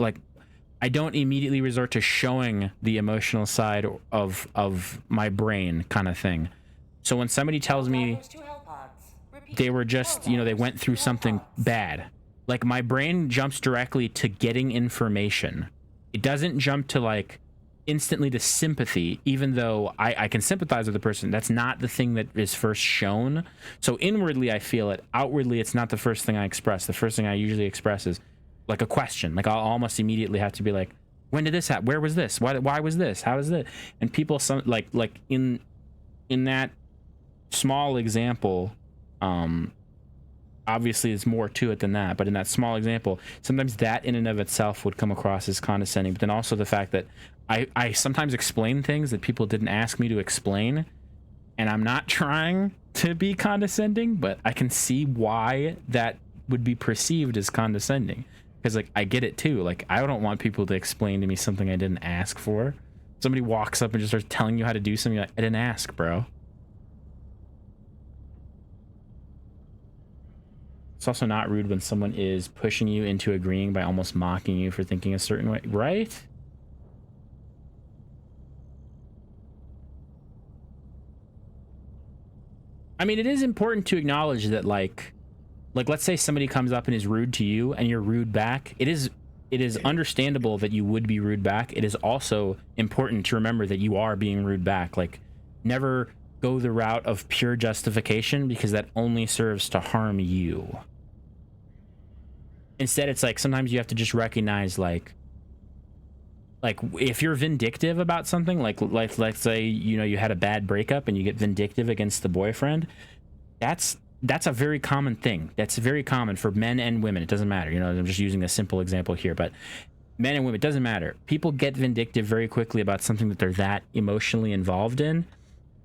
I don't immediately resort to showing the emotional side of my brain kind of thing. So when somebody tells me they were just, they went through something bad, like my brain jumps directly to getting information. It doesn't jump to like instantly to sympathy, even though I can sympathize with the person. That's not the thing that is first shown. So inwardly I feel it. Outwardly it's not the first thing I express. The first thing I usually express is like a question. Like I'll almost immediately have to be like, when did this happen? Where was this? Why was this? How is it? And people, like in that small example, obviously there's more to it than that, but in that small example, sometimes that in and of itself would come across as condescending. But then also the fact that I sometimes explain things that people didn't ask me to explain, and I'm not trying to be condescending, but I can see why that would be perceived as condescending. Because like I get it too. Like I don't want people to explain to me something I didn't ask for. Somebody walks up and just starts telling you how to do something, like, I didn't ask, bro. It's also not rude when someone is pushing you into agreeing by almost mocking you for thinking a certain way, right? I mean, it is important to acknowledge that like let's say somebody comes up and is rude to you and you're rude back. It is understandable that you would be rude back. It is also important to remember that you are being rude back. Like never go the route of pure justification, because that only serves to harm you. Instead, it's like sometimes you have to just recognize like like if you're vindictive about something, like let's say, you know, you had a bad breakup and you get vindictive against the boyfriend, that's a very common thing. That's very common for men and women. It doesn't matter. You know, I'm just using a simple example here, but men and women, it doesn't matter. People get vindictive very quickly about something that they're that emotionally involved in.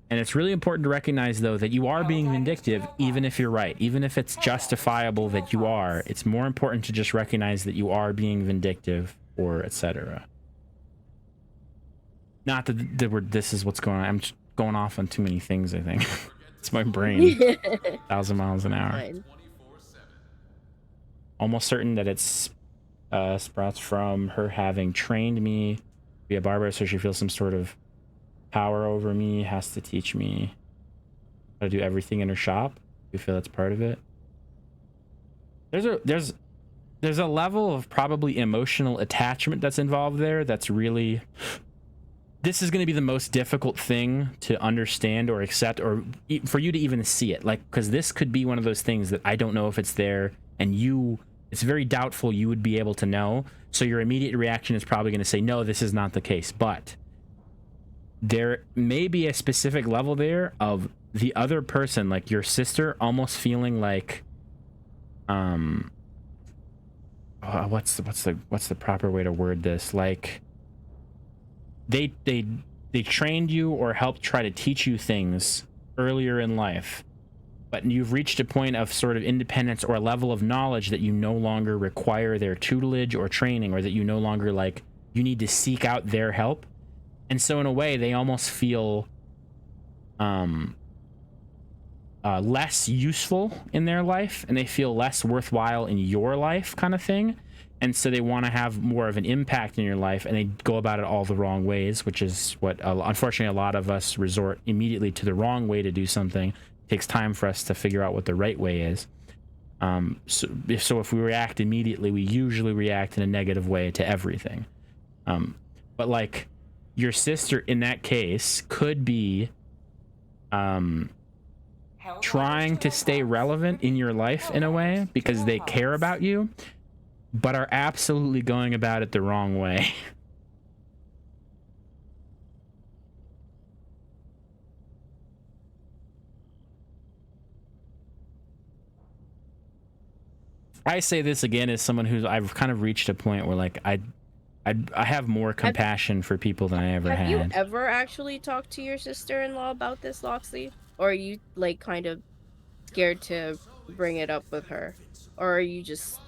And it's really important to recognize, though, that you are being vindictive, even if you're right. Even if it's justifiable that you are, it's more important to just recognize that you are being vindictive, or etc. Not that this is what's going on. I'm just going off on too many things, I think. It's my brain. 1,000 miles an hour. Fine. Almost certain that it's sprouts from her having trained me to be a barber, so she feels some sort of power over me, has to teach me how to do everything in her shop. You feel that's part of it? There's a level of probably emotional attachment that's involved there that's really... This is going to be the most difficult thing to understand or accept, or for you to even see it. Like, because this could be one of those things that I don't know if it's there, and it's very doubtful you would be able to know. So your immediate reaction is probably going to say, no, this is not the case. But there may be a specific level there of the other person, like your sister, almost feeling like, what's the proper way to word this? Like, they trained you or helped try to teach you things earlier in life, but you've reached a point of sort of independence or a level of knowledge that you no longer require their tutelage or training, or that you no longer, like, you need to seek out their help. And so in a way, they almost feel less useful in their life, and they feel less worthwhile in your life, kind of thing. And so they want to have more of an impact in your life, and they go about it all the wrong ways, which is what, unfortunately, a lot of us resort immediately to the wrong way to do something. It takes time for us to figure out what the right way is. So if we react immediately, we usually react in a negative way to everything. But like, your sister in that case could be trying to stay relevant in your life in a way because they care about you, but are absolutely going about it the wrong way. I say this again as someone who's, I've kind of reached a point where, like, I have more compassion for people than I ever had. Have you ever actually talked to your sister-in-law about this, Loxley? Or are you, like, kind of scared to bring it up with her? Or are you just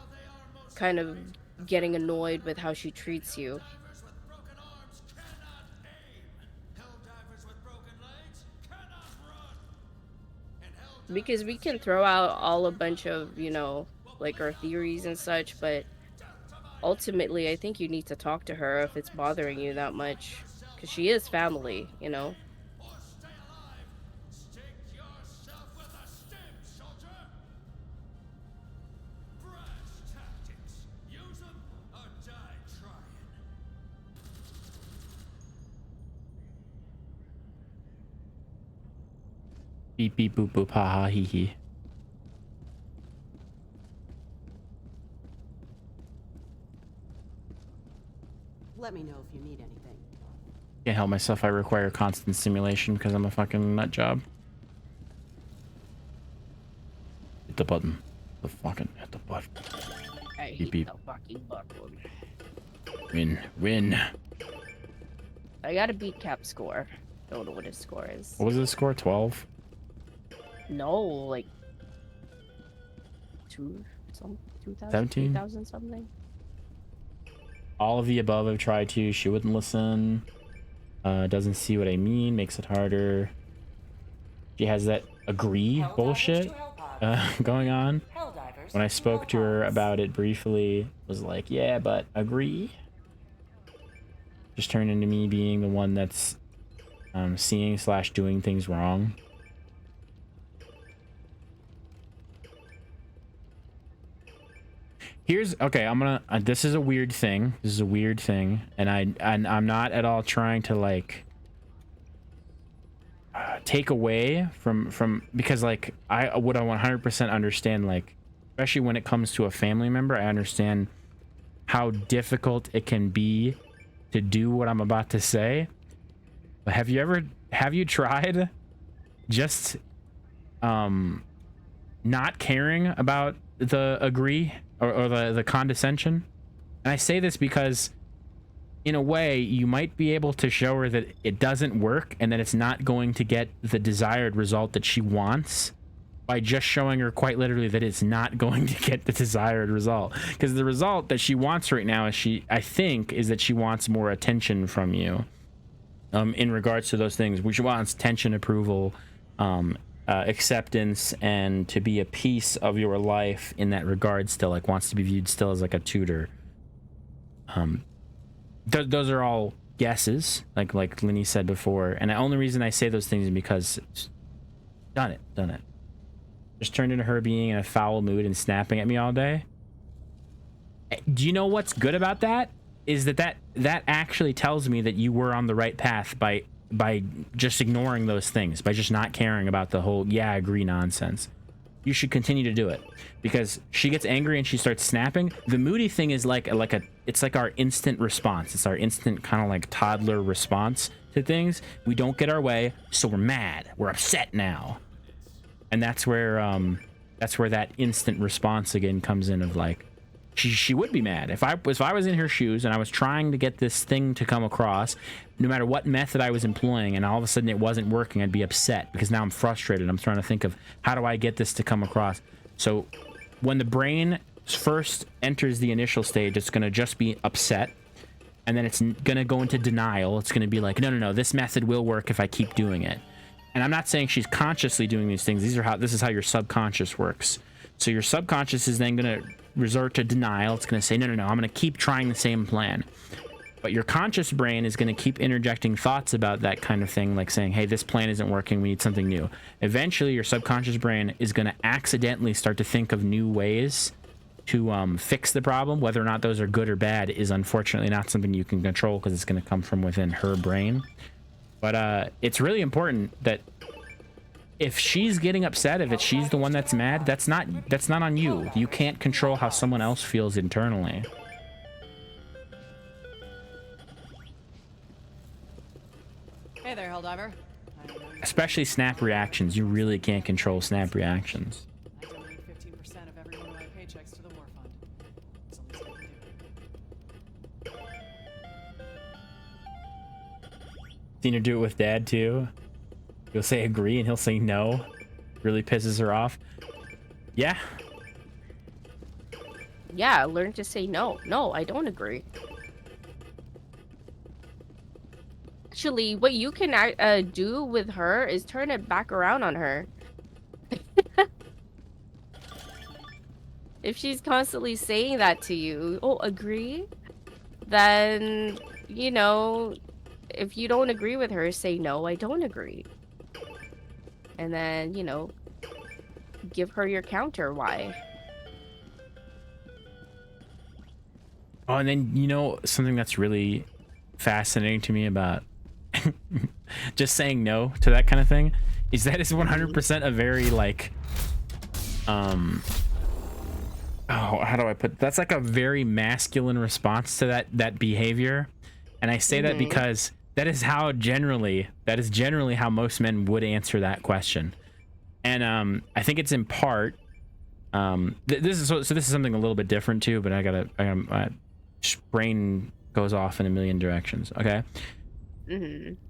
kind of getting annoyed with how she treats you? Because we can throw out all a bunch of, you know, like, our theories and such, but ultimately, I think you need to talk to her if it's bothering you that much. Because she is family, you know? Beep beep boop boop ha ha hee hee. Let me know if you need anything. Can't help myself, I require constant stimulation because I'm a fucking nut job. Hit the button. The fucking hit the button. I Beep hate beep. the fucking button. Win. I got a beat cap score. Don't know what his score is. What was the score? 12? No, like 2,000, 17? 3,000 something. All of the above I've tried to. She wouldn't listen. Doesn't see what I mean. Makes it harder. She has that agree bullshit going on. When I spoke to her about it briefly, was like, yeah, but agree. Just turned into me being the one that's seeing / doing things wrong. Okay, I'm gonna this is a weird thing, and I'm not at all trying to, like, take away from because, like, I 100% understand, like, especially when it comes to a family member, I understand how difficult it can be to do what I'm about to say. But have you tried just not caring about the agree or the condescension? And I say this because in a way you might be able to show her that it doesn't work and that it's not going to get the desired result that she wants by just showing her quite literally that it's not going to get the desired result. Because the result that she wants right now is I think that she wants more attention from you in regards to those things. She wants attention, approval, acceptance, and to be a piece of your life in that regard still, like wants to be viewed still as like a tutor. Those are all guesses, like Linny said before, and the only reason I say those things is because done it just turned into her being in a foul mood and snapping at me all day. Do you know what's good about that is that actually tells me that you were on the right path by just ignoring those things, by just not caring about the whole yeah I agree nonsense. You should continue to do it, because she gets angry and she starts snapping. The moody thing is it's like our instant response. It's our instant kind of like toddler response to things. We don't get our way, so we're mad. We're upset now. And that's where that instant response again comes in of like, she would be mad if I was in her shoes and I was trying to get this thing to come across, no matter what method I was employing, and all of a sudden it wasn't working. I'd be upset because now I'm frustrated. I'm trying to think of how do I get this to come across. So when the brain first enters the initial stage, it's going to just be upset, and then it's going to go into denial. It's going to be like, no, this method will work if I keep doing it. And I'm not saying she's consciously doing these things. This is how your subconscious works. So your subconscious is then going to resort to denial. It's going to say, no, I'm going to keep trying the same plan. But your conscious brain is going to keep interjecting thoughts about that kind of thing, like saying, hey, this plan isn't working, we need something new. Eventually, your subconscious brain is going to accidentally start to think of new ways to fix the problem. Whether or not those are good or bad is unfortunately not something you can control, because it's going to come from within her brain. But it's really important that if she's getting upset, if she's the one that's mad, that's not on you. You can't control how someone else feels internally. Hey there, Helldiver. Especially snap reactions. You really can't control snap reactions. I donate 15% of every one of my paychecks to the war fund. It's the least I can do. Seen her do it with Dad too. You'll say agree and he'll say no. Really pisses her off. Yeah. Yeah, learn to say no. No, I don't agree. Actually, what you can do with her is turn it back around on her. If she's constantly saying that to you, oh, agree? Then, you know, if you don't agree with her, say no, I don't agree. And then, you know, give her your counter why. Oh, and then, you know, something that's really fascinating to me about just saying no to that kind of thing is that it's 100% a very like how do I put, that's like a very masculine response to that behavior. And I say that because that is generally how most men would answer that question. And I think it's in part this is something a little bit different too, but my brain goes off in a million directions. Okay.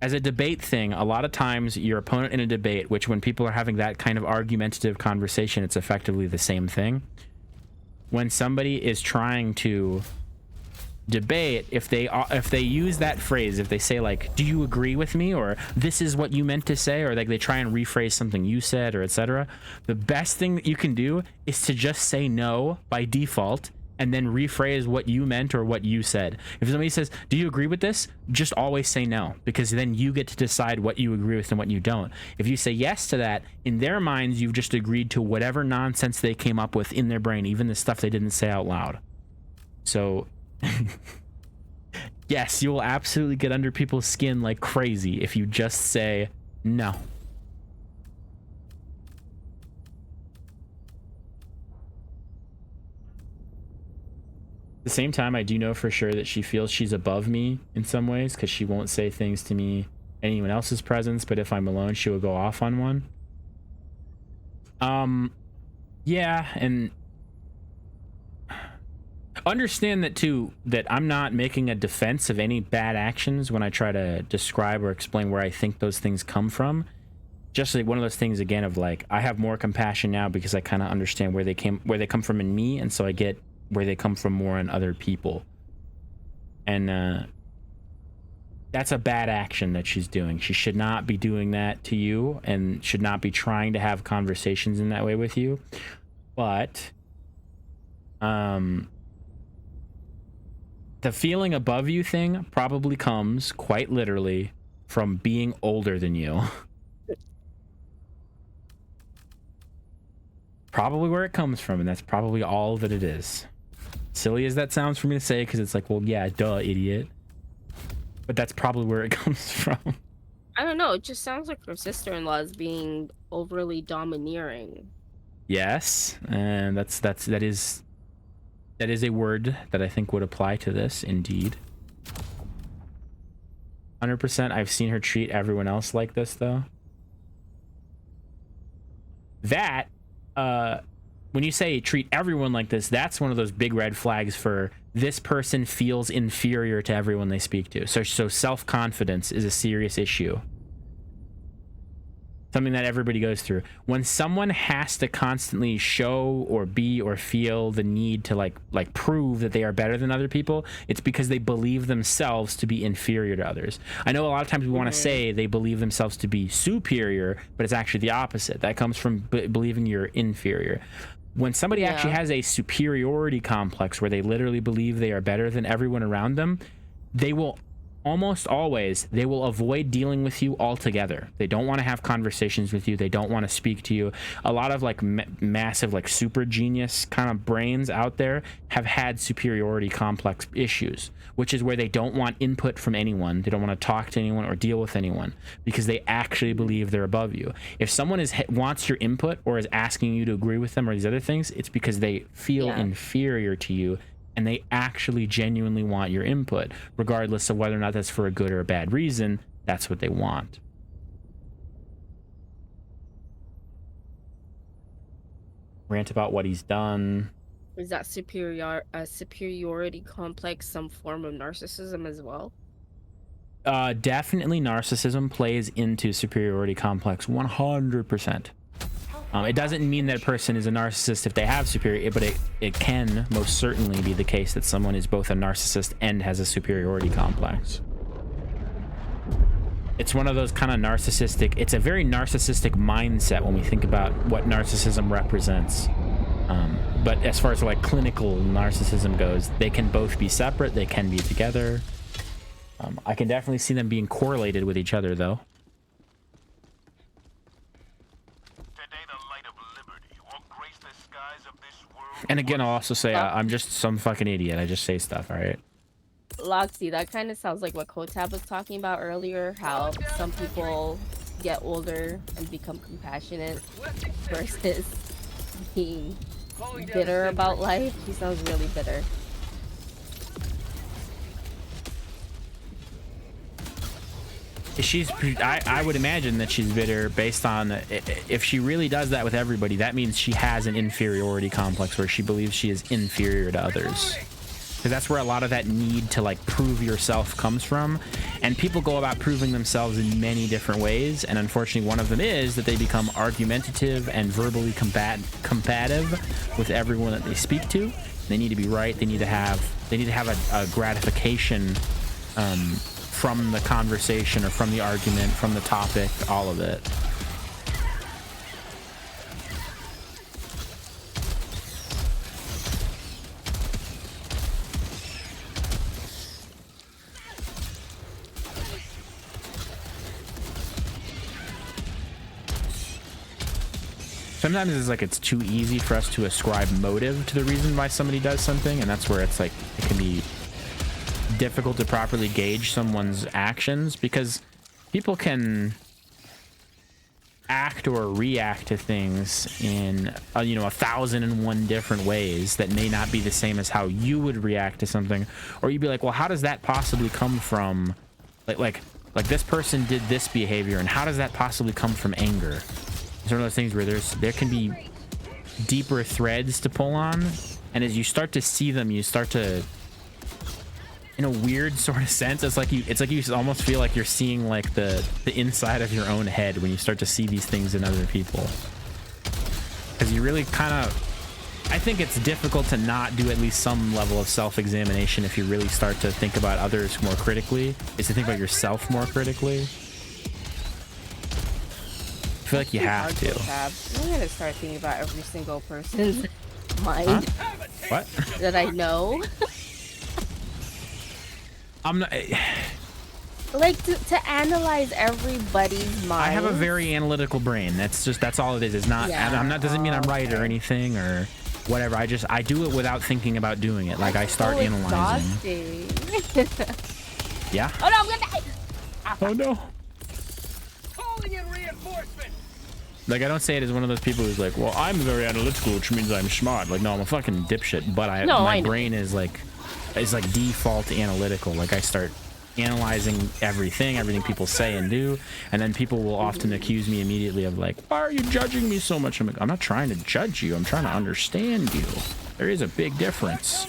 As a debate thing, a lot of times your opponent in a debate, which when people are having that kind of argumentative conversation, it's effectively the same thing. When somebody is trying to debate, if they use that phrase, if they say like, do you agree with me, or this is what you meant to say, or like they try and rephrase something you said, or etc., the best thing that you can do is to just say no by default and then rephrase what you meant or what you said. If somebody says, do you agree with this? Just always say no, because then you get to decide what you agree with and what you don't. If you say yes to that, in their minds, you've just agreed to whatever nonsense they came up with in their brain, even the stuff they didn't say out loud. So yes, you will absolutely get under people's skin like crazy if you just say no. the same time, I do know for sure that she feels she's above me in some ways because she won't say things to me anyone else's presence, but if I'm alone, she will go off on one. Yeah, and understand that too, that I'm not making a defense of any bad actions when I try to describe or explain where I think those things come from. Just like one of those things again of like, I have more compassion now because I kind of understand where they come from in me, and so I get where they come from more in other people. And that's a bad action that she's doing. She should not be doing that to you and should not be trying to have conversations in that way with you. But the feeling above you thing probably comes quite literally from being older than you. Probably where it comes from, and that's probably all that it is. Silly as that sounds for me to say, because it's like, well, yeah, duh, idiot. But that's probably where it comes from. I don't know. It just sounds like her sister-in-law is being overly domineering. Yes, and that is a word that I think would apply to this, indeed. 100%. I've seen her treat everyone else like this, though. That, when you say treat everyone like this, that's one of those big red flags for this person feels inferior to everyone they speak to. So self-confidence is a serious issue. Something that everybody goes through. When someone has to constantly show or be or feel the need to like prove that they are better than other people, it's because they believe themselves to be inferior to others. I know a lot of times we want to say they believe themselves to be superior, but it's actually the opposite. That comes from believing you're inferior. When somebody actually has a superiority complex where they literally believe they are better than everyone around them, they will almost always, they will avoid dealing with you altogether. They don't want to have conversations with you. They don't want to speak to you. A lot of like massive, like super genius kind of brains out there have had superiority complex issues, which is where they don't want input from anyone. They don't want to talk to anyone or deal with anyone because they actually believe they're above you. If someone wants your input or is asking you to agree with them or these other things, it's because they feel inferior to you. And they actually genuinely want your input, regardless of whether or not that's for a good or a bad reason. That's what they want. Rant about what he's done. Is that superiority complex some form of narcissism as well? Definitely narcissism plays into superiority complex 100%. It doesn't mean that a person is a narcissist if they have superiority, but it can most certainly be the case that someone is both a narcissist and has a superiority complex. It's one of those kind of narcissistic, it's a very narcissistic mindset when we think about what narcissism represents. But as far as like clinical narcissism goes, they can both be separate, they can be together. I can definitely see them being correlated with each other though. And again, I'll also say I'm just some fucking idiot. I just say stuff, all right? Loxy, that kind of sounds like what Kotab was talking about earlier, how some people get older and become compassionate versus being bitter about life. He sounds really bitter. I would imagine that she's bitter based on if she really does that with everybody, that means she has an inferiority complex where she believes she is inferior to others. Because that's where a lot of that need to like prove yourself comes from. And people go about proving themselves in many different ways. And unfortunately, one of them is that they become argumentative and verbally combative with everyone that they speak to. They need to be right. They need to have a gratification from the conversation or from the argument, from the topic, all of it. Sometimes it's like it's too easy for us to ascribe motive to the reason why somebody does something, and that's where it's like it can be difficult to properly gauge someone's actions, because people can act or react to things in 1,001 different ways that may not be the same as how you would react to something, or you'd be like, well, how does that possibly come from like this person did this behavior, and how does that possibly come from anger? It's one of those things where there can be deeper threads to pull on, and as you start to see them, you start to, in a weird sort of sense, it's like you almost feel like you're seeing like the inside of your own head when you start to see these things in other people, because you really kind of, I think it's difficult to not do at least some level of self-examination if you really start to think about others more critically, is to think about yourself more critically. I feel like you have to. I'm gonna start thinking about every single person's mind. What? That I know. I'm not. Like to analyze everybody's mind. I have a very analytical brain. That's all it is. It's not. Yeah. I'm not. Doesn't mean I'm right or anything or whatever. I do it without thinking about doing it. Like I start analyzing. Exhausting. Yeah. Oh no, I'm gonna die. Oh no. Calling in reinforcements. Like, I don't say it as one of those people who's like, well, I'm very analytical, which means I'm smart. Like, no, I'm a fucking dipshit. But my brain is like default analytical. Like, I start analyzing everything people say and do, and then people will often accuse me immediately of like, why are you judging me so much? I'm like, I'm not trying to judge you. I'm trying to understand you. There is a big difference.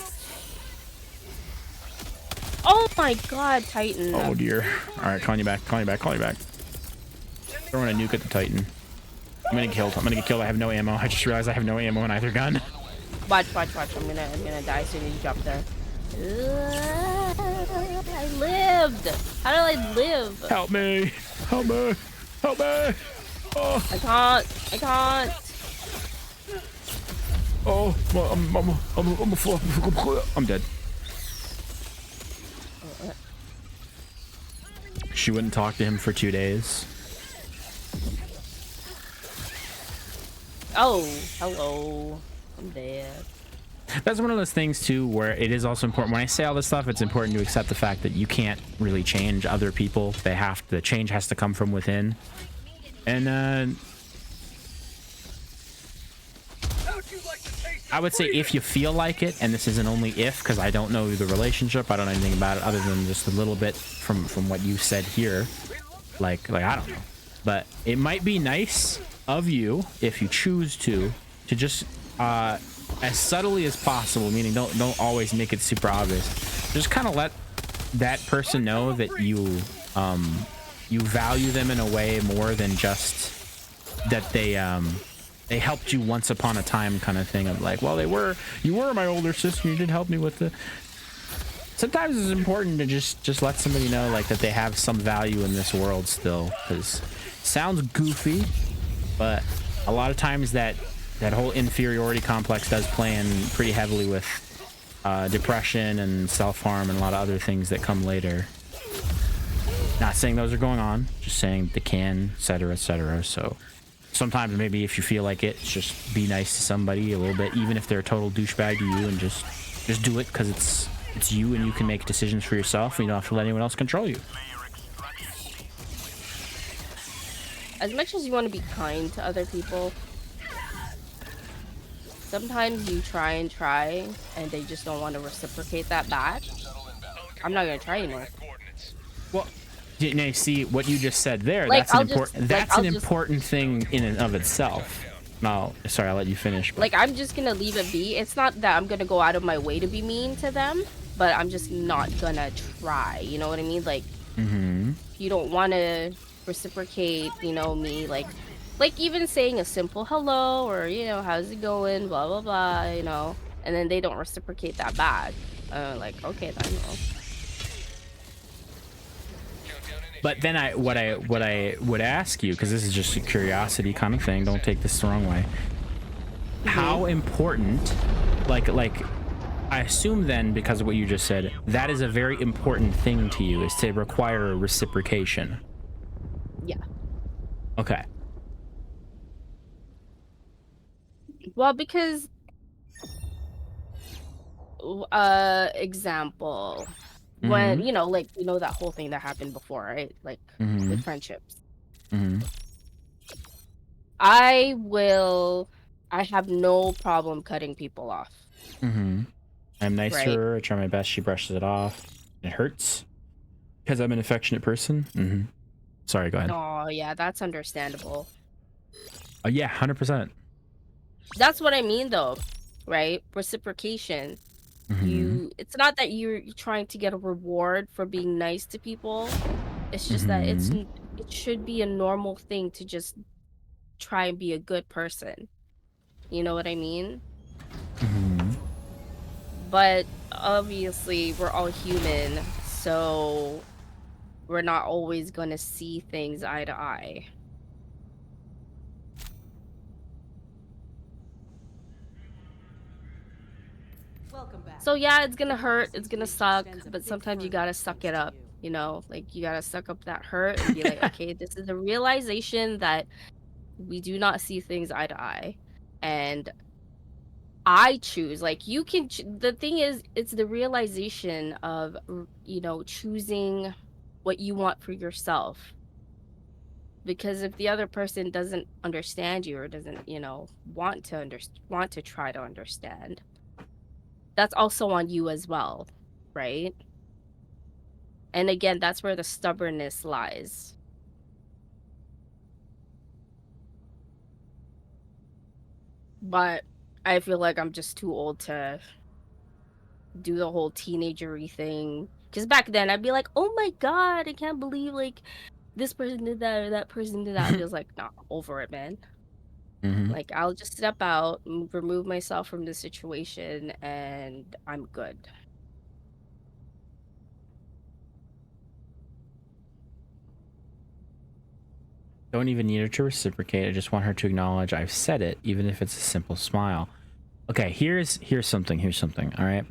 Oh my god, Titan. Oh dear. All right, calling you back. Throwing a nuke at the Titan. I'm gonna get killed. I have no ammo. I just realized I have no ammo in either gun. Watch. I'm gonna die as soon as you drop there. I lived. How did I live? Help me. Oh. I can't. Oh, I'm dead. She wouldn't talk to him for 2 days. Oh, hello. I'm dead. That's one of those things too where it is also important. When I say all this stuff, it's important to accept the fact that you can't really change other people. The change has to come from within. And I would say if you feel like it, and this isn't only if, because I don't know the relationship, I don't know anything about it other than just a little bit from what you said here. Like I don't know. But it might be nice of you, if you choose to just as subtly as possible, meaning don't always make it super obvious, just kind of let that person know that you value them in a way more than just that they helped you once upon a time kind of thing of like, well, you were my older sister, you did help me with the. Sometimes it's important to just let somebody know like that they have some value in this world still, because it sounds goofy, but a lot of times that whole inferiority complex does play in pretty heavily with depression and self-harm and a lot of other things that come later. Not saying those are going on, just saying they can, etc. So sometimes maybe if you feel like it, just be nice to somebody a little bit, even if they're a total douchebag to you, and just do it because it's you and you can make decisions for yourself and you don't have to let anyone else control you. As much as you want to be kind to other people, sometimes you try and they just don't want to reciprocate that back. I'm not gonna try anymore. Well, you see what you just said there. Like, That's an important thing in and of itself. No, sorry, I'll let you finish. Like, I'm just gonna leave it be. It's not that I'm gonna go out of my way to be mean to them, but I'm just not gonna try. You know what I mean? Like, if you don't want to reciprocate, me, like even saying a simple hello or how's it going, blah blah blah, and then they don't reciprocate that back. Like, okay then. But then what I would ask you, because this is just a curiosity kind of thing, don't take this the wrong way. How important, like I assume then, because of what you just said, that is a very important thing to you, is to require a reciprocation. Yeah. Okay. Well, because example, when that whole thing that happened before, right? Like with friendships. I have no problem cutting people off. I'm nice Right. to her. I try my best. She brushes it off. It hurts because I'm an affectionate person. Sorry, go ahead. Oh, yeah, that's understandable. Yeah, 100%. That's what I mean, though, right? Reciprocation. It's not that you're trying to get a reward for being nice to people. It's just that it should be a normal thing to just try and be a good person. You know what I mean? But obviously, we're all human, so we're not always gonna see things eye to eye. Welcome back. So yeah, it's gonna hurt, it's gonna suck, but sometimes you gotta suck it up, you know? Like, you gotta suck up that hurt and be like, okay, this is the realization that we do not see things eye to eye. And I choose, like, you can, the thing is, it's the realization of, you know, choosing what you want for yourself. Because if the other person doesn't understand you or doesn't, you know, want to try to understand, that's also on you as well, right? And again, that's where the stubbornness lies. But I feel like I'm just too old to do the whole teenagery thing. Because back then I'd be like, oh my god, I can't believe like this person did that or that person did that. I was like, nah, over it, man. Like, I'll just step out, remove myself from the situation, and I'm good. Don't even need her to reciprocate. I just want her to acknowledge I've said it, even if it's a simple smile. Okay, here's something. All right.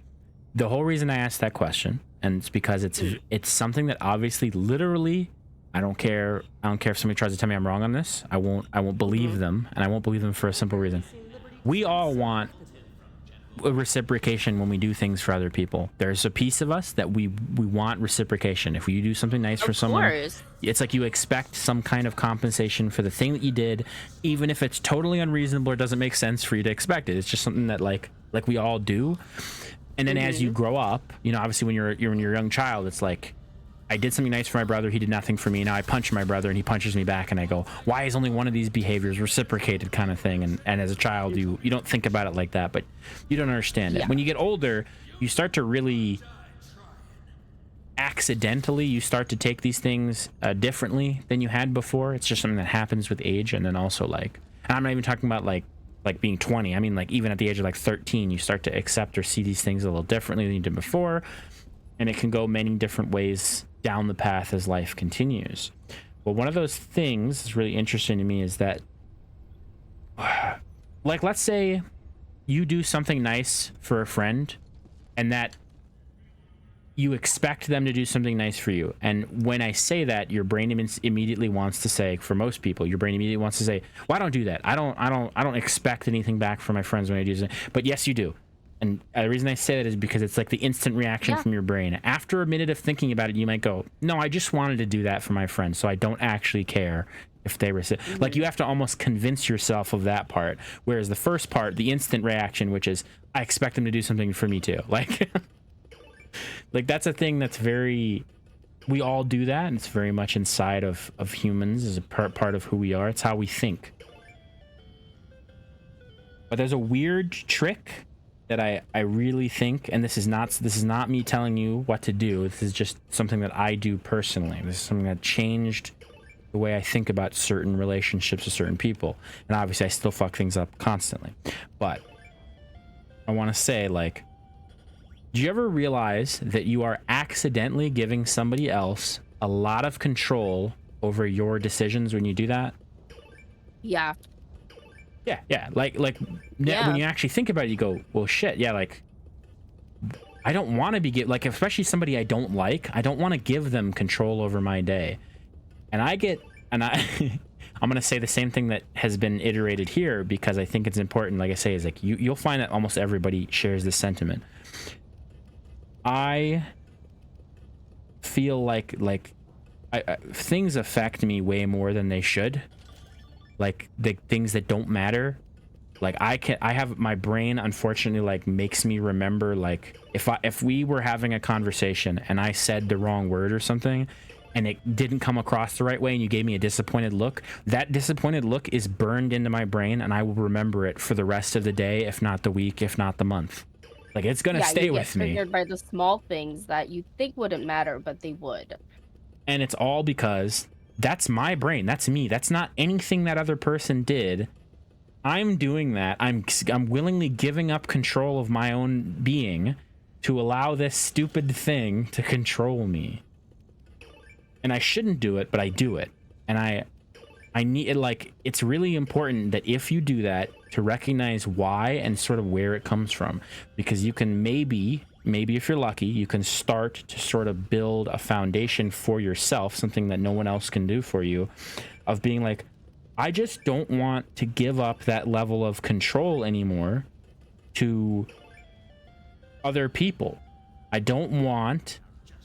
The whole reason I asked that question, and it's because it's something that obviously, literally, I don't care if somebody tries to tell me I'm wrong on this. I won't believe them, and I won't believe them for a simple reason. We all want a reciprocation when we do things for other people. There's a piece of us that we want reciprocation. If you do something nice for someone, it's like you expect some kind of compensation for the thing that you did, even if it's totally unreasonable or doesn't make sense for you to expect it. It's just something that like we all do. And then as you grow up, you know, obviously when you're a young child, it's like, I did something nice for my brother, he did nothing for me. Now I punch my brother and he punches me back, and I go, why is only one of these behaviors reciprocated, kind of thing. And as a child, you don't think about it like that, but you don't understand it. When you get older, you start to really accidentally, you start to take these things differently than you had before. It's just something that happens with age. And then also like, and I'm not even talking about like being 20. I mean, like even at the age of like 13, you start to accept or see these things a little differently than you did before. And it can go many different ways down the path as life continues. Well, one of those things that's really interesting to me is that, like, let's say you do something nice for a friend and that you expect them to do something nice for you. And when I say that, your brain immediately wants to say, for most people, your brain immediately wants to say, well, I don't do that. I don't expect anything back from my friends when I do something. But yes, you do. And the reason I say that is because it's like the instant reaction from your brain. After a minute of thinking about it, you might go, no, I just wanted to do that for my friends, so I don't actually care if they like, you have to almost convince yourself of that part. Whereas the first part, the instant reaction, which is, I expect them to do something for me too. Like, like that's a thing that's very, we all do that, and it's very much inside of humans, as a part of who we are. It's how we think. But there's a weird trick that I really think, and this is not me telling you what to do. This is just something that I do personally. This is something that changed the way I think about certain relationships with certain people. And obviously I still fuck things up constantly. But I want to say, like, do you ever realize that you are accidentally giving somebody else a lot of control over your decisions when you do that? Yeah. Yeah. Like when you actually think about it, you go, well, shit. Yeah, like, I don't want to be like, especially somebody I don't like. I don't want to give them control over my day. And I'm gonna say the same thing that has been iterated here, because I think it's important. Like I say, is like you'll find that almost everybody shares this sentiment. I feel like things affect me way more than they should. like the things that don't matter. Like I have my brain, unfortunately, like makes me remember, like if we were having a conversation and I said the wrong word or something and it didn't come across the right way and you gave me a disappointed look, that disappointed look is burned into my brain and I will remember it for the rest of the day, if not the week, if not the month. Like it's gonna stay with me. Triggered by the small things that you think wouldn't matter, but they would. And it's all because that's my brain. That's me. That's not anything that other person did. I'm doing that. I'm willingly giving up control of my own being to allow this stupid thing to control me. And I shouldn't do it, but I do it. And I need it. Like, it's really important that if you do that, to recognize why and sort of where it comes from, because you can maybe if you're lucky, you can start to sort of build a foundation for yourself, something that no one else can do for you, of being like, I just don't want to give up that level of control anymore to other people. I don't want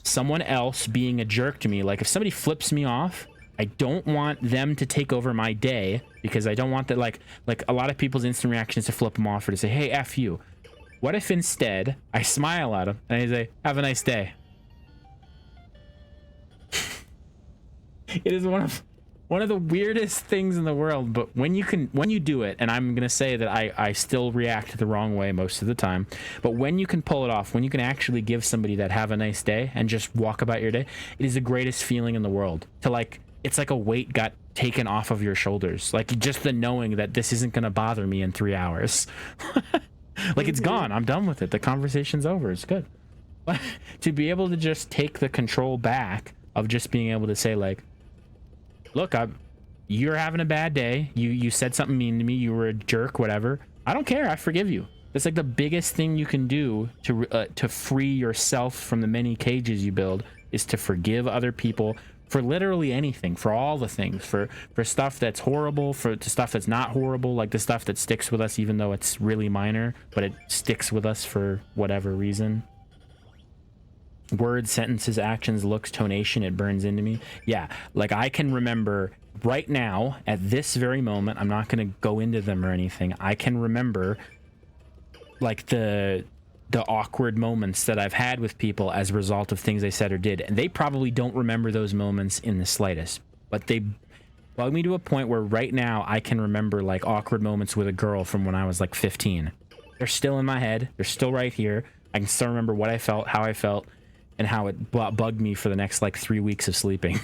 someone else being a jerk to me. Like if somebody flips me off, I don't want them to take over my day, because I don't want that. Like a lot of people's instant reaction is to flip them off or to say, hey, F you. What if instead I smile at them and I say, have a nice day? It is one of the weirdest things in the world, but when you do it, and I'm gonna say that I still react the wrong way most of the time, but when you can pull it off, when you can actually give somebody that have a nice day and just walk about your day, it is the greatest feeling in the world. To like, it's like a weight got taken off of your shoulders, like just the knowing that this isn't gonna bother me in 3 hours. Like it's gone, I'm done with it, the conversation's over, it's good. But to be able to just take the control back of just being able to say like, look, you're having a bad day. You said something mean to me. You were a jerk, whatever. I don't care. I forgive you. It's like the biggest thing you can do to free yourself from the many cages you build, is to forgive other people for literally anything, for all the things, for stuff that's horrible, for stuff that's not horrible, like the stuff that sticks with us even though it's really minor, but it sticks with us for whatever reason. Words, sentences, actions, looks, tonation, it burns into me. Yeah, like I can remember right now at this very moment, I'm not going to go into them or anything, I can remember like the awkward moments that I've had with people as a result of things they said or did, and they probably don't remember those moments in the slightest, but they bug me to a point where right now I can remember like awkward moments with a girl from when I was like 15. They're still in my head, they're still right here. I can still remember what I felt, how I felt, and how it bugged me for the next like 3 weeks of sleeping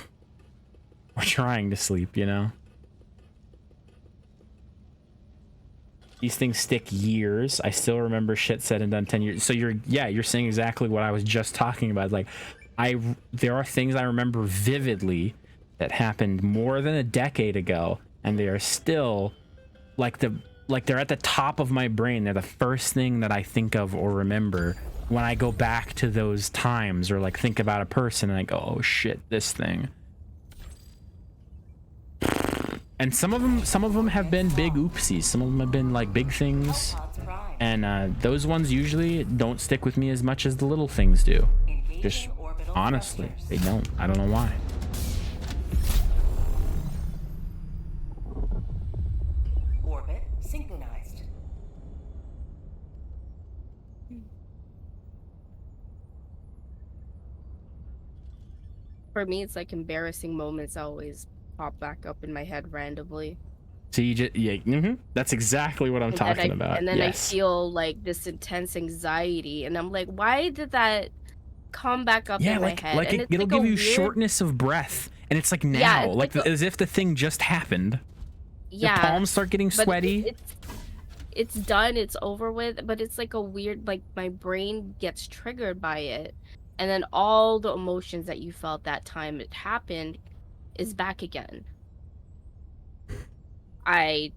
or trying to sleep, you know. These things stick years. I still remember shit said and done 10 years. So you're saying exactly what I was just talking about. Like there are things I remember vividly that happened more than a decade ago, and they are still like they're at the top of my brain. They're the first thing that I think of or remember when I go back to those times, or like think about a person and I go, oh shit, this thing. And some of them have been big oopsies. Some of them have been like big things, and those ones usually don't stick with me as much as the little things do. Just honestly, they don't. I don't know why. Orbit synchronized. For me, it's like embarrassing moments always pop back up in my head randomly. So you just, yeah, that's exactly what I'm talking about. And then yes. I feel like this intense anxiety, and I'm like, why did that come back up in my head? Like and it'll give you shortness of breath, and it's like now, yeah, it's like as if the thing just happened. Yeah, your palms start getting sweaty. It's done, it's over with, but it's like a weird, like my brain gets triggered by it, and then all the emotions that you felt that time it happened is back again. I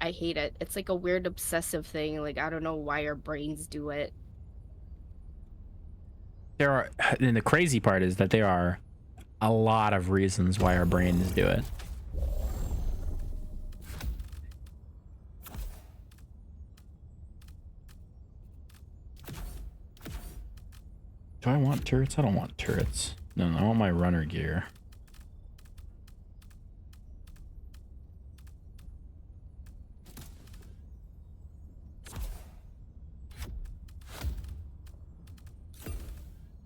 hate it. It's like a weird obsessive thing. Like, I don't know why our brains do it. There are, and the crazy part is that there are a lot of reasons why our brains do it. Do I want turrets? I don't want turrets. No, I want my runner gear.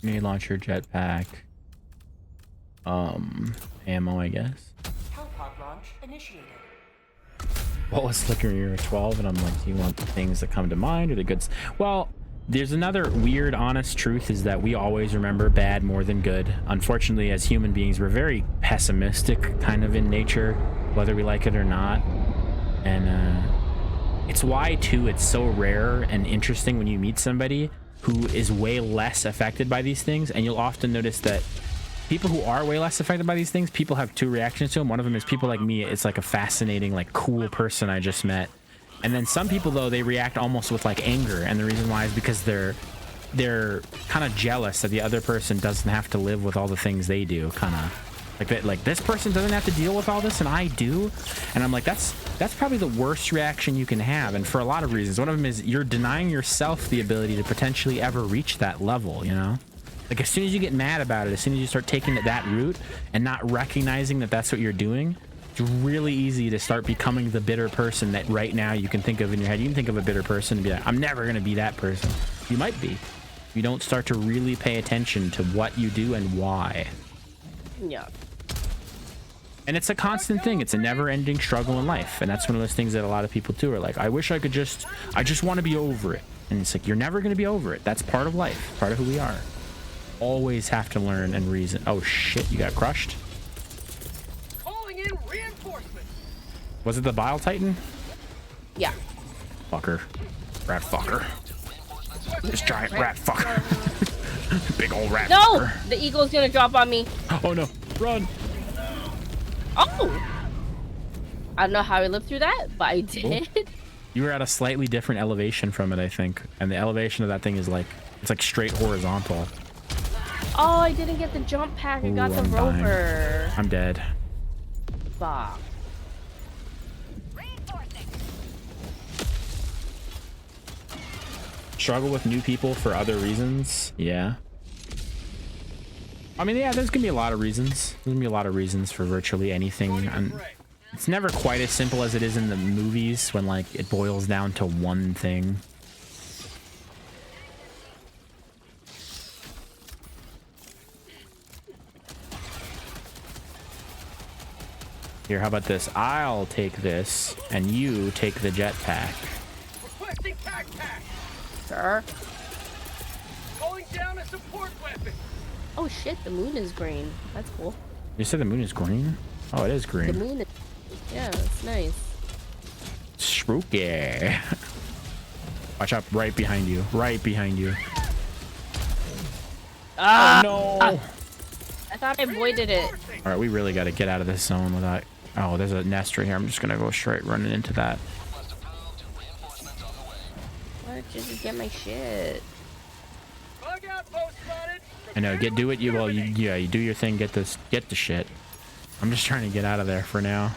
Grenade launcher, jetpack. Ammo, I guess. Hellpod launch initiated. What was Slicker? You're 12, and I'm like, do you want the things that come to mind or the goods? Well, there's another weird, honest truth is that we always remember bad more than good. Unfortunately, as human beings, we're very pessimistic kind of in nature, whether we like it or not. And it's why, too, it's so rare and interesting when you meet somebody who is way less affected by these things. And you'll often notice that people who are way less affected by these things, people have two reactions to them. One of them is people like me. It's like a fascinating, like, cool person I just met. And then some people, though, they react almost with like anger, and the reason why is because they're kind of jealous that the other person doesn't have to live with all the things they do, kind of like that. Like, this person doesn't have to deal with all this and I do. And I'm like, that's probably the worst reaction you can have, and for a lot of reasons. One of them is you're denying yourself the ability to potentially ever reach that level, you know? Like, as soon as you get mad about it, as soon as you start taking it that route and not recognizing that that's what you're doing, it's really easy to start becoming the bitter person that right now you can think of in your head. You can think of a bitter person and be like, I'm never going to be that person. You might be. You don't start to really pay attention to what you do and why. Yeah. And it's a constant thing. It's a never-ending struggle in life. And that's one of those things that a lot of people do are like, I just want to be over it. And it's like, you're never going to be over it. That's part of life, part of who we are. Always have to learn and reason. Oh shit, you got crushed? Was it the Bile Titan? Yeah. Fucker. Rat fucker. This giant rat fucker. Big old rat fucker. The eagle's gonna drop on me. Oh no. Run. Oh! I don't know how I lived through that, but I did. Oh. You were at a slightly different elevation from it, I think. And the elevation of that thing is like, it's like straight horizontal. Oh, I didn't get the jump pack. I got the rover. I'm dead. Fuck. Struggle with new people for other reasons. Yeah. I mean, yeah, there's gonna be a lot of reasons. There's gonna be a lot of reasons for virtually anything. And it's never quite as simple as it is in the movies when, like, it boils down to one thing. Here, how about this? I'll take this, and you take the jetpack. Requesting tac pack. Sure. Calling down a support weapon. Oh shit, the moon is green. That's cool. You said the moon is green? Oh, it is green. The moon is... Yeah, it's nice. Spooky. Watch out, right behind you. Right behind you. Ah! Oh, no! I thought I avoided it. Alright, we really got to get out of this zone without... Oh, there's a nest right here. I'm just going to go straight running into that. Why don't you just get my shit? I know, you do your thing, get the shit. I'm just trying to get out of there for now.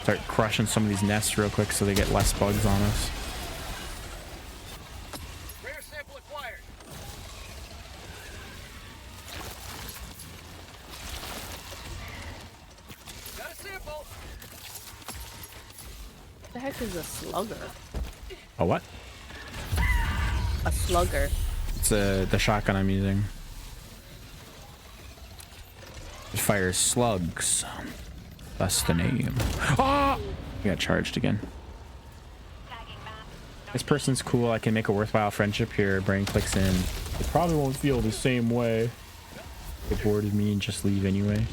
Start crushing some of these nests real quick so they get less bugs on us. Rare sample acquired. Got a sample. What the heck is a slugger? A what? A slugger. It's the shotgun I'm using. It fires slugs. That's the name. Ah! I got charged again. This person's cool. I can make a worthwhile friendship here. Brain clicks in. It probably won't feel the same way. Get bored of me and just leave anyway.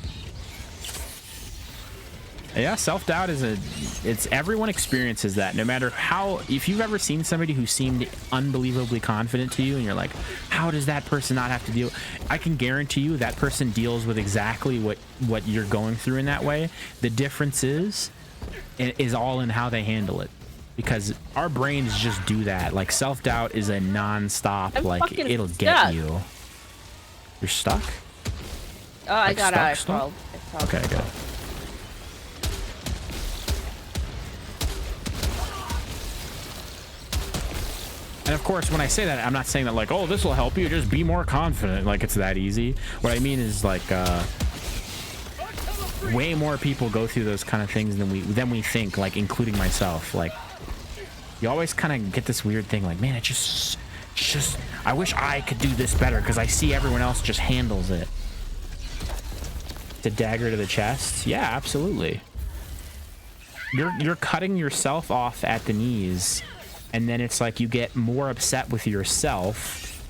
Yeah, self-doubt is everyone experiences that, no matter how. If you've ever seen somebody who seemed unbelievably confident to you and you're like, how does that person not have to deal? I can guarantee you that person deals with exactly what you're going through in that way. The difference is all in how they handle it, because our brains just do that. Like, self-doubt is a non-stop, like, it'll get you. You're stuck? Oh, I got out. I crawled. Okay, good. And of course, when I say that, I'm not saying that like, oh, this will help you, just be more confident. Like, it's that easy. What I mean is, like, way more people go through those kind of things than we think, like, including myself. Like, you always kind of get this weird thing, like, man, It's just, I wish I could do this better because I see everyone else just handles it. The dagger to the chest? Yeah, absolutely. You're cutting yourself off at the knees, and then it's like you get more upset with yourself,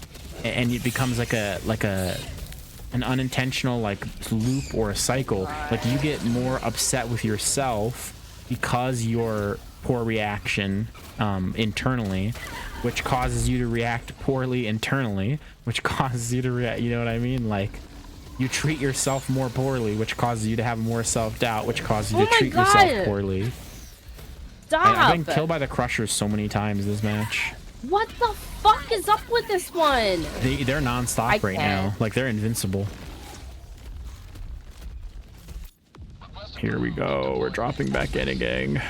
and it becomes like an unintentional like loop or a cycle. Like you get more upset with yourself because your poor reaction internally, which causes you to react poorly internally, which causes you to react, you know what I mean? Like you treat yourself more poorly, which causes you to have more self-doubt, which causes you to treat yourself poorly. Stop! I've been killed by the Crushers so many times this match. What the fuck is up with this one? They're non-stop right now. Like they're invincible. Here we go. We're dropping back in again.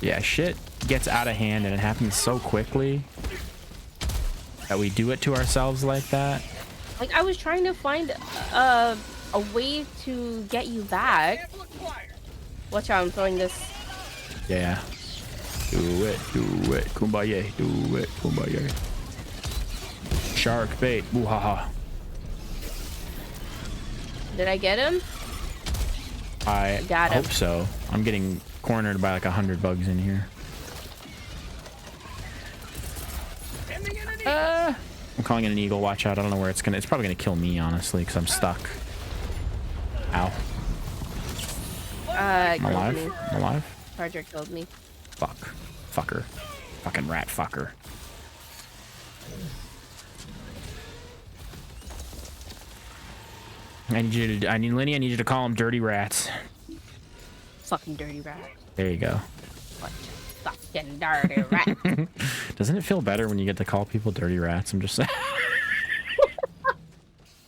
Yeah, shit gets out of hand and it happens so quickly that we do it to ourselves like that. Like I was trying to find a way to get you back. Watch out, I'm throwing this. Yeah. Do it, kumbaya, do it, kumbaya. Shark bait, ooh-ha-ha. Did I get him? I got him. Hope so. I'm getting cornered by like 100 bugs in here. I'm calling it an eagle. Watch out. I don't know where it's gonna. It's probably gonna kill me, honestly, because I'm stuck. Ow. I'm alive. I'm alive. Charger killed me. Fuck. Fucker. Fucking rat fucker. Lenny, I need you to call them dirty rats. Fucking dirty rat. There you go. What fucking dirty rat. Doesn't it feel better when you get to call people dirty rats? I'm just saying.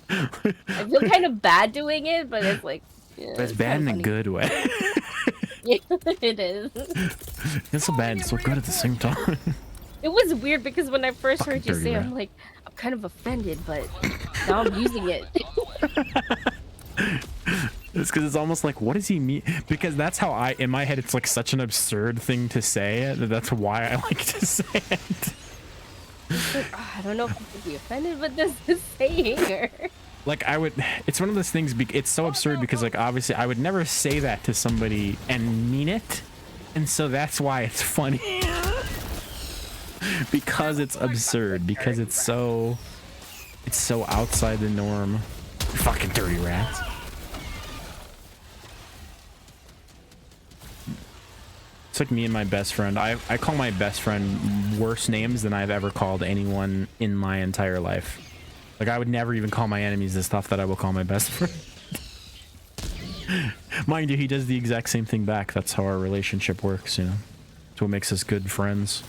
I feel kind of bad doing it, but it's like... Yeah, but it's bad in a good way. Yeah, it is. It's so bad and so good at the same time. It was weird because when I first heard you say, rat. I'm like, I'm kind of offended, but now I'm using it. It's because it's almost like, what does he mean? Because that's how in my head, it's like such an absurd thing to say. That's why I like to say it. Like, oh, I don't know if I could be offended with this saying. Like it's one of those things, it's so absurd because like, obviously I would never say that to somebody and mean it. And so that's why it's funny. Because it's absurd, because it's so outside the norm. Fucking dirty rats. It's like me and my best friend. I call my best friend worse names than I've ever called anyone in my entire life. Like I would never even call my enemies the stuff that I will call my best friend. Mind you, he does the exact same thing back. That's how our relationship works, you know. That's what makes us good friends.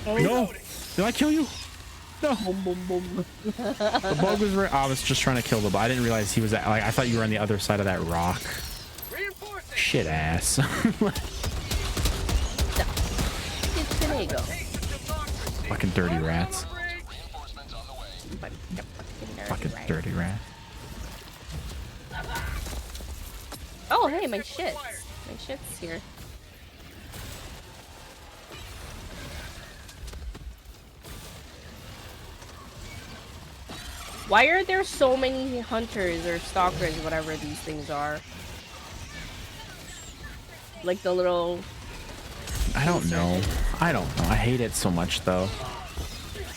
No! Did I kill you? No. The bug was right. I was just trying to kill the bug. I didn't realize he was at, like, I thought you were on the other side of that rock. Shit ass. Fucking dirty rats. Fucking dirty rat. Oh, hey, my shit. My shit's here. Why are there so many hunters or stalkers, whatever these things are? Like the little... I don't know. I don't know. I hate it so much though.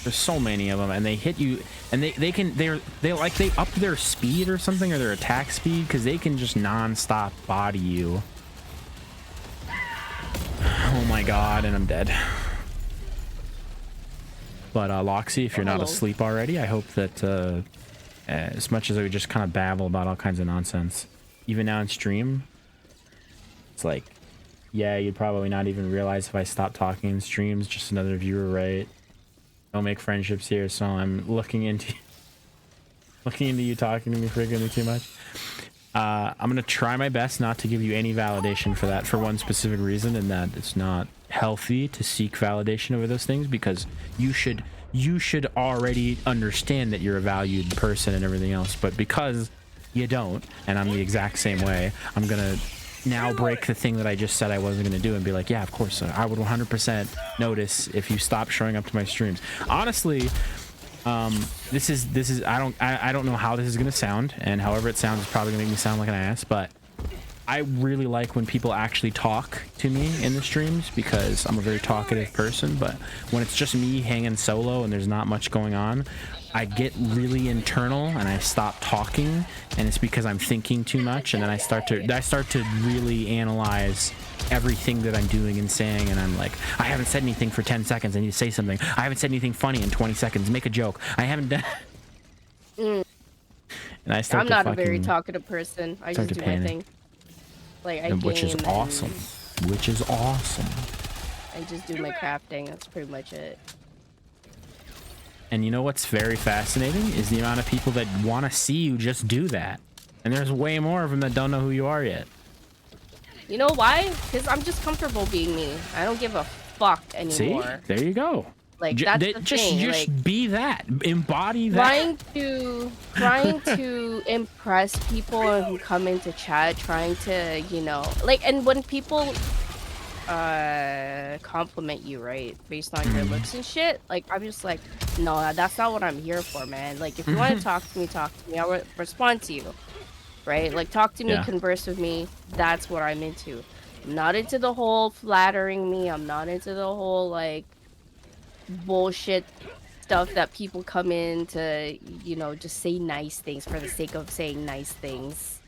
There's so many of them, and they hit you, and they up their speed or something, or their attack speed, because they can just non-stop body you. Oh my god, and I'm dead. But Loxy, if you're not asleep already, I hope that as much as I would just kind of babble about all kinds of nonsense, even now in stream, it's like, yeah, you'd probably not even realize if I stopped talking in streams. Just another viewer, right? Don't make friendships here, so I'm looking into you talking to me frequently too much. I'm gonna try my best not to give you any validation for that, for one specific reason, and that it's not healthy to seek validation over those things, because you should you should already understand that you're a valued person and everything else. But because you don't, and I'm the exact same way, I'm gonna now break the thing that I just said I wasn't gonna do and be like, yeah, of course, I would 100% notice if you stop showing up to my streams. Honestly, this is I don't know how this is gonna sound, and however it sounds is probably gonna make me sound like an ass, but I really like when people actually talk to me in the streams, because I'm a very talkative person. But when it's just me hanging solo and there's not much going on, I get really internal and I stop talking, and it's because I'm thinking too much, and then I start to really analyze everything that I'm doing and saying, and I'm like, I haven't said anything for 10 seconds, I need to say something. I haven't said anything funny in 20 seconds, make a joke. I haven't done and I start I'm not a very talkative person. I just do my thing. Like I which is awesome. Which is awesome. I just do my crafting. That's pretty much it. And you know what's very fascinating is the amount of people that want to see you just do that. And there's way more of them that don't know who you are yet. You know why? Because I'm just comfortable being me. I don't give a fuck anymore. See? There you go. Like that's the thing. Just like, be that. Embody that. Trying to impress people who come into chat, trying to, you know, like, and when people compliment you, right, based on your looks and shit, like, I'm just like, no, that's not what I'm here for, man. Like, if you want to talk to me, I'll respond to you, right? Like, talk to me, converse with me. That's what I'm into. I'm not into the whole flattering me. I'm not into the whole, like, bullshit stuff that people come in to, you know, just say nice things for the sake of saying nice things,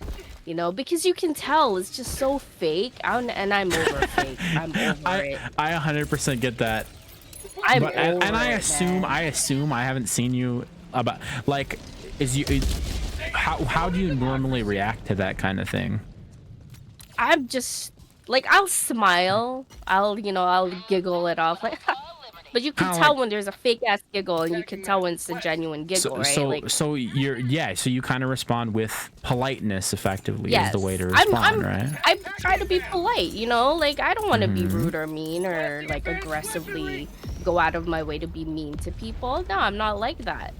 you know, because you can tell it's just so fake. And I'm over fake. I'm over it. I 100% get that. I assume I haven't seen you about, like, how do you normally react to that kind of thing? I'm just like, I'll smile, I'll giggle it off, like, but you can tell when there's a fake ass giggle, and you can tell when it's a genuine giggle, right? So you kind of respond with politeness, effectively, is the way to respond, right? I try to be polite, you know, like, I don't want to be rude or mean or like aggressively go out of my way to be mean to people. No, I'm not like that.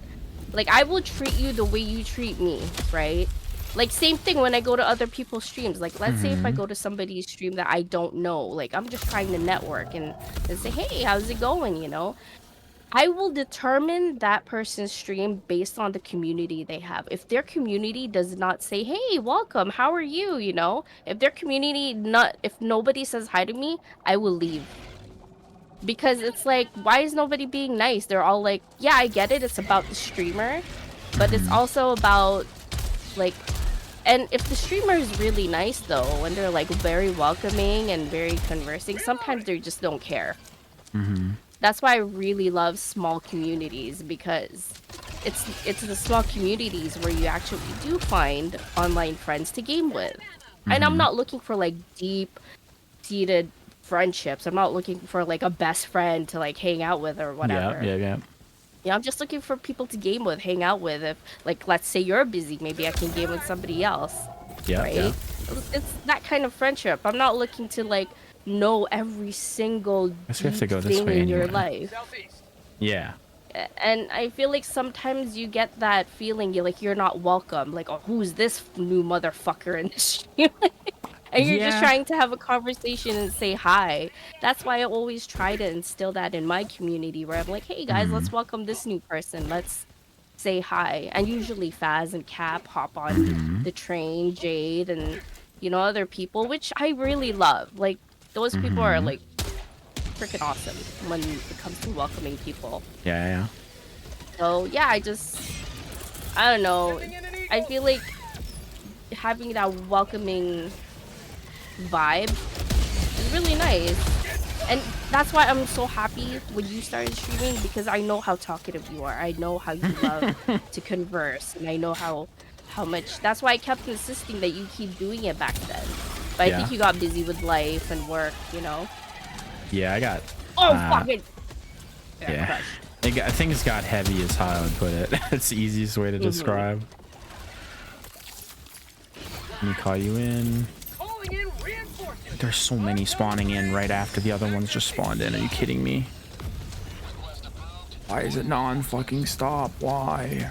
Like, I will treat you the way you treat me, right? Like, same thing when I go to other people's streams. Like, let's say if I go to somebody's stream that I don't know, like, I'm just trying to network and say, hey, how's it going, you know? I will determine that person's stream based on the community they have. If their community does not say, hey, welcome, how are you, you know? If their community if nobody says hi to me, I will leave. Because it's like, why is nobody being nice? They're all like, yeah, I get it, it's about the streamer, but it's also about, like, and if the streamer is really nice though, and they're like very welcoming and very conversing, sometimes they just don't care. That's why I really love small communities, because it's the small communities where you actually do find online friends to game with. And I'm not looking for like deep-seated friendships. I'm not looking for like a best friend to like hang out with or whatever. Yeah, I'm just looking for people to game with, hang out with. If, like, let's say you're busy, maybe I can game with somebody else. Right? It's that kind of friendship. I'm not looking to, like, know every single thing in your life. Yeah. And I feel like sometimes you get that feeling, you're not welcome. Like, oh, who's this new motherfucker in the stream? And you're just trying to have a conversation and say hi. That's why I always try to instill that in my community, where I'm like, hey guys, let's welcome this new person. Let's say hi. And usually Faz and Cap hop on the train, Jade, and, you know, other people, which I really love. Like, those people are, like, freaking awesome when it comes to welcoming people. Yeah. So, yeah, I don't know. I feel like having that welcoming vibe is really nice, and that's why I'm so happy when you started streaming, because I know how talkative you are. I know how you love to converse, and I know how much. That's why I kept insisting that you keep doing it back then, but I think you got busy with life and work, you know. I got fucking things got heavy is how I would put it. It's the easiest way to describe. Let me call you in. There's so many spawning in right after the other ones just spawned in. Are you kidding me? Why is it non-fucking stop? Why?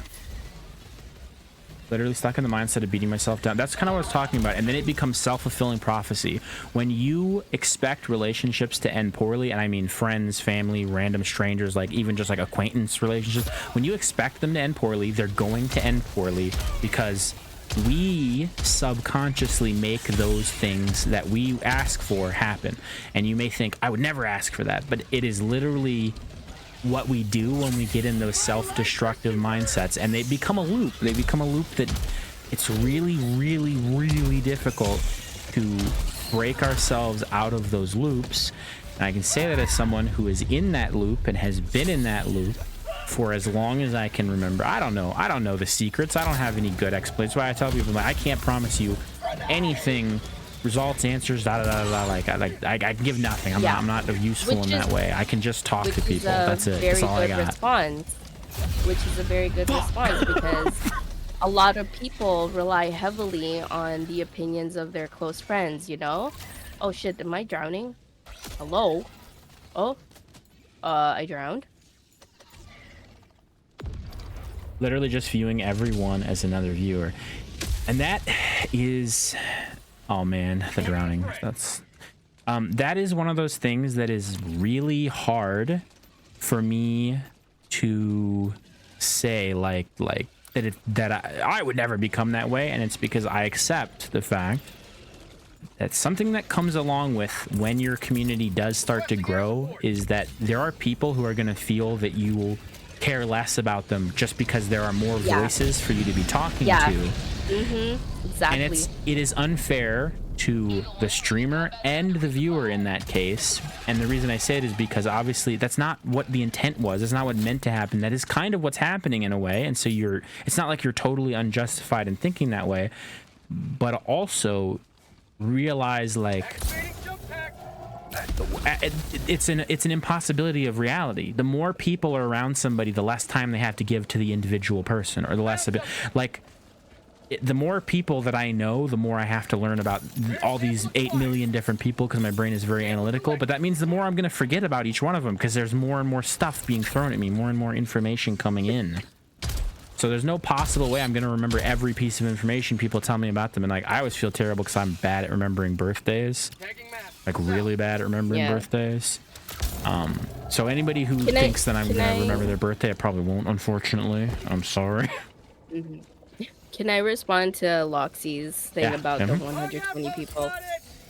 Literally stuck in the mindset of beating myself down. That's kind of what I was talking about. And then it becomes self-fulfilling prophecy. When you expect relationships to end poorly, and I mean friends, family, random strangers, like even just like acquaintance relationships, when you expect them to end poorly, they're going to end poorly because we subconsciously make those things that we ask for happen. And you may think, I would never ask for that, but it is literally what we do when we get in those self-destructive mindsets, and they become a loop. They become a loop that it's really, really, really difficult to break ourselves out of those loops. And I can say that as someone who is in that loop and has been in that loop for as long as I can remember. I don't know the secrets. I don't have any good explanations. That's why I tell people, I can't promise you anything, results, answers, like I can give nothing. I'm not useful in that way. I can just talk to people. That's it. That's all I got. Response, which is a very good response, because a lot of people rely heavily on the opinions of their close friends, you know? Oh shit, am I drowning? Hello? Oh? I drowned? Literally just viewing everyone as another viewer. And that is... Oh man, the drowning. That's that is one of those things that is really hard for me to say, like that I would never become that way, and it's because I accept the fact that something that comes along with when your community does start to grow is that there are people who are going to feel that you will care less about them just because there are more voices for you to be talking to. Exactly. And it is unfair to the streamer and the viewer in that case. And the reason I say it is because obviously that's not what the intent was. It's not what meant to happen. That is kind of what's happening in a way. And so it's not like you're totally unjustified in thinking that way, but also realize like it's an impossibility of reality. The more people are around somebody, the less time they have to give to the individual person, or the less of it. Like, the more people that I know, the more I have to learn about all these 8 million different people, because my brain is very analytical. But that means the more I'm going to forget about each one of them, because there's more and more stuff being thrown at me, more and more information coming in. So there's no possible way I'm going to remember every piece of information people tell me about them. And like, I always feel terrible because I'm bad at remembering birthdays, like really bad at remembering birthdays. So anybody who thinks that I'm going to remember their birthday, I probably won't, unfortunately. I'm sorry. Can I respond to Loxy's thing about the 120 people?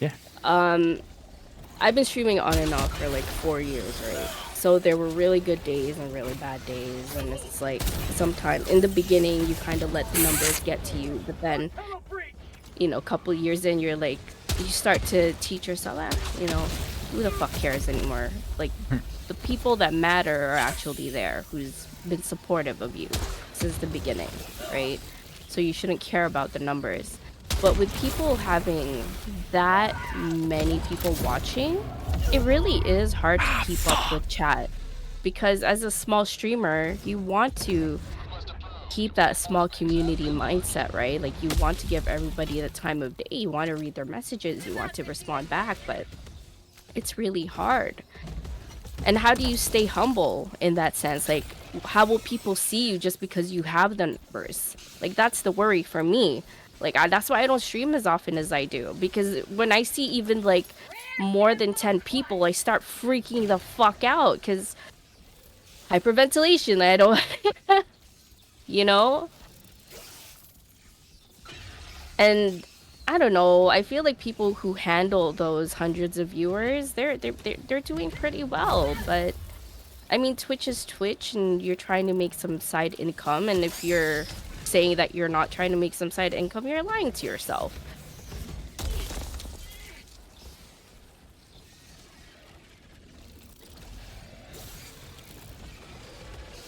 Yeah. I've been streaming on and off for like 4 years, right? So there were really good days and really bad days, and it's like sometimes in the beginning you kind of let the numbers get to you, but then, you know, a couple years in, you're like, you start to teach yourself, you know, who the fuck cares anymore? Like, the people that matter are actually there, who's been supportive of you since the beginning, right? So you shouldn't care about the numbers. But with people having that many people watching, it really is hard to keep up with chat. Because as a small streamer, you want to keep that small community mindset, right? Like, you want to give everybody the time of day, you want to read their messages, you want to respond back, but it's really hard. And how do you stay humble in that sense? Like, how will people see you just because you have the numbers? Like, that's the worry for me. Like, that's why I don't stream as often as I do. Because when I see even, like, more than 10 people, I start freaking the fuck out. Because hyperventilation, I don't... you know? And I don't know, I feel like people who handle those hundreds of viewers, they're doing pretty well. But I mean, Twitch is Twitch, and you're trying to make some side income, and if you're saying that you're not trying to make some side income, you're lying to yourself.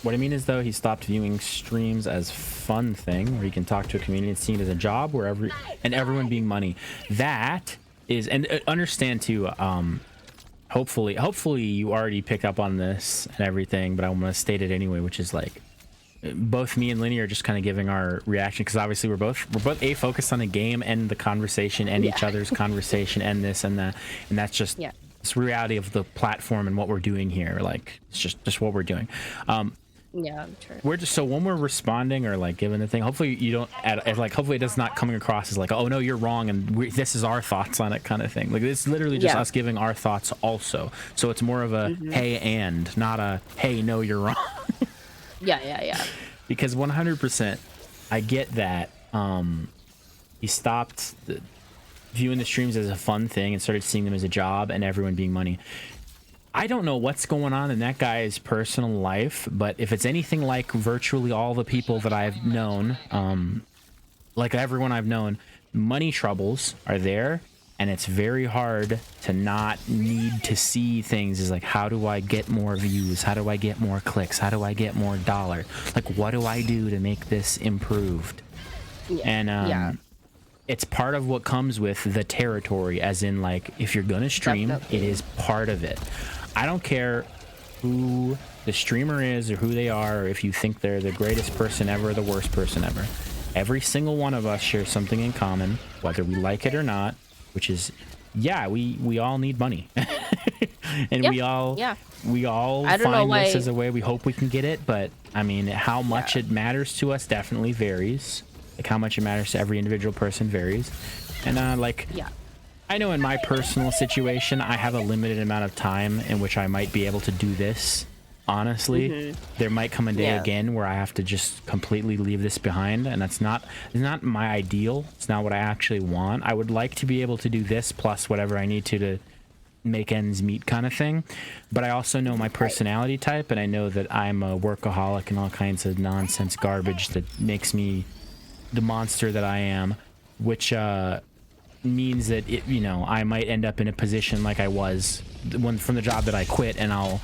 What I mean is, though, he stopped viewing streams as fun thing where he can talk to a community and see it as a job where everyone being money. That is, and understand too, hopefully you already picked up on this and everything, but I want to state it anyway, which is like, both me and Linny are just kind of giving our reaction, because obviously we're both focused on the game and the conversation and each other's conversation and this and that, and that's just It's the reality of the platform and what we're doing here. Like, it's just what we're doing. Yeah, I'm sure. We're just, so when we're responding or like giving the thing, hopefully you don't like, hopefully it does not coming across as like, oh no, you're wrong and this is our thoughts on it kind of thing. Like, it's literally just us giving our thoughts also. So it's more of a hey and, not a hey no, you're wrong. Yeah. Because 100%, I get that. He stopped viewing the streams as a fun thing and started seeing them as a job and everyone being money. I don't know what's going on in that guy's personal life, but if it's anything like virtually all the people that I've known, like everyone I've known, money troubles are there, and it's very hard to not need to see things as like, how do I get more views? How do I get more clicks? How do I get more dollar? Like, what do I do to make this improved? And it's part of what comes with the territory, as in, like, if you're gonna stream, it is part of it. I don't care who the streamer is or who they are, or if you think they're the greatest person ever or the worst person ever. Every single one of us shares something in common, whether we like it or not, which is, we all need money. And we all find this as a way we hope we can get it, but I mean, how much it matters to us definitely varies. Like, how much it matters to every individual person varies. And I know in my personal situation, I have a limited amount of time in which I might be able to do this. Honestly, there might come a day again where I have to just completely leave this behind, and it's not my ideal. It's not what I actually want. I would like to be able to do this plus whatever I need to make ends meet kind of thing. But I also know my personality type, and I know that I'm a workaholic and all kinds of nonsense garbage that makes me the monster that I am, which means that I might end up in a position like I was from the job that I quit, and I'll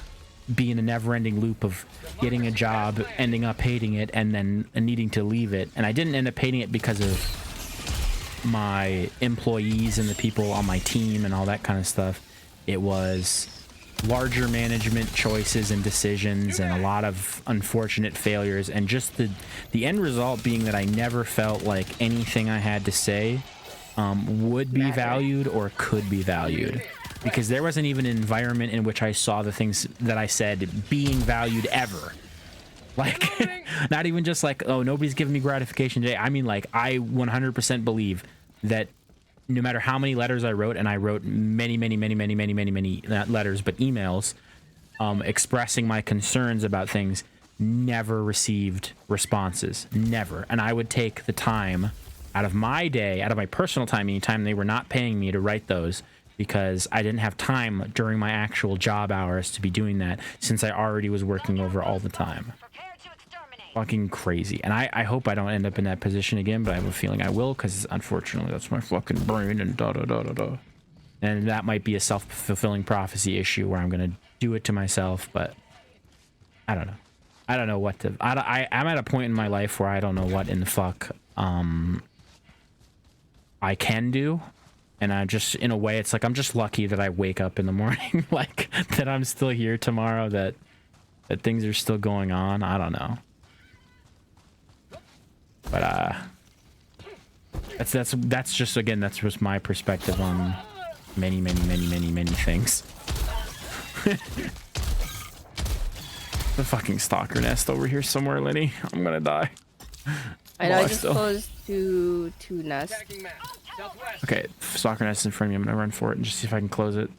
be in a never-ending loop of getting a job, ending up hating it, and then needing to leave it. And I didn't end up hating it because of my employees and the people on my team and all that kind of stuff. It was larger management choices and decisions and a lot of unfortunate failures, and just the end result being that I never felt like anything I had to say would be valued or could be valued, because there wasn't even an environment in which I saw the things that I said being valued ever. Like, not even just like, oh, nobody's giving me gratification today. I mean, like, I 100% believe that no matter how many letters I wrote, and I wrote many letters, but emails expressing my concerns about things, never received responses. Never. And I would take the time out of my day, out of my personal time, anytime they were not paying me, to write those, because I didn't have time during my actual job hours to be doing that, since I already was working over all the time. Fucking crazy. And I hope I don't end up in that position again, but I have a feeling I will, because unfortunately that's my fucking brain, and and that might be a self-fulfilling prophecy issue where I'm gonna do it to myself. But I don't know what to. I'm at a point in my life where I don't know what in the fuck I can do. And I just, in a way, it's like I'm just lucky that I wake up in the morning, like that I'm still here tomorrow, that things are still going on. I don't know. But that's just, again, that's just my perspective on many things. The fucking stalker nest over here somewhere, Lenny. I'm gonna die. I know, I just closed two nests. Okay, stalker nest in front of me. I'm gonna run for it and just see if I can close it.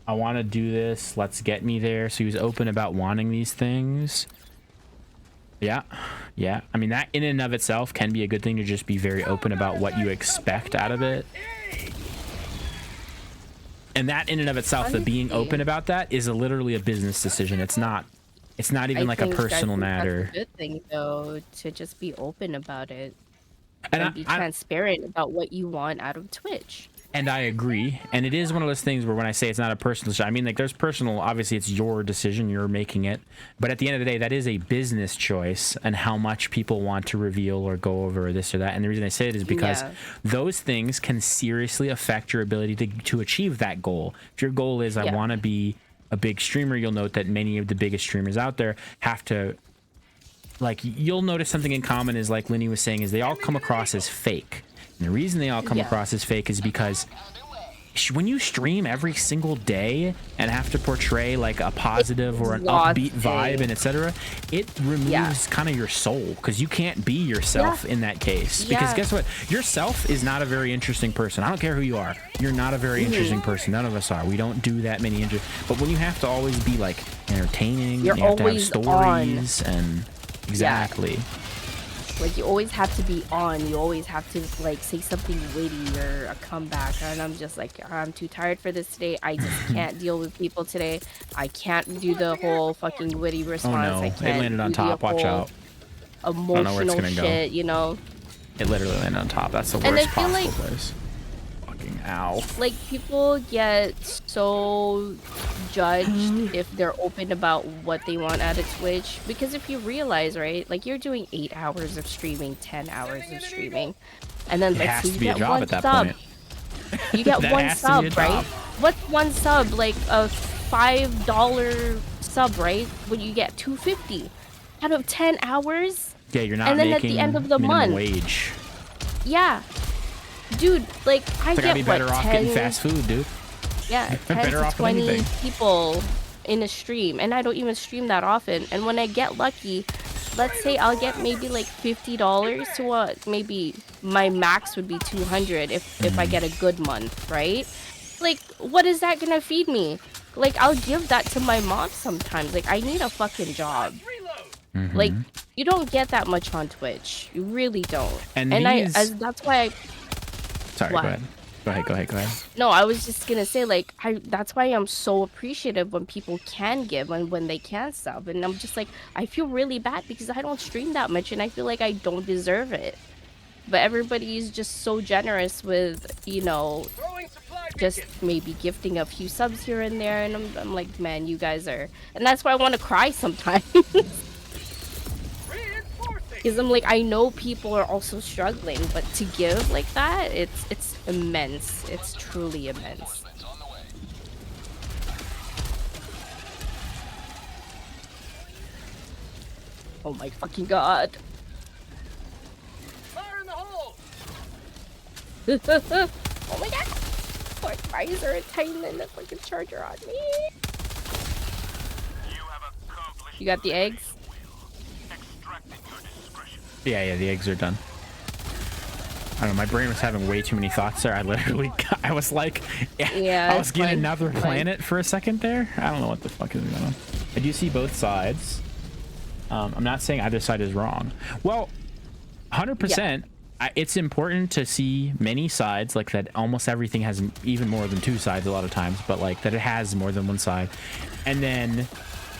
I want to do this. Let's get me there. So he was open about wanting these things. Yeah. I mean, that in and of itself can be a good thing, to just be very open about what you expect out of it. And that in and of itself, the being open about that is literally a business decision. It's not even like a personal matter. That's a good thing, though, to just be open about it and be transparent about what you want out of Twitch. And I agree. And it is one of those things where when I say it's not a personal decision, I mean, like, there's personal, obviously it's your decision, you're making it. But at the end of the day, that is a business choice, and how much people want to reveal or go over this or that. And the reason I say it is because those things can seriously affect your ability to achieve that goal. If your goal is, I want to be a big streamer, you'll note that many of the biggest streamers out there have to like you'll notice something in common is like Linny was saying is they all come across as fake. And the reason they all come across as fake is because when you stream every single day and have to portray like a positive or an upbeat vibe and etc., it removes kind of your soul because you can't be yourself in that case. Because guess what? Yourself is not a very interesting person. I don't care who you are. You're not a very interesting person. None of us are. We don't do that many but when you have to always be like entertaining, you have to have stories and exactly. Like, you always have to be on. You always have to, like, say something witty or a comeback. And I'm just like, I'm too tired for this today. I just can't deal with people today. I can't do the whole fucking witty response. Oh, no. I can't It landed on top. Watch out. Emotional I don't know where it's gonna shit, go. you know? It literally landed on top. That's the And I worst feel possible like- place. Fucking ow. Like, people get so judged if they're open about what they want out of Twitch. Because if you realize, right, like, you're doing 8 hours of streaming, 10 hours of streaming, and then It let's has say to you be a get job one at that sub. point. You get That one has to be a sub, right? job. What's one sub? Like a $5 sub, right? When you get $2.50 out of 10 hours? Yeah, you're not And then at making the end of the minimum month, wage. yeah. Dude, like, I Like, I'd get be what, better off 10, getting fast food, dude. yeah, 10 better to off with 20 anything. people in a stream, and I don't even stream that often. And when I get lucky, let's say I'll get maybe like $50 to what maybe my max would be 200 if I get a good month, right? Like, what is that gonna feed me? Like, I'll give that to my mom sometimes. Like, I need a fucking job. Like, you don't get that much on Twitch. You really don't. And that's why I Sorry, What? go ahead. Go ahead. No, I was just gonna say, like, that's why I'm so appreciative when people can give and when they can sub. And I'm just like, I feel really bad because I don't stream that much and I feel like I don't deserve it. But everybody's just so generous with, you know, just maybe gifting a few subs here and there. And I'm like, man, you guys are... And that's why I want to cry sometimes. Because I'm like, I know people are also struggling, but to give like that, it's immense. It's truly immense. Oh my fucking god. Fire in the hole! Oh my god! Poor Pfizer and Titan the fucking charger on me. You got the eggs? Yeah, the eggs are done. I don't know, my brain was having way too many thoughts there. I literally I was like, Yeah, I was it's getting fine, another it's planet for a second there. I don't know what the fuck is going on. I do see both sides. I'm not saying either side is wrong. Well, 100%. It's important to see many sides, like that almost everything has even more than two sides a lot of times, but like that it has more than one side. And then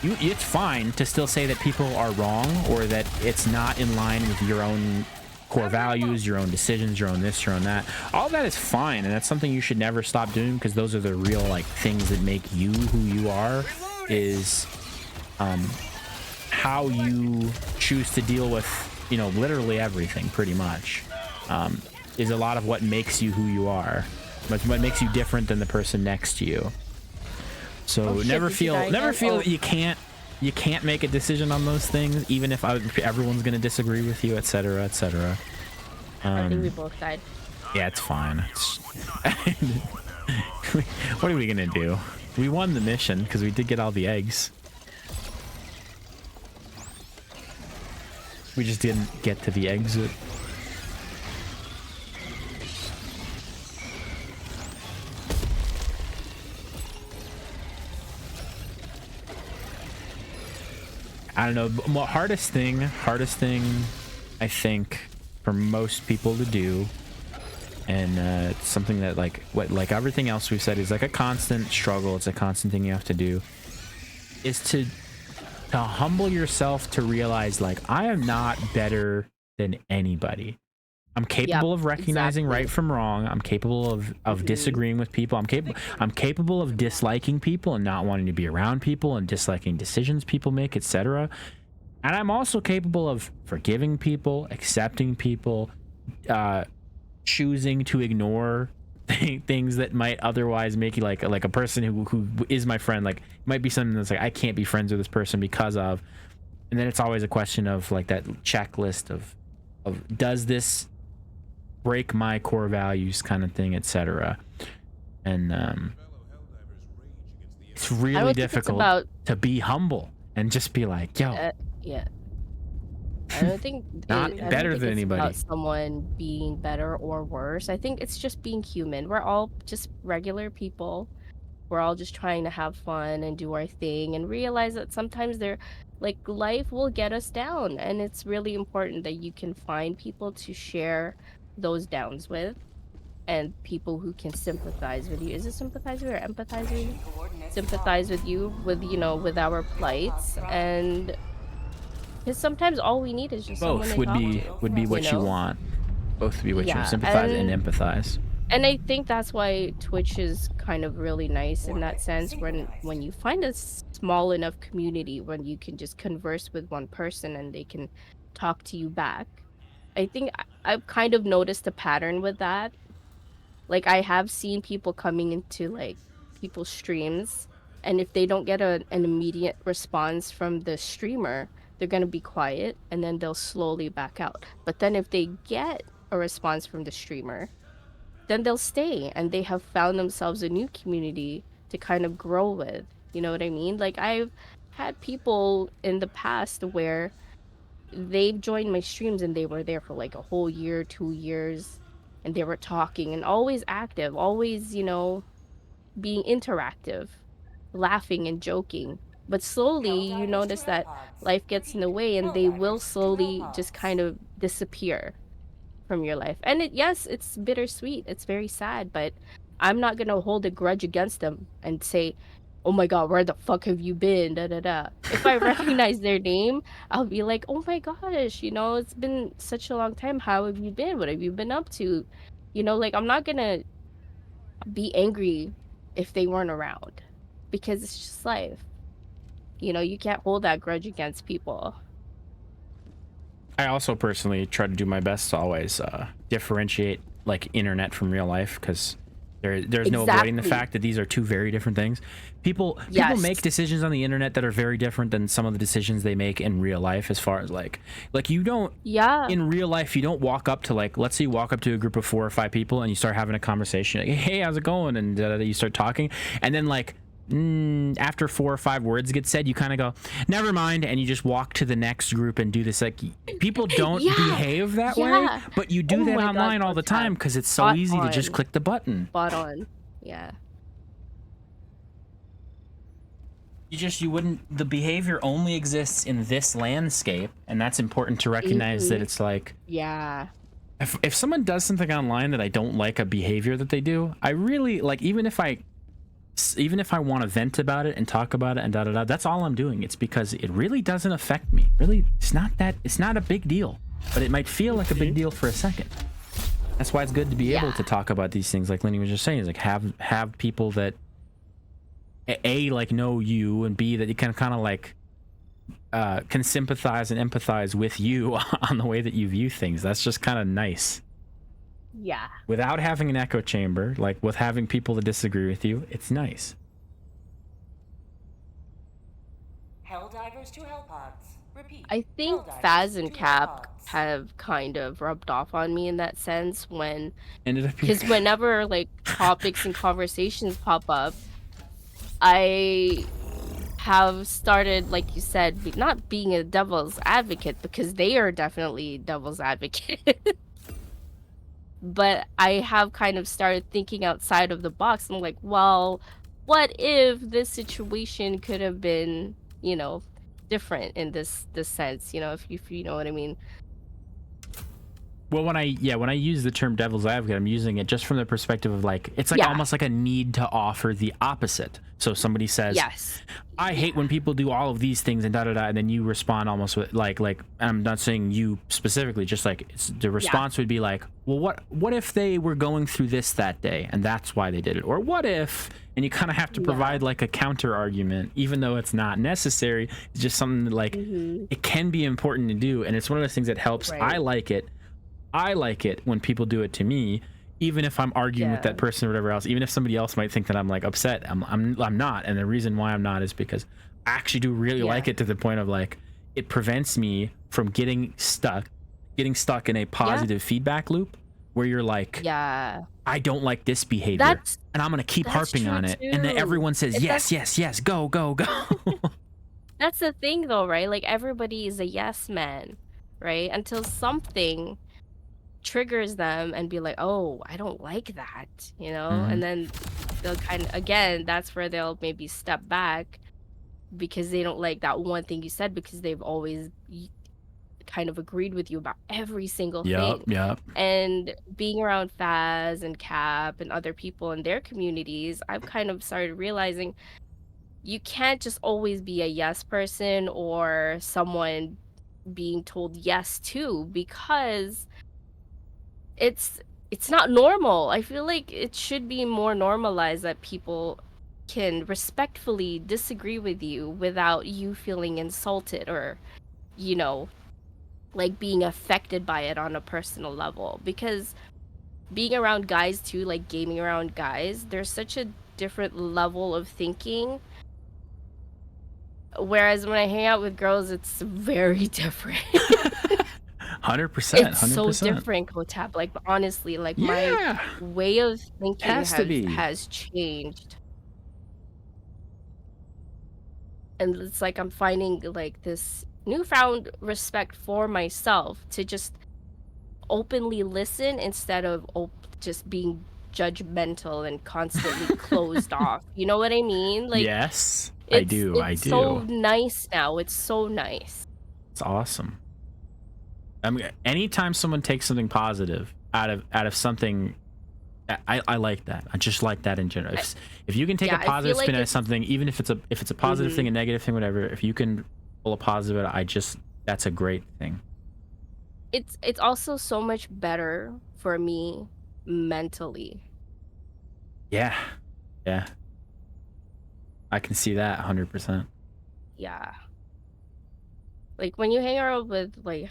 it's fine to still say that people are wrong or that it's not in line with your own core values, your own decisions, your own this, your own that. All that is fine, and that's something you should never stop doing because those are the real like things that make you who you are. Is how you choose to deal with, you know, literally everything pretty much. Is a lot of what makes you who you are, what makes you different than the person next to you. So never feel that you can't make a decision on those things, even if everyone's gonna disagree with you, etc., etc. I think we both died. Yeah, it's fine. What are we gonna do? We won the mission because we did get all the eggs. We just didn't get to the exit. I don't know. Hardest thing I think for most people to do, and it's something that like everything else we've said is like a constant struggle. It's a constant thing you have to do. Is to humble yourself to realize like I am not better than anybody. I'm capable of recognizing right from wrong. I'm capable of disagreeing with people. I'm capable of disliking people and not wanting to be around people and disliking decisions people make, etc. And I'm also capable of forgiving people, accepting people, choosing to ignore things that might otherwise make you like a person who is my friend. Like might be something that's like I can't be friends with this person because of. and then it's always a question of like that checklist of does this break my core values kind of thing, etc. And it's really difficult to be humble and just be like, yo, yeah. I don't think better than anybody. About someone being better or worse. I think it's just being human. We're all just regular people. We're all just trying to have fun and do our thing and realize that sometimes life will get us down, and it's really important that you can find people to share those downs with, and people who can sympathize with you. Is it sympathize with or empathize with you? Sympathize with you with our plights, and because sometimes all we need is just both would be what you want. Both would be what you sympathize and empathize. And I think that's why Twitch is kind of really nice in that sense, when you find a small enough community when you can just converse with one person and they can talk to you back. I think I've kind of noticed a pattern with that. Like, I have seen people coming into like people's streams, and if they don't get an immediate response from the streamer, they're gonna be quiet and then they'll slowly back out. But then if they get a response from the streamer, then they'll stay, and they have found themselves a new community to kind of grow with. You know what I mean? Like, I've had people in the past where they've joined my streams and they were there for like a whole year, 2 years, and they were talking and always active, always, being interactive, laughing and joking. But slowly you notice that life gets in the way and they will slowly just kind of disappear from your life. And it's bittersweet. It's very sad, but I'm not going to hold a grudge against them and say, oh my god, where the fuck have you been? Da, da, da. If I recognize their name, I'll be like, oh my gosh, it's been such a long time. How have you been? What have you been up to? I'm not going to be angry if they weren't around, because it's just life. You can't hold that grudge against people. I also personally try to do my best to always differentiate like internet from real life, because there's no avoiding the fact that these are two very different things. People make decisions on the internet that are very different than some of the decisions they make in real life, as far as like you don't in real life, you don't walk up to, like, let's say you walk up to a group of 4 or 5 people and you start having a conversation like, hey, how's it going, and you start talking, and then like after 4 or 5 words get said, you kind of go, never mind, and you just walk to the next group and do this. Like, people don't behave that way, but you do that online all the time because it's so easy to just click the button. Spot on. Yeah. The behavior only exists in this landscape, and that's important to recognize that it's like, if someone does something online that I don't like a behavior that they do, I really like, even if I want to vent about it and talk about it and da-da-da, that's all I'm doing. It's because it really doesn't affect me. Really, it's not a big deal, but it might feel like a big deal for a second. That's why it's good to be able to talk about these things, like Lenny was just saying, is like have people that A, like, know you, and B, that you can kind of like can sympathize and empathize with you on the way that you view things. That's just kind of nice. Yeah. Without having an echo chamber, like with having people that disagree with you, it's nice. Helldivers to Hellpods. Repeat. I think Faz and Cap have kind of rubbed off on me in that sense, because whenever like topics and conversations pop up, I have started, like you said, not being a devil's advocate, because they are definitely devil's advocate. But I have kind of started thinking outside of the box. I'm like, well, what if this situation could have been, different in this sense, if you know what I mean. Well, when I use the term devil's advocate, I'm using it just from the perspective of like, it's like almost like a need to offer the opposite. So somebody says, I hate when people do all of these things and da-da-da, and then you respond almost with like, I'm not saying you specifically, just like the response would be like, well, what if they were going through this that day and that's why they did it? Or what if, and you kind of have to provide like a counter argument, even though it's not necessary. It's just something that like, it can be important to do. And it's one of those things that helps. I like it when people do it to me, even if I'm arguing with that person or whatever else, even if somebody else might think that I'm like upset, I'm not. And the reason why I'm not is because I actually do really like it, to the point of like, it prevents me from getting stuck in a positive feedback loop where you're like, Yeah. I don't like this behavior, That's and I'm gonna keep harping true on it, and then too. everyone says It's yes, go. That's the thing though, right? Like everybody is a yes man, right? Until something triggers them and be like, oh, I don't like that, you know? And then they'll again, that's where they'll maybe step back because they don't like that one thing you said because they've always kind of agreed with you about every single thing. Yep. And being around Faz and Cap and other people in their communities, I've kind of started realizing you can't just always be a yes person or someone being told yes to, because it's not normal. I feel like it should be more normalized that people can respectfully disagree with you without you feeling insulted or, you know, like being affected by it on a personal level. Because being around guys too, like gaming around guys, there's such a different level of thinking. Whereas when I hang out with girls, it's very different. 100%. It's so different, Kotab. Like honestly, like my way of thinking has changed. And it's like I'm finding like this newfound respect for myself to just openly listen instead of just being judgmental and constantly closed off. You know what I mean? Like yes, I do. It's so nice now. It's so nice. It's awesome. I mean, anytime someone takes something positive out of something, I like that. I just like that in general. If you can take a positive spin out of something, even if it's a positive thing, a negative thing, whatever, if you can pull a positive out, that's a great thing. It's also so much better for me mentally. Yeah. I can see that 100%. Yeah. Like when you hang around with like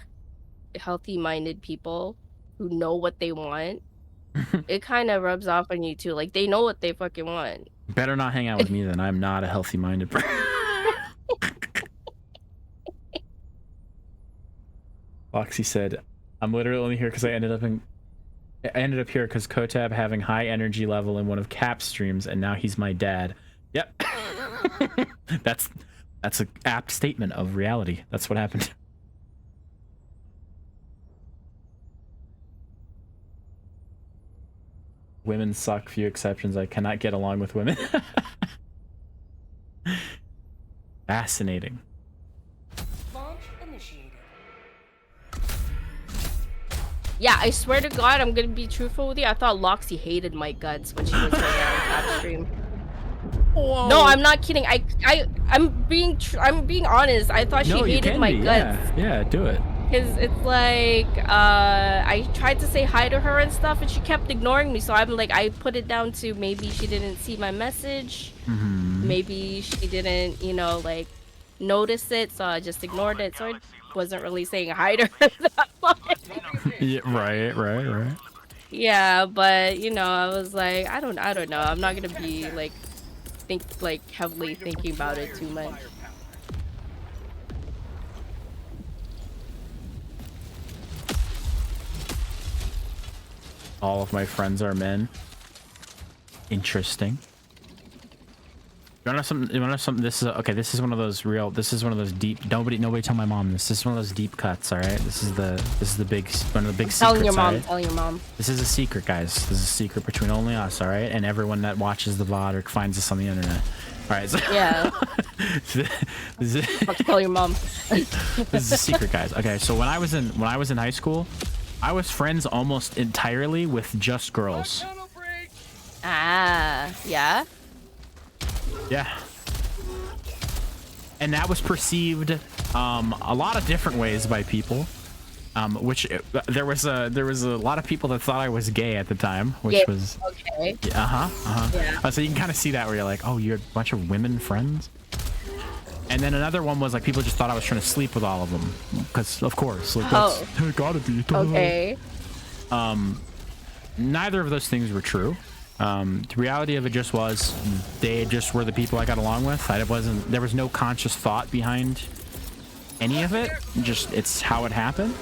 healthy-minded people who know what they want, it kind of rubs off on you too. Like they know what they fucking want. Better not hang out with me then. I'm not a healthy-minded person. Foxy said, I'm literally only here because I ended up here because Kotab having high energy level in one of Cap's streams, and now he's my dad. Yep. That's an apt statement of reality. That's what happened. Women suck, few exceptions. I cannot get along with women. Fascinating. Launch initiated. Yeah, I swear to God, I'm gonna be truthful with you. I thought Loxy hated my guts when she was hanging out on Cap stream. Whoa. No, I'm not kidding. I'm being honest. I thought she hated my guts. Yeah, do it. Because it's like, I tried to say hi to her and stuff, and she kept ignoring me. So I'm like, I put it down to maybe she didn't see my message. Maybe she didn't, you know, like, notice it. So I just ignored it. So I wasn't really saying hi to her that much. Yeah, right. Yeah, but, you know, I was like, I don't know. I'm not going to be, like, heavily thinking about it too much. All of my friends are men. Interesting. You wanna know something? This is one of those deep. Nobody tell my mom this. This is one of those deep cuts. All right. This is one of the big secrets. Tell your mom. Right? Tell your mom. This is a secret, guys. This is a secret between only us. All right, and everyone that watches the VOD or finds us on the internet. All right. So Yeah. Tell your mom. This is a secret, guys. Okay. So when I was in high school, I was friends almost entirely with just girls. Ah, yeah? Yeah. And that was perceived a lot of different ways by people. There was a lot of people that thought I was gay at the time, which was okay. Yeah. So you can kind of see that where you're like, oh, you're a bunch of women friends. And then another one was like people just thought I was trying to sleep with all of them, because of course, like that's gotta be. Okay. Neither of those things were true. The reality of it just was they just were the people I got along with. There was no conscious thought behind any of it. Just it's how it happened.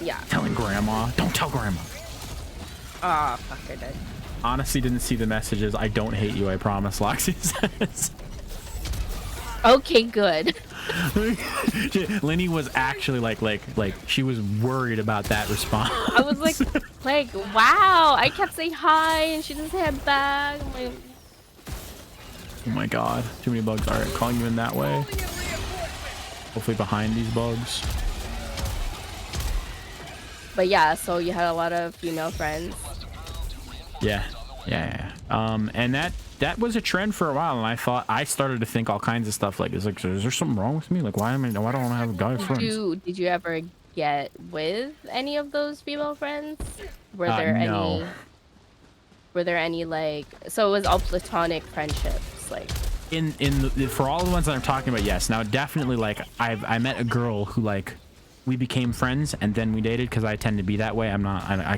Yeah. Telling grandma. Don't tell grandma. Ah, fuck, I did. Honestly, didn't see the messages. I don't hate you, I promise, Loxy says. Okay, good. Lenny was actually like she was worried about that response. I was like, wow. I kept saying hi, and she didn't say hi back. I'm like, Oh my god, too many bugs. All right, calling you in that way. Hopefully behind these bugs. but yeah, so you had a lot of female friends. Yeah. And that was a trend for a while, and I started to think all kinds of stuff like, is there something wrong with me? Like, why don't I have guy friends? Did you ever get with any of those female friends? Were there no. any like, so it was all platonic friendships, like for all the ones that I'm talking about, yes. Now definitely, like, I met a girl who, like, we became friends and then we dated, because I tend to be that way. I'm not a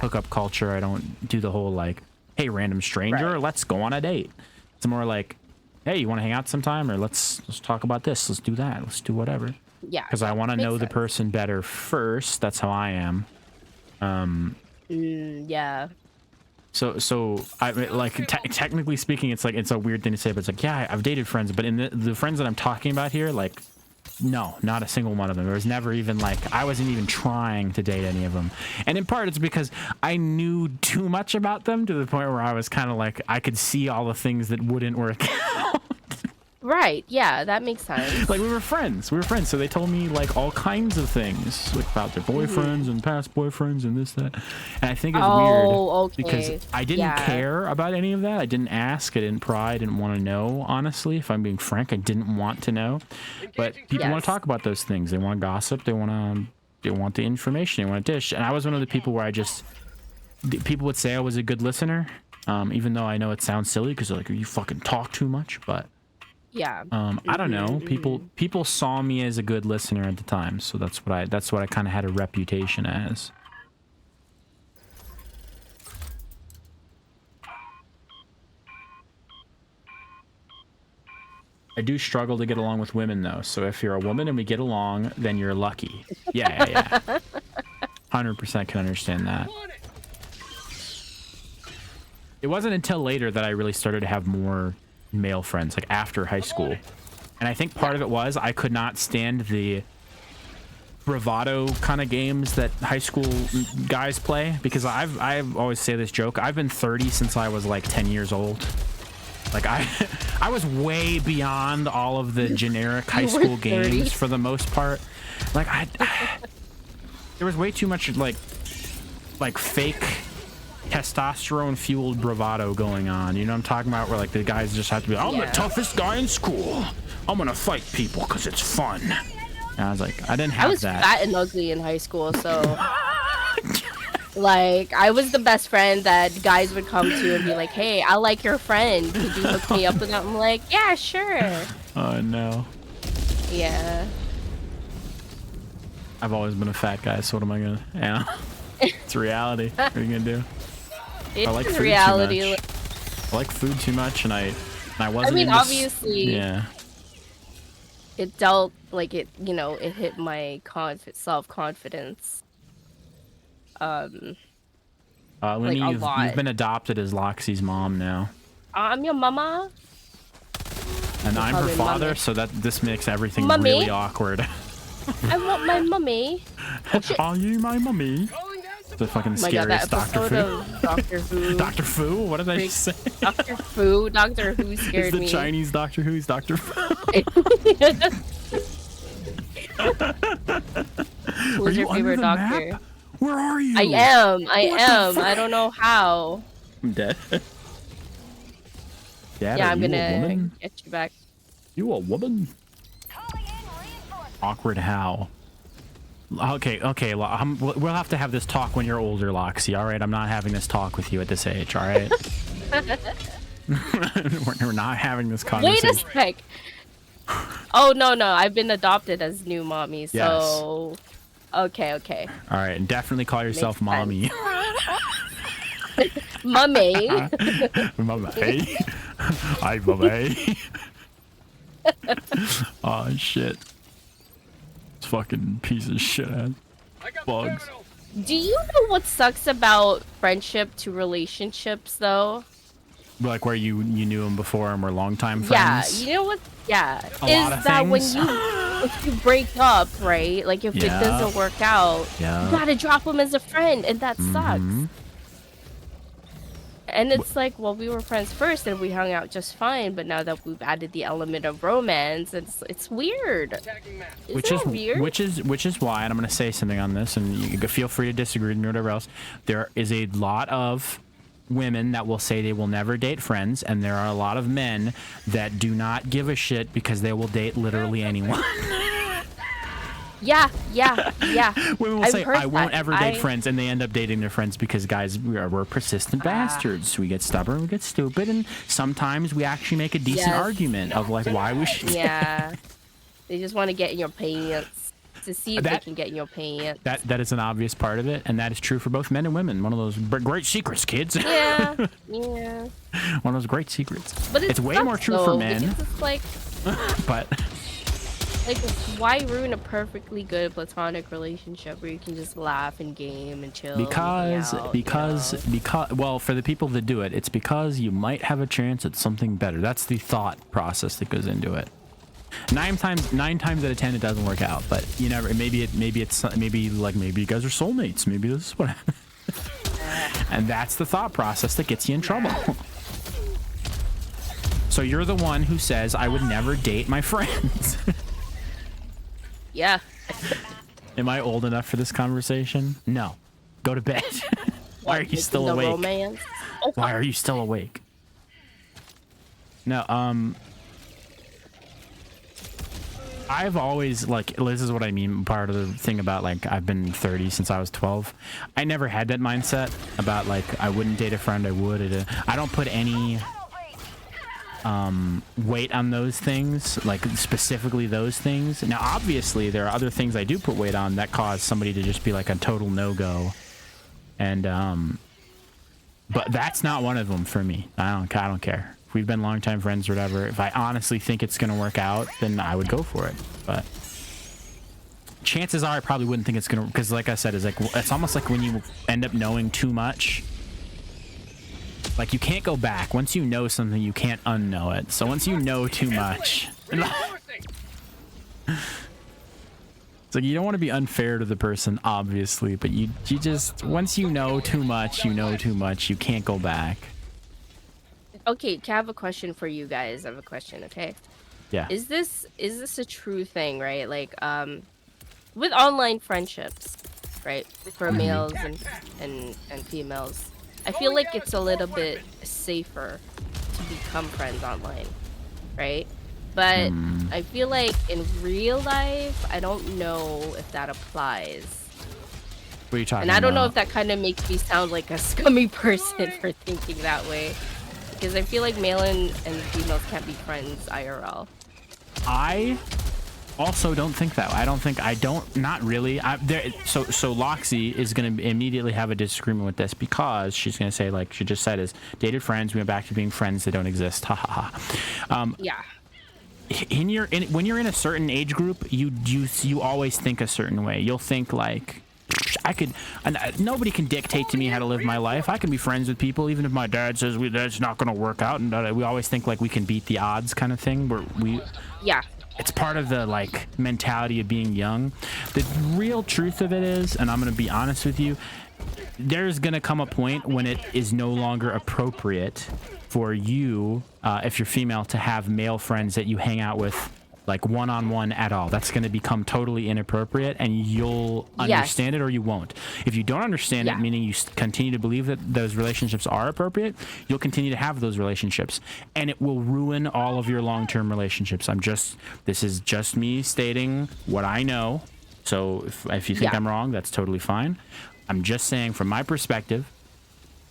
hookup culture. I don't do the whole like, hey, random stranger, let's go on a date. It's more like, hey, you want to hang out sometime, or let's talk about this, let's do that, let's do whatever. Yeah, because I want to know the person better first. That's how I am. Yeah. So I like, technically speaking, it's a weird thing to say, but it's like, yeah, I've dated friends, but in the friends that I'm talking about here, like, no, not a single one of them. There was never even, like, I wasn't even trying to date any of them. And in part, it's because I knew too much about them, to the point where I was kind of like, I could see all the things that wouldn't work out. Right, yeah, that makes sense. Like, we were friends, so they told me, like, all kinds of things, like, about their boyfriends and past boyfriends and this, that. And I think it's weird because I didn't care about any of that. I didn't ask, I didn't pry, I didn't want to know, honestly. If I'm being frank, I didn't want to know. But people want to talk about those things. They want to gossip, they want the information, they want to dish. And I was one of the people where people would say I was a good listener, even though I know it sounds silly, because they're like, you fucking talk too much, but yeah. I don't know. People saw me as a good listener at the time, so that's what I kind of had a reputation as. I do struggle to get along with women, though. So if you're a woman and we get along, then you're lucky. Yeah. 100% can understand that. It wasn't until later that I really started to have more male friends, like after high school. And I think part of it was I could not stand the bravado kind of games that high school guys play, because I've always say this joke, I've been 30 since I was like 10 years old. Like I was way beyond all of the generic high school games for the most part. Like there was way too much like fake testosterone fueled bravado going on, you know what I'm talking about, where like the guys just have to be, I'm the toughest guy in school, I'm gonna fight people because it's fun. And I was like, I didn't have that. I was fat and ugly in high school, so like I was the best friend that guys would come to and be like, hey, I like your friend, could you hook me up with that? I'm like, yeah, sure. Oh no. Yeah, I've always been a fat guy, so what am I gonna, it's reality. What are you gonna do? It's I like food reality. Too much. I like food too much, and I wasn't. I mean, obviously, yeah. It dealt like it, you know, it hit my self-confidence. Lenny, like you've been adopted as Loxy's mom now. I'm your mama. And I'm her father, mommy. So this makes everything Mommy? Really awkward. I want my mummy. Oh, are you my mummy? The fucking scariest Doctor Fu. Doctor Who. Doctor Fu? What did I say? Doctor Fu. Doctor Who scared me. It's the Chinese Doctor Who. He's Doctor Fu. Who's your favorite doctor? Map? Where are you? I am. I don't know how. I'm dead. Dad, yeah, I'm gonna get you back. You a woman? Awkward how? Okay. We'll have to have this talk when you're older, Loxy. All right, I'm not having this talk with you at this age. All right. We're not having this conversation. Wait a sec. Oh no, I've been adopted as new mommy. So, yes. Okay. All right, and definitely call yourself mommy. Mummy. Mummy. Hi, mummy. Oh shit. fucking piece of shit ass bugs. Do you know what sucks about friendship to relationships, though? Like where you knew them before and were longtime friends. Yeah, you know what? Yeah, A lot of is that when things. if you break up, right? Like if it doesn't work out, you gotta drop them as a friend, and that sucks. And it's like, well, we were friends first, and we hung out just fine. But now that we've added the element of romance, it's weird. Which is weird? which is why, and I'm gonna say something on this, and you can feel free to disagree with me or whatever else. There is a lot of women that will say they will never date friends, and there are a lot of men that do not give a shit because they will date literally anyone. Yeah. Women will I've say, heard I won't that. ever date friends, and they end up dating their friends because, guys, we're persistent bastards. We get stubborn, we get stupid, and sometimes we actually make a decent argument of, like, why we should. Yeah. They just want to get in your pants to see if they can get in your pants. That is an obvious part of it, and that is true for both men and women. One of those great secrets, kids. Yeah. One of those great secrets. But it's way more true for men. It's like, but why ruin a perfectly good platonic relationship where you can just laugh and game and chill? Because well, for the people that do it, it's because you might have a chance at something better. That's the thought process that goes into it. 9 times out of 10 it doesn't work out, but you never. Maybe you guys are soulmates. Maybe this is what happened. And that's the thought process that gets you in trouble. So you're the one who says, I would never date my friends. Yeah. Am I old enough for this conversation? No. Go to bed. Why are you still awake? Romance? Why are you still awake? No, I've always, like, this is what I mean, part of the thing about, like, I've been 30 since I was 12. I never had that mindset about, like, I wouldn't date a friend, I would. I don't put any weight on those things, like, specifically those things. Now, obviously, there are other things I do put weight on that cause somebody to just be, like, a total no-go. And, but that's not one of them for me. I don't care. We've been longtime friends or whatever. If I honestly think it's gonna work out, then I would go for it. But chances are I probably wouldn't think it's gonna, because like I said, it's almost like when you end up knowing too much, like you can't go back. Once you know something, you can't unknow it. So once you know too much, it's like you don't want to be unfair to the person, obviously, but you just, once you know too much, you can't go back. Okay, I have a question for you guys. I have a question, okay? Yeah. Is this a true thing, right? Like, with online friendships, right? For males and females, I feel like it's a little bit safer to become friends online, right? But I feel like in real life, I don't know if that applies. What are you talking And I don't know about? if that kind of makes me sound like a scummy person for thinking that way. Because I feel like male and females can't be friends IRL. I also don't think that. Not really. So Loxy is going to immediately have a disagreement with this because she's going to say, like she just said, is dated friends, we went back to being friends that don't exist. Ha ha ha. Yeah. When you're in a certain age group, you always think a certain way. You'll think like, nobody can dictate to me how to live my life. I can be friends with people even if my dad says that's not going to work out, and we always think like we can beat the odds kind of thing, where it's part of the like mentality of being young. The real truth of it is, and I'm going to be honest with you, there's going to come a point when it is no longer appropriate for you, if you're female, to have male friends that you hang out with like one-on-one at all. That's going to become totally inappropriate, and you'll understand it or you won't. If you don't understand it, meaning you continue to believe that those relationships are appropriate, you'll continue to have those relationships, and it will ruin all of your long-term relationships. This is just me stating what I know. So if you think I'm wrong, that's totally fine. I'm just saying from my perspective,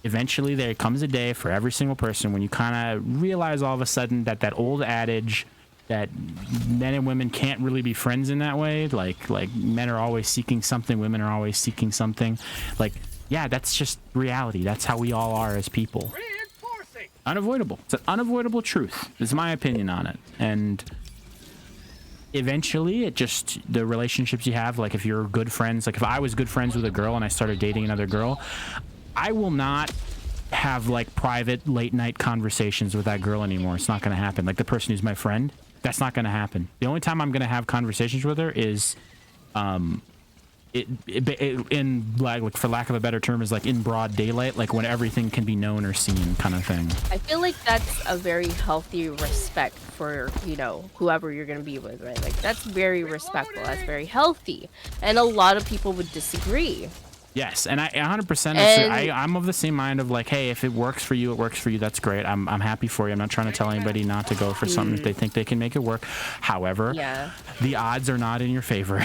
eventually there comes a day for every single person when you kind of realize all of a sudden that old adage that men and women can't really be friends in that way, like men are always seeking something, women are always seeking something, like, yeah, that's just reality. That's how we all are as people. Unavoidable. It's an unavoidable truth, is my opinion on it. And eventually it just, the relationships you have, like if you're good friends, like if I was good friends with a girl and I started dating another girl, I will not have like private late night conversations with that girl anymore. It's not going to happen. Like the person who's my friend, that's not going to happen. The only time I'm going to have conversations with her is in like for lack of a better term, is like in broad daylight, like when everything can be known or seen, kind of thing. I feel like that's a very healthy respect for, you know, whoever you're gonna be with, right? Like that's very respectful. That's very healthy, and a lot of people would disagree. Yes, and I 100%. I'm of the same mind of like, hey, if it works for you, it works for you. That's great. I'm happy for you. I'm not trying to tell anybody not to go for something if they think they can make it work. However, the odds are not in your favor.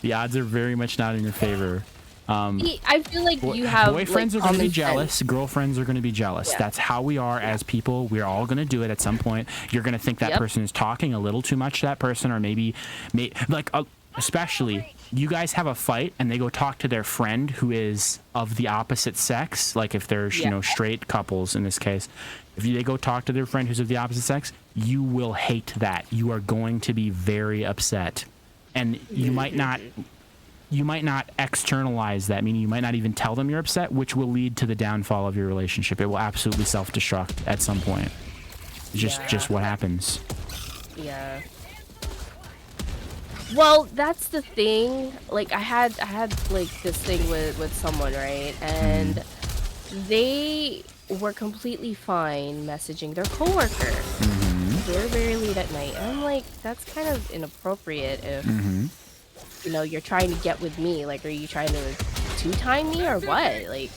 The odds are very much not in your favor. I feel like you have boyfriends like, are going to be common jealous. sense. Girlfriends are going to be jealous. Yeah. That's how we are as people. We're all going to do it at some point. You're going to think that person is talking a little too much to that person, or maybe like especially you guys have a fight and they go talk to their friend who is of the opposite sex. Like if they're you know, straight couples in this case, if they go talk to their friend who's of the opposite sex, you will hate that. You are going to be very upset, and you might not externalize that, meaning you might not even tell them you're upset, which will lead to the downfall of your relationship. It will absolutely self-destruct at some point. It's just what happens. Yeah. Well, that's the thing. Like I had like this thing with someone, right? And they were completely fine messaging their coworker very, very late at night. And I'm like, that's kind of inappropriate if you know, you're trying to get with me. Like, are you trying to two-time me or what? Like,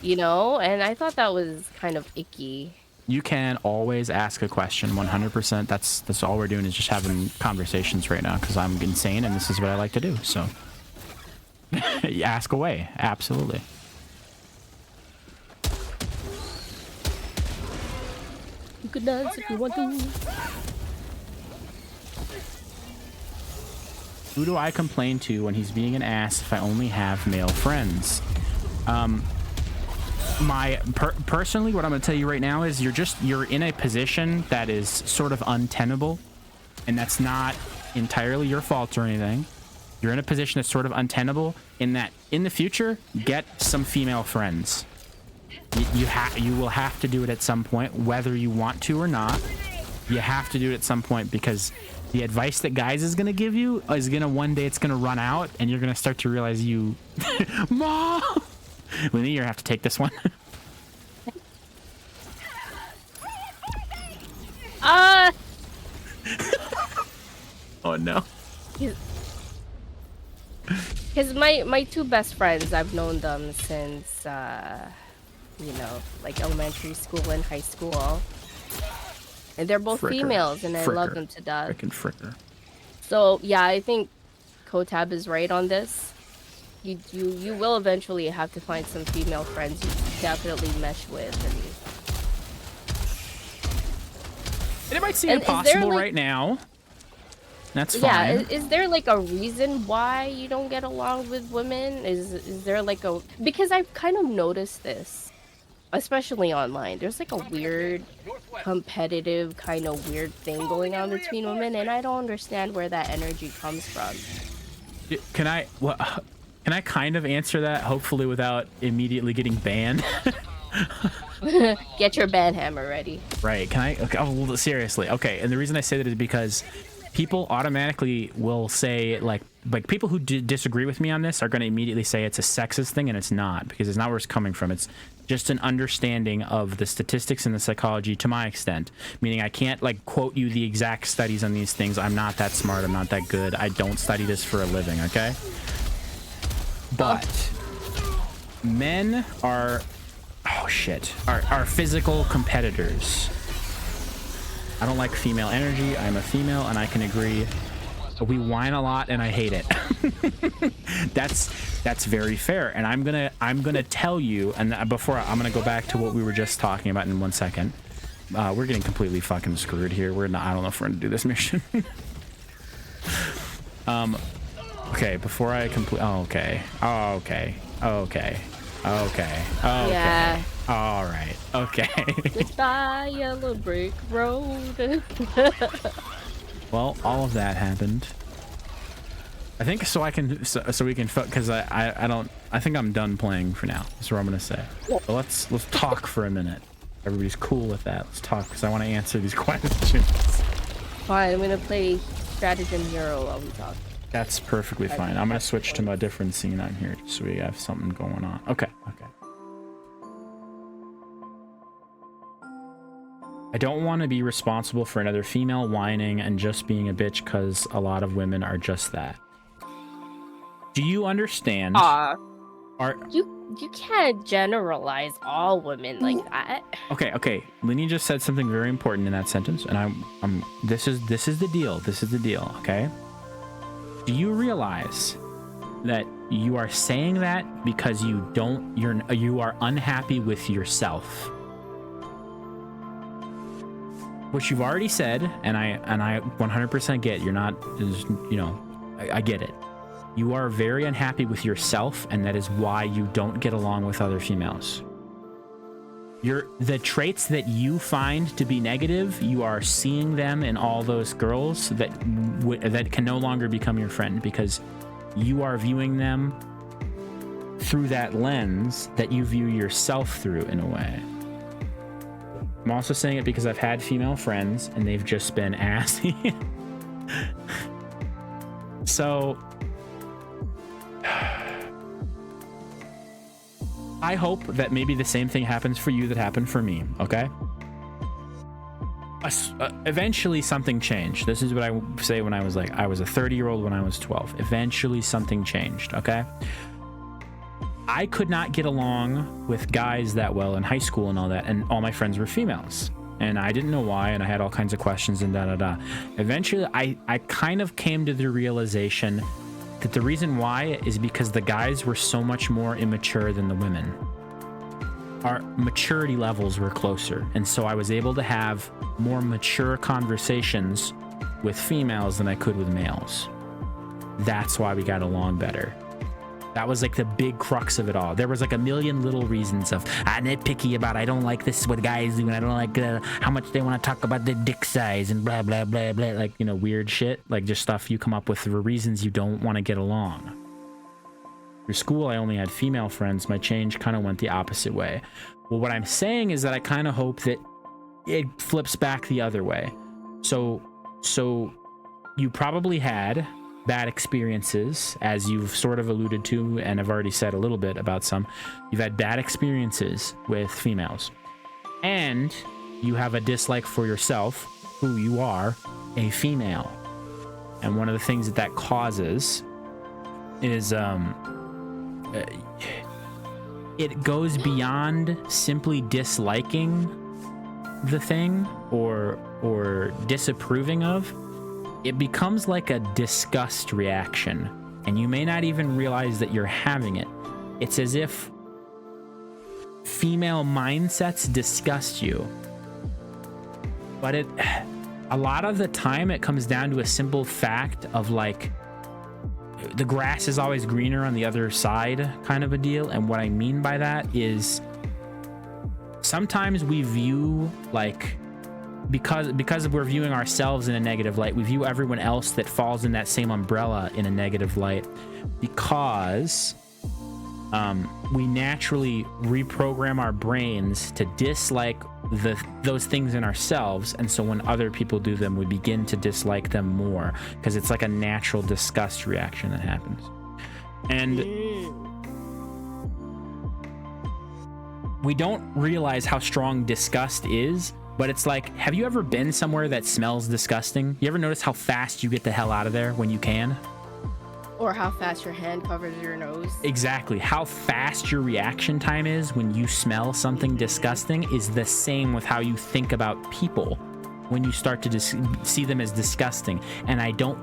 you know? And I thought that was kind of icky. You can always ask a question, 100%. That's all we're doing is just having conversations right now because I'm insane and this is what I like to do. So ask away. Absolutely. You could dance if you want to. Who do I complain to when he's being an ass if I only have male friends? Personally, what I'm going to tell you right now is you're in a position that is sort of untenable, and that's not entirely your fault or anything. You're in a position that's sort of untenable in that in the future, get some female friends. You will have to do it at some point, whether you want to or not. You have to do it at some point because the advice that guys is going to give you is going to one day it's going to run out and you're going to start to realize you Mom! Well, you have to take this one. Oh no. Because my two best friends, I've known them since you know, like elementary school and high school, and they're both females, and I love them to death. Frickin' fricker. So yeah, I think Kotab is right on this. You will eventually have to find some female friends you definitely mesh with, and it might seem impossible like, right now. That's fine. Yeah, is there like a reason why you don't get along with women? Is there like a, because I've kind of noticed this, especially online. There's like a weird competitive kind of weird thing going on between women, and I don't understand where that energy comes from. Can I kind of answer that, hopefully without immediately getting banned? Get your ban hammer ready. Right. Can I? Okay. Oh, seriously. Okay. And the reason I say that is because people automatically will say like people who disagree with me on this are going to immediately say it's a sexist thing, and it's not, because it's not where it's coming from. It's just an understanding of the statistics and the psychology to my extent, meaning I can't like quote you the exact studies on these things. I'm not that smart. I'm not that good. I don't study this for a living. Okay. But men are are physical competitors. I don't like female energy. I'm a female, and I can agree. We whine a lot, and I hate it. That's very fair. And I'm gonna tell you. And before I'm gonna go back to what we were just talking about in 1 second. We're getting completely fucking screwed here. We're not. I don't know if we're gonna do this mission. Okay. Before I complete. Oh, okay. Oh, okay. Okay. Okay. Okay. Yeah. All right. Okay. Goodbye, yellow brick road. Well, all of that happened. I think so we can because I think I'm done playing for now. That's what I'm gonna say. But let's talk for a minute. Everybody's cool with that. Let's talk because I want to answer these questions. Fine, I'm gonna play Stratagem Hero while we talk. That's perfectly fine. I'm gonna switch to a different scene on here so we have something going on. Okay. I don't want to be responsible for another female whining and just being a bitch because a lot of women are just that. Do you understand? You can't generalize all women like that. Okay. Linny just said something very important in that sentence, and this is the deal. This is the deal, okay? Do you realize that you are saying that because you are unhappy with yourself? Which you've already said, and I 100% get. You're not, I get it. You are very unhappy with yourself, and that is why you don't get along with other females. The traits that you find to be negative, you are seeing them in all those girls that can no longer become your friend because you are viewing them through that lens that you view yourself through in a way. I'm also saying it because I've had female friends and they've just been assy. So I hope that maybe the same thing happens for you that happened for me, okay? Eventually something changed. This is what I say when I was a 30-year-old when I was 12. Eventually something changed, okay? I could not get along with guys that well in high school and all that, and all my friends were females. And I didn't know why, and I had all kinds of questions and da-da-da. Eventually, I kind of came to the realization that the reason why is because the guys were so much more immature than the women. Our maturity levels were closer, and so I was able to have more mature conversations with females than I could with males. That's why we got along better. That was like the big crux of it all. There was like a million little reasons of I'm nitpicky about I don't like this what guys do and I don't like how much they want to talk about their dick size and blah blah blah blah, like, you know, weird shit, like just stuff you come up with for reasons you don't want to get along. Through school, I only had female friends. My change kind of went the opposite way. Well, what I'm saying is that I kind of hope that it flips back the other way. So you probably had bad experiences, as you've sort of alluded to, and I've already said a little bit about some. You've had bad experiences with females, and you have a dislike for yourself, who you are, a female. And one of the things that causes is it goes beyond simply disliking the thing or disapproving of. It becomes like a disgust reaction, and you may not even realize that you're having it. It's as if female mindsets disgust you. But a lot of the time it comes down to a simple fact of like the grass is always greener on the other side kind of a deal. And what I mean by that is sometimes we view like because we're viewing ourselves in a negative light, we view everyone else that falls in that same umbrella in a negative light because we naturally reprogram our brains to dislike those things in ourselves, and so when other people do them, we begin to dislike them more because it's like a natural disgust reaction that happens. And we don't realize how strong disgust is. But it's like, have you ever been somewhere that smells disgusting? You ever notice how fast you get the hell out of there when you can? Or how fast your hand covers your nose. Exactly. How fast your reaction time is when you smell something disgusting is the same with how you think about people when you start to see them as disgusting. And I don't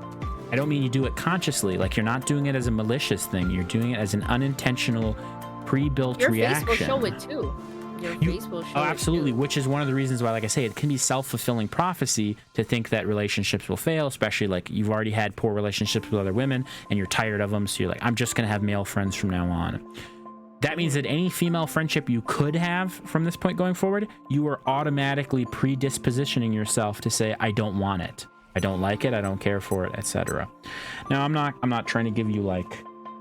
mean you do it consciously. Like, you're not doing it as a malicious thing. You're doing it as an unintentional, pre-built reaction. Your face will show it too. Your face will show absolutely, which is one of the reasons why, like I say, it can be self-fulfilling prophecy to think that relationships will fail, especially like you've already had poor relationships with other women and you're tired of them, so you're like, I'm just gonna have male friends from now on. that means that any female friendship you could have from this point going forward, you are automatically predispositioning yourself to say, I don't want it. I don't like it. I don't care for it, etc. Now, I'm not trying to give you like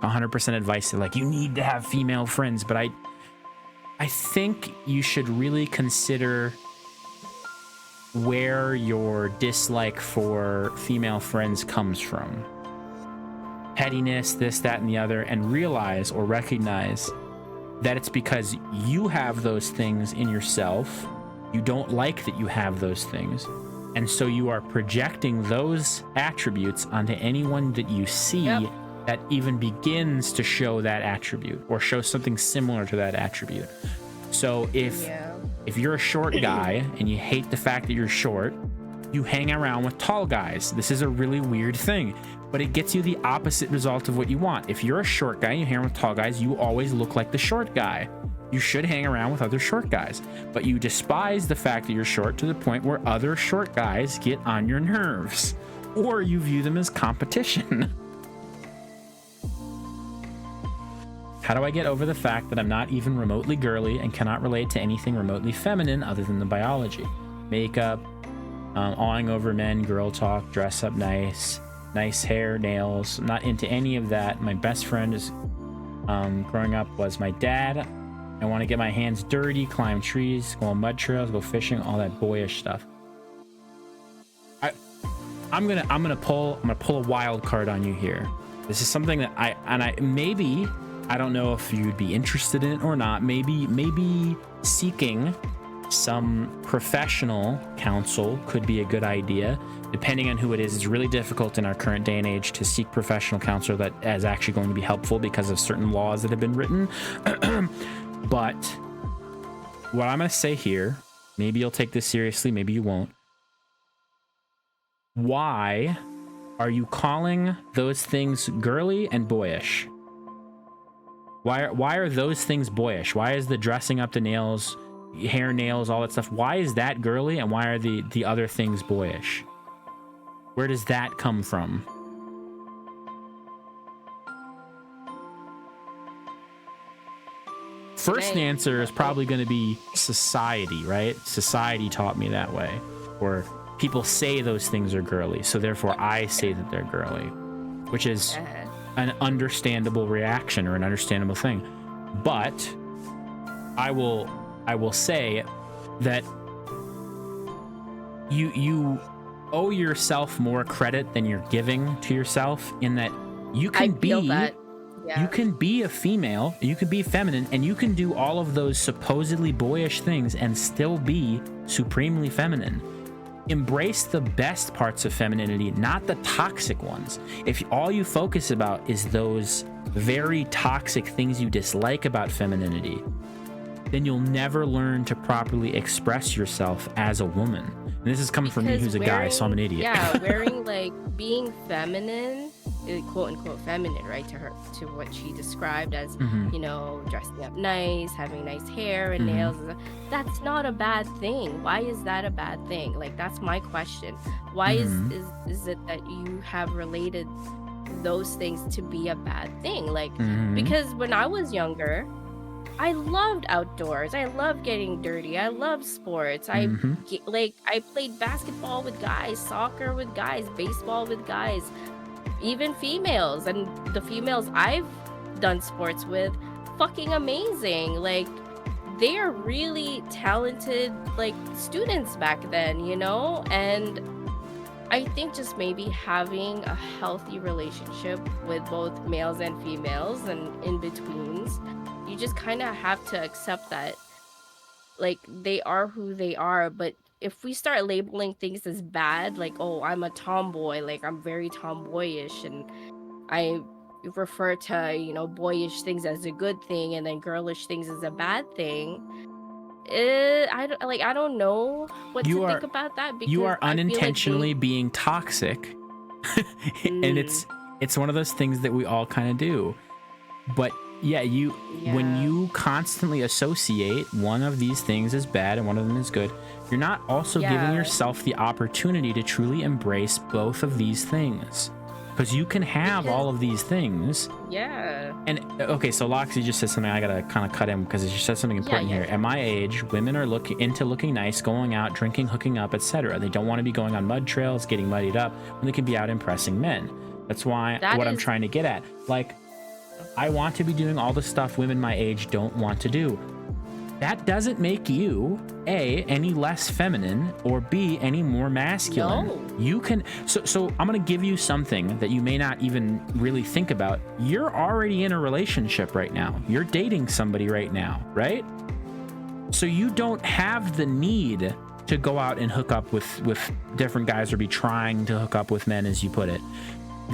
100% advice that like you need to have female friends, but I think you should really consider where your dislike for female friends comes from. Pettiness, this, that, and the other, and realize or recognize that it's because you have those things in yourself. You don't like that you have those things. And so you are projecting those attributes onto anyone that you see that even begins to show that attribute or show something similar to that attribute. So if you're a short guy and you hate the fact that you're short, you hang around with tall guys. This is a really weird thing, but it gets you the opposite result of what you want. If you're a short guy and you hang around with tall guys, you always look like the short guy. You should hang around with other short guys, but you despise the fact that you're short to the point where other short guys get on your nerves, or you view them as competition. How do I get over the fact that I'm not even remotely girly and cannot relate to anything remotely feminine other than the biology? Makeup, awing over men, girl talk, dress up nice hair, nails. I'm not into any of that. My best friend is growing up was my dad. I want to get my hands dirty, climb trees, go on mud trails, go fishing, all that boyish stuff. I'm gonna pull a wild card on you here. This is something that I don't know if you'd be interested in it or not. Maybe seeking some professional counsel could be a good idea, depending on who it is. It's really difficult in our current day and age to seek professional counsel that is actually going to be helpful because of certain laws that have been written. But what I'm going to say here, maybe you'll take this seriously, maybe you won't. Why are you calling those things girly and boyish? Why are those things boyish? Why is the dressing up the nails, hair, nails, all that stuff, why is that girly and why are the other things boyish? Where does that come from? First answer is probably going to be society, right? Society taught me that way. Or people say those things are girly, so therefore I say that they're girly, which is an understandable reaction or an understandable thing. But I will say that you owe yourself more credit than you're giving to yourself, in that you can you can be a female, you can be feminine, and you can do all of those supposedly boyish things and still be supremely feminine. Embrace the best parts of femininity, not the toxic ones. If all you focus about is those very toxic things you dislike about femininity, then you'll never learn to properly express yourself as a woman. And this is coming from me, who's a guy, so I'm an idiot. Yeah, wearing like being feminine, quote unquote feminine, right? To what she described as, you know, dressing up nice, having nice hair and nails. That's not a bad thing. Why is that a bad thing? Like, that's my question. Why is it that you have related those things to be a bad thing? Like, because when I was younger, I loved outdoors. I loved getting dirty. I loved sports. I played basketball with guys, soccer with guys, baseball with guys, even females. And the females I've done sports with, fucking amazing. Like, they are really talented, like, students back then, you know? And I think just maybe having a healthy relationship with both males and females and in-betweens, you just kind of have to accept that, like, they are who they are. But if we start labeling things as bad, like, oh, I'm a tomboy, like, I'm very tomboyish, and I refer to, you know, boyish things as a good thing and then girlish things as a bad thing, I don't know what to think about that, because you are unintentionally being toxic. And it's one of those things that we all kind of do. But when you constantly associate one of these things as bad and one of them as good, you're not also giving yourself the opportunity to truly embrace both of these things. because you can have all of these things. Yeah. And okay, so Loxy just said something. I gotta kind of cut him because she said something important here. At my age, women are looking nice, going out, drinking, hooking up, etc. They don't want to be going on mud trails, getting muddied up, when they can be out impressing men. That's why I'm trying to get at. Like, I want to be doing all the stuff women my age don't want to do. That doesn't make you A, any less feminine, or B, any more masculine. No. You can, so I'm gonna give you something that you may not even really think about. You're already in a relationship right now. You're dating somebody right now, right? So you don't have the need to go out and hook up with different guys or be trying to hook up with men, as you put it.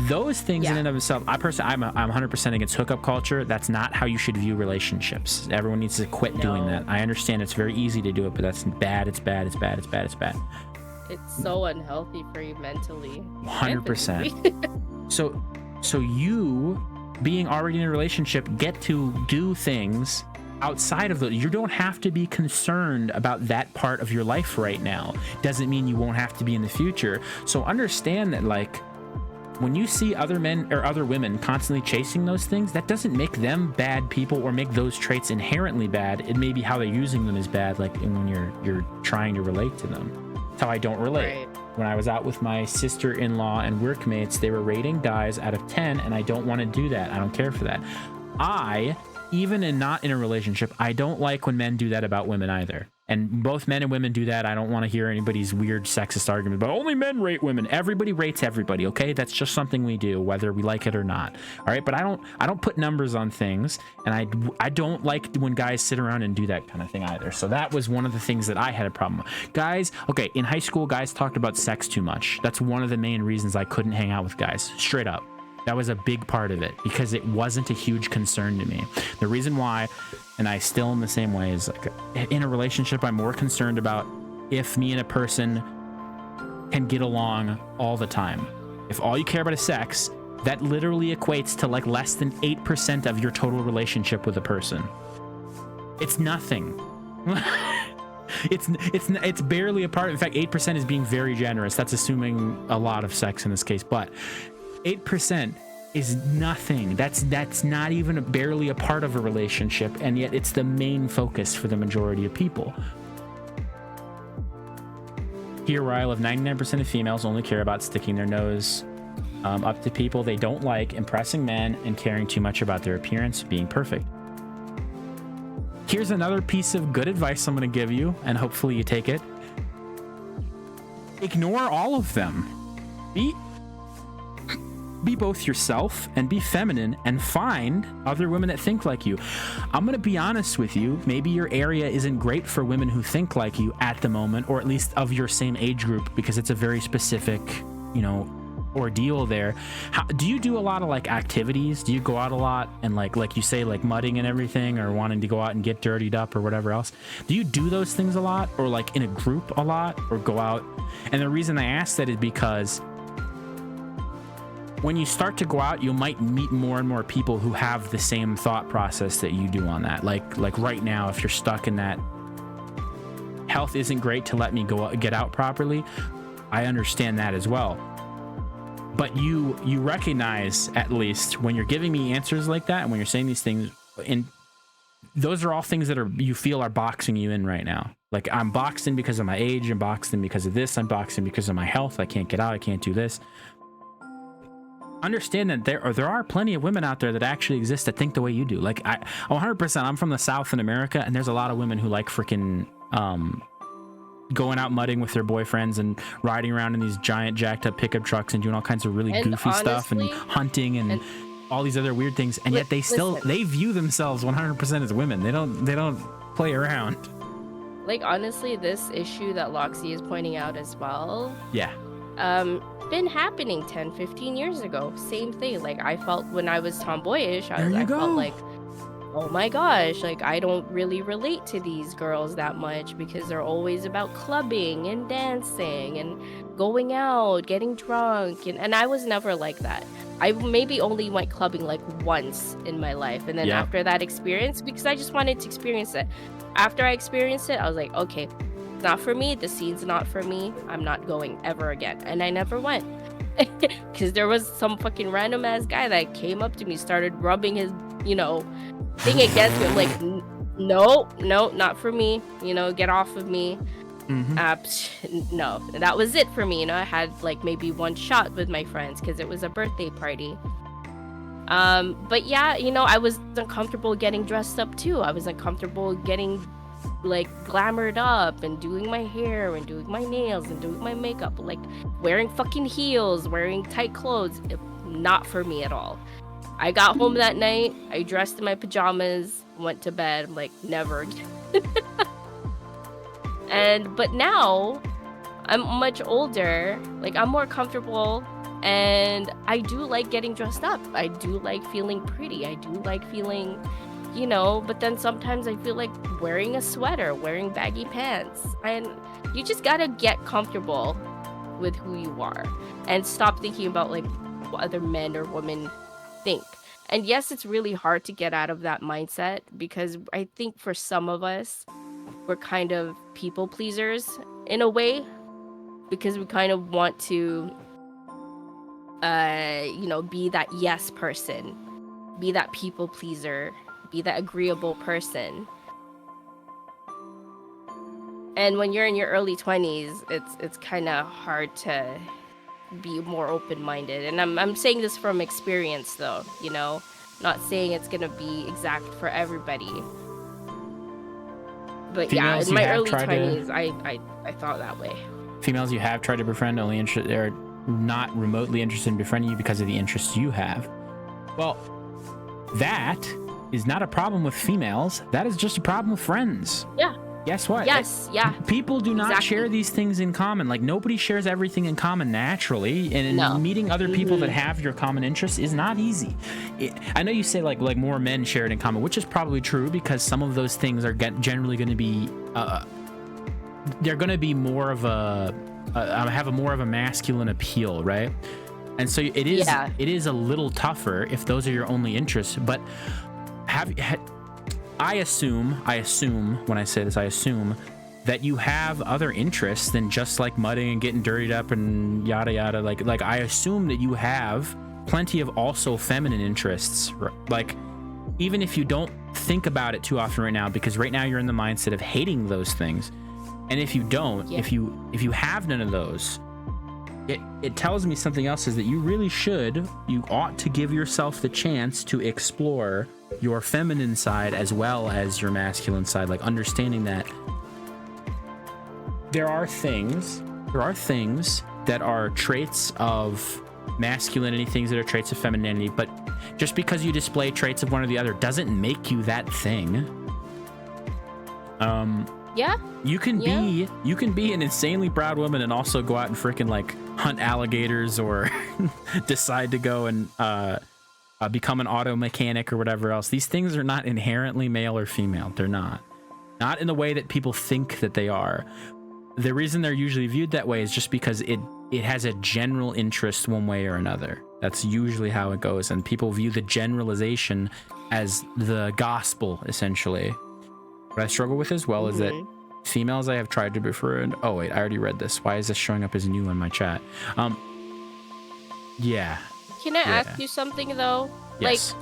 Those things in and of itself, I'm 100% against hookup culture. That's not how you should view relationships. Everyone needs to quit doing that. I understand it's very easy to do it, but that's bad. It's bad. It's bad. It's bad. It's bad. It's so unhealthy for you mentally. 100%. So you being already in a relationship get to do things outside of you don't have to be concerned about that part of your life right now. Doesn't mean you won't have to be in the future. So understand that, like, when you see other men or other women constantly chasing those things, that doesn't make them bad people or make those traits inherently bad. It may be how they're using them is bad, like when you're trying to relate to them. That's how I don't relate. Right. When I was out with my sister-in-law and workmates, they were rating guys out of 10, and I don't want to do that. I don't care for that. Even not in a relationship, I don't like when men do that about women either. And both men and women do that. I don't want to hear anybody's weird sexist argument, but only men rate women. Everybody rates everybody, okay? That's just something we do, whether we like it or not. All right, but I don't put numbers on things, and I don't like when guys sit around and do that kind of thing either. So that was one of the things that I had a problem with. Guys, okay, in high school, guys talked about sex too much. That's one of the main reasons I couldn't hang out with guys, straight up. That was a big part of it because it wasn't a huge concern to me. The reason why, and I still am the same way, is like in a relationship, I'm more concerned about if me and a person can get along all the time. If all you care about is sex, that literally equates to like less than 8% of your total relationship with a person. It's nothing. It's barely a part. In fact, 8% is being very generous. That's assuming a lot of sex in this case, but 8% is nothing. That's not even barely a part of a relationship, and yet it's the main focus for the majority of people. Here, where I live, 99% of females only care about sticking their nose up to people they don't like, impressing men, and caring too much about their appearance, being perfect. Here's another piece of good advice I'm going to give you, and hopefully you take it. Ignore all of them. Be both yourself and be feminine, and find other women that think like you. I'm gonna be honest with you, maybe your area isn't great for women who think like you at the moment, or at least of your same age group, because it's a very specific, ordeal there. Do you do a lot of like activities? Do you go out a lot and like you say, like mudding and everything, or wanting to go out and get dirtied up or whatever else? Do you do those things a lot, or like in a group a lot, or go out? And the reason I ask that is because when you start to go out, you might meet more and more people who have the same thought process that you do on that. Like right now, if you're stuck in that health isn't great to let me get out properly, I understand that as well. But you recognize, at least when you're giving me answers like that, and when you're saying these things, and those are all things that you feel are boxing you in right now. Like, I'm boxed in because of my age, I'm boxed in because of this, I'm boxed in because of my health, I can't get out, I can't do this. Understand that there are plenty of women out there that actually exist that think the way you do. Like, 100%, I'm from the South in America, and there's a lot of women who like freaking going out mudding with their boyfriends and riding around in these giant jacked up pickup trucks and doing all kinds of really goofy stuff and hunting and all these other weird things, and yet they view themselves 100% as women. They don't play around. Like, honestly, this issue that Loxy is pointing out as well, been happening 10-15 years ago. Same thing. Like, I felt when I was tomboyish, I felt like, oh my gosh, like, I don't really relate to these girls that much because they're always about clubbing and dancing and going out, getting drunk, and I was never like that. I maybe only went clubbing like once in my life, and then after that experience, because I just wanted to experience it. After I experienced it, I was like, okay, it's not for me, the scene's not for me, I'm not going ever again, and I never went. Because there was some fucking random ass guy that came up to me, started rubbing his, you know, thing against me. I'm like, no, not for me. You know, get off of me. No, that was it for me. You know, I had like maybe one shot with my friends because it was a birthday party. But yeah, you know, I was uncomfortable getting dressed up too. I was uncomfortable getting like glamored up and doing my hair and doing my nails and doing my makeup, like wearing fucking heels, wearing tight clothes. Not for me at all. I got home that night, I dressed in my pajamas, went to bed. I'm like, never again. But now I'm much older, like I'm more comfortable, and I do like getting dressed up. I do like feeling pretty. I do like feeling, you know, but then sometimes I feel like wearing a sweater, wearing baggy pants. And you just gotta get comfortable with who you are and stop thinking about like what other men or women think. And yes, it's really hard to get out of that mindset because I think for some of us, we're kind of people pleasers in a way, because we kind of want to, you know, be that yes person, be that people pleaser, be that agreeable person. And when you're in your early 20s, it's kind of hard to be more open-minded. And I'm saying this from experience though, you know, not saying it's gonna be exact for everybody. But yeah, in my early 20s, I thought that way. Females you have tried to befriend only they're not remotely interested in befriending you because of the interests you have. Well, that is not a problem with females. That is just a problem with friends. Yeah. Guess what? Yes, yeah. People do not share these things in common. Like, nobody shares everything in common naturally. And meeting other people that have your common interests is not easy. I know you say like more men share it in common, which is probably true because some of those things are generally going to be, they're going to be more of have a more of a masculine appeal, right? And so it is a little tougher if those are your only interests. But I assume when I say this, I assume that you have other interests than just like mudding and getting dirtied up and yada yada. Like I assume that you have plenty of also feminine interests. Like, even if you don't think about it too often right now, because right now you're in the mindset of hating those things. And if you don't, if you have none of those, it tells me something else, is that you ought to give yourself the chance to explore your feminine side as well as your masculine side, like understanding that there are things that are traits of masculinity, things that are traits of femininity, but just because you display traits of one or the other doesn't make you that thing. You can be an insanely proud woman and also go out and freaking like hunt alligators or decide to go and become an auto mechanic or whatever else. These things are not inherently male or female. They're not in the way that people think that they are. The reason they're usually viewed that way is just because it has a general interest one way or another. That's usually how it goes, and people view the generalization as the gospel, essentially. What I struggle with as well is that females I have tried to befriend. Oh wait, I already read this. Why is this showing up as new in my chat? Yeah. Can I ask you something though? Yes.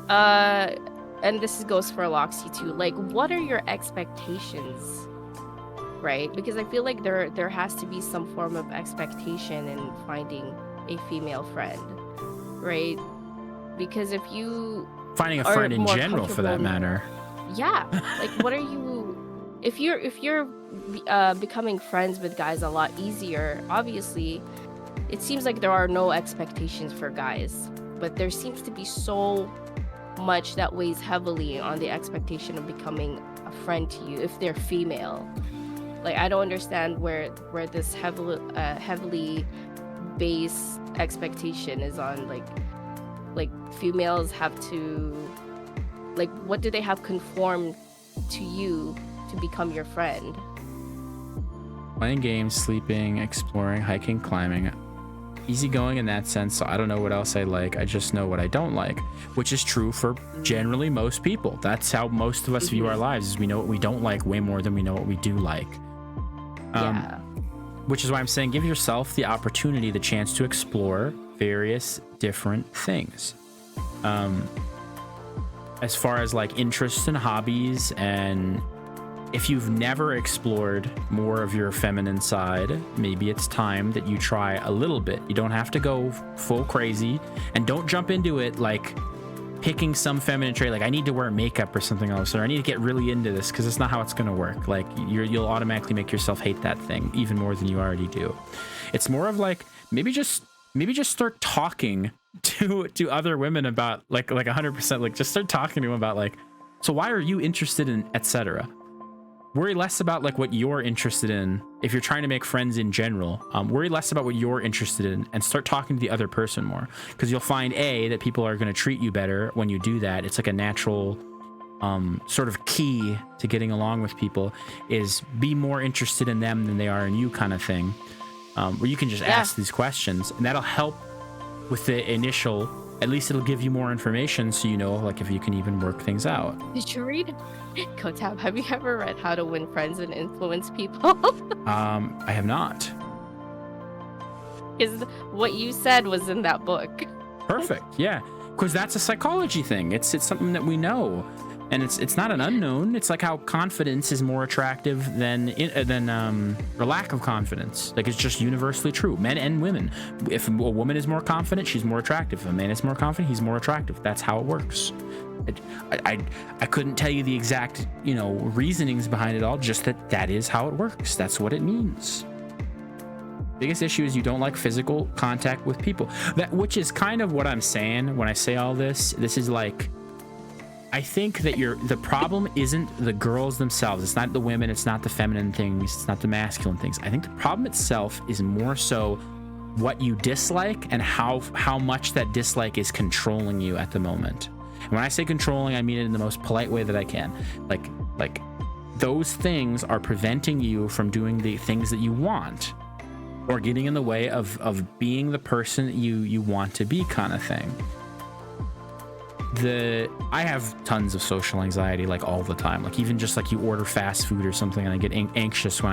Like, and this goes for Loxy too. Like, what are your expectations? Right? Because I feel like there has to be some form of expectation in finding a female friend, right? Because if you finding a friend in general, for that matter. Yeah, like what are you? If you're becoming friends with guys a lot easier, obviously, it seems like there are no expectations for guys, but there seems to be so much that weighs heavily on the expectation of becoming a friend to you if they're female. Like, I don't understand where this heavily based expectation is on, like females have to, like, what do they have conformed to you to become your friend? Playing games, sleeping, exploring, hiking, climbing. Easygoing in that sense, so I don't know what else I like. I just know what I don't like, which is true for generally most people. That's how most of us view our lives, is we know what we don't like way more than we know what we do like. which is why I'm saying give yourself the opportunity, the chance to explore various different things. As far as like interests and hobbies, and if you've never explored more of your feminine side, maybe it's time that you try a little bit. You don't have to go full crazy, and don't jump into it like picking some feminine trait, like I need to wear makeup or something else, or I need to get really into this, because it's not how it's going to work. Like you'll automatically make yourself hate that thing even more than you already do. It's more of like maybe just start talking to other women about like 100%, like just start talking to them about like, so why are you interested in etc. Worry less about like what you're interested in. If you're trying to make friends in general, worry less about what you're interested in and start talking to the other person more, because you'll find that people are going to treat you better when you do that. It's like a natural sort of key to getting along with people, is be more interested in them than they are in you, kind of thing, where you can just ask these questions, and that'll help with the initial. At least it'll give you more information, so you know like if you can even work things out. Did you read Kotab? Have you ever read How to Win Friends and Influence People? I have not. Because what you said was in that book. Perfect. Yeah, because that's a psychology thing. It's something that we know, and it's not an unknown. It's like how confidence is more attractive than or lack of confidence. Like it's just universally true, men and women. If a woman is more confident, she's more attractive. If a man is more confident, he's more attractive. That's how it works. I couldn't tell you the exact reasonings behind it all, just that is how it works. That's what it means. Biggest issue is you don't like physical contact with people, which is kind of what I'm saying when I say all this. This is like, I think that the problem isn't the girls themselves. It's not the women. It's not the feminine things. It's not the masculine things. I think the problem itself is more so what you dislike and how much that dislike is controlling you at the moment. And when I say controlling, I mean it in the most polite way that I can. Like those things are preventing you from doing the things that you want, or getting in the way of being the person that you want to be, kind of thing. I have tons of social anxiety, like all the time. Like even just like you order fast food or something, and I get anxious when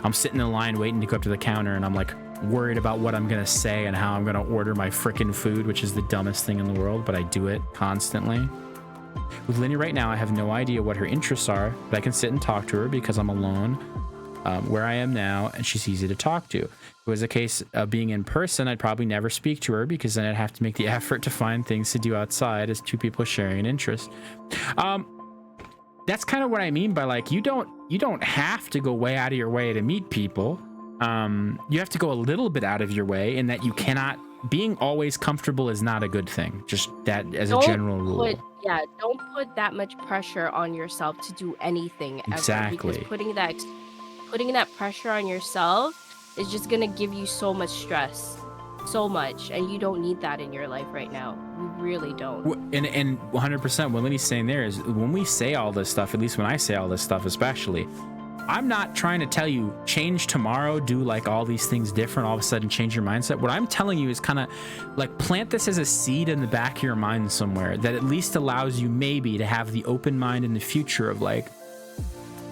I'm sitting in line waiting to go up to the counter, and I'm like worried about what I'm gonna say and how I'm gonna order my frickin' food, which is the dumbest thing in the world, but I do it constantly. With Linny right now, I have no idea what her interests are, but I can sit and talk to her because I'm alone where I am now, and she's easy to talk to. If it was a case of being in person, I'd probably never speak to her, because then I'd have to make the effort to find things to do outside as two people sharing an interest. That's kind of what I mean by like, you don't have to go way out of your way to meet people. You have to go a little bit out of your way, in that you cannot, being always comfortable is not a good thing. Just that as a general rule. Don't put that much pressure on yourself to do anything ever. Exactly. Because putting that pressure on yourself is just gonna give you so much stress, so much, and you don't need that in your life right now. You really don't. And 100%, what Linny's saying there is, when we say all this stuff, at least when I say all this stuff especially, I'm not trying to tell you change tomorrow, do like all these things different, all of a sudden change your mindset. What I'm telling you is kind of like plant this as a seed in the back of your mind somewhere, that at least allows you maybe to have the open mind in the future of like,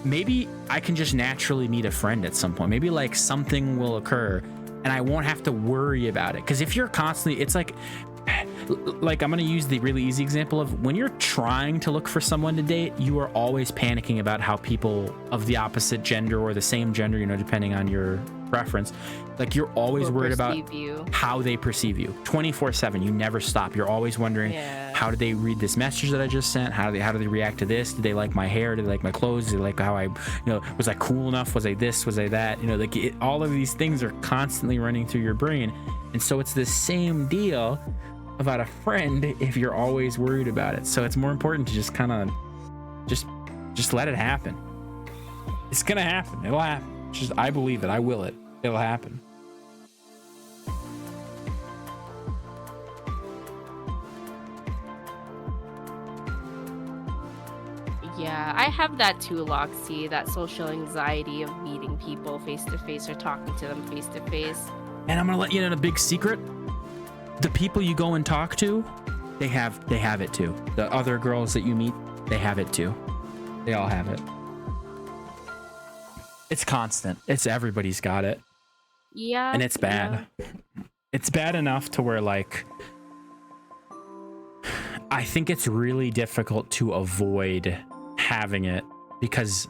maybe I can just naturally meet a friend at some point. Maybe like something will occur and I won't have to worry about it. Because if you're constantly, it's like I'm going to use the really easy example of when you're trying to look for someone to date, you are always panicking about how people of the opposite gender or the same gender, depending on your preference, like you're always worried about how they perceive you 24/7. You never stop. You're always wondering, how did they read this message that I just sent? How do they react to this? Did they like my hair? Did they like my clothes? Did they like how I, was I cool enough? Was I this? Was I that? All of these things are constantly running through your brain. And so it's the same deal about a friend if you're always worried about it. So it's more important to just kind of just let it happen. It's gonna happen. It'll happen. I believe it. I will it. It'll happen. Yeah, I have that too, Loxy, that social anxiety of meeting people face to face or talking to them face to face. And I'm gonna let you in a big secret. The people you go and talk to, they have it too. The other girls that you meet, they have it too. They all have it. It's constant. It's everybody's got it. Yeah. And it's bad. Yeah. It's bad enough to where, like, I think it's really difficult to avoid having it, because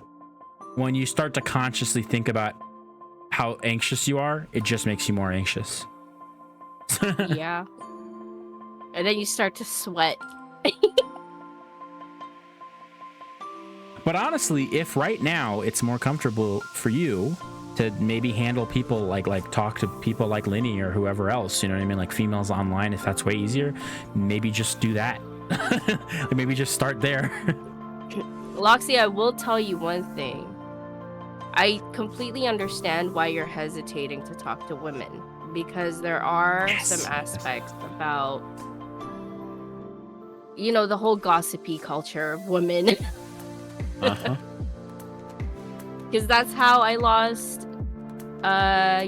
when you start to consciously think about how anxious you are, it just makes you more anxious. Yeah. And then you start to sweat. But honestly, if right now it's more comfortable for you to maybe handle people like talk to people like Linny or whoever else, you know what I mean, like females online, if that's way easier, maybe just do that. Maybe just start there. Loxy, I will tell you one thing. I completely understand why you're hesitating to talk to women, because there are some aspects about, you know, the whole gossipy culture of women. Because that's how I lost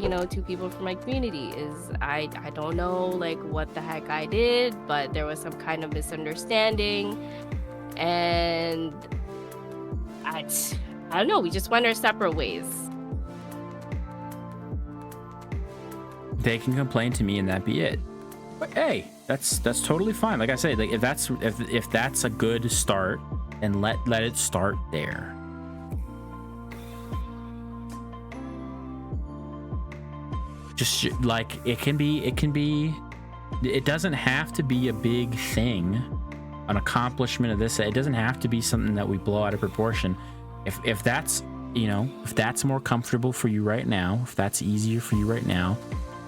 you know, 2 people from my community. Is I don't know like what the heck I did, but there was some kind of misunderstanding, and I don't know, we just went our separate ways. They can complain to me and that be it. But hey, that's totally fine. Like I say, like if that's a good start, and let it start there. Just like it doesn't have to be a big thing, an accomplishment of this. It doesn't have to be something that we blow out of proportion. If that's, you know, if that's more comfortable for you right now, if that's easier for you right now,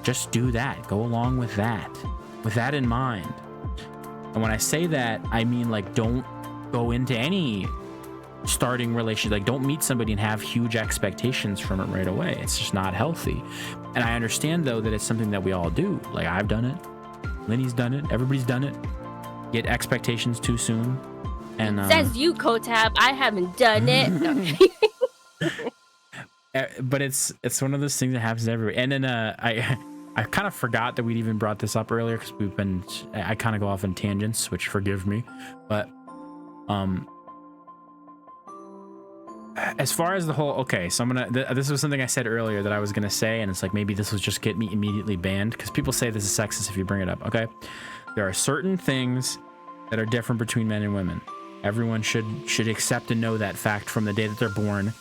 just do that. Go along with that in mind. And when I say that, I mean, like, don't go into any starting relationship, like don't meet somebody and have huge expectations from it right away. It's just not healthy. And I understand though that it's something that we all do. Like I've done it, Linny's done it, everybody's done it. Get expectations too soon. And says you, Kotab. I haven't done it. But it's one of those things that happens everywhere. And then I kind of forgot that we'd even brought this up earlier, because I kind of go off on tangents, which forgive me. But as far as the whole, okay, so this was something I said earlier that I was gonna say, and it's like maybe this will just get me immediately banned, because people say this is sexist if you bring it up. Okay, there are certain things that are different between men and women. Everyone should accept and know that fact from the day that they're born.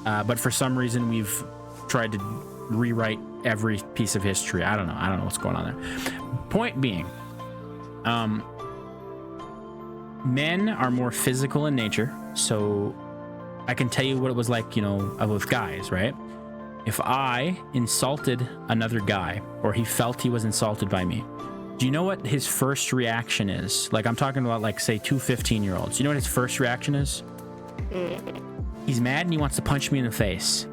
But for some reason we've tried to rewrite every piece of history. I don't know what's going on there. Point being, men are more physical in nature, so I can tell you what it was like, you know, with guys, right? If I insulted another guy, or he felt he was insulted by me, do you know what his first reaction is? Like, I'm talking about, like, say 2 15-year-olds. You know what his first reaction is? He's mad and he wants to punch me in the face.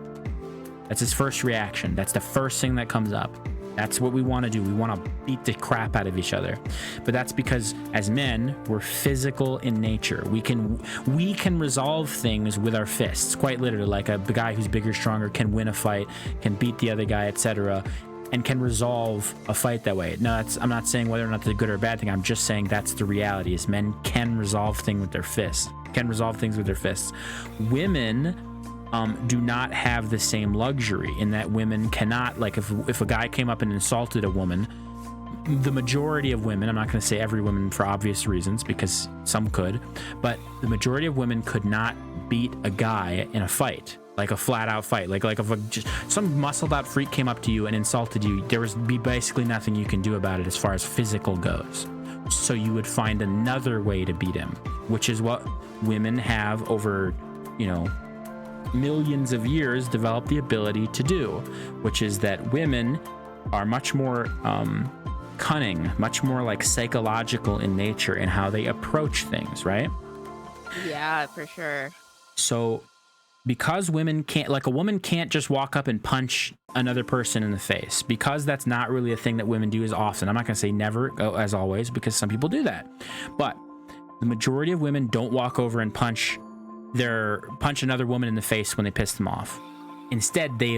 That's his first reaction. That's the first thing that comes up. That's what we want to do. We want to beat the crap out of each other. But that's because as men, we're physical in nature. We can resolve things with our fists, quite literally. Like a guy who's bigger, stronger can win a fight, can beat the other guy, etc., and can resolve a fight that way. No, I'm not saying whether or not it's a good or a bad thing. I'm just saying that's the reality, is men can resolve things with their fists. Women do not have the same luxury, in that women cannot, like if a guy came up and insulted a woman, the majority of women, I'm not going to say every woman for obvious reasons, because some could, but the majority of women could not beat a guy in a fight, like a flat out fight. Like if some muscled out freak came up to you and insulted you, there would be basically nothing you can do about it as far as physical goes. So you would find another way to beat him, which is what women have over, you know, millions of years developed the ability to do, which is that women are much more cunning, much more like psychological in nature in how they approach things, right? Yeah, for sure. So because women can't, like a woman can't just walk up and punch another person in the face, because that's not really a thing that women do as often. I'm not going to say never, as always, because some people do that, but the majority of women don't walk over and punch another woman in the face when they piss them off. Instead, they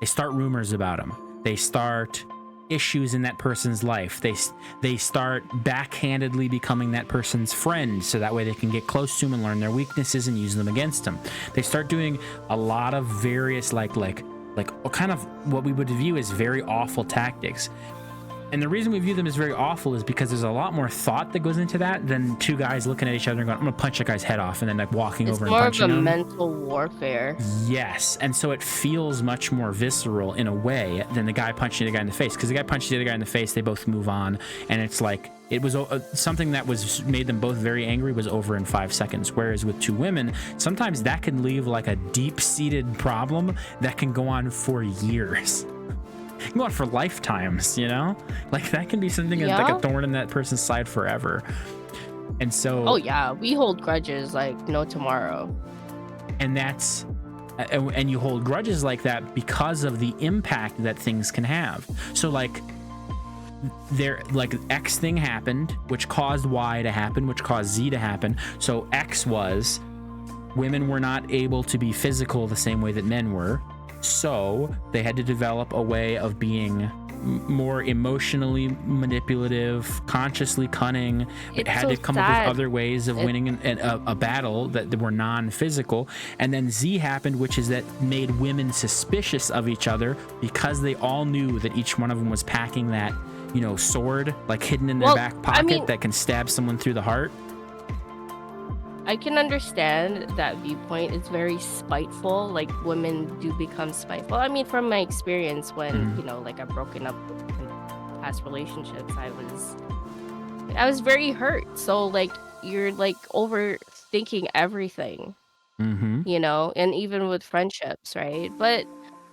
start rumors about them. They start issues in that person's life. They start backhandedly becoming that person's friend, so that way they can get close to them and learn their weaknesses and use them against them. They start doing a lot of various like kind of what we would view as very awful tactics. And the reason we view them as very awful is because there's a lot more thought that goes into that than two guys looking at each other and going, I'm gonna punch that guy's head off, and then like walking over and punching him. It's more of a mental warfare. Yes, and so it feels much more visceral in a way than the guy punching the guy in the face, because the guy punches the other guy in the face, they both move on, and it's like it was something that was made them both very angry was over in 5 seconds. Whereas with two women, sometimes that can leave like a deep-seated problem that can go on for years. Go on for lifetimes, you know, like that can be something that's like a thorn in that person's side forever. And so, oh yeah, we hold grudges like no tomorrow. And that's and you hold grudges like that because of the impact that things can have. So like there, like X thing happened, which caused Y to happen, which caused Z to happen. So X was women were not able to be physical the same way that men were. So they had to develop a way of being more emotionally manipulative, consciously cunning. It had to come up with other ways of winning a battle that were non-physical. And then Z happened, which is that made women suspicious of each other because they all knew that each one of them was packing that, you know, sword like hidden in their back pocket that can stab someone through the heart. I can understand that viewpoint. It's very spiteful. Like women do become spiteful. I mean, from my experience when, you know, like I've broken up in past relationships, I was very hurt. So like you're like overthinking everything, you know, and even with friendships, right? But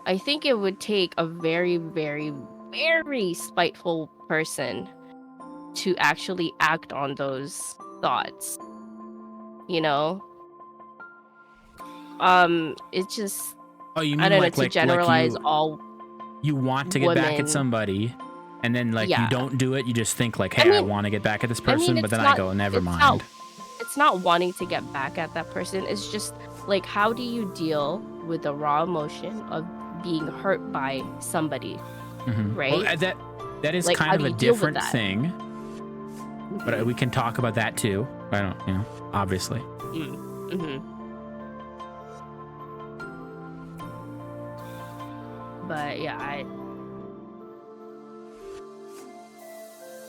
I think it would take a very, very, very spiteful person to actually act on those thoughts. You know, it's just, you mean I don't like, know, to generalize all you want to get back at somebody, and then like you don't do it, you just think like, hey, I want to get back at this person, but then I go, never mind. It's not wanting to get back at that person. It's just like, how do you deal with the raw emotion of being hurt by somebody, right? Well, that is like, kind of a different thing, but we can talk about that too. I don't, you know, obviously. But yeah,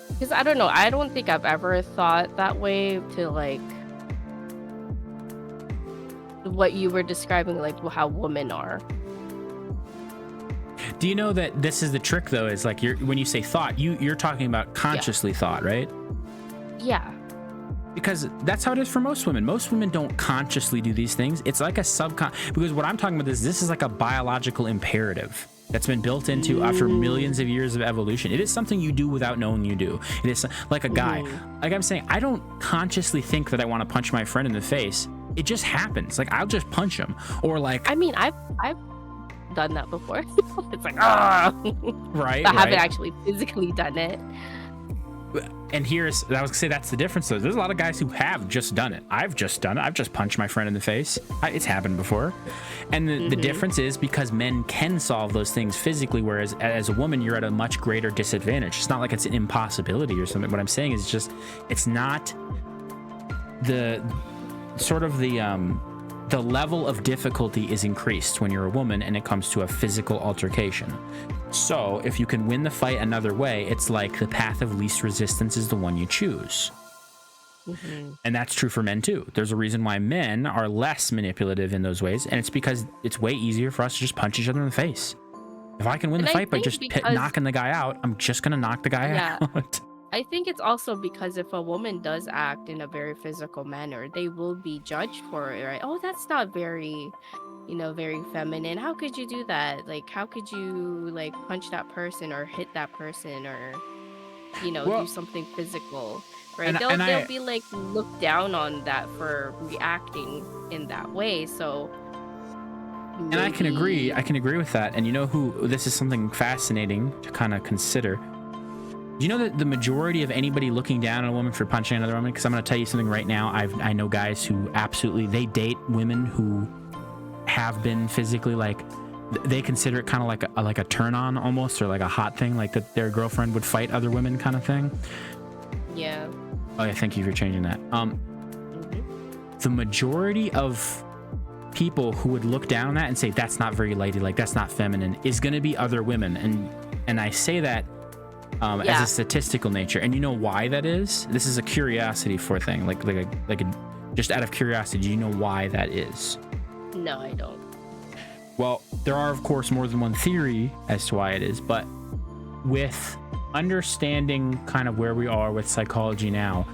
because I don't know, I don't think I've ever thought that way to like what you were describing, like how women are. Do you know that this is the trick though? Is like when you say thought, you're talking about consciously thought, right? Yeah. Because that's how it is for most women. Most women don't consciously do these things. It's like a because what I'm talking about is this is like a biological imperative that's been built into after millions of years of evolution. It is something you do without knowing you do. It is like a guy. Like I'm saying, I don't consciously think that I want to punch my friend in the face. It just happens. Like I'll just punch him. Or like, I mean, I've done that before. It's like, right. I haven't actually physically done it. And I was gonna say that's the difference though. There's a lot of guys who have just done it. I've just done it. I've just punched my friend in the face. It's happened before. And the difference is because men can solve those things physically, whereas as a woman, you're at a much greater disadvantage. It's not like it's an impossibility or something. What I'm saying is just, it's not the sort of the level of difficulty is increased when you're a woman and it comes to a physical altercation. So if you can win the fight another way, it's like the path of least resistance is the one you choose. And that's true for men too. There's a reason why men are less manipulative in those ways, and it's because it's way easier for us to just punch each other in the face. If I can win the fight by just knocking the guy out, I'm just gonna knock the guy out. I think it's also because if a woman does act in a very physical manner, they will be judged for it, right? Oh, that's not very, you know, very feminine. How could you do that? Like, how could you like punch that person or hit that person or, you know, do something physical, right? They'll be like looked down on that for reacting in that way. So maybe... And I can agree with that. And you know who, this is something fascinating to kind of consider. Do you know that the majority of anybody looking down on a woman for punching another woman, because I'm going to tell you something right now, I know guys who absolutely, they date women who have been physically like they consider it kind of like a turn on almost, or like a hot thing, like that their girlfriend would fight other women kind of thing. Yeah. Oh yeah, thank you for changing that. The majority of people who would look down on that and say that's not very ladylike, that's not feminine, is going to be other women, and I say that as a statistical nature. And you know why that is? This is a curiosity for thing, like just out of curiosity. Do you know why that is? No, I don't. Well, there are of course more than one theory as to why it is, but with understanding kind of where we are with psychology now,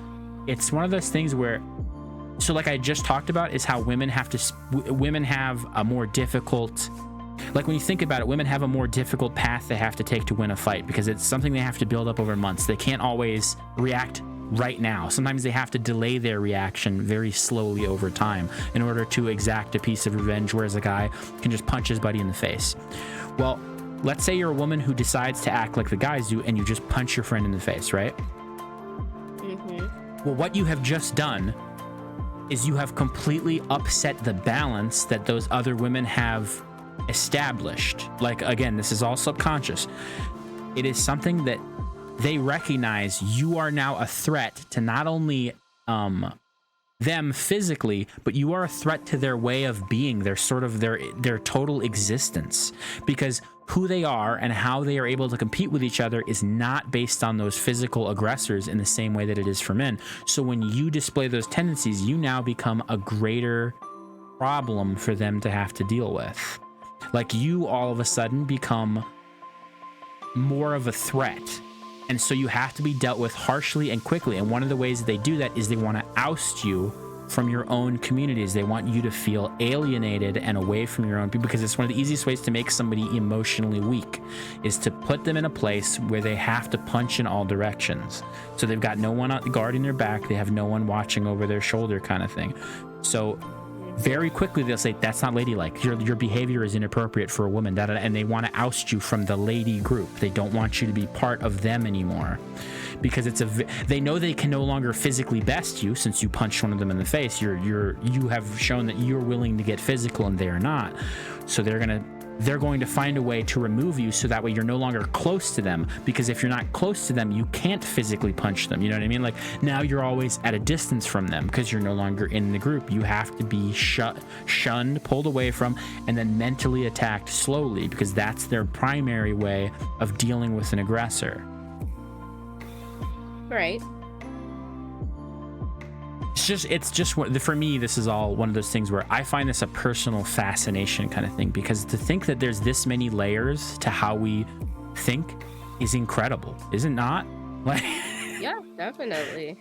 it's one of those things where, so like I just talked about, is how women have a more difficult, like when you think about it, women have a more difficult path they have to take to win a fight, because it's something they have to build up over months. They can't always react right now. Sometimes they have to delay their reaction very slowly over time in order to exact a piece of revenge, whereas a guy can just punch his buddy in the face. Well, let's say you're a woman who decides to act like the guys do and you just punch your friend in the face, right? Well, what you have just done is you have completely upset the balance that those other women have established. Like, again, this is all subconscious. It is something that they recognize you are now a threat to not only them physically, but you are a threat to their way of being, their sort of their total existence, because who they are and how they are able to compete with each other is not based on those physical aggressors in the same way that it is for men. So when you display those tendencies, you now become a greater problem for them to have to deal with. Like, you all of a sudden become more of a threat. And so you have to be dealt with harshly and quickly. And one of the ways they do that is they want to oust you from your own communities. They want you to feel alienated and away from your own people, because it's one of the easiest ways to make somebody emotionally weak, is to put them in a place where they have to punch in all directions. So they've got no one guarding their back. They have no one watching over their shoulder kind of thing. So very quickly they'll say, that's not ladylike. Your behavior is inappropriate for a woman. And they want to oust you from the lady group. They don't want you to be part of them anymore, because they know they can no longer physically best you since you punched one of them in the face. You have shown that you're willing to get physical and they're not. So they're going to find a way to remove you, so that way you're no longer close to them, because if you're not close to them, you can't physically punch them. You know what I mean? Like, now you're always at a distance from them because you're no longer in the group. You have to be shunned, pulled away from, and then mentally attacked slowly, because that's their primary way of dealing with an aggressor. Right. It's just for me, this is all one of those things where I find this a personal fascination kind of thing, because to think that there's this many layers to how we think is incredible, is it not? Like, yeah, definitely.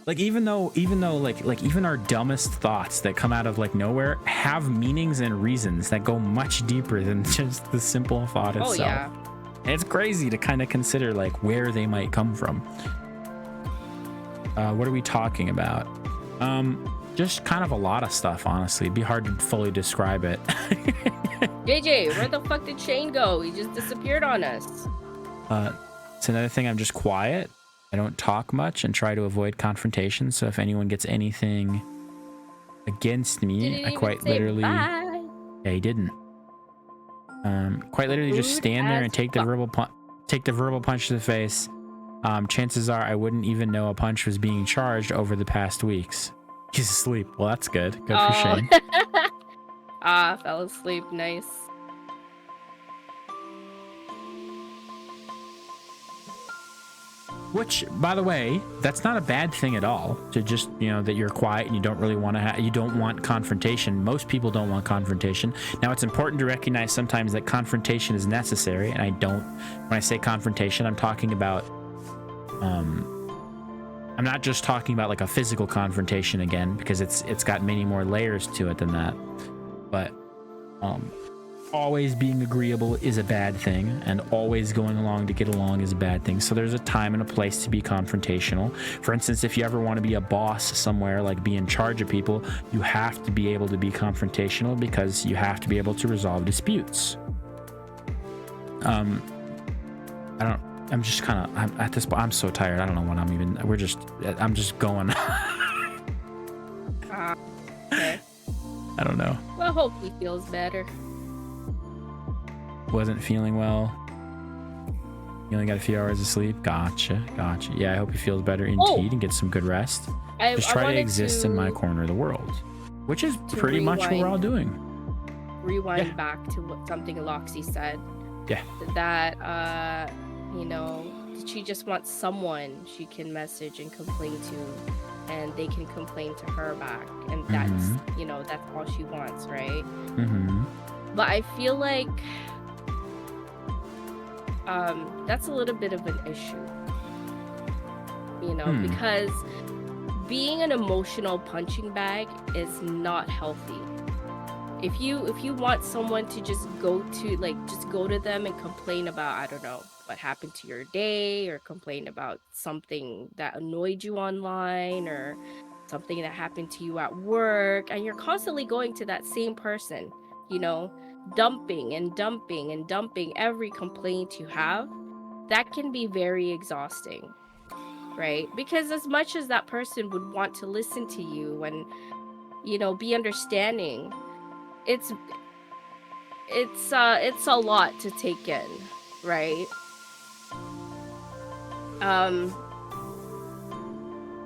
Like, even though like even our dumbest thoughts that come out of like nowhere have meanings and reasons that go much deeper than just the simple thought itself. Oh yeah. And it's crazy to kind of consider like where they might come from. What are we talking about? Just kind of a lot of stuff, honestly. It'd be hard to fully describe it. JJ, where the fuck did Shane go? He just disappeared on us. It's another thing. I'm just quiet. I don't talk much and try to avoid confrontation. So if anyone gets anything against me, I quite literally... Bye. Yeah, he didn't. Quite literally just stand there and take the verbal punch to the face. Chances are I wouldn't even know a punch was being charged over the past weeks. He's asleep. Well, that's good. Good for Shane. Fell asleep. Nice. Which, by the way, that's not a bad thing at all. To just, that you're quiet and you don't really want to you don't want confrontation. Most people don't want confrontation. Now, it's important to recognize sometimes that confrontation is necessary. And when I say confrontation, I'm talking about, I'm not just talking about like a physical confrontation again, because it's got many more layers to it than that. But, always being agreeable is a bad thing, and always going along to get along is a bad thing. So there's a time and a place to be confrontational. For instance, if you ever want to be a boss somewhere, like be in charge of people, you have to be able to be confrontational, because you have to be able to resolve disputes. I'm just kind of, at this point, I'm so tired. I don't know what I'm just going. Okay. I don't know. Well, hope he feels better. wasn't feeling well. You only got a few hours of sleep. Gotcha. Yeah, I hope he feels better indeed and gets some good rest. Just try to exist in my corner of the world, which is pretty much what we're all doing. Rewind back to something Loxy said. Yeah. That you know, she just wants someone she can message and complain to, and they can complain to her back, and that's you know, that's all she wants, right? But I feel like that's a little bit of an issue, you know, because being an emotional punching bag is not healthy. If you want someone to just go to them and complain about, I don't know, what happened to your day, or complain about something that annoyed you online, or something that happened to you at work, and you're constantly going to that same person, you know, dumping every complaint you have, that can be very exhausting, right? Because as much as that person would want to listen to you and, you know, be understanding, it's a lot to take in, right?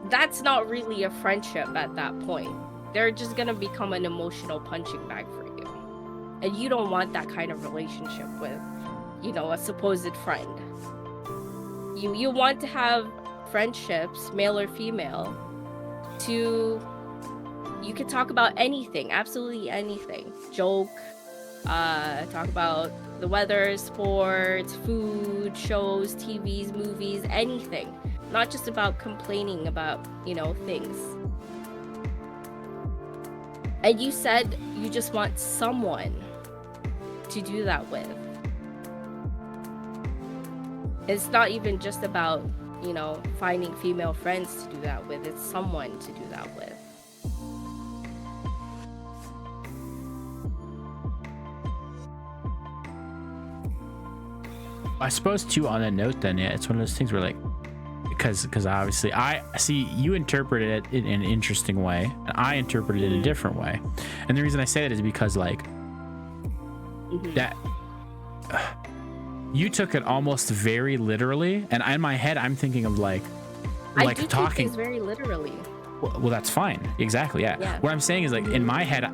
That's not really a friendship at that point. They're just gonna become an emotional punching bag for you, and you don't want that kind of relationship with, you know, a supposed friend. You want to have friendships, male or female, you can talk about anything, absolutely anything. Joke, talk about the weather, sports, food, shows, TVs, movies, anything. Not just about complaining about, you know, things. And you said you just want someone to do that with. It's not even just about, you know, finding female friends to do that with. It's someone to do that with. I suppose too, on a note then, yeah, it's one of those things where like, because obviously I see you interpreted it in an interesting way, and I interpreted it a different way. And the reason I say that is because like that you took it almost very literally, and in my head I'm thinking of like I do talking take things very literally. Well, that's fine. Exactly. Yeah. What I'm saying is like in my head,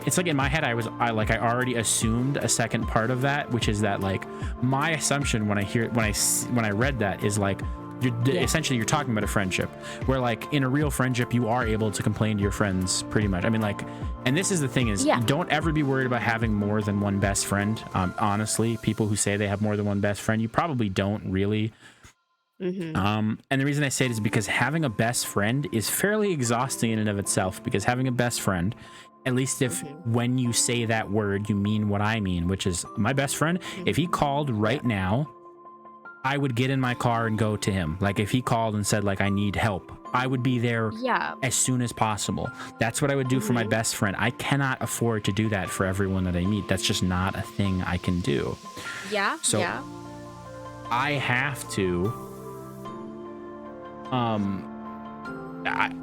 it's like in my head, I already assumed a second part of that, which is that like my assumption when I read that is like, essentially you're talking about a friendship where like in a real friendship, you are able to complain to your friends pretty much. I mean, like, and this is the thing is don't ever be worried about having more than one best friend. Honestly, people who say they have more than one best friend, you probably don't really. And the reason I say it is because having a best friend is fairly exhausting in and of itself, because having a best friend, at least if when you say that word, you mean what I mean, which is my best friend. If he called right now, I would get in my car and go to him. Like if he called and said like, I need help, I would be there as soon as possible. That's what I would do for my best friend. I cannot afford to do that for everyone that I meet. That's just not a thing I can do. So I have to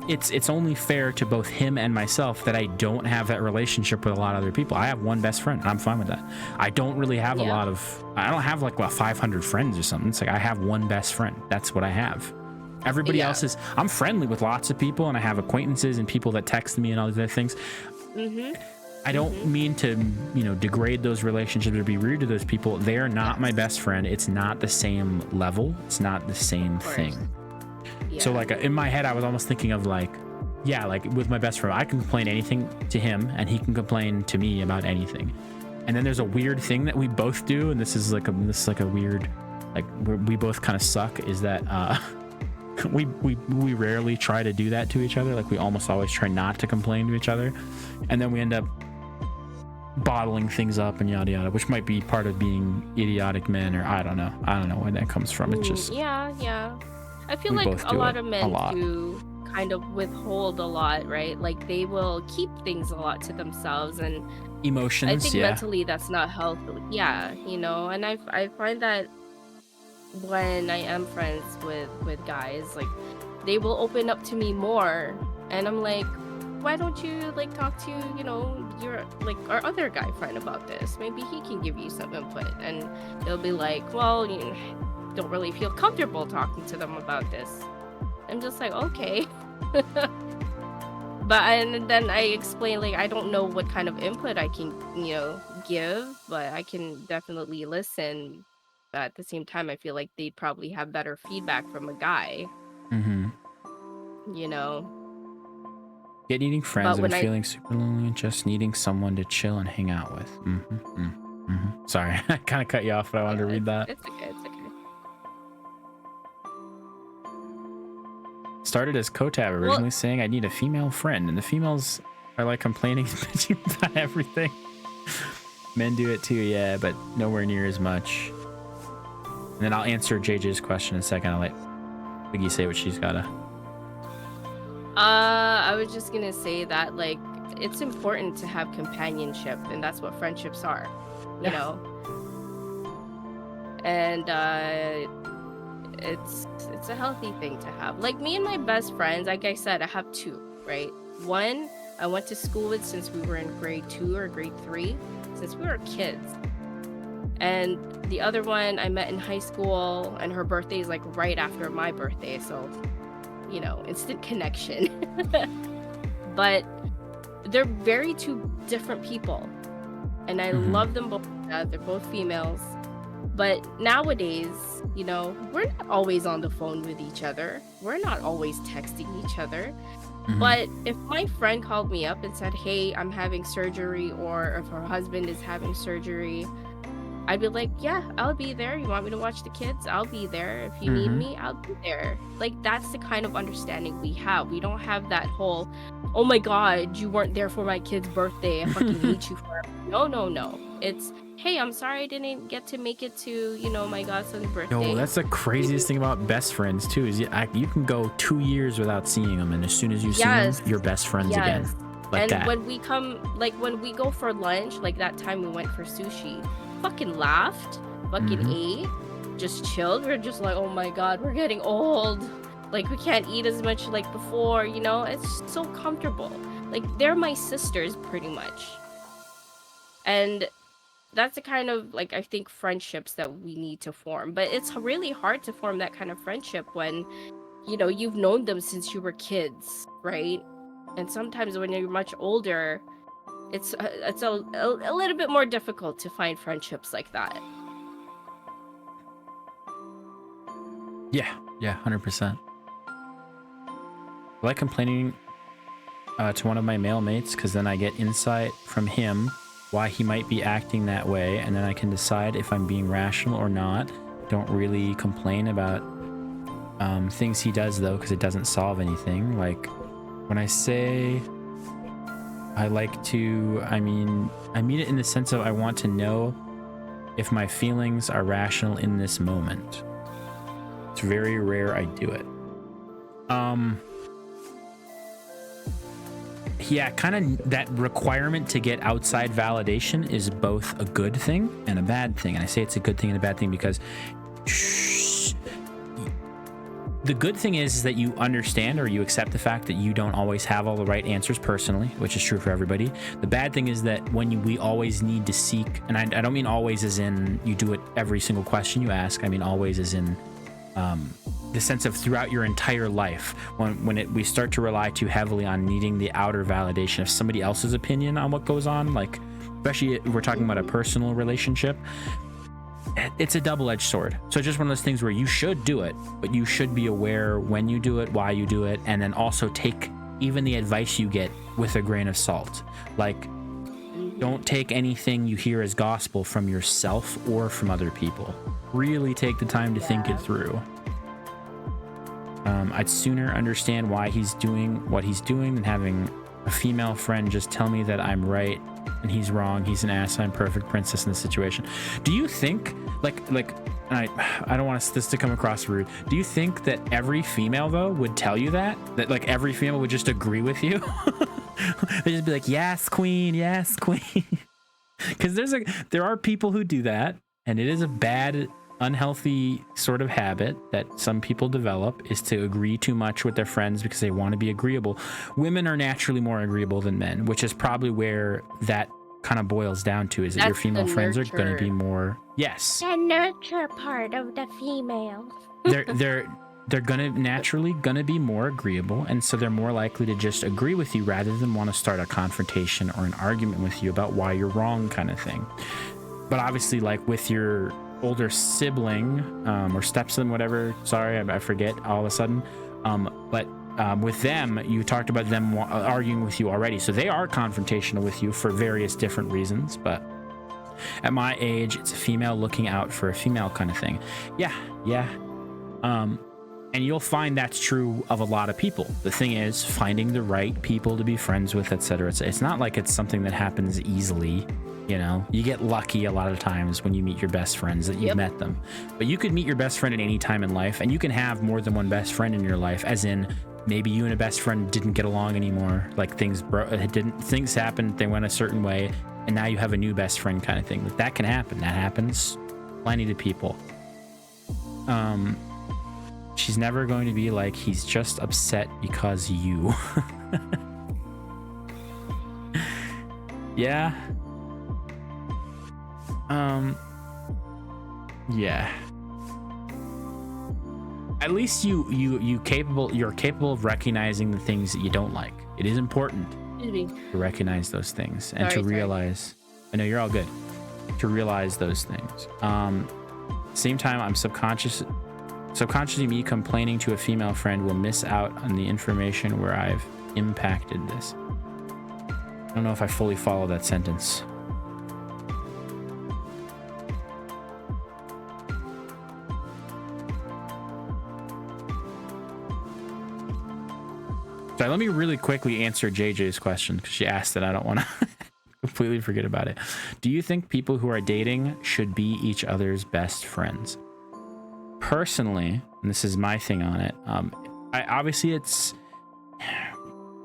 it's only fair to both him and myself that I don't have that relationship with a lot of other people. I have one best friend and I'm fine with that. I don't really have I don't have like 500 friends or something. It's like I have one best friend. That's what I have. Everybody else is, I'm friendly with lots of people and I have acquaintances and people that text me and all these other things. I don't mean to, you know, degrade those relationships or be rude to those people. They are not my best friend. It's not the same level. It's not the same thing. So like in my head, I was almost thinking of like, like with my best friend, I can complain anything to him and he can complain to me about anything. And then there's a weird thing that we both do. And this is like a weird, like we both kind of suck, is that we rarely try to do that to each other. Like we almost always try not to complain to each other. And then we end up bottling things up and yada yada, which might be part of being idiotic men, or I don't know where that comes from. It's just I feel like a lot of men do kind of withhold a lot, right? Like they will keep things a lot to themselves, and emotions. I think mentally that's not healthy. You know, and I find that when I am friends with guys, like they will open up to me more, and I'm like, why don't you like talk to, you know, your like our other guy friend about this? Maybe he can give you some input. And they'll be like, well, you don't really feel comfortable talking to them about this. I'm just like, okay. And then I explain, like, I don't know what kind of input I can, you know, give, but I can definitely listen. But at the same time, I feel like they'd probably have better feedback from a guy, Mm-hmm. you know? Get needing friends But and when feeling super lonely and just needing someone to chill and hang out with. Sorry, I kind of cut you off, but I wanted to read that. It's okay, it's okay. Started as Kotab originally saying I need a female friend, and the females are like complaining and bitching about everything. Men do it too, yeah, but nowhere near as much. And then I'll answer JJ's question in a second. I'll let Biggie say what she's gotta. I was just gonna say that, like, it's important to have companionship, and that's what friendships are, you know? And, it's a healthy thing to have. Like, me and my best friends, like I said, I have two, right? One, I went to school with since we were in grade 2 or grade 3, since we were kids. And the other one I met in high school, and her birthday is like right after my birthday, so, you know, instant connection. But they're very two different people, and I love them both. They're both females. But nowadays, you know, we're not always on the phone with each other. We're not always texting each other. But if my friend called me up and said, hey, I'm having surgery, or if her husband is having surgery, I'd be like, yeah, I'll be there. You want me to watch the kids? I'll be there. If you need me, I'll be there. Like, that's the kind of understanding we have. We don't have that whole, oh my God, you weren't there for my kid's birthday. I fucking hate you forever. No. It's, hey, I'm sorry I didn't get to make it to, you know, my godson's birthday. Yo, that's the craziest thing about best friends too, is you can go 2 years without seeing them, and as soon as you see them, you're best friends again. Like and that. when we go for lunch, like that time we went for sushi, fucking laughed, fucking ate, just chilled. We're just like, oh my God, we're getting old. Like, we can't eat as much like before, you know? It's so comfortable. Like, they're my sisters pretty much. And that's the kind of, like, I think friendships that we need to form. But it's really hard to form that kind of friendship when, you know, you've known them since you were kids, right? And sometimes when you're much older, it's a little bit more difficult to find friendships like that. Yeah, 100%. I like complaining to one of my male mates, because then I get insight from him why he might be acting that way, and then I can decide if I'm being rational or not. Don't really complain about things he does, though, because it doesn't solve anything. Like, when I say I like to, I mean it in the sense of I want to know if my feelings are rational in this moment. It's very rare I do it. Yeah, kind of that requirement to get outside validation is both a good thing and a bad thing. And I say it's a good thing and a bad thing because the good thing is that you understand, or you accept the fact that you don't always have all the right answers personally, which is true for everybody. The bad thing is that when we always need to seek, and I don't mean always as in you do it every single question you ask. I mean always as in the sense of throughout your entire life, when we start to rely too heavily on needing the outer validation of somebody else's opinion on what goes on, like especially if we're talking about a personal relationship, it's a double-edged sword. So it's just one of those things where you should do it, but you should be aware when you do it, why you do it, and then also take even the advice you get with a grain of salt. Like, don't take anything you hear as gospel from yourself or from other people. Really take the time to think it through. I'd sooner understand why he's doing what he's doing than having a female friend just tell me that I'm right and he's wrong, he's an ass, I'm perfect princess in this situation. Do you think, like I don't want this to come across rude, do you think that every female, though, would tell you that like every female would just agree with you? They'd just be like, yes, queen, yes, queen. Because there are people who do that, and it is a bad unhealthy sort of habit that some people develop is to agree too much with their friends because they want to be agreeable. Women are naturally more agreeable than men, which is probably where that kind of boils down to, is that your female friends are going to be more... Yes. The nurture part of the female. They're naturally gonna be more agreeable, and so they're more likely to just agree with you rather than want to start a confrontation or an argument with you about why you're wrong, kind of thing. But obviously, like with your older sibling or stepson, whatever, sorry, I forget all of a sudden, but with them, you talked about them arguing with you already, so they are confrontational with you for various different reasons. But at my age, it's a female looking out for a female kind of thing. Yeah. And you'll find that's true of a lot of people. The thing is, finding the right people to be friends with, etc. It's not like it's something that happens easily. You know, you get lucky a lot of times when you meet your best friends that you've met them. But you could meet your best friend at any time in life, and you can have more than one best friend in your life, as in maybe you and a best friend didn't get along anymore. Like things happened, they went a certain way, and now you have a new best friend kind of thing. That can happen. That happens plenty to people. She's never going to be like, he's just upset because you. Yeah. Yeah. At least you're capable of recognizing the things that you don't like. It is important to recognize those things and to realize. I know you're all good. To realize those things. Same time, I'm subconsciously me complaining to a female friend will miss out on the information where I've impacted this. I don't know if I fully follow that sentence. So let me really quickly answer JJ's question, because she asked it. I don't want to completely forget about it. Do you think people who are dating should be each other's best friends? Personally, and this is my thing on it, obviously it's,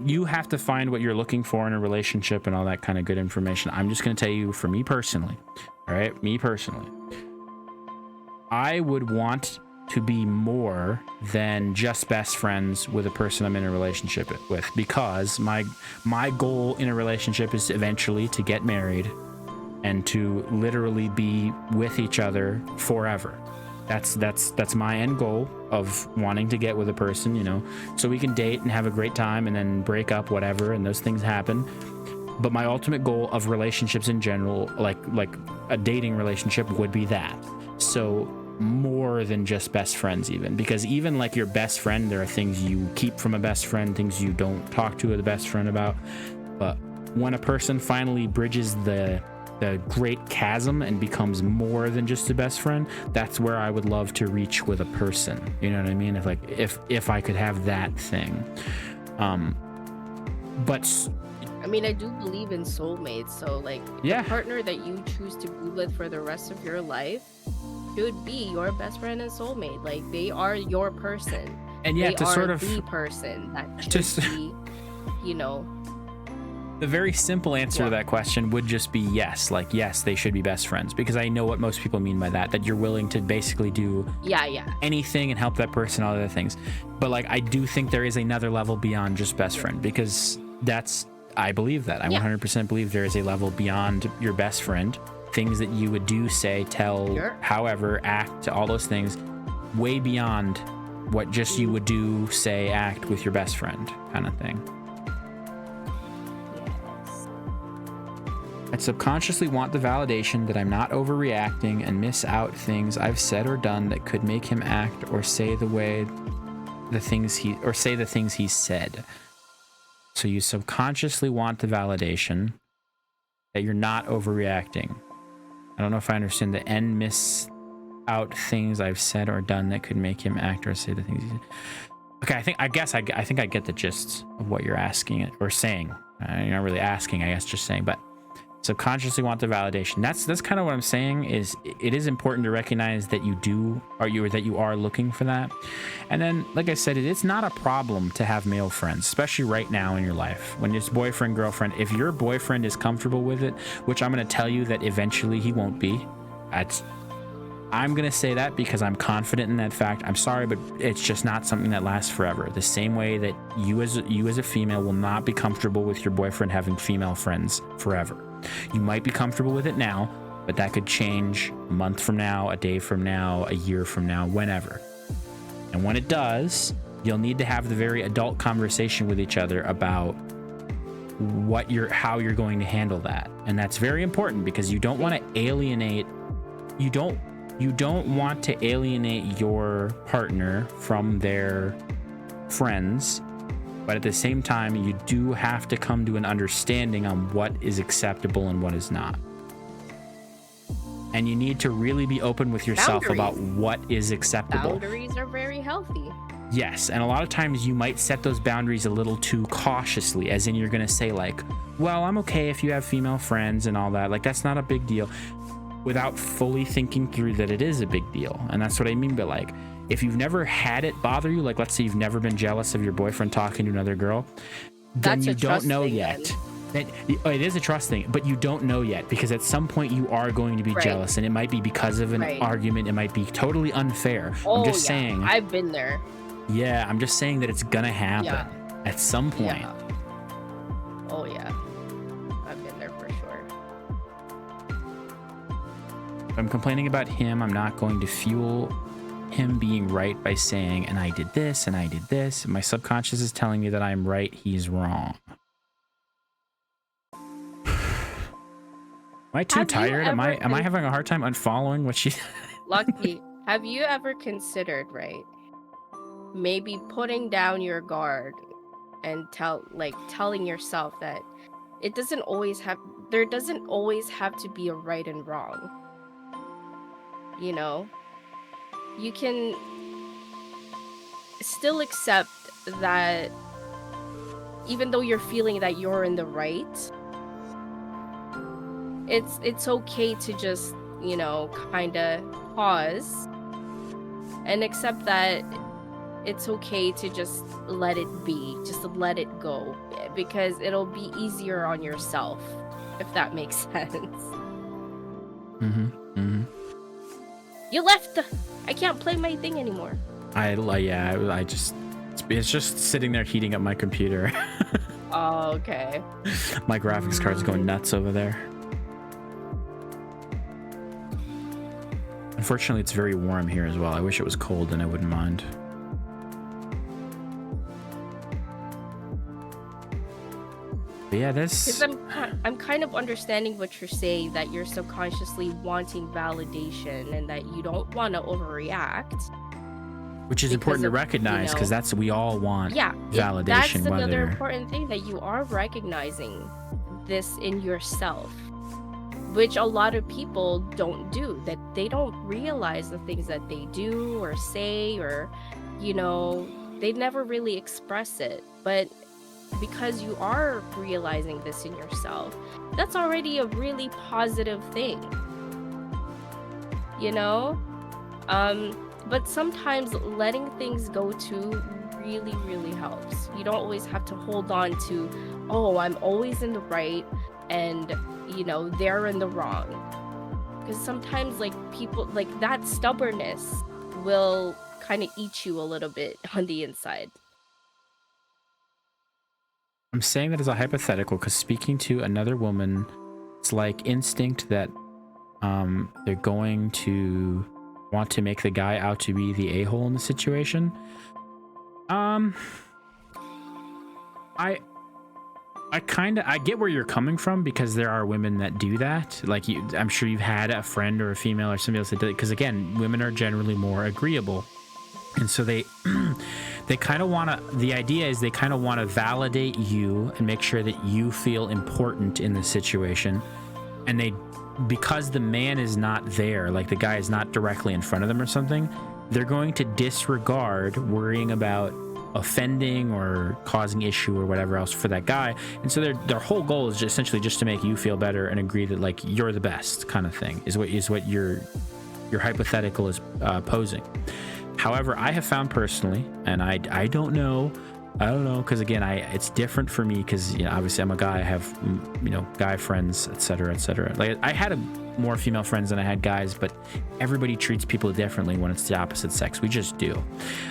you have to find what you're looking for in a relationship and all that kind of good information. I'm just going to tell you, for me personally, all right, me personally, I would want to be more than just best friends with a person I'm in a relationship with, because my goal in a relationship is eventually to get married and to literally be with each other forever. That's my end goal of wanting to get with a person, you know, so we can date and have a great time and then break up, whatever, and those things happen. But my ultimate goal of relationships in general, like a dating relationship, would be that. So more than just best friends, even, because even like your best friend, there are things you keep from a best friend, things you don't talk to the best friend about. But when a person finally bridges the great chasm and becomes more than just a best friend, that's where I would love to reach with a person. You know what I mean? If I could have that thing. But I mean, I do believe in soulmates, so like the partner that you choose to be with for the rest of your life should be your best friend and soulmate. Like, they are your person. And yeah, they to are sort of the person that should be, you know. The very simple answer to that question would just be yes. Like, yes, they should be best friends, because I know what most people mean by that you're willing to basically do anything and help that person, all other things. But like, I do think there is another level beyond just best friend, because I believe that. I 100% believe there is a level beyond your best friend. Things that you would do, say, tell, however, act, all those things, way beyond what just you would do, say, act with your best friend kind of thing. I subconsciously want the validation that I'm not overreacting and miss out things I've said or done that could make him act or say the things he said. So you subconsciously want the validation that you're not overreacting. I don't know if I understand the end miss out things I've said or done that could make him act or say the things he said. Okay, I think I get the gist of what you're asking or saying. You're not really asking, I guess, just saying, but subconsciously want the validation. That's kind of what I'm saying. Is it is important to recognize that you are looking for that. And then, like I said, it's not a problem to have male friends, especially right now in your life when it's boyfriend, girlfriend. If your boyfriend is comfortable with it, which I'm going to tell you that eventually he won't be, I'm gonna say that because I'm confident in that fact. I'm sorry, but it's just not something that lasts forever. The same way that you as a female will not be comfortable with your boyfriend having female friends forever. You might be comfortable with it now, but that could change a month from now, a day from now, a year from now, whenever. And when it does, you'll need to have the very adult conversation with each other about how you're going to handle that. And that's very important because you don't want to alienate. You don't want to alienate your partner from their friends, but at the same time, you do have to come to an understanding on what is acceptable and what is not. And you need to really be open with yourself about what is acceptable. Boundaries are very healthy. Yes, and a lot of times you might set those boundaries a little too cautiously, as in you're going to say like, well, I'm okay if you have female friends and all that. Like, that's not a big deal, without fully thinking through that it is a big deal. And that's what I mean by, like, if you've never had it bother you, like let's say you've never been jealous of your boyfriend talking to another girl, then you don't know yet. It is a trust thing, but you don't know yet, because at some point you are going to be jealous, and it might be because of an argument. It might be totally unfair. I'm just saying. I've been there. Yeah, I'm just saying that it's gonna happen at some point. Yeah. Oh yeah, I've been there for sure. If I'm complaining about him, I'm not going to fuel him being right by saying, and I did this and I did this. My subconscious is telling me that I'm right, he's wrong. Am I too tired? Am I having a hard time unfollowing what she Lucky, have you ever considered, right, maybe putting down your guard and telling yourself that there doesn't always have to be a right and wrong. You know, you can still accept that even though you're feeling that you're in the right, it's okay to just, you know, kind of pause and accept that it's okay to just let it be, just let it go, because it'll be easier on yourself, if that makes sense. You left. I can't play my thing anymore. It's just sitting there heating up my computer. Oh, okay. My graphics card's going nuts over there. Unfortunately, it's very warm here as well. I wish it was cold, then I wouldn't mind. But yeah, this. I'm kind of understanding what you're saying, that you're subconsciously wanting validation and that you don't want to overreact. Which is important to recognize, because that's, we all want validation. That's another important thing, that you are recognizing this in yourself, which a lot of people don't do, that they don't realize the things that they do or say, or, you know, they never really express it. But because you are realizing this in yourself, that's already a really positive thing, you know? But sometimes letting things go too really, really helps. You don't always have to hold on to, oh, I'm always in the right and, you know, they're in the wrong. Because sometimes, like, people, like, that stubbornness will kind of eat you a little bit on the inside. I'm saying that as a hypothetical because speaking to another woman, it's like instinct that they're going to want to make the guy out to be the a-hole in the situation. I get where you're coming from, because there are women that do that. Like, I'm sure you've had a friend or a female or somebody else that did it, because again, women are generally more agreeable, and so they kind of want to, the idea is they kind of want to validate you and make sure that you feel important in the situation. And because the man is not there, like the guy is not directly in front of them or something, they're going to disregard worrying about offending or causing issue or whatever else for that guy. And so their whole goal is essentially just to make you feel better and agree that, like, you're the best kind of thing is what your hypothetical is posing. However, I have found personally, and I don't know I don't know, because again, it's different for me because, you know, obviously I'm a guy. I have, you know, guy friends, etc., etc. Like I had more female friends than I had guys, but everybody treats people differently when it's the opposite sex. We just do.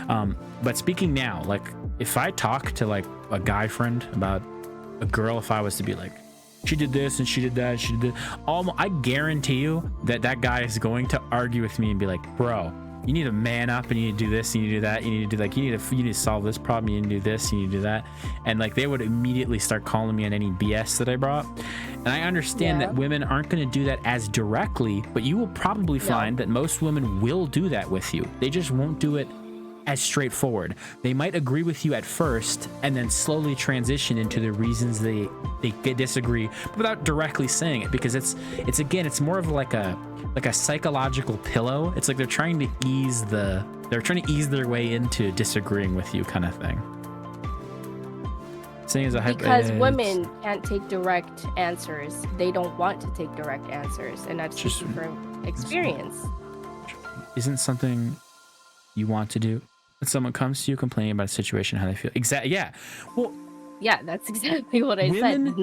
But speaking now, like if I talk to like a guy friend about a girl, if I was to be like, she did this and she did that, and she did that, I guarantee you that that guy is going to argue with me and be like, bro, you need to man up and you need to do this, you need to do that, you need to do like, you need to solve this problem, you need to do this, you need to do that. And like they would immediately start calling me on any BS that I brought. And I understand that women aren't going to do that as directly, but you will probably find that most women will do that with you. They just won't do it as straightforward. They might agree with you at first and then slowly transition into the reasons they disagree, but without directly saying it, because it's more of like a psychological pillow. It's like they're trying to ease their way into disagreeing with you, kind of thing. Because women can't take direct answers. They don't want to take direct answers, and that's just from experience. Isn't something you want to do? When someone comes to you complaining about a situation, how they feel. Exactly. Yeah. Well. Yeah, that's exactly what I said.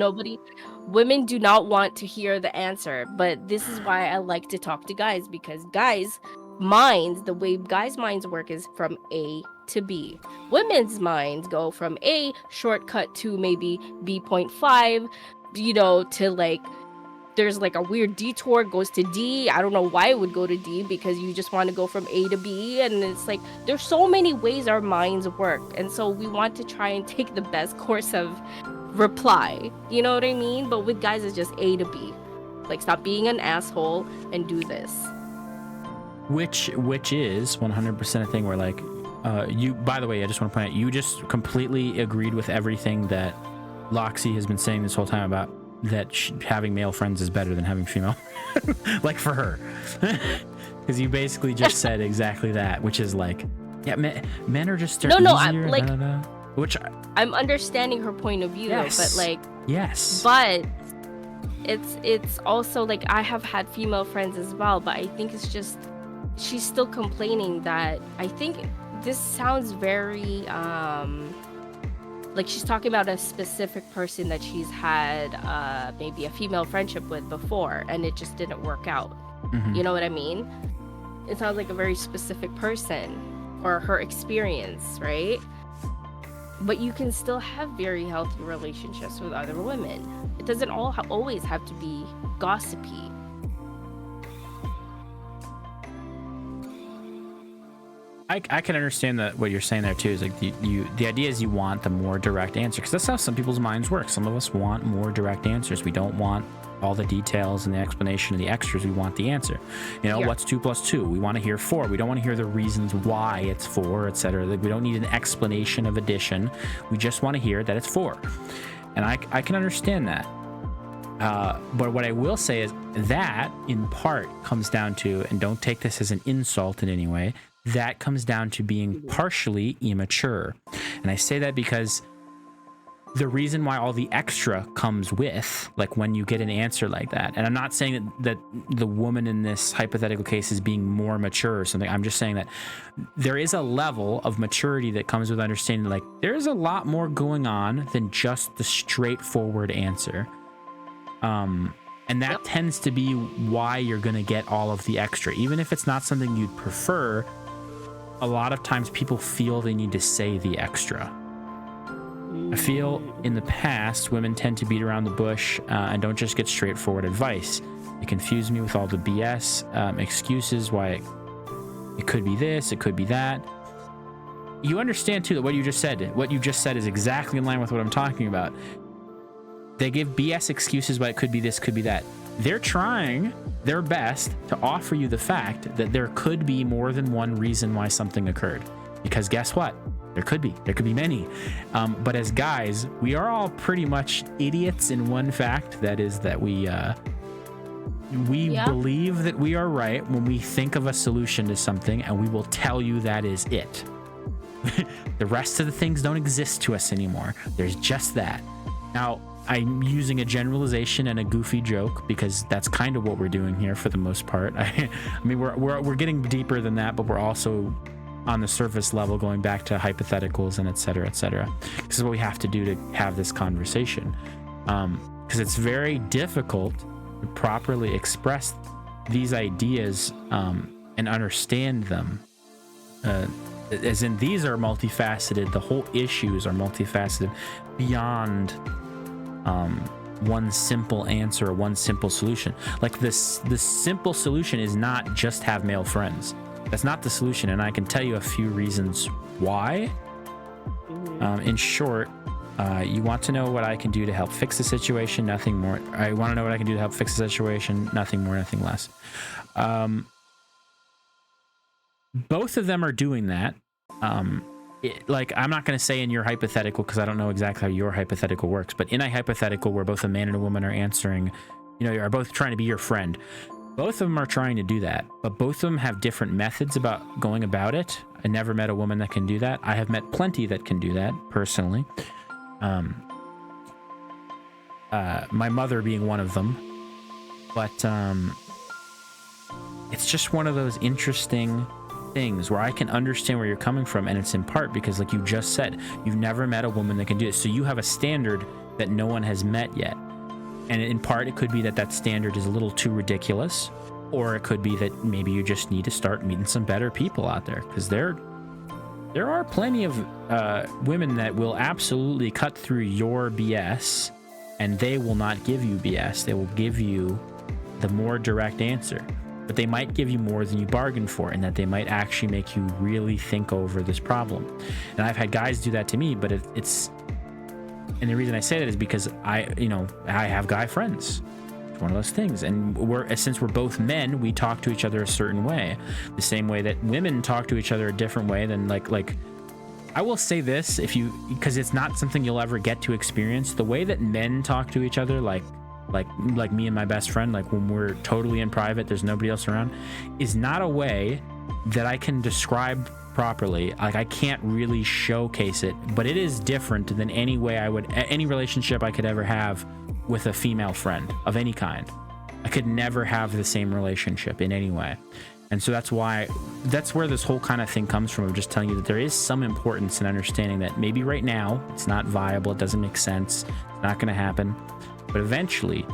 Women do not want to hear the answer, but this is why I like to talk to guys, because guys' minds, the way guys' minds work is from A to B. Women's minds go from A, shortcut to maybe B.5, you know, to like, there's like a weird detour, goes to D. I don't know why it would go to D, because you just want to go from A to B. And it's like, there's so many ways our minds work. And so we want to try and take the best course of reply. You know what I mean? But with guys, it's just A to B. Like, stop being an asshole and do this. Which is 100% a thing where like, you, by the way, I just want to point out, you just completely agreed with everything that Loxy has been saying this whole time about that having male friends is better than having female. Like for her. Because you basically just said exactly that, which is like, yeah, men are just easier, I'm like, which I'm understanding her point of view, but like, yes, but it's also like, I have had female friends as well, but I think it's just, she's still complaining that, I think this sounds very like she's talking about a specific person that she's had maybe a female friendship with before, and it just didn't work out. You know what I mean? It sounds like a very specific person or her experience, right? But you can still have very healthy relationships with other women. It doesn't always have to be gossipy. I can understand that what you're saying there too is like the idea is you want the more direct answer, because that's how some people's minds work. Some of us want more direct answers. We don't want all the details and the explanation and the extras. We want the answer. You know, what's 2 + 2? We want to hear 4. We don't want to hear the reasons why it's 4, etc. Like, we don't need an explanation of addition. We just want to hear that it's 4. And I can understand that. But what I will say is that in part comes down to, and don't take this as an insult in any way, that comes down to being partially immature. And I say that because the reason why all the extra comes with, like when you get an answer like that, and I'm not saying that the woman in this hypothetical case is being more mature or something. I'm just saying that there is a level of maturity that comes with understanding, like, there's a lot more going on than just the straightforward answer. And that tends to be why you're going to get all of the extra. Even if it's not something you'd prefer, a lot of times people feel they need to say the extra. I feel in the past, women tend to beat around the bush and don't just get straightforward advice. They confuse me with all the BS excuses why it could be this, it could be that. You understand too that what you just said is exactly in line with what I'm talking about. They give BS excuses why it could be this, could be that. They're trying their best to offer you the fact that there could be more than one reason why something occurred. Because guess what? There could be many. But as guys, we are all pretty much idiots in one fact. That is that we believe that we are right when we think of a solution to something, and we will tell you that is it. The rest of the things don't exist to us anymore. There's just that. Now, I'm using a generalization and a goofy joke because that's kind of what we're doing here for the most part. I mean, we're getting deeper than that, but we're also on the surface level, going back to hypotheticals and et cetera, this is what we have to do to have this conversation, because it's very difficult to properly express these ideas and understand them, as in these are multifaceted. The whole issues are multifaceted beyond one simple answer or one simple solution. Like this simple solution is not just have male friends. That's not the solution, and I can tell you a few reasons why. In short, you want to know what I can do to help fix the situation, nothing more. I want to know what I can do to help fix the situation, nothing more, nothing less. Both of them are doing that. Like, I'm not going to say in your hypothetical, because I don't know exactly how your hypothetical works, but in a hypothetical where both a man and a woman are answering, you know, are both trying to be your friend, both of them are trying to do that, but both of them have different methods about going about it. I never met a woman that can do that. I have met plenty that can do that personally. My mother being one of them, but it's just one of those interesting things where I can understand where you're coming from, and it's in part because, like you just said, you've never met a woman that can do it, so you have a standard that no one has met yet, and in part it could be that that standard is a little too ridiculous, or it could be that maybe you just need to start meeting some better people out there, because there are plenty of women that will absolutely cut through your BS, and they will not give you BS. They will give you the more direct answer, but they might give you more than you bargained for, and that they might actually make you really think over this problem. And I've had guys do that to me, but it's, and the reason I say that is because I have guy friends. It's one of those things, and since we're both men, we talk to each other a certain way, the same way that women talk to each other a different way than like I will say this, because it's not something you'll ever get to experience, the way that men talk to each other, like me and my best friend, like when we're totally in private, there's nobody else around, is not a way that I can describe properly. Like, I can't really showcase it, but it is different than any relationship I could ever have with a female friend of any kind. I could never have the same relationship in any way. And so that's where this whole kind of thing comes from, of just telling you that there is some importance in understanding that maybe right now it's not viable, it doesn't make sense, it's not going to happen. But eventually,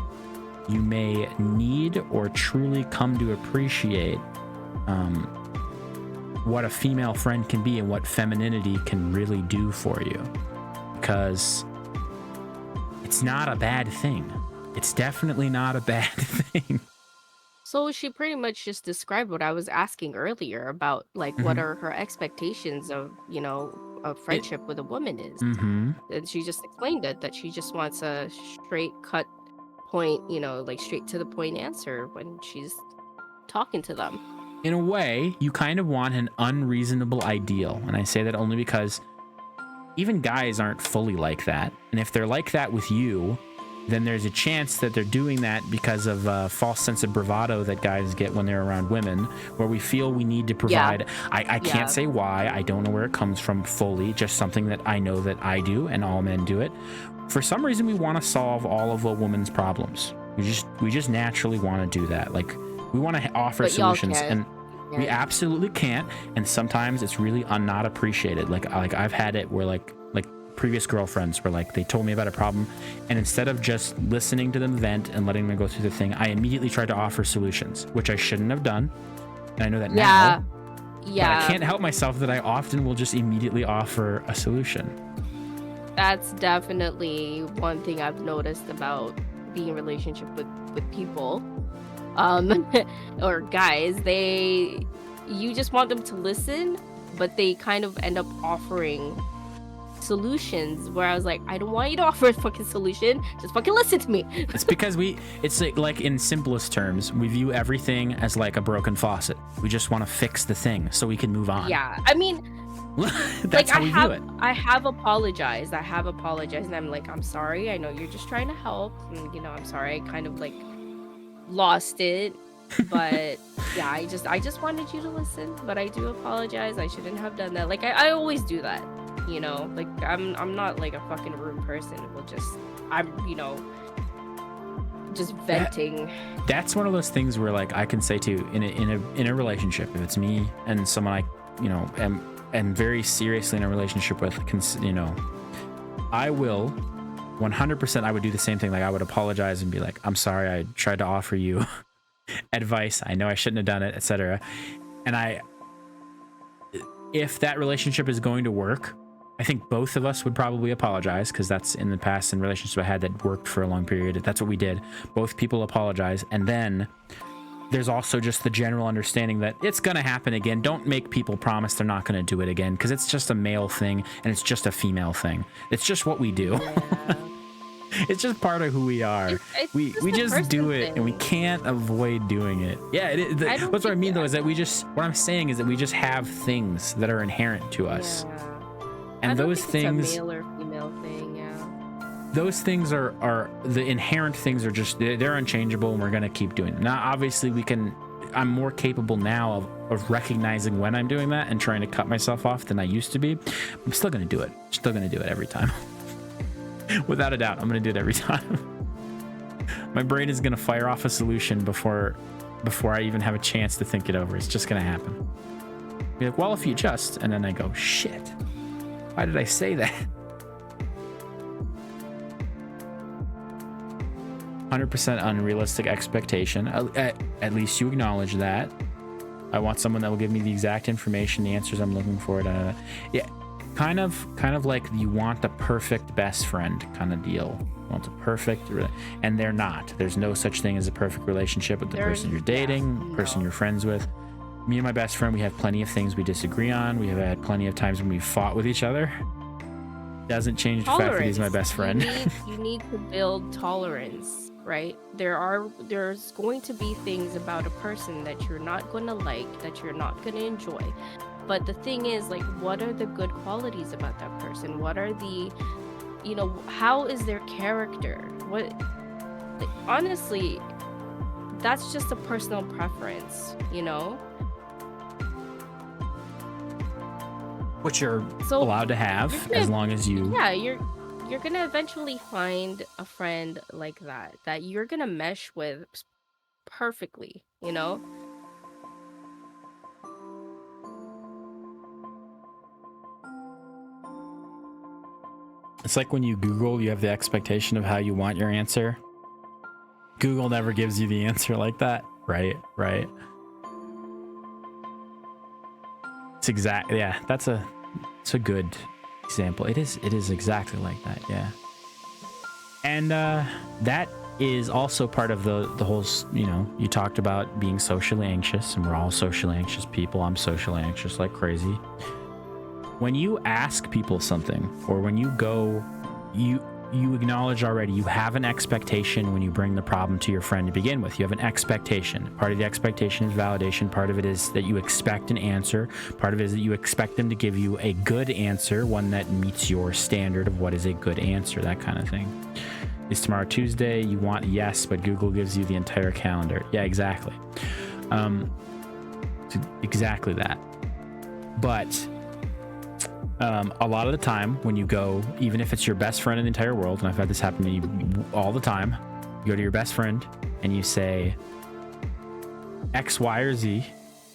you may need or truly come to appreciate what a female friend can be and what femininity can really do for you. Because it's not a bad thing. It's definitely not a bad thing. So she pretty much just described what I was asking earlier about, like, what are her expectations of, you know, a friendship with a woman is. And she just explained it, that she just wants a straight cut point, you know, like straight to the point answer when she's talking to them. In a way, you kind of want an unreasonable ideal. And I say that only because even guys aren't fully like that. And if they're like that with you, then there's a chance that they're doing that because of a false sense of bravado that guys get when they're around women, where we feel we need to provide. Yeah. I can't say why. I don't know where it comes from fully, just something that I know that I do and all men do it. For some reason, we want to solve all of a woman's problems. We just naturally want to do that. Like, we want to offer solutions, and we absolutely can't. And sometimes it's really not appreciated. Like I've had it where like previous girlfriends were like, they told me about a problem, and instead of just listening to them vent and letting them go through the thing, I immediately tried to offer solutions, which I shouldn't have done. And I know that now. Yeah. But I can't help myself that I often will just immediately offer a solution. That's definitely one thing I've noticed about being in a relationship with people, or guys. You just want them to listen, but they kind of end up offering solutions where I was like, I don't want you to offer a fucking solution, just fucking listen to me. It's because it's like in simplest terms, we view everything as like a broken faucet. We just want to fix the thing so we can move on. Yeah, I mean, that's like, how we view it. I have apologized, and I'm like, I'm sorry, I know you're just trying to help, and, you know, I'm sorry, I kind of like lost it, but yeah, I just wanted you to listen, but I do apologize, I shouldn't have done that. Like, I always do that. You know, like, I'm not like a fucking rude person. I'm, you know, just venting. That's one of those things where, like, I can say too, in a relationship, if it's me and someone you know, am very seriously in a relationship with, you know, I will 100%, I would do the same thing. Like, I would apologize and be like, I'm sorry, I tried to offer you advice. I know I shouldn't have done it, etc. And if that relationship is going to work, I think both of us would probably apologize, because that's in the past in relationships I had that worked for a long period. That's what we did. Both people apologize. And then there's also just the general understanding that it's going to happen again. Don't make people promise they're not going to do it again, because it's just a male thing and it's just a female thing. It's just what we do. Yeah. It's just part of who we are. We just do it thing. And we can't avoid doing it. Yeah, that's what I mean, though, is that what I'm saying is that we just have things that are inherent to us. Yeah. And those things, it's a male or female thing, yeah. Those things are the inherent things are just, they're unchangeable, and we're going to keep doing them. Now, obviously, I'm more capable now of recognizing when I'm doing that and trying to cut myself off than I used to be. I'm still going to do it. Still going to do it every time. Without a doubt, I'm going to do it every time. My brain is going to fire off a solution before I even have a chance to think it over. It's just going to happen. Be like, well, if you just, and then I go, shit. Why did I say that? 100% unrealistic expectation. At least you acknowledge that. I want someone that will give me the exact information, the answers I'm looking for. Yeah, kind of like you want a perfect best friend kind of deal. You want a perfect, and they're not. There's no such thing as a perfect relationship with the person you're dating, person you're friends with. Me and my best friend, we have plenty of things we disagree on. We have had plenty of times when we fought with each other. Doesn't change the fact that he's my best friend. You need to build tolerance, right? There's going to be things about a person that you're not going to like, that you're not going to enjoy. But the thing is, like, what are the good qualities about that person? What are the, you know, how is their character? What, honestly, that's just a personal preference, you know? Which you're allowed to have as long as you... Yeah, you're gonna eventually find a friend like that you're gonna mesh with perfectly, you know? It's like when you Google, you have the expectation of how you want your answer. Google never gives you the answer like that. Right. It's yeah, it's a good example. It is exactly like that, yeah. And that is also part of the whole, you know, you talked about being socially anxious, and we're all socially anxious people. I'm socially anxious like crazy. When you ask people something, or when you go, you acknowledge already you have an expectation when you bring the problem to your friend to begin with. You have an expectation. Part of the expectation is validation. Part of it is that you expect an answer. Part of it is that you expect them to give you a good answer, one that meets your standard of what is a good answer, that kind of thing. Is tomorrow Tuesday? You want yes, but Google gives you the entire calendar. Yeah, exactly. Exactly that. But a lot of the time when you go, even if it's your best friend in the entire world, and I've had this happen to me all the time, you go to your best friend and you say X, Y, or Z,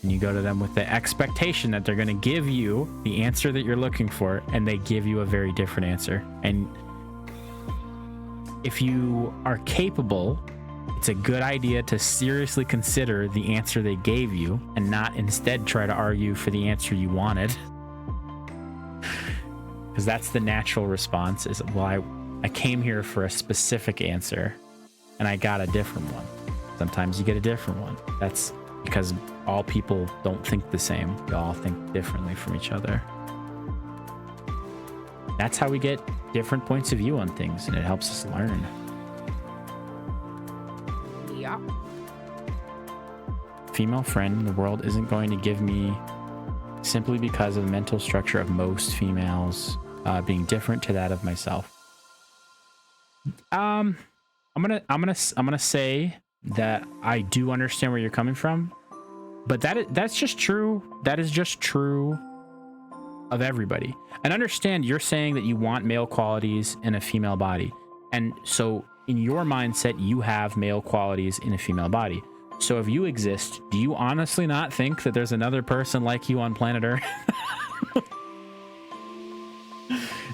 and you go to them with the expectation that they're going to give you the answer that you're looking for, and they give you a very different answer. And if you are capable, it's a good idea to seriously consider the answer they gave you and not instead try to argue for the answer you wanted. Because that's the natural response is, well, I came here for a specific answer and I got a different one. Sometimes you get a different one. That's because all people don't think the same. We all think differently from each other. That's how we get different points of view on things, and it helps us learn. Yeah. Female friend in the world isn't going to give me, simply because of the mental structure of most females being different to that of myself. I'm gonna say that I do understand where you're coming from, but that's just true. That is just true of everybody. And understand, you're saying that you want male qualities in a female body, and so in your mindset you have male qualities in a female body. So if you exist, do you honestly not think that there's another person like you on planet Earth?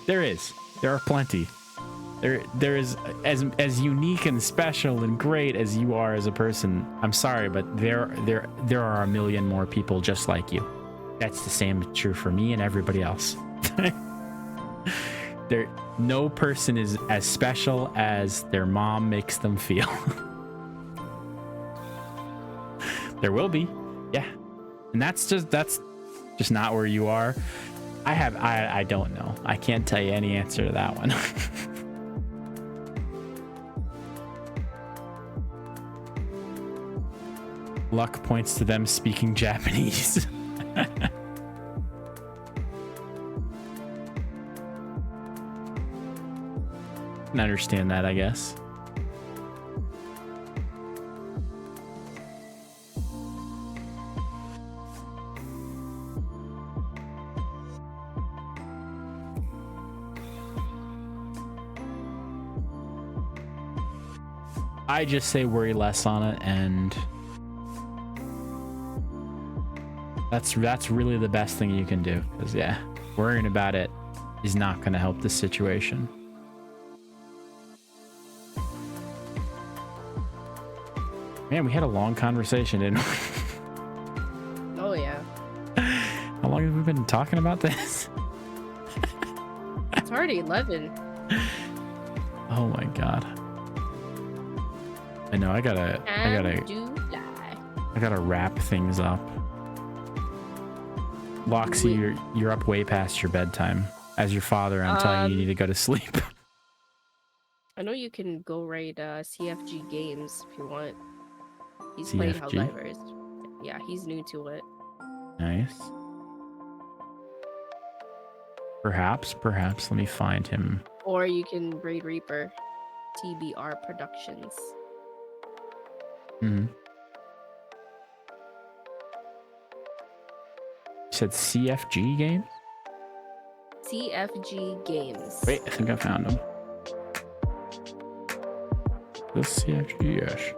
There is. There are plenty. There is, as unique and special and great as you are as a person. I'm sorry, but there are a million more people just like you. That's the same true for me and everybody else. No person is as special as their mom makes them feel. There will be, yeah, and that's just not where you are. I don't know. I can't tell you any answer to that one. Luck points to them speaking Japanese. Can understand that, I guess. I just say worry less on it, and that's really the best thing you can do, because yeah, worrying about it is not going to help the situation. Man, we had a long conversation, didn't we? Oh yeah. How long have we been talking about this? It's already 11. Oh my god. I know, I gotta wrap things up. Loxy, you're up way past your bedtime. As your father, I'm telling you need to go to sleep. I know you can go raid CFG Games if you want. He's CFG? played Helldivers. Yeah, he's new to it. Nice. Perhaps. Let me find him. Or you can raid Reaper. TBR Productions. Mm-hmm. You said CFG Games? CFG Games. Wait, I think I found him. This CFG, yes.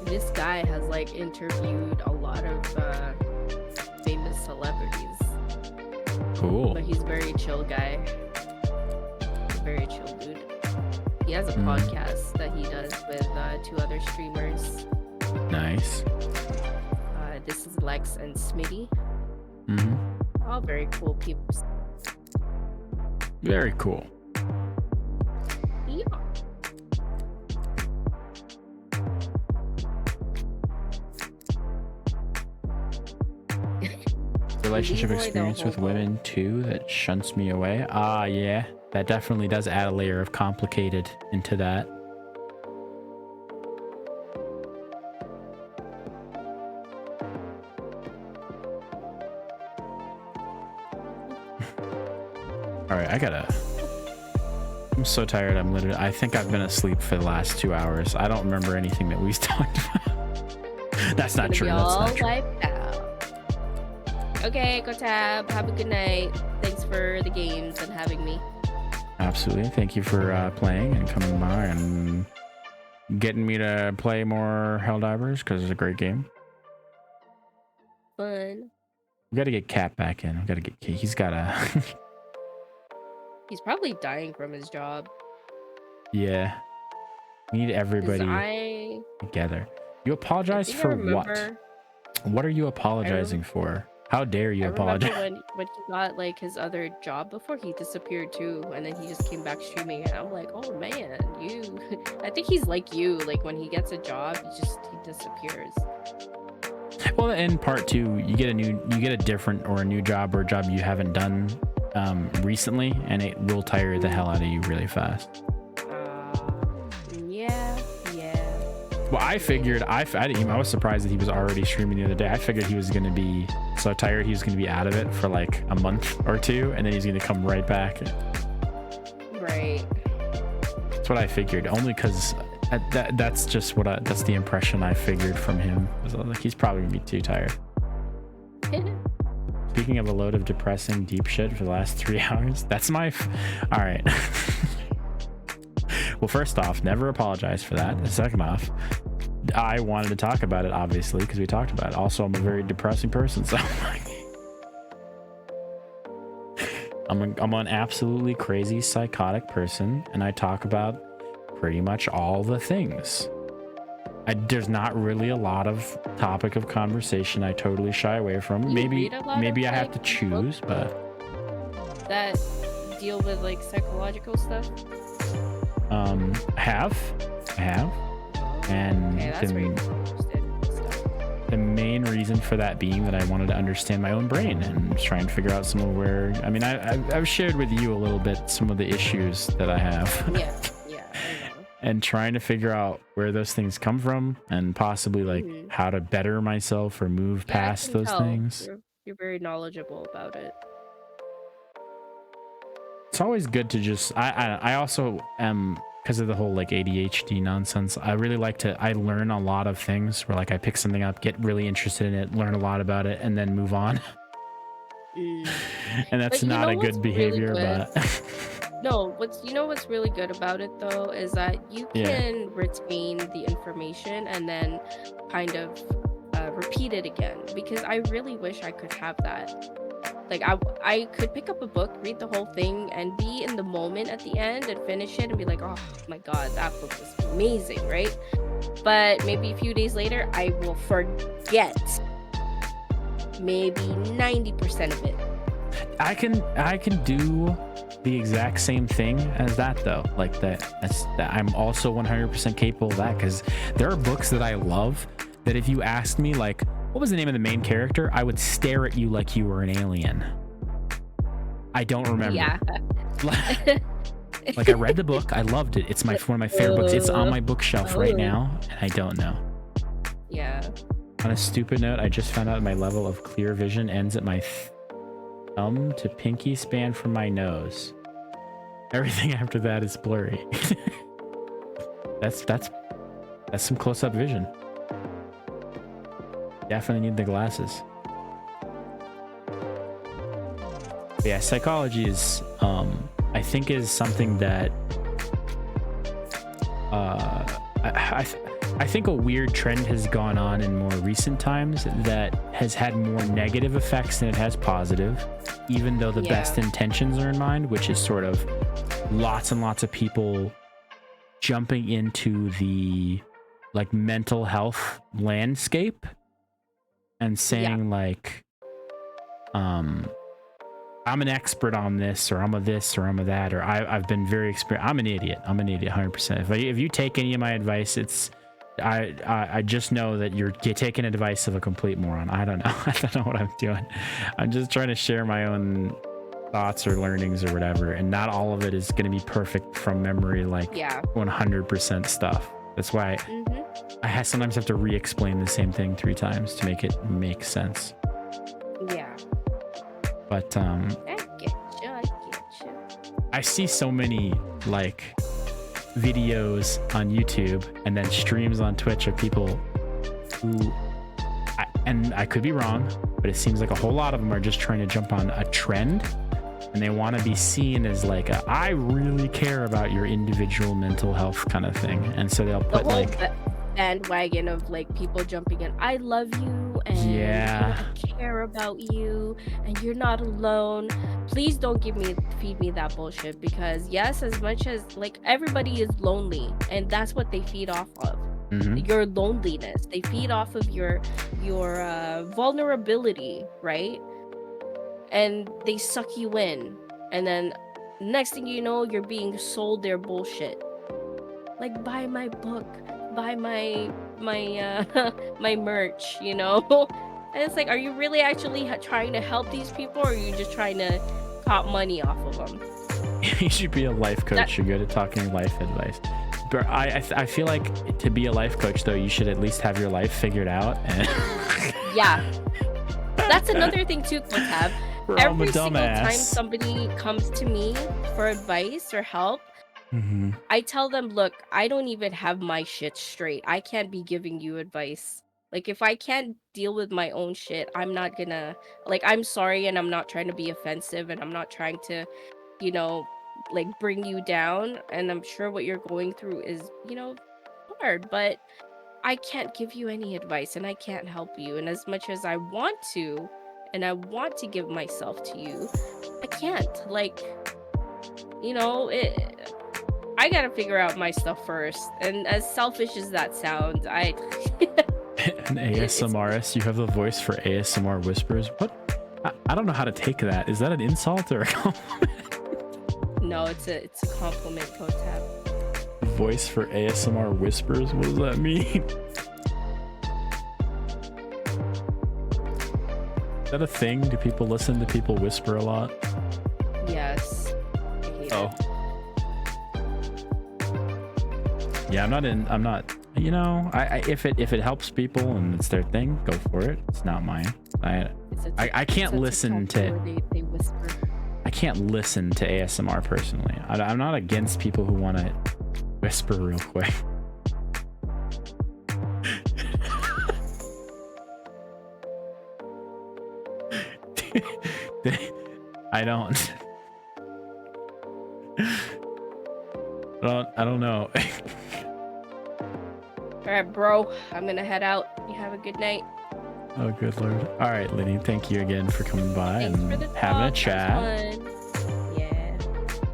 This guy has like interviewed a lot of famous celebrities. Cool. But he's a very chill guy. Very chill dude. He has a podcast that he does with 2 other streamers. Nice. This is Lex and Smitty. Mm-hmm. All very cool people. Very cool. Yeah. Relationship experience with women too that shunts me away. Ah, yeah, that definitely does add a layer of complicated into that. All right, I'm so tired. I think I've been asleep for the last 2 hours. I don't remember anything that we've talked about. That's not true. That's not true. Okay, go tab. Have a good night. Thanks for the games and having me. Absolutely. Thank you for playing and coming by and getting me to play more Helldivers, because it's a great game. Fun. We got to get Cat back in. We got to get. He's got a. He's probably dying from his job. Yeah. We need everybody together. You apologize for what? What are you apologizing for? How dare you apologize? I remember when he got like his other job before, he disappeared too, and then he just came back streaming, and I'm like, oh man, you. I think he's like you. Like when he gets a job, he disappears. Well, in part 2, you get a new job or a job you haven't done recently, and it will tire the hell out of you really fast. Yeah. Well, I figured I was surprised that he was already streaming the other day. I figured he was going to be so tired he was going to be out of it for like a month or 2, and then he's going to come right back. Right. That's what I figured. Only because That's just that's the impression I figured from him. I was like, he's probably gonna be too tired. Speaking of a load of depressing deep shit for the last 3 hours, that's my all right. Well, first off, never apologize for that. Second off, I wanted to talk about it, obviously, because we talked about it. Also, I'm a very depressing person, so I'm an absolutely crazy psychotic person, and I talk about pretty much all the things. There's not really a lot of topic of conversation I totally shy away from. Maybe I have to choose, but that deal with like psychological stuff. I have, and okay, that's where you're interested in stuff. The main reason for that being that I wanted to understand my own brain and try and figure out some of where. I mean, I've shared with you a little bit some of the issues that I have. Yeah. And trying to figure out where those things come from and possibly like how to better myself or move past those things. You're very knowledgeable about it. It's always good to just I also am, because of the whole like ADHD nonsense, I really like to learn a lot of things where like I pick something up, get really interested in it, learn a lot about it, and then move on. And that's not a good behavior, but no, what's really good about it though is that you can retain the information and then kind of repeat it again, because I really wish I could have that. Like I could pick up a book, read the whole thing, and be in the moment at the end and finish it and be like, oh my god, that book was amazing, right? But maybe a few days later I will forget maybe 90% of it. I can do the exact same thing as that though. Like that's I'm also 100% capable of that, because there are books that I love that if you asked me like what was the name of the main character, I would stare at you like you were an alien. I don't remember. Yeah. Like I read the book, I loved it. It's one of my favorite books. It's on my bookshelf right now, and I don't know. Yeah. On a stupid note, I just found out my level of clear vision ends at my thumb to pinky span from my nose. Everything after that is blurry. That's some close-up vision. Definitely need the glasses. But yeah, psychology is I think is something that I think a weird trend has gone on in more recent times that has had more negative effects than it has positive, even though the best intentions are in mind, which is sort of lots and lots of people jumping into the like mental health landscape and saying like I'm an expert on this, or I'm a this, or I'm a that, or I've been very experienced. I'm an idiot 100%. If you take any of my advice, it's I just know that you're taking advice of a complete moron. I don't know. I don't know what I'm doing. I'm just trying to share my own thoughts or learnings or whatever, and not all of it is going to be perfect from memory, like 100% stuff. That's why I sometimes have to re-explain the same thing 3 times to make it make sense. Yeah. But I get you. I see so many like videos on YouTube and then streams on Twitch of people who, and I could be wrong, but it seems like a whole lot of them are just trying to jump on a trend, and they want to be seen as like I really care about your individual mental health kind of thing, and so they'll put like bandwagon of like people jumping in. I love you and I care about you and you're not alone. Please don't feed me that bullshit, because yes, as much as like everybody is lonely and that's what they feed off of. Your loneliness. They feed off of your vulnerability, right? And they suck you in, and then next thing you know, you're being sold their bullshit. Like, buy my book, buy my my merch, you know? And it's like, are you really actually trying to help these people, or are you just trying to cop money off of them? You should be a life coach. You're good at talking life advice. But I feel like to be a life coach though, you should at least have your life figured out. And yeah, that's another thing too, Tab. Every single time somebody comes to me for advice or help, I tell them, look, I don't even have my shit straight. I can't be giving you advice. Like, if I can't deal with my own shit, I'm not gonna, like, I'm sorry, and I'm not trying to be offensive, and I'm not trying to, you know, like, bring you down, and I'm sure what you're going through is, you know, hard, but I can't give you any advice, and I can't help you, and as much as I want to, and I want to give myself to you, I can't. Like, you know, I gotta figure out my stuff first, and as selfish as that sounds, I... An ASMRist, you have the voice for ASMR whispers. What? I don't know how to take that. Is that an insult or a compliment? No, it's a compliment, Kotab. Voice for ASMR whispers? What does that mean? Is that a thing? Do people listen to people whisper a lot? Yes. I hate Oh. it. Yeah, I'm not, you know, if it helps people and it's their thing, go for it. It's not mine. I can't listen to they whisper. I can't listen to ASMR personally. I'm not against people who want to whisper real quick. I don't know. All right, bro. I'm gonna head out. You have a good night. Oh, good lord. All right, Liddy. Thank you again for coming by Thanks and for the having a talk. chat. That was fun. Yeah.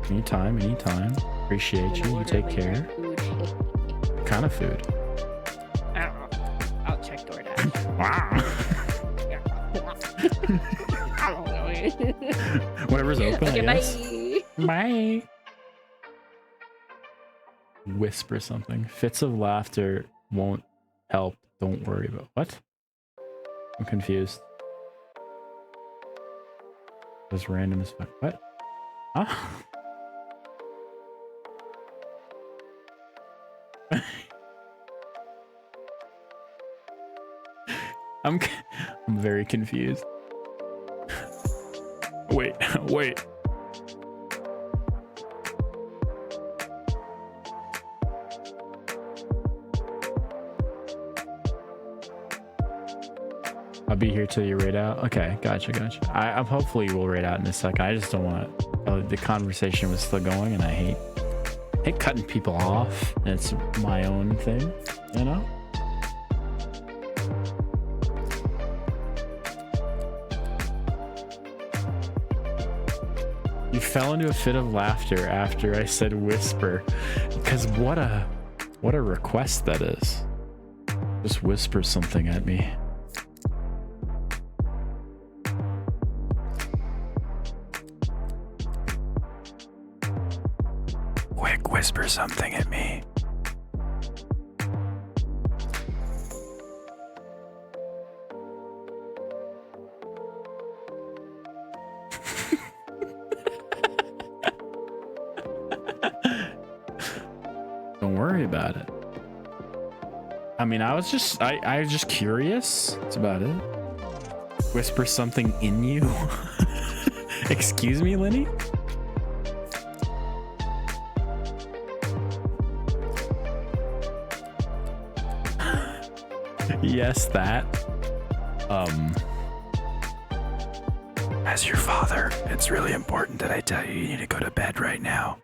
Anytime. Appreciate you. You take care. What kind of food? I don't know. I'll check DoorDash. Wow. I don't know. Whatever's open, Okay, I guess. bye. Bye. Whisper something. Fits of laughter won't help. Don't worry about what? I'm confused. That's random as fuck. What? Huh? I'm very confused. Wait. I'll be here till you raid out. Okay, gotcha. I'm hopefully we'll raid out in a second. I just don't want the conversation was still going, and I hate cutting people off. It's my own thing, you know. You fell into a fit of laughter after I said whisper, because what a request that is. Just whisper something at me. Quick, whisper something at me. Don't worry about it. I mean, I was just curious. That's about it. Whisper something in you. Excuse me, Lenny? Yes, that. As your father, it's really important that I tell you need to go to bed right now.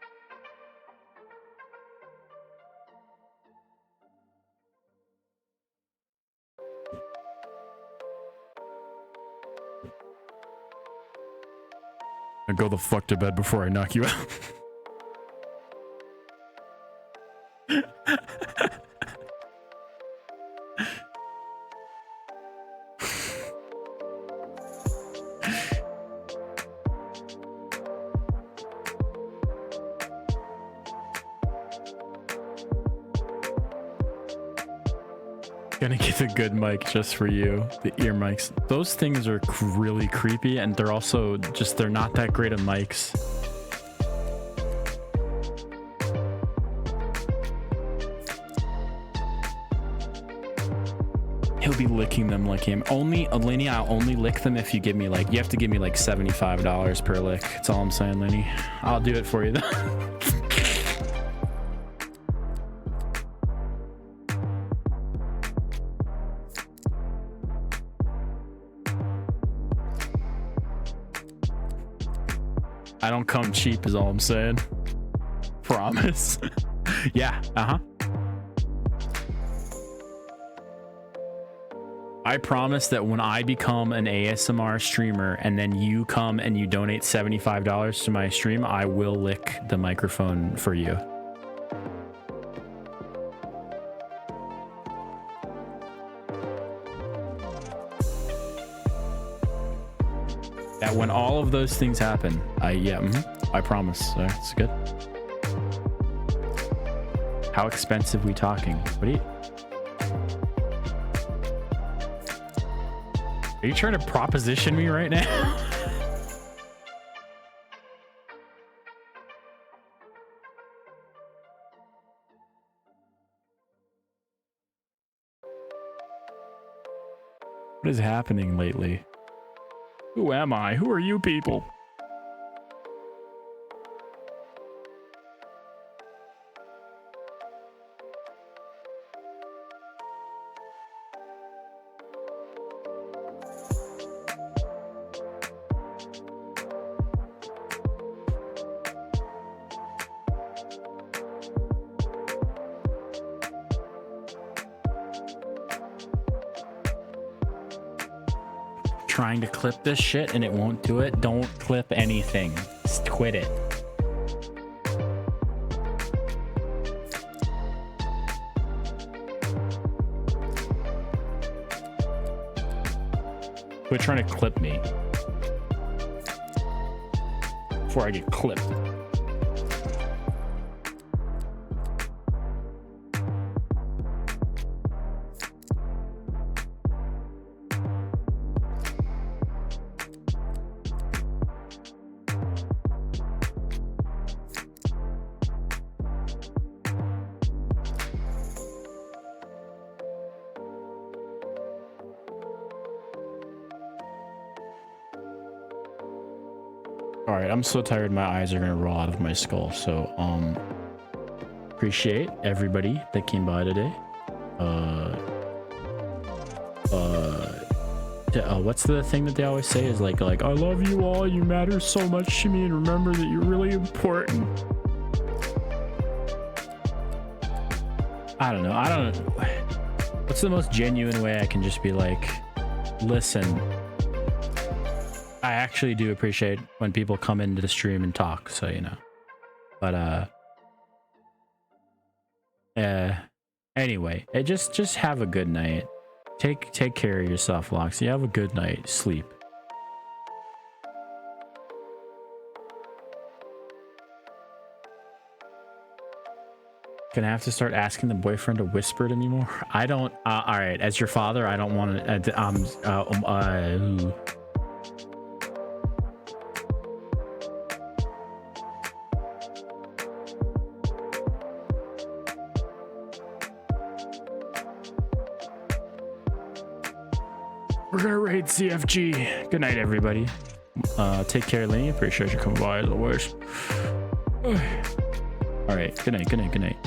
Now go the fuck to bed before I knock you out. Gonna get a good mic just for you. The ear mics. Those things are really creepy, and they're also just, they're not that great of mics. He'll be licking them like him. Only, Lenny, I'll only lick them if you give me like, you have to give me like $75 per lick. That's all I'm saying, Lenny. I'll do it for you though. I don't come cheap is all I'm saying. Promise. Yeah, I promise that when I become an ASMR streamer and then you come and you donate $75 to my stream, I will lick the microphone for you. That when all of those things happen, I promise. It's good. How expensive we talking? What are you trying to proposition me right now? What is happening lately? Who am I? Who are you people? Trying to clip this shit and it won't do it. Don't clip anything. Just quit it. Quit trying to clip me before I get clipped. Alright, I'm so tired my eyes are gonna roll out of my skull. So appreciate everybody that came by today. What's the thing that they always say is like I love you all, you matter so much to me, and remember that you're really important. I don't know. What's the most genuine way I can just be like, listen, I actually do appreciate when people come into the stream and talk, so you know. But anyway, just have a good night. Take care of yourself, Loxy. Have a good night. Sleep. Gonna have to start asking the boyfriend to whisper it anymore. I don't. All right, as your father, I don't want to. We're gonna raid CFG. Good night, everybody. Take care, Lenny. Appreciate you coming by as always. All right. Good night. Good night. Good night.